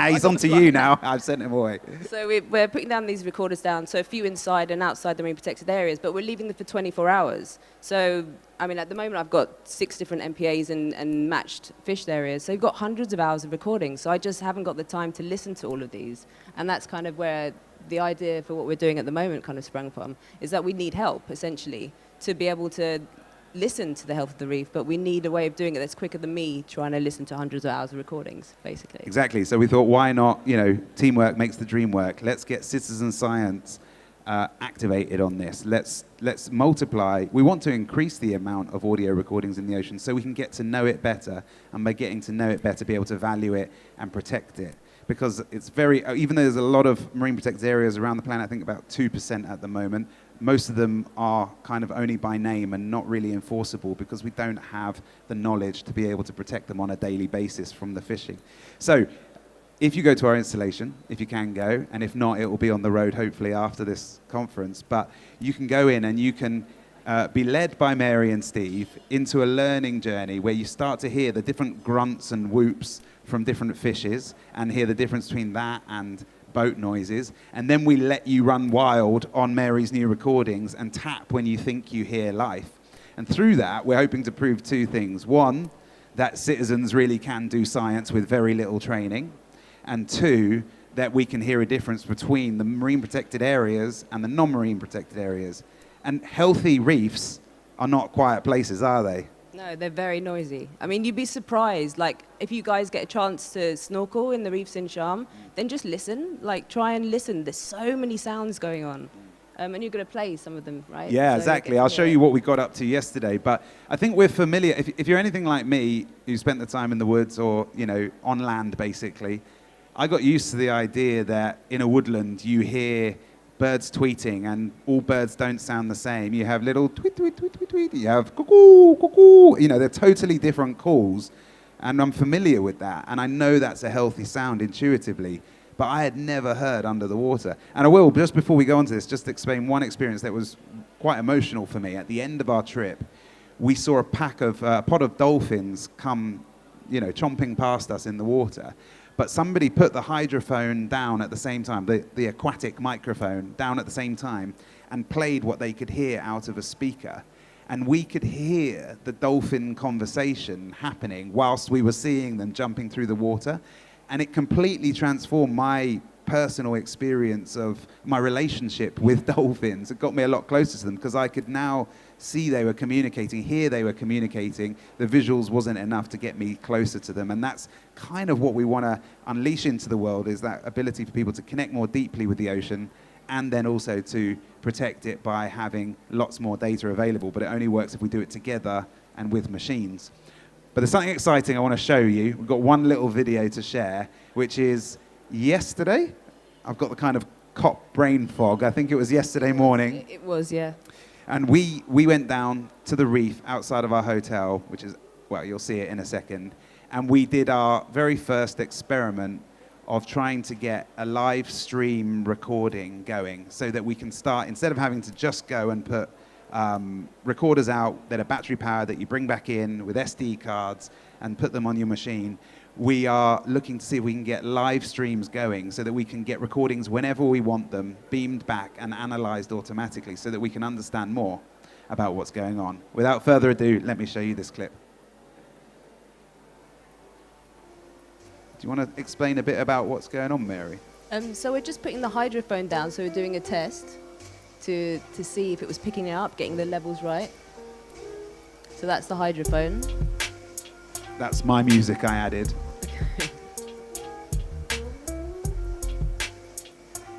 He's on to you now. I've sent him away. So we're putting down these recorders down, so a few inside and outside the marine protected areas, but we're leaving them for 24 hours. So, I mean, at the moment I've got 6 different MPAs and matched fish areas. So you've got hundreds of hours of recording. So I just haven't got the time to listen to all of these. And that's kind of where the idea for what we're doing at the moment kind of sprung from, is that we need help, essentially, to be able to listen to the health of the reef, but we need a way of doing it that's quicker than me trying to listen to hundreds of hours of recordings, basically. Exactly. So we thought, why not, teamwork makes the dream work. Let's get citizen science activated on this. Let's multiply. We want to increase the amount of audio recordings in the ocean so we can get to know it better, and by getting to know it better, be able to value it and protect it. Because it's even though there's a lot of marine protected areas around the planet, I think about 2% at the moment, most of them are kind of only by name and not really enforceable because we don't have the knowledge to be able to protect them on a daily basis from the fishing. So if you go to our installation, if you can go, and if not, it will be on the road hopefully after this conference, but you can go in and you can be led by Mary and Steve into a learning journey where you start to hear the different grunts and whoops from different fishes and hear the difference between that and boat noises, and then we let you run wild on Mary's new recordings and tap when you think you hear life. And through that, we're hoping to prove 2 things. 1, that citizens really can do science with very little training, and 2, that we can hear a difference between the marine protected areas and the non-marine protected areas. And healthy reefs are not quiet places, are they? No, they're very noisy. I mean, you'd be surprised. Like, if you guys get a chance to snorkel in the reefs in Sharm, then just listen. Like, try and listen. There's so many sounds going on. And you're going to play some of them, right? Yeah, so exactly. I'll show you what we got up to yesterday. But I think we're familiar. If you're anything like me, who spent the time in the woods or, on land, basically, I got used to the idea that in a woodland you hear birds tweeting, and all birds don't sound the same. You have little tweet, tweet, tweet, tweet, tweet. You have cuckoo, cuckoo. They're totally different calls, and I'm familiar with that, and I know that's a healthy sound intuitively, but I had never heard under the water. And I will, just before we go on to this, just explain one experience that was quite emotional for me. At the end of our trip, we saw a pod of dolphins come chomping past us in the water. But somebody put the hydrophone down at the same time, the aquatic microphone down at the same time, and played what they could hear out of a speaker. And we could hear the dolphin conversation happening whilst we were seeing them jumping through the water. And it completely transformed my personal experience of my relationship with dolphins. It got me a lot closer to them because I could now see they were communicating, hear they were communicating. The visuals wasn't enough to get me closer to them. And that's kind of what we want to unleash into the world, is that ability for people to connect more deeply with the ocean, and then also to protect it by having lots more data available. But it only works if we do it together and with machines. But there's something exciting I want to show you. We've got one little video to share, which is yesterday. I've got the kind of cop brain fog. I think it was yesterday morning. It was, yeah. And we went down to the reef outside of our hotel, which is, well, you'll see it in a second. And we did our very first experiment of trying to get a live stream recording going so that we can start, instead of having to just go and put recorders out that are battery powered that you bring back in with SD cards and put them on your machine, we are looking to see if we can get live streams going so that we can get recordings whenever we want them, beamed back and analyzed automatically so that we can understand more about what's going on. Without further ado, let me show you this clip. Do you want to explain a bit about what's going on, Mary? So we're just putting the hydrophone down, so we're doing a test to see if it was picking it up, getting the levels right. So that's the hydrophone. That's my music I added.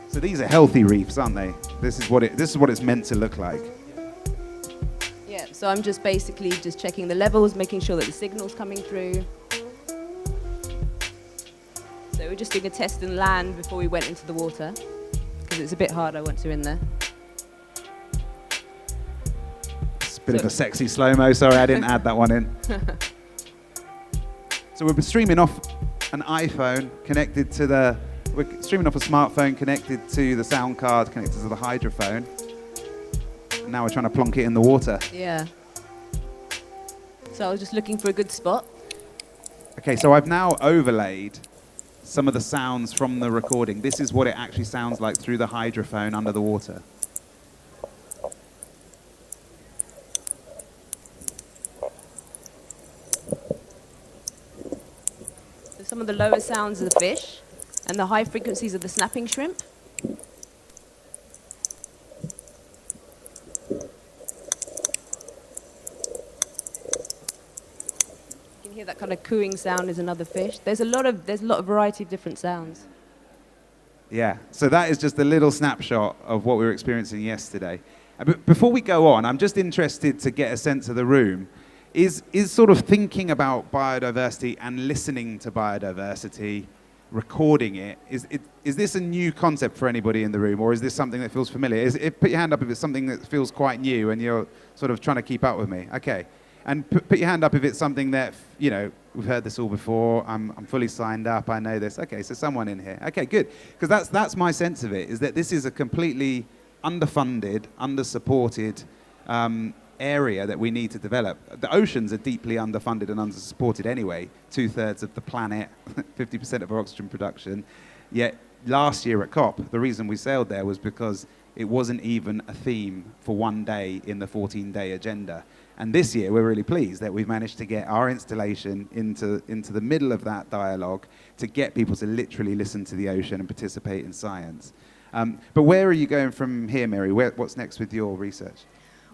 So these are healthy reefs, aren't they? This is what it's meant to look like. Yeah, so I'm just basically just checking the levels, making sure that the signal's coming through. So we're just doing a test in land before we went into the water, because it's a bit harder once you're in there. It's a bit of a sexy slow-mo. Sorry, I didn't add that one in. So we're streaming off an iPhone connected to we're streaming off a smartphone connected to the sound card, connected to the hydrophone. And now we're trying to plonk it in the water. Yeah. So I was just looking for a good spot. Okay, so I've now overlaid some of the sounds from the recording. This is what it actually sounds like through the hydrophone under the water. So some of the lower sounds of the fish and the high frequencies of the snapping shrimp. You can hear that kind of cooing sound is another fish. There's a lot of variety of different sounds. Yeah, so that is just a little snapshot of what we were experiencing yesterday. But before we go on, I'm just interested to get a sense of the room. Is sort of thinking about biodiversity and listening to biodiversity, recording it, is this a new concept for anybody in the room, or is this something that feels familiar? Put your hand up if it's something that feels quite new and you're sort of trying to keep up with me. Okay. And put your hand up if it's something that, we've heard this all before, I'm fully signed up, I know this. Okay, so someone in here. Okay, good. Because that's my sense of it, is that this is a completely underfunded, under-supported area that we need to develop. The oceans are deeply underfunded and under-supported anyway, 2/3 of the planet, 50% of our oxygen production. Yet last year at COP, the reason we sailed there was because it wasn't even a theme for one day in the 14-day agenda. And this year, we're really pleased that we've managed to get our installation into the middle of that dialogue to get people to literally listen to the ocean and participate in science. But where are you going from here, Mary? What's next with your research?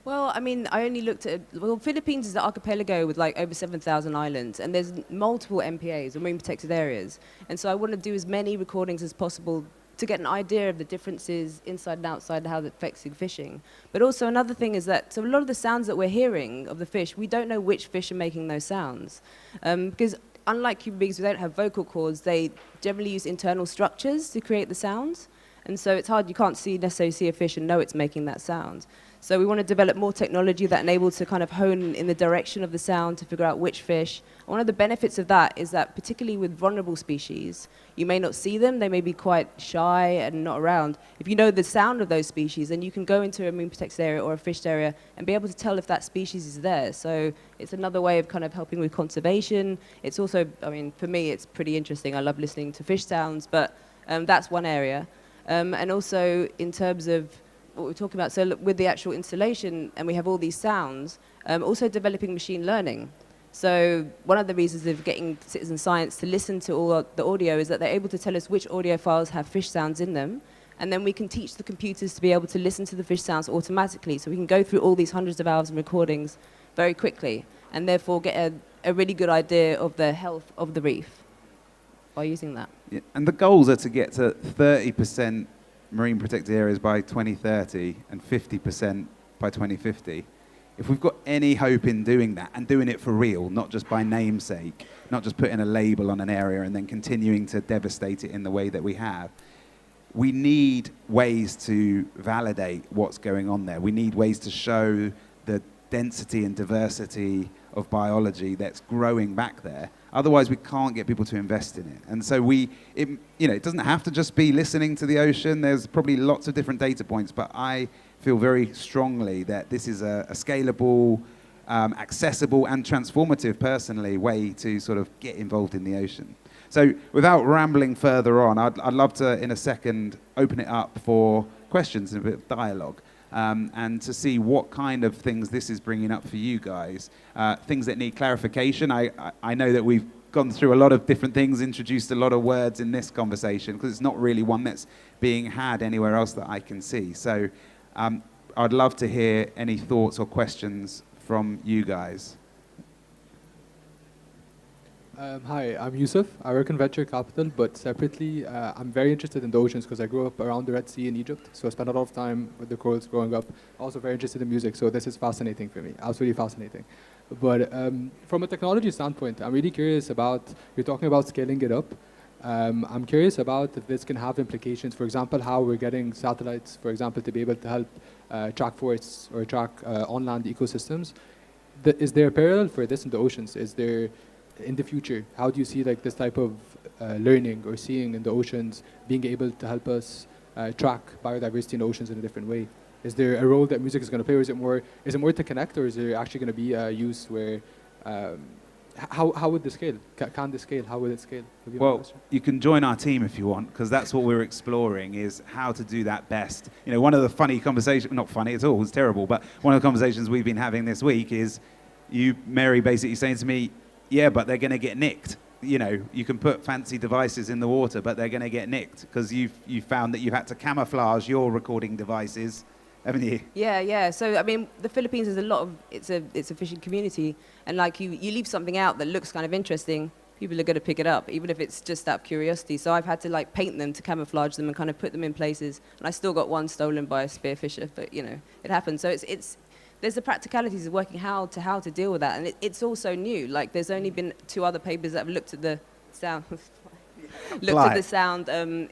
Well, I mean, I only looked at, Philippines is an archipelago with like over 7,000 islands, and there's multiple MPAs, or marine protected areas. And so I want to do as many recordings as possible to get an idea of the differences inside and outside, how that affects fishing. But also another thing is that, so a lot of the sounds that we're hearing of the fish, we don't know which fish are making those sounds. Because unlike human beings, we don't have vocal cords, they generally use internal structures to create the sounds. And so it's hard, you can't necessarily see a fish and know it's making that sound. So we want to develop more technology that enables to kind of hone in the direction of the sound to figure out which fish. One of the benefits of that is that particularly with vulnerable species, you may not see them, they may be quite shy and not around. If you know the sound of those species, then you can go into a marine protected area or a fished area and be able to tell if that species is there. So it's another way of kind of helping with conservation. It's also, I mean, for me, it's pretty interesting. I love listening to fish sounds, but that's one area. And also in terms of what we're talking about, so look, with the actual installation, and we have all these sounds, also developing machine learning. So one of the reasons of getting citizen science to listen to all the audio is that they're able to tell us which audio files have fish sounds in them, and then we can teach the computers to be able to listen to the fish sounds automatically, so we can go through all these hundreds of hours of recordings very quickly, and therefore get a really good idea of the health of the reef by using that. Yeah, and the goals are to get to 30% marine protected areas by 2030 and 50% by 2050. If we've got any hope in doing that and doing it for real, not just by namesake, not just putting a label on an area and then continuing to devastate it in the way that we have, we need ways to validate what's going on there. We need ways to show the density and diversity of biology that's growing back there. Otherwise, we can't get people to invest in it. And so it doesn't have to just be listening to the ocean. There's probably lots of different data points, but I feel very strongly that this is a scalable, accessible, and transformative, personally, way to sort of get involved in the ocean. So without rambling further on, I'd love to, in a second, open it up for questions and a bit of dialogue. And to see what kind of things this is bringing up for you guys, things that need clarification. I know that we've gone through a lot of different things, introduced a lot of words in this conversation, because it's not really one that's being had anywhere else that I can see. So I'd love to hear any thoughts or questions from you guys. Hi, I'm Yusuf. I work in venture capital, but separately, I'm very interested in the oceans because I grew up around the Red Sea in Egypt, so I spent a lot of time with the corals growing up. Also very interested in music, so this is fascinating for me, absolutely fascinating. But from a technology standpoint, I'm really curious about, you're talking about scaling it up. I'm curious about if this can have implications, for example, how we're getting satellites, for example, to be able to help track forests or track on-land ecosystems. Is there a parallel for this in the oceans? Is there, in the future, how do you see like this type of learning or seeing in the oceans being able to help us track biodiversity in the oceans in a different way? Is there a role that music is going to play, or is it more to connect, or is there actually going to be a use where, how would this scale? Can this scale? How would it scale? Well, you can join our team if you want, because that's what we're exploring, is how to do that best. You know, one of the funny conversations, not funny at all, it's terrible, but one of the conversations we've been having this week is Mary basically saying to me, yeah, but they're going to get nicked. You know, you can put fancy devices in the water, but they're going to get nicked because you've found that you had to camouflage your recording devices, haven't you? Yeah. So I mean, the Philippines is it's a fishing community, and like you leave something out that looks kind of interesting, people are going to pick it up, even if it's just out of curiosity. So I've had to like paint them to camouflage them and kind of put them in places, and I still got one stolen by a spearfisher, but you know, it happens. So there's the practicalities of working how to deal with that, and it's also new. Like there's only been 2 other papers that have looked at the sound,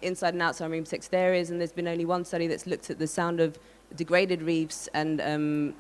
inside and outside marine protected areas, and there's been only one study that's looked at the sound of degraded reefs and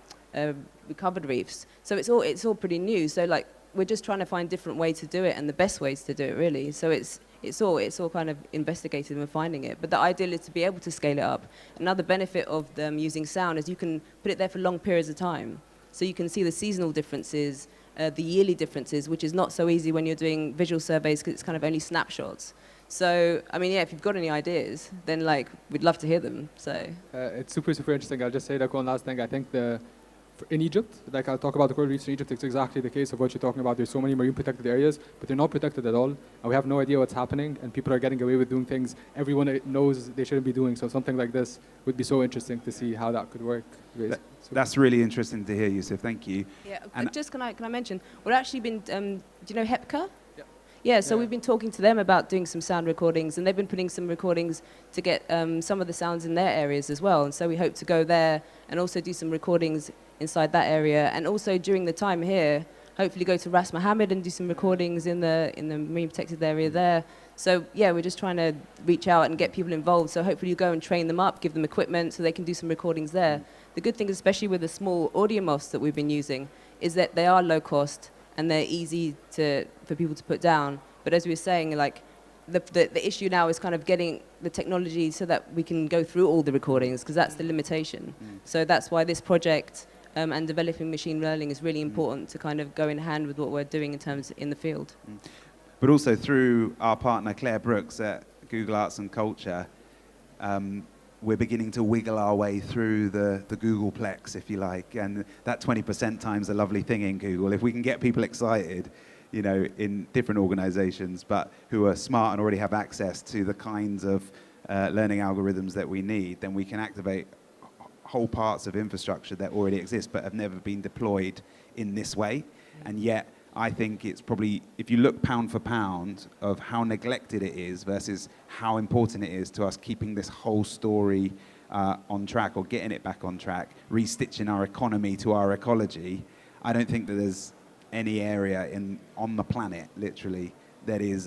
recovered reefs. So it's all pretty new. So like we're just trying to find different ways to do it and the best ways to do it, really. So it's all kind of investigated and we're finding it. But the ideal is to be able to scale it up. Another benefit of them using sound is you can put it there for long periods of time. So you can see the seasonal differences, the yearly differences, which is not so easy when you're doing visual surveys because it's kind of only snapshots. So, I mean, yeah, if you've got any ideas, then like we'd love to hear them. So it's super interesting. I'll just say like one last thing. I think in Egypt, like I'll talk about the coral reefs in Egypt, it's exactly the case of what you're talking about. There's so many marine protected areas, but they're not protected at all, and we have no idea what's happening, and people are getting away with doing things everyone knows they shouldn't be doing. So something like this would be so interesting to see how that could work. That's really interesting to hear, Yusuf. Thank you. Yeah, and just can I mention, we've actually been, do you know HEPCA? Yeah, so we've been talking to them about doing some sound recordings, and they've been putting some recordings to get some of the sounds in their areas as well. And so we hope to go there and also do some recordings inside that area, and also during the time here, hopefully go to Ras Mohammed and do some recordings in the marine protected area there. So yeah, we're just trying to reach out and get people involved. So hopefully you go and train them up, give them equipment so they can do some recordings there. The good thing, especially with the small audio moths that we've been using, is that they are low cost and they're easy for people to put down. But as we were saying, like the issue now is kind of getting the technology so that we can go through all the recordings, because that's the limitation. So that's why this project and developing machine learning is really important to kind of go in hand with what we're doing in terms in the field. But also through our partner Claire Brooks at Google Arts and Culture, we're beginning to wiggle our way through the Googleplex, if you like, and that 20% time's a lovely thing in Google. If we can get people excited, you know, in different organizations, but who are smart and already have access to the kinds of learning algorithms that we need, then we can activate whole parts of infrastructure that already exist but have never been deployed in this way. And yet, I think it's probably, if you look pound for pound of how neglected it is versus how important it is to us keeping this whole story on track or getting it back on track, restitching our economy to our ecology, I don't think that there's any area on the planet, literally, that is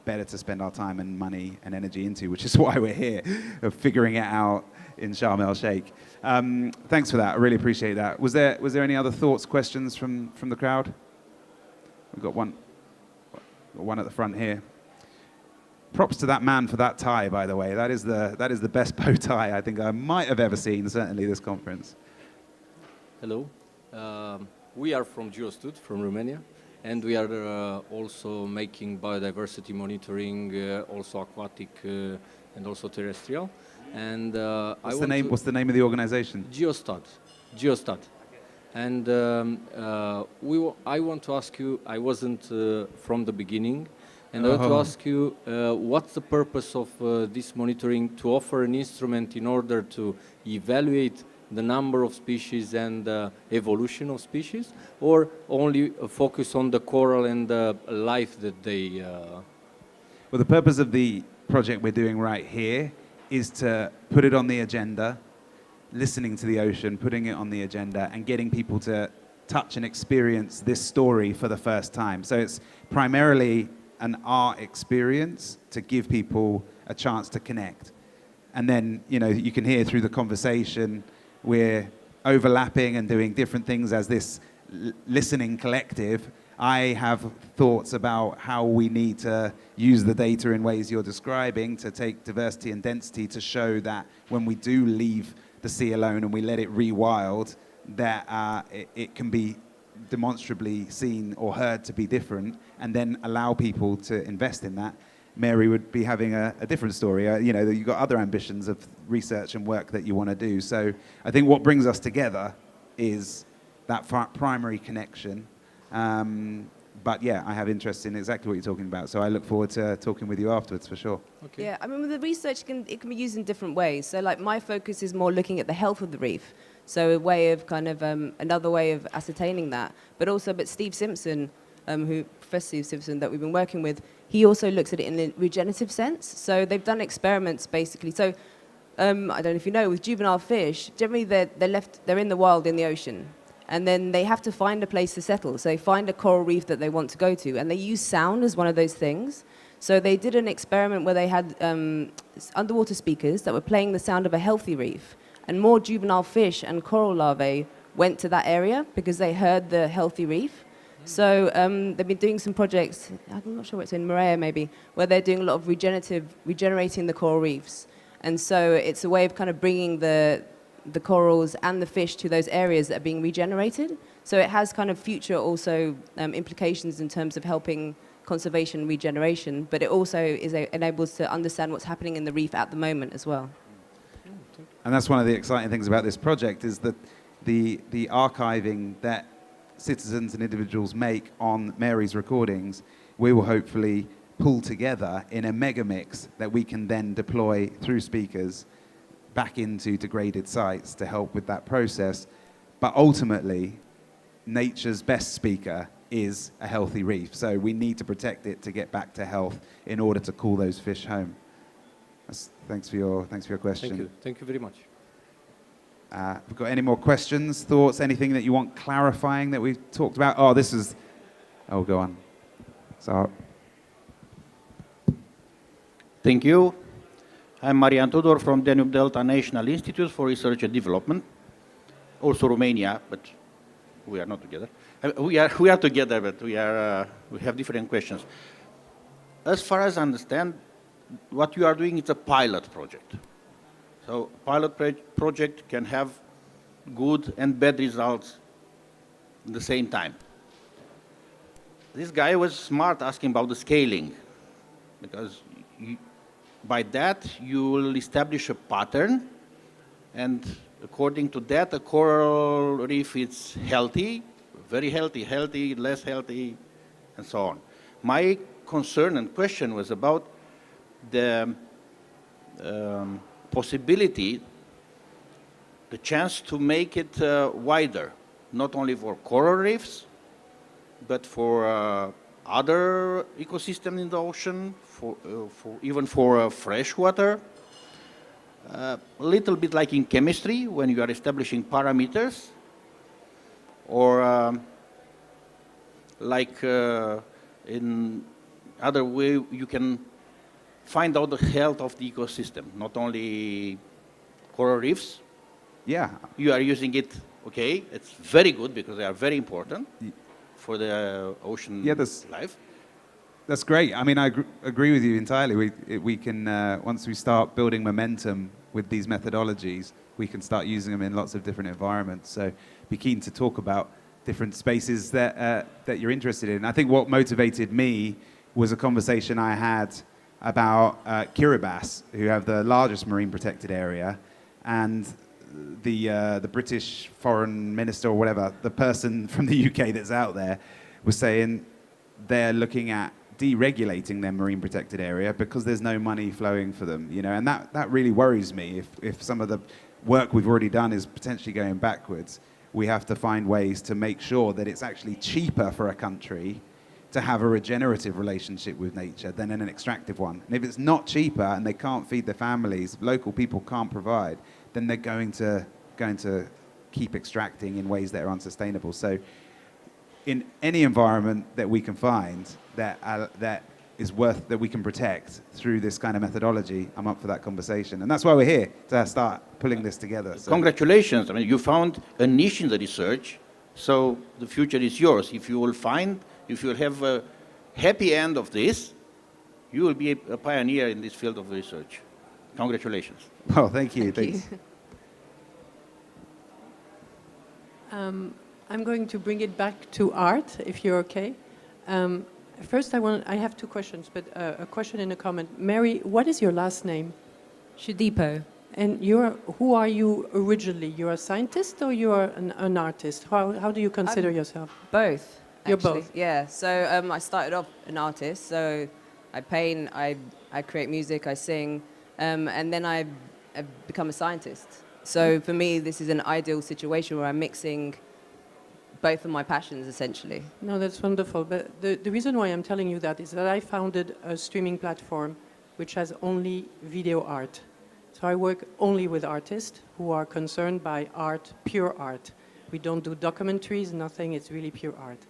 better to spend our time and money and energy into, which is why we're here, of figuring it out in Sharm el-Sheikh. Thanks for that. I really appreciate that. Was there any other thoughts, questions from the crowd? We've got one at the front here. Props to that man for that tie, by the way. That is the best bow tie I think I might have ever seen, certainly this conference. Hello. We are from Geostud, from Romania, and we are also making biodiversity monitoring, also aquatic and also terrestrial. And what's the name of the organization? Geostud. Geostud. And I want to ask you, I wasn't from the beginning, and I want to ask you, what's the purpose of this monitoring, to offer an instrument in order to evaluate the number of species and evolution of species, or only focus on the coral and the life that they... Well, the purpose of the project we're doing right here is to put it on the agenda, listening to the ocean, putting it on the agenda, and getting people to touch and experience this story for the first time. So it's primarily an art experience to give people a chance to connect. And then, you know, you can hear through the conversation, we're overlapping and doing different things as this listening collective. I have thoughts about how we need to use the data in ways you're describing to take diversity and density to show that when we do leave the sea alone and we let it rewild, that it can be demonstrably seen or heard to be different, and then allow people to invest in that. Mary would be having a different story. You know, you've got other ambitions of research and work that you want to do. So I think what brings us together is that primary connection. But yeah, I have interest in exactly what you're talking about. So I look forward to talking with you afterwards for sure. Okay. Yeah, I mean, with the research, it can be used in different ways. So like my focus is more looking at the health of the reef. So a way of kind of, another way of ascertaining that. But Steve Simpson, Professor Steve Simpson that we've been working with, he also looks at it in a regenerative sense. So they've done experiments basically. So I don't know if you know, with juvenile fish, generally they're in the wild in the ocean. And then they have to find a place to settle. So they find a coral reef that they want to go to. And they use sound as one of those things. So they did an experiment where they had underwater speakers that were playing the sound of a healthy reef. And more juvenile fish and coral larvae went to that area because they heard the healthy reef. So they've been doing some projects, I'm not sure what's in Moorea maybe, where they're doing a lot of regenerating the coral reefs. And so it's a way of kind of bringing the corals and the fish to those areas that are being regenerated. So it has kind of future also implications in terms of helping conservation and regeneration, but it also enables to understand what's happening in the reef at the moment as well. And that's one of the exciting things about this project is that the archiving that citizens and individuals make on Mary's recordings, we will hopefully pull together in a mega mix that we can then deploy through speakers back into degraded sites to help with that process. But ultimately, nature's best speaker is a healthy reef. So we need to protect it to get back to health in order to call those fish home. Thanks for your question. Thank you. Thank you very much. Have we got any more questions, thoughts, anything that you want clarifying that we've talked about? Oh, go on. So, Thank you. I'm Marian Tudor from Danube Delta National Institute for Research and Development, also Romania, but we are not together. We are together, but we have different questions. As far as I understand, what you are doing is a pilot project. So pilot project can have good and bad results at the same time. This guy was smart asking about the scaling, because by that you will establish a pattern, and according to that, a coral reef is healthy, very healthy, less healthy, and so on. My concern and question was about the possibility, the chance to make it wider, not only for coral reefs, but for other ecosystems in the ocean, even for fresh water. A little bit like in chemistry, when you are establishing parameters, or like in other way, you can find out the health of the ecosystem, not only coral reefs. Yeah. You are using it, okay, it's very good because they are very important for the ocean life. That's great. I mean, I agree with you entirely. We can, once we start building momentum with these methodologies, we can start using them in lots of different environments. So be keen to talk about different spaces that you're interested in. I think what motivated me was a conversation I had about Kiribati, who have the largest marine protected area, and the British foreign minister or whatever, the person from the UK that's out there, was saying they're looking at deregulating their marine protected area because there's no money flowing for them, you know, and that really worries me. If some of the work we've already done is potentially going backwards, we have to find ways to make sure that it's actually cheaper for a country to have a regenerative relationship with nature than an extractive one. And if it's not cheaper and they can't feed their families, local people can't provide, then they're going to keep extracting in ways that are unsustainable. So in any environment that we can find that we can protect through this kind of methodology, I'm up for that conversation. And that's why we're here, to start pulling this together. So. Congratulations. I mean, you found a niche in the research, so the future is yours. If you will have a happy end of this, you will be a pioneer in this field of research. Congratulations. Well, thank you. Thanks. I'm going to bring it back to art, if you're okay. First, I have two questions, but a question and a comment. Mary, what is your last name? Shudipo. And who are you originally? You're a scientist or you're an artist? How do you consider yourself? Both. You're actually. both? Yeah. So I started off an artist. So I paint, I create music, I sing, and then I've become a scientist. So for me, this is an ideal situation where I'm mixing both of my passions, essentially. No, that's wonderful. But the reason why I'm telling you that is that I founded a streaming platform which has only video art. So I work only with artists who are concerned by art, pure art. We don't do documentaries, nothing, it's really pure art.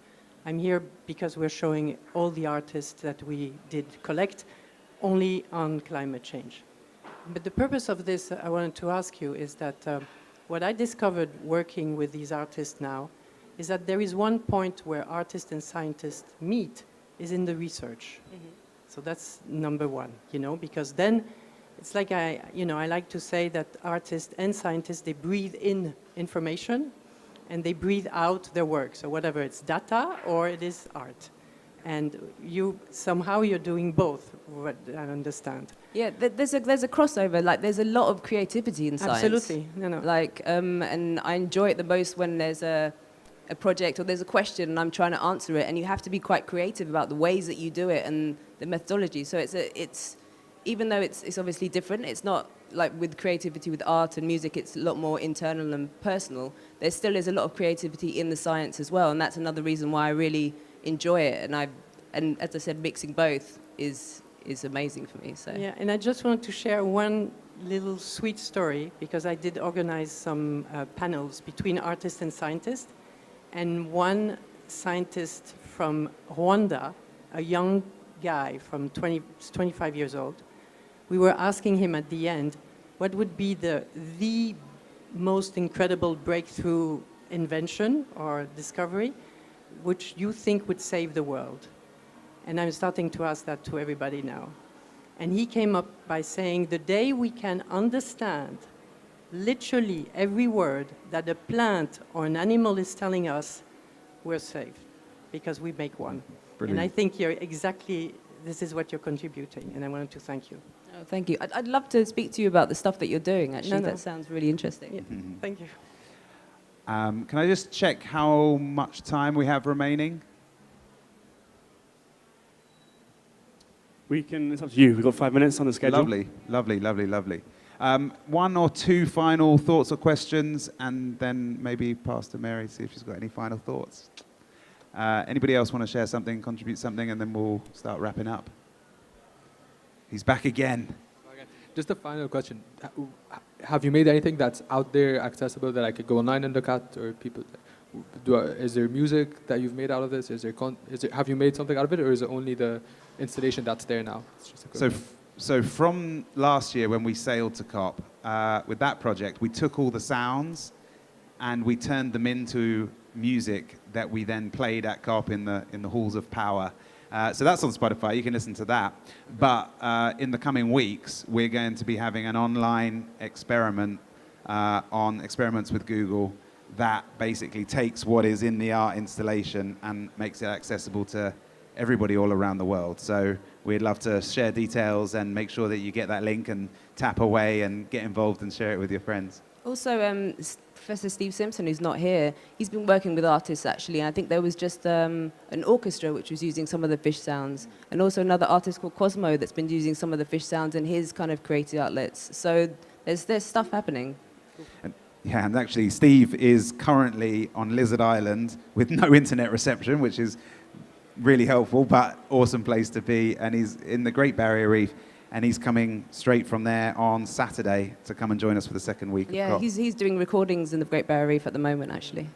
I'm here because we're showing all the artists that we did collect only on climate change. But the purpose of this, I wanted to ask you, is that what I discovered working with these artists now is that there is one point where artists and scientists meet is in the research. Mm-hmm. So that's number one, you know, because then it's like I like to say that artists and scientists, they breathe in information and they breathe out their work. So whatever it's data or it is art. And somehow you're doing both, what I understand. Yeah, there's a crossover. Like there's a lot of creativity in science. Absolutely, no. Like, and I enjoy it the most when there's a project or there's a question and I'm trying to answer it, and you have to be quite creative about the ways that you do it and the methodology. So it's even though it's obviously different, it's not like with creativity with art and music, it's a lot more internal and personal. There still is a lot of creativity in the science as well, and that's another reason why I really enjoy it. And as I said, mixing both is amazing for me. So yeah, and I just want to share one little sweet story, because I did organize some panels between artists and scientists, and one scientist from Rwanda, a young guy from 25 years old, we were asking him at the end, what would be the most incredible breakthrough invention or discovery which you think would save the world? And I'm starting to ask that to everybody now. And he came up by saying, the day we can understand literally every word that a plant or an animal is telling us, we're safe, because we make one. Brilliant. And I think this is what you're contributing, and I wanted to thank you. Oh, thank you. I'd love to speak to you about the stuff that you're doing, actually. No. That sounds really interesting. Yeah. Thank you. Can I just check how much time we have remaining? It's up to you. We've got 5 minutes on the schedule. Lovely, lovely, lovely, lovely. One or two final thoughts or questions, and then maybe Pastor Mary, see if she's got any final thoughts. Anybody else want to share something, contribute something, and then we'll start wrapping up? He's back again. Just a final question. Have you made anything that's out there accessible that I could go online and look at, or people? Is there music that you've made out of this? Have you made something out of it, or is it only the installation that's there now? It's just a So from last year when we sailed to COP, with that project, we took all the sounds and we turned them into music that we then played at COP in the halls of power. So that's on Spotify, you can listen to that. But in the coming weeks, we're going to be having an online experiment on Experiments with Google that basically takes what is in the art installation and makes it accessible to everybody all around the world. So we'd love to share details and make sure that you get that link and tap away and get involved and share it with your friends. Also, Professor Steve Simpson, who's not here, he's been working with artists, actually, and I think there was just an orchestra which was using some of the fish sounds, and also another artist called Cosmo that's been using some of the fish sounds in his kind of creative outlets. So there's stuff happening. And actually, Steve is currently on Lizard Island with no internet reception, which is really helpful, but awesome place to be. And he's in the Great Barrier Reef, and he's coming straight from there on Saturday to come and join us for the second week. Yeah, of COP. he's doing recordings in the Great Barrier Reef at the moment, actually.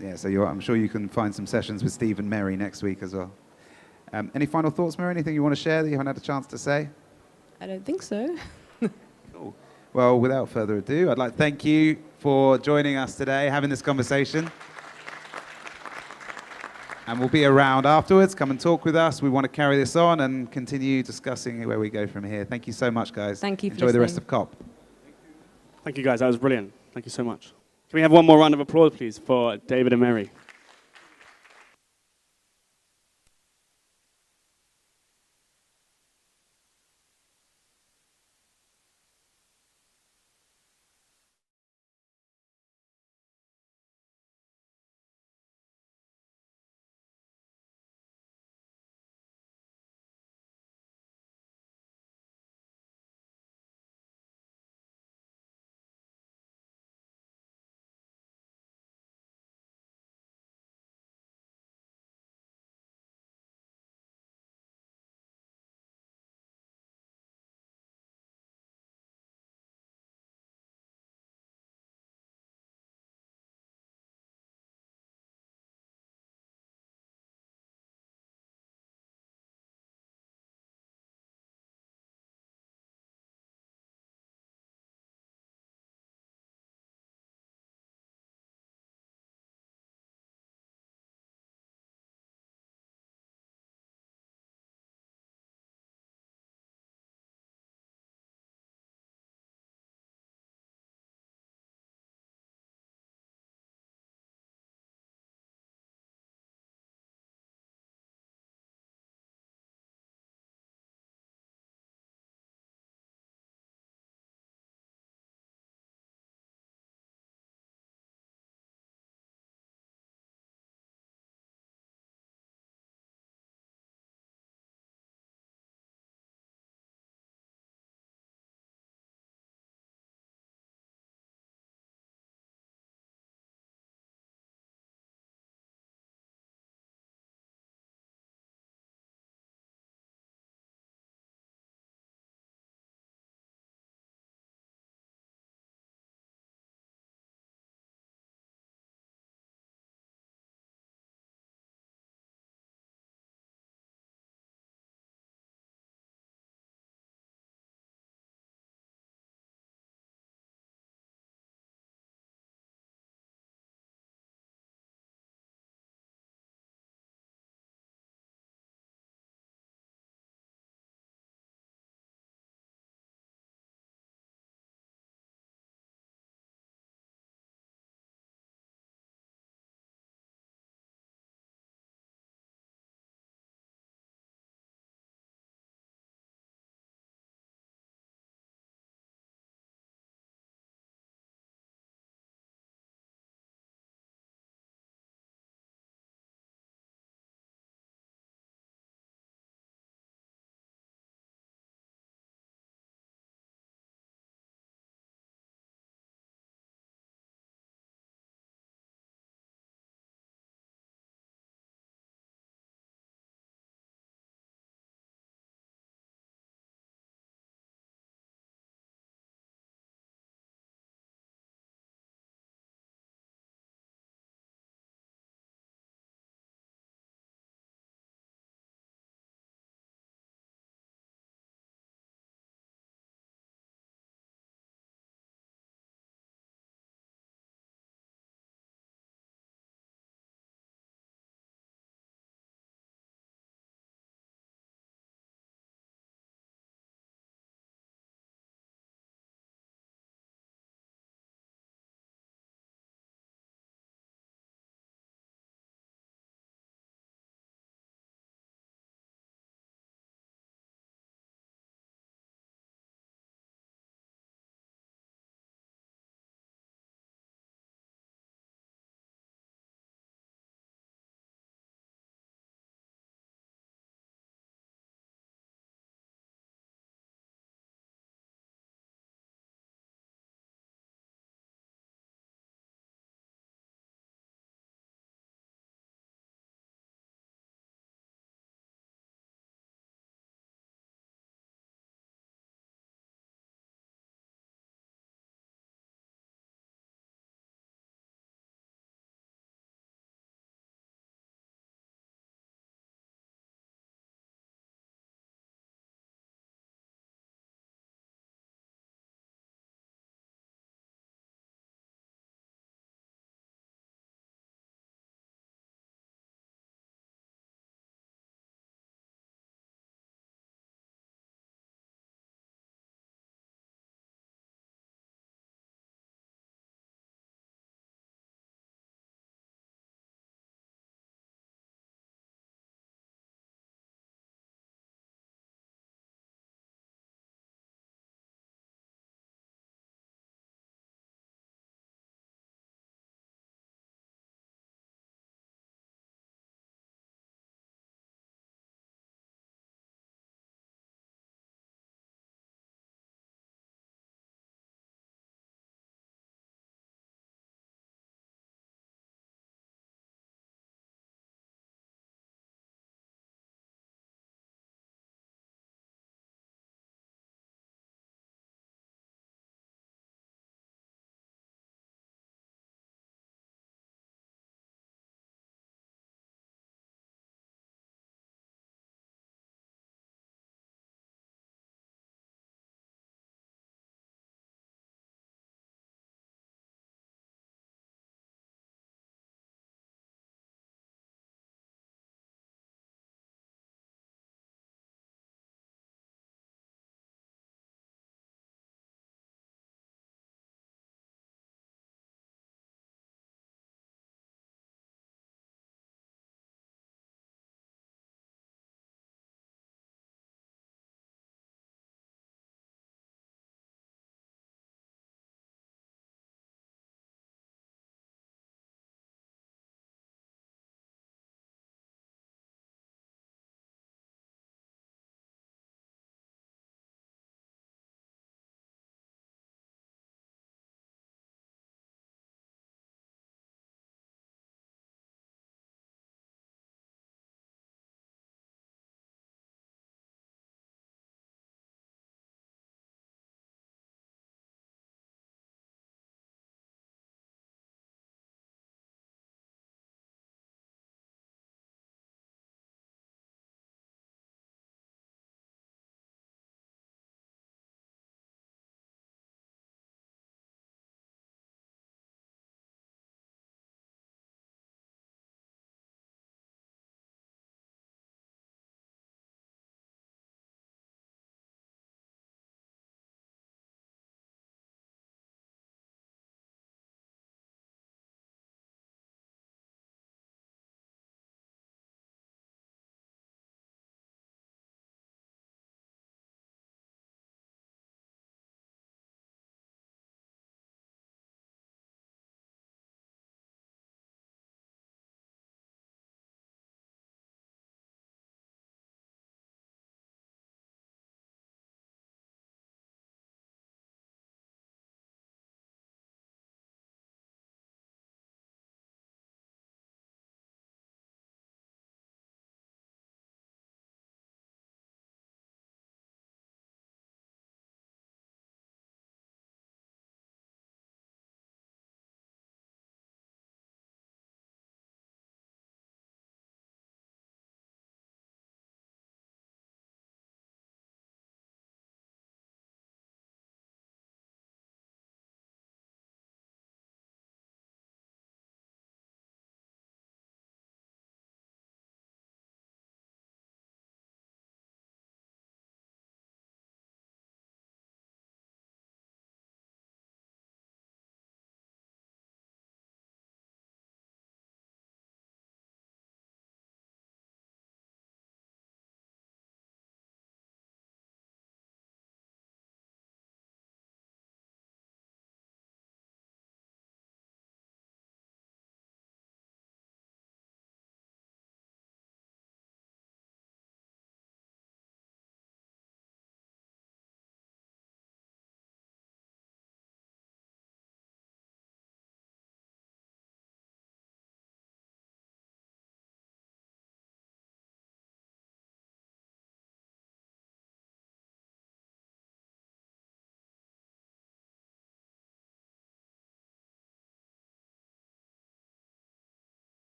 Yeah, so I'm sure you can find some sessions with Steve and Mary next week as well. Any final thoughts, Mary? Anything you want to share that you haven't had a chance to say? I don't think so. Cool. Well, without further ado, I'd like to thank you for joining us today, having this conversation. And we'll be around afterwards. Come and talk with us. We want to carry this on and continue discussing where we go from here. Thank you so much, guys. Thank you for Enjoy the rest listening. of COP. Thank you, guys. That was brilliant. Thank you so much. Can we have one more round of applause, please, for David and Mary?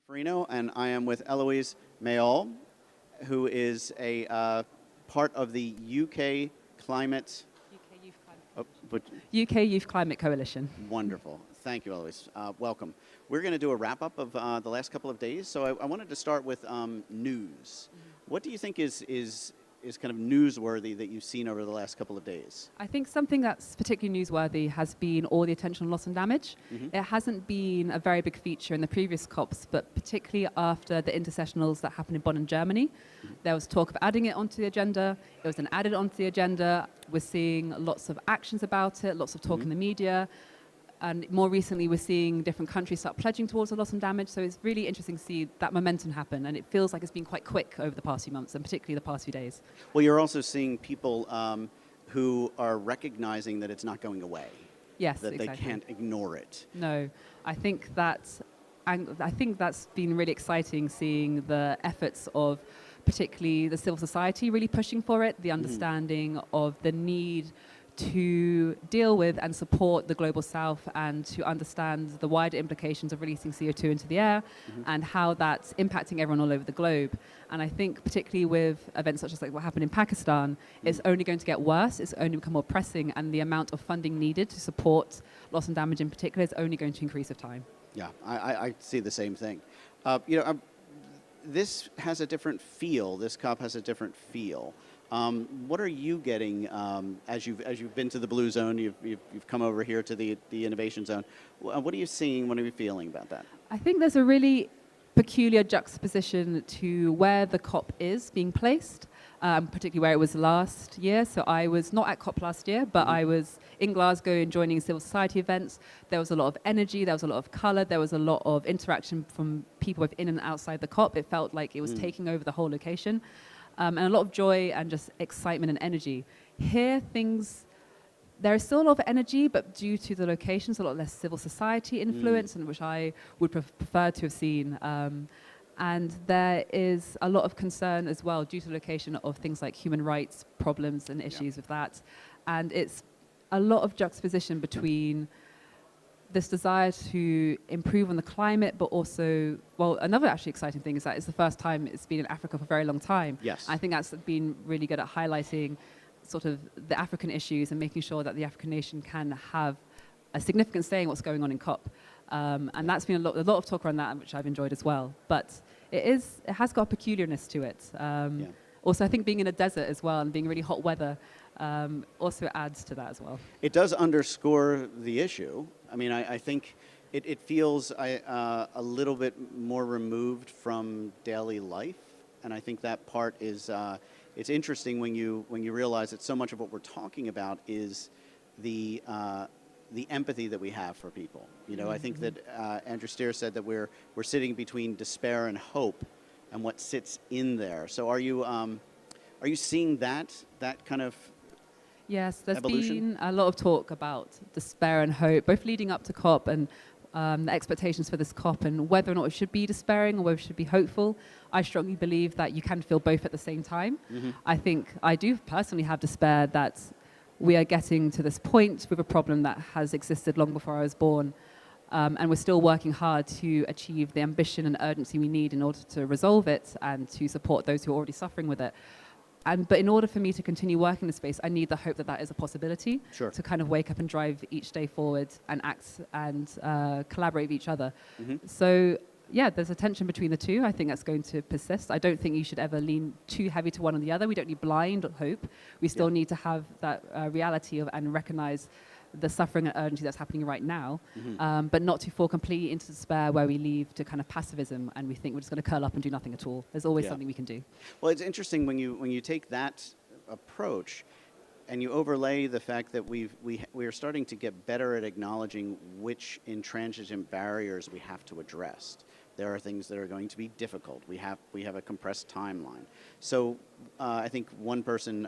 Farino, and I am with Eloise Mayol, who is a part of the UK Climate... UK Youth Climate Coalition. Wonderful. Thank you, Eloise. Welcome. We're going to do a wrap-up of the last couple of days, so I wanted to start with news. What do you think is kind of newsworthy that you've seen over the last couple of days? I think something that's particularly newsworthy has been all the attention on loss and damage. It hasn't been a very big feature in the previous COPs, but particularly after the intersessionals that happened in Bonn in Germany, there was talk of adding it onto the agenda. It was then added onto the agenda. We're seeing lots of actions about it, lots of talk in the media. And more recently, we're seeing different countries start pledging towards the loss and damage. So it's really interesting to see that momentum happen. And it feels like it's been quite quick over the past few months, and particularly the past few days. Well, you're also seeing people who are recognizing that it's not going away. Yes, that exactly. They can't ignore it. No, I think that's been really exciting, seeing the efforts of particularly the civil society really pushing for it, the understanding of the need to deal with and support the global south and to understand the wider implications of releasing CO2 into the air and how that's impacting everyone all over the globe. And I think particularly with events such as like what happened in Pakistan, it's only going to get worse, it's only become more pressing, and the amount of funding needed to support loss and damage in particular is only going to increase with time. Yeah, I see the same thing. This has a different feel, this COP has a different feel. What are you getting as you've been to the Blue Zone? You've come over here to the Innovation Zone. What are you seeing? What are you feeling about that? I think there's a really peculiar juxtaposition to where the COP is being placed, particularly where it was last year. So I was not at COP last year, but I was in Glasgow and joining civil society events. There was a lot of energy, there was a lot of colour, there was a lot of interaction from people within and outside the COP. It felt like it was taking over the whole location. And a lot of joy and just excitement and energy. Here, there is still a lot of energy, but due to the locations, a lot less civil society influence, and which I would prefer to have seen. And there is a lot of concern as well due to the location of things like human rights problems and issues with that. And it's a lot of juxtaposition between this desire to improve on the climate, but also, well, another actually exciting thing is that it's the first time it's been in Africa for a very long time. Yes. I think that's been really good at highlighting sort of the African issues and making sure that the African nation can have a significant say in what's going on in COP. And that's been a lot of talk around that, which I've enjoyed as well. But it has got a peculiarness to it. Also, I think being in a desert as well and being really hot weather also adds to that as well. It does underscore the issue. I mean, I think it feels a little bit more removed from daily life, and I think that part is it's interesting when you realize that so much of what we're talking about is the empathy that we have for people. You know, I think that Andrew Steer said that we're sitting between despair and hope, and what sits in there. So are you seeing that kind of Yes, there's evolution? been a lot of talk about despair and hope, both leading up to COP and the expectations for this COP and whether or not it should be despairing or whether it should be hopeful. I strongly believe that you can feel both at the same time. I think I do personally have despair that we are getting to this point with a problem that has existed long before I was born. And we're still working hard to achieve the ambition and urgency we need in order to resolve it and to support those who are already suffering with it. But in order for me to continue working in the space, I need the hope that that is a possibility. Sure. To kind of wake up and drive each day forward and act and collaborate with each other. So yeah, there's a tension between the two. I think that's going to persist. I don't think you should ever lean too heavy to one or the other. We don't need blind hope. We still need to have that reality of and recognize the suffering and urgency that's happening right now, but not to fall completely into despair where we leave to kind of passivism and we think we're just going to curl up and do nothing at all. There's always something we can do. Well, it's interesting when you take that approach and you overlay the fact that we are starting to get better at acknowledging which intransigent barriers we have to address. There are things that are going to be difficult. We have a compressed timeline. So I think one person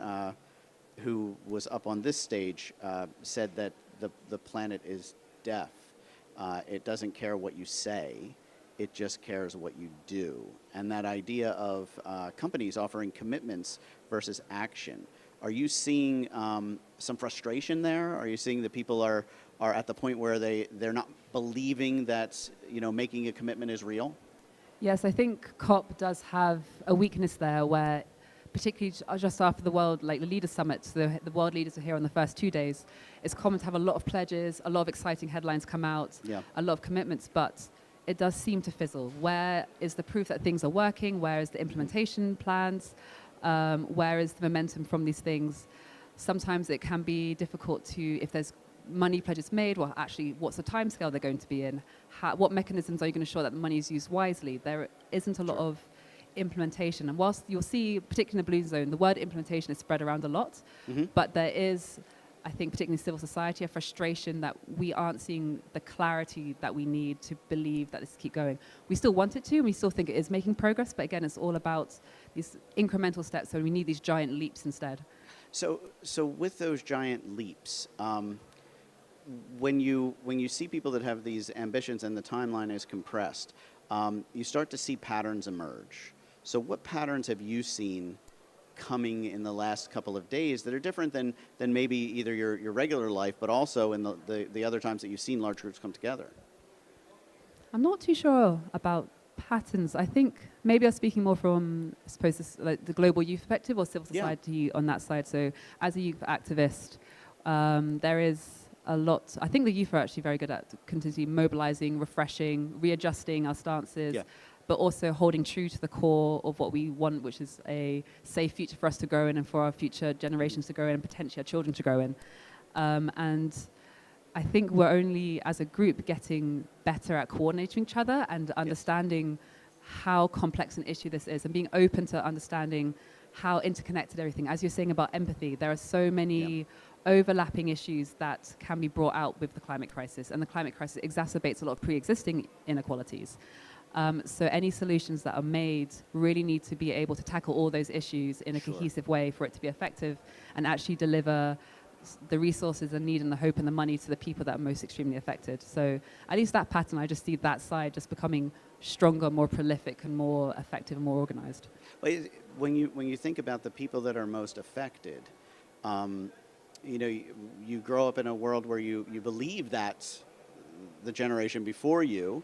who was up on this stage said that the planet is deaf. It doesn't care what you say, it just cares what you do. And that idea of companies offering commitments versus action. Are you seeing some frustration there? Are you seeing that people are at the point where they're not believing that making a commitment is real? Yes, I think COP does have a weakness there where, particularly just after the World, like the Leaders Summit, the world leaders are here on the first 2 days, it's common to have a lot of pledges, a lot of exciting headlines come out, a lot of commitments, but it does seem to fizzle. Where is the proof that things are working? Where is the implementation plans? Where is the momentum from these things? Sometimes it can be difficult to, if there's money pledges made, well, actually, what's the timescale they're going to be in? What mechanisms are you going to ensure that the money is used wisely? There isn't a lot of implementation. And whilst you'll see, particularly in the Blue Zone, the word implementation is spread around a lot, but there is, I think, particularly in civil society, a frustration that we aren't seeing the clarity that we need to believe that this keep going. We still want it to, and we still think it is making progress, but again, it's all about these incremental steps, so we need these giant leaps instead. So with those giant leaps, when you see people that have these ambitions and the timeline is compressed, you start to see patterns emerge. So what patterns have you seen coming in the last couple of days that are different than maybe either your regular life, but also in the other times that you've seen large groups come together? I'm not too sure about patterns. I think maybe I'm speaking more from, I suppose, this, like the global youth perspective or civil society on that side. So as a youth activist, there is a lot. I think the youth are actually very good at continuously mobilizing, refreshing, readjusting our stances, but also holding true to the core of what we want, which is a safe future for us to grow in and for our future generations to grow in and potentially our children to grow in. And I think we're only, as a group, getting better at coordinating each other and understanding how complex an issue this is and being open to understanding how interconnected everything. As you're saying about empathy, there are so many overlapping issues that can be brought out with the climate crisis, and the climate crisis exacerbates a lot of pre-existing inequalities. So any solutions that are made really need to be able to tackle all those issues in a cohesive way for it to be effective and actually deliver the resources and need and the hope and the money to the people that are most extremely affected. So at least that pattern, I just see that side just becoming stronger, more prolific and more effective and more organized. Well, when you think about the people that are most affected, you know, you grow up in a world where you believe that the generation before you,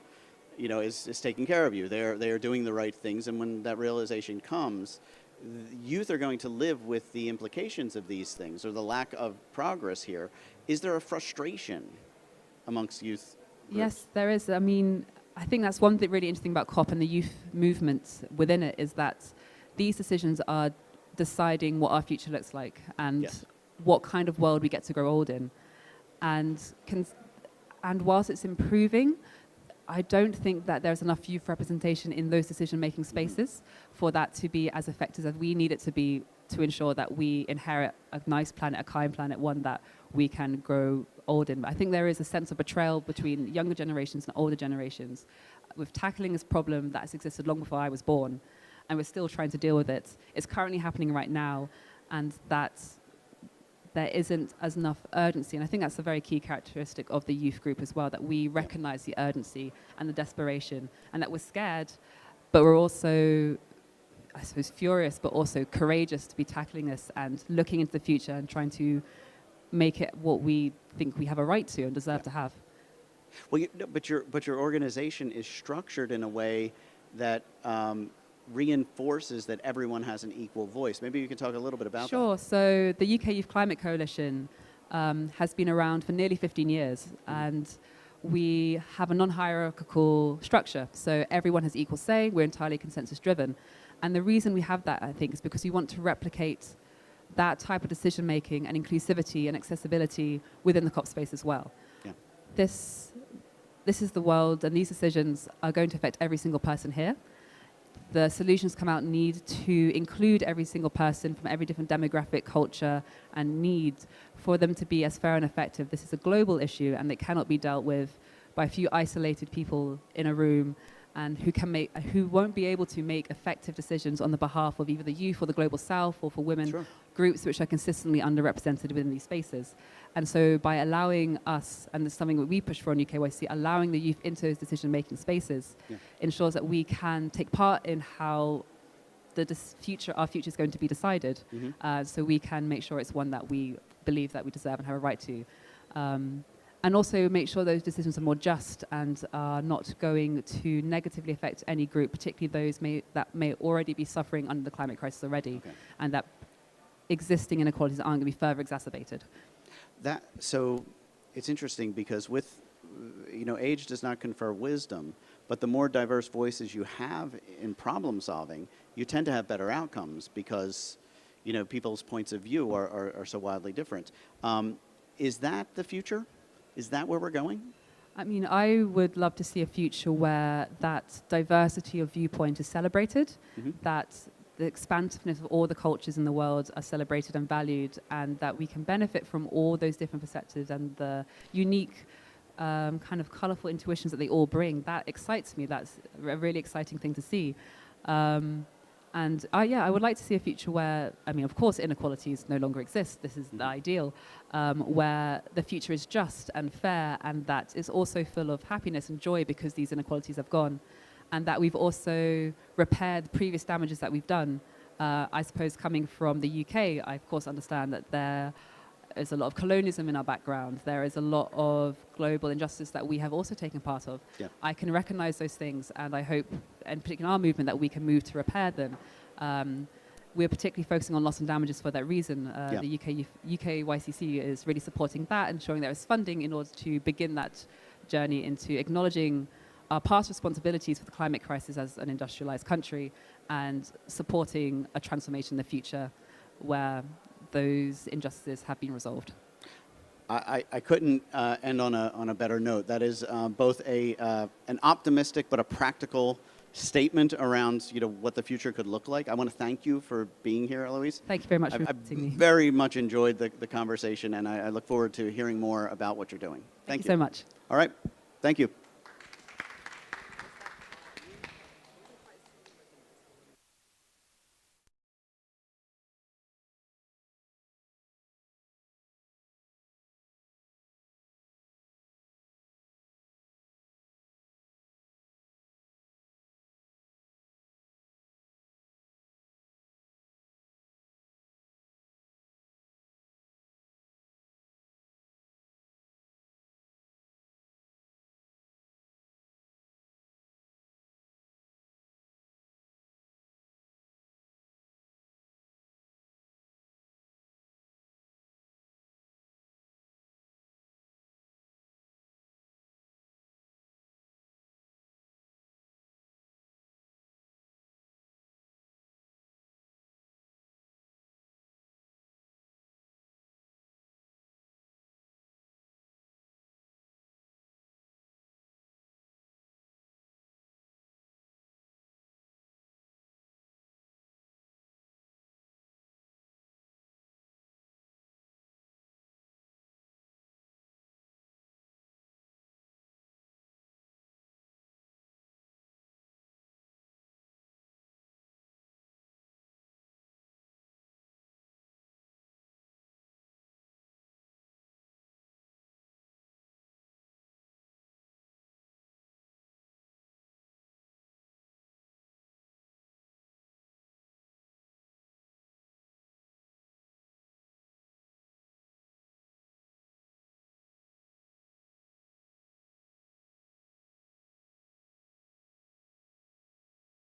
you know, is taking care of you. They are doing the right things, and when that realization comes, youth are going to live with the implications of these things or the lack of progress here. Is there a frustration amongst youth groups? Yes, there is. I mean, I think that's one thing really interesting about COP and the youth movement within it is that these decisions are deciding what our future looks like and what kind of world we get to grow old in. And whilst it's improving, I don't think that there's enough youth representation in those decision-making spaces for that to be as effective as we need it to be to ensure that we inherit a nice planet, a kind planet, one that we can grow old in. But I think there is a sense of betrayal between younger generations and older generations with tackling this problem that has existed long before I was born, and we're still trying to deal with it. It's currently happening right now, and that's there isn't as enough urgency. And I think that's a very key characteristic of the youth group as well, that we recognize the urgency and the desperation, and that we're scared, but we're also, I suppose, furious, but also courageous to be tackling this and looking into the future and trying to make it what we think we have a right to and deserve to have. Well, but your organization is structured in a way that reinforces that everyone has an equal voice. Maybe you can talk a little bit about that. Sure. So the UK Youth Climate Coalition has been around for nearly 15 years, and we have a non-hierarchical structure. So everyone has equal say. We're entirely consensus-driven. And the reason we have that, I think, is because we want to replicate that type of decision-making and inclusivity and accessibility within the COP space as well. Yeah. This is the world, and these decisions are going to affect every single person here. The solutions come out need to include every single person from every different demographic, culture, and need for them to be as fair and effective. This is a global issue, and it cannot be dealt with by a few isolated people in a room and who won't be able to make effective decisions on the behalf of either the youth or the global south or for women groups which are consistently underrepresented within these spaces. And so by allowing us, and this is something that we push for on UKYC, allowing the youth into those decision-making spaces ensures that we can take part in how our future is going to be decided, so we can make sure it's one that we believe that we deserve and have a right to. And and also make sure those decisions are more just and are not going to negatively affect any group, particularly those that may already be suffering under the climate crisis already, and that existing inequalities aren't going to be further exacerbated. So it's interesting because with, age does not confer wisdom, but the more diverse voices you have in problem solving, you tend to have better outcomes because, people's points of view are so wildly different. Is that the future? Is that where we're going? I mean, I would love to see a future where that diversity of viewpoint is celebrated, that the expansiveness of all the cultures in the world are celebrated and valued, and that we can benefit from all those different perspectives and the unique kind of colorful intuitions that they all bring. That excites me. That's a really exciting thing to see. I would like to see a future where, of course, inequalities no longer exist. This is the ideal, where the future is just and fair, and that it's also full of happiness and joy because these inequalities have gone, and that we've also repaired the previous damages that we've done. I suppose coming from the UK, I of course understand that there is a lot of colonialism in our background. There is a lot of global injustice that we have also taken part of. Yeah. I can recognize those things, and I hope, and particularly in our movement, that we can move to repair them. We're particularly focusing on loss and damages for that reason. The UK YCC is really supporting that and showing there is funding in order to begin that journey into acknowledging our past responsibilities for the climate crisis as an industrialized country and supporting a transformation in the future where those injustices have been resolved. I couldn't end on a better note. That is both an optimistic but a practical statement around what the future could look like. I want to thank you for being here, Eloise. Thank you very much for inviting me. I very much enjoyed the conversation, and I look forward to hearing more about what you're doing. Thank you so much. All right. Thank you.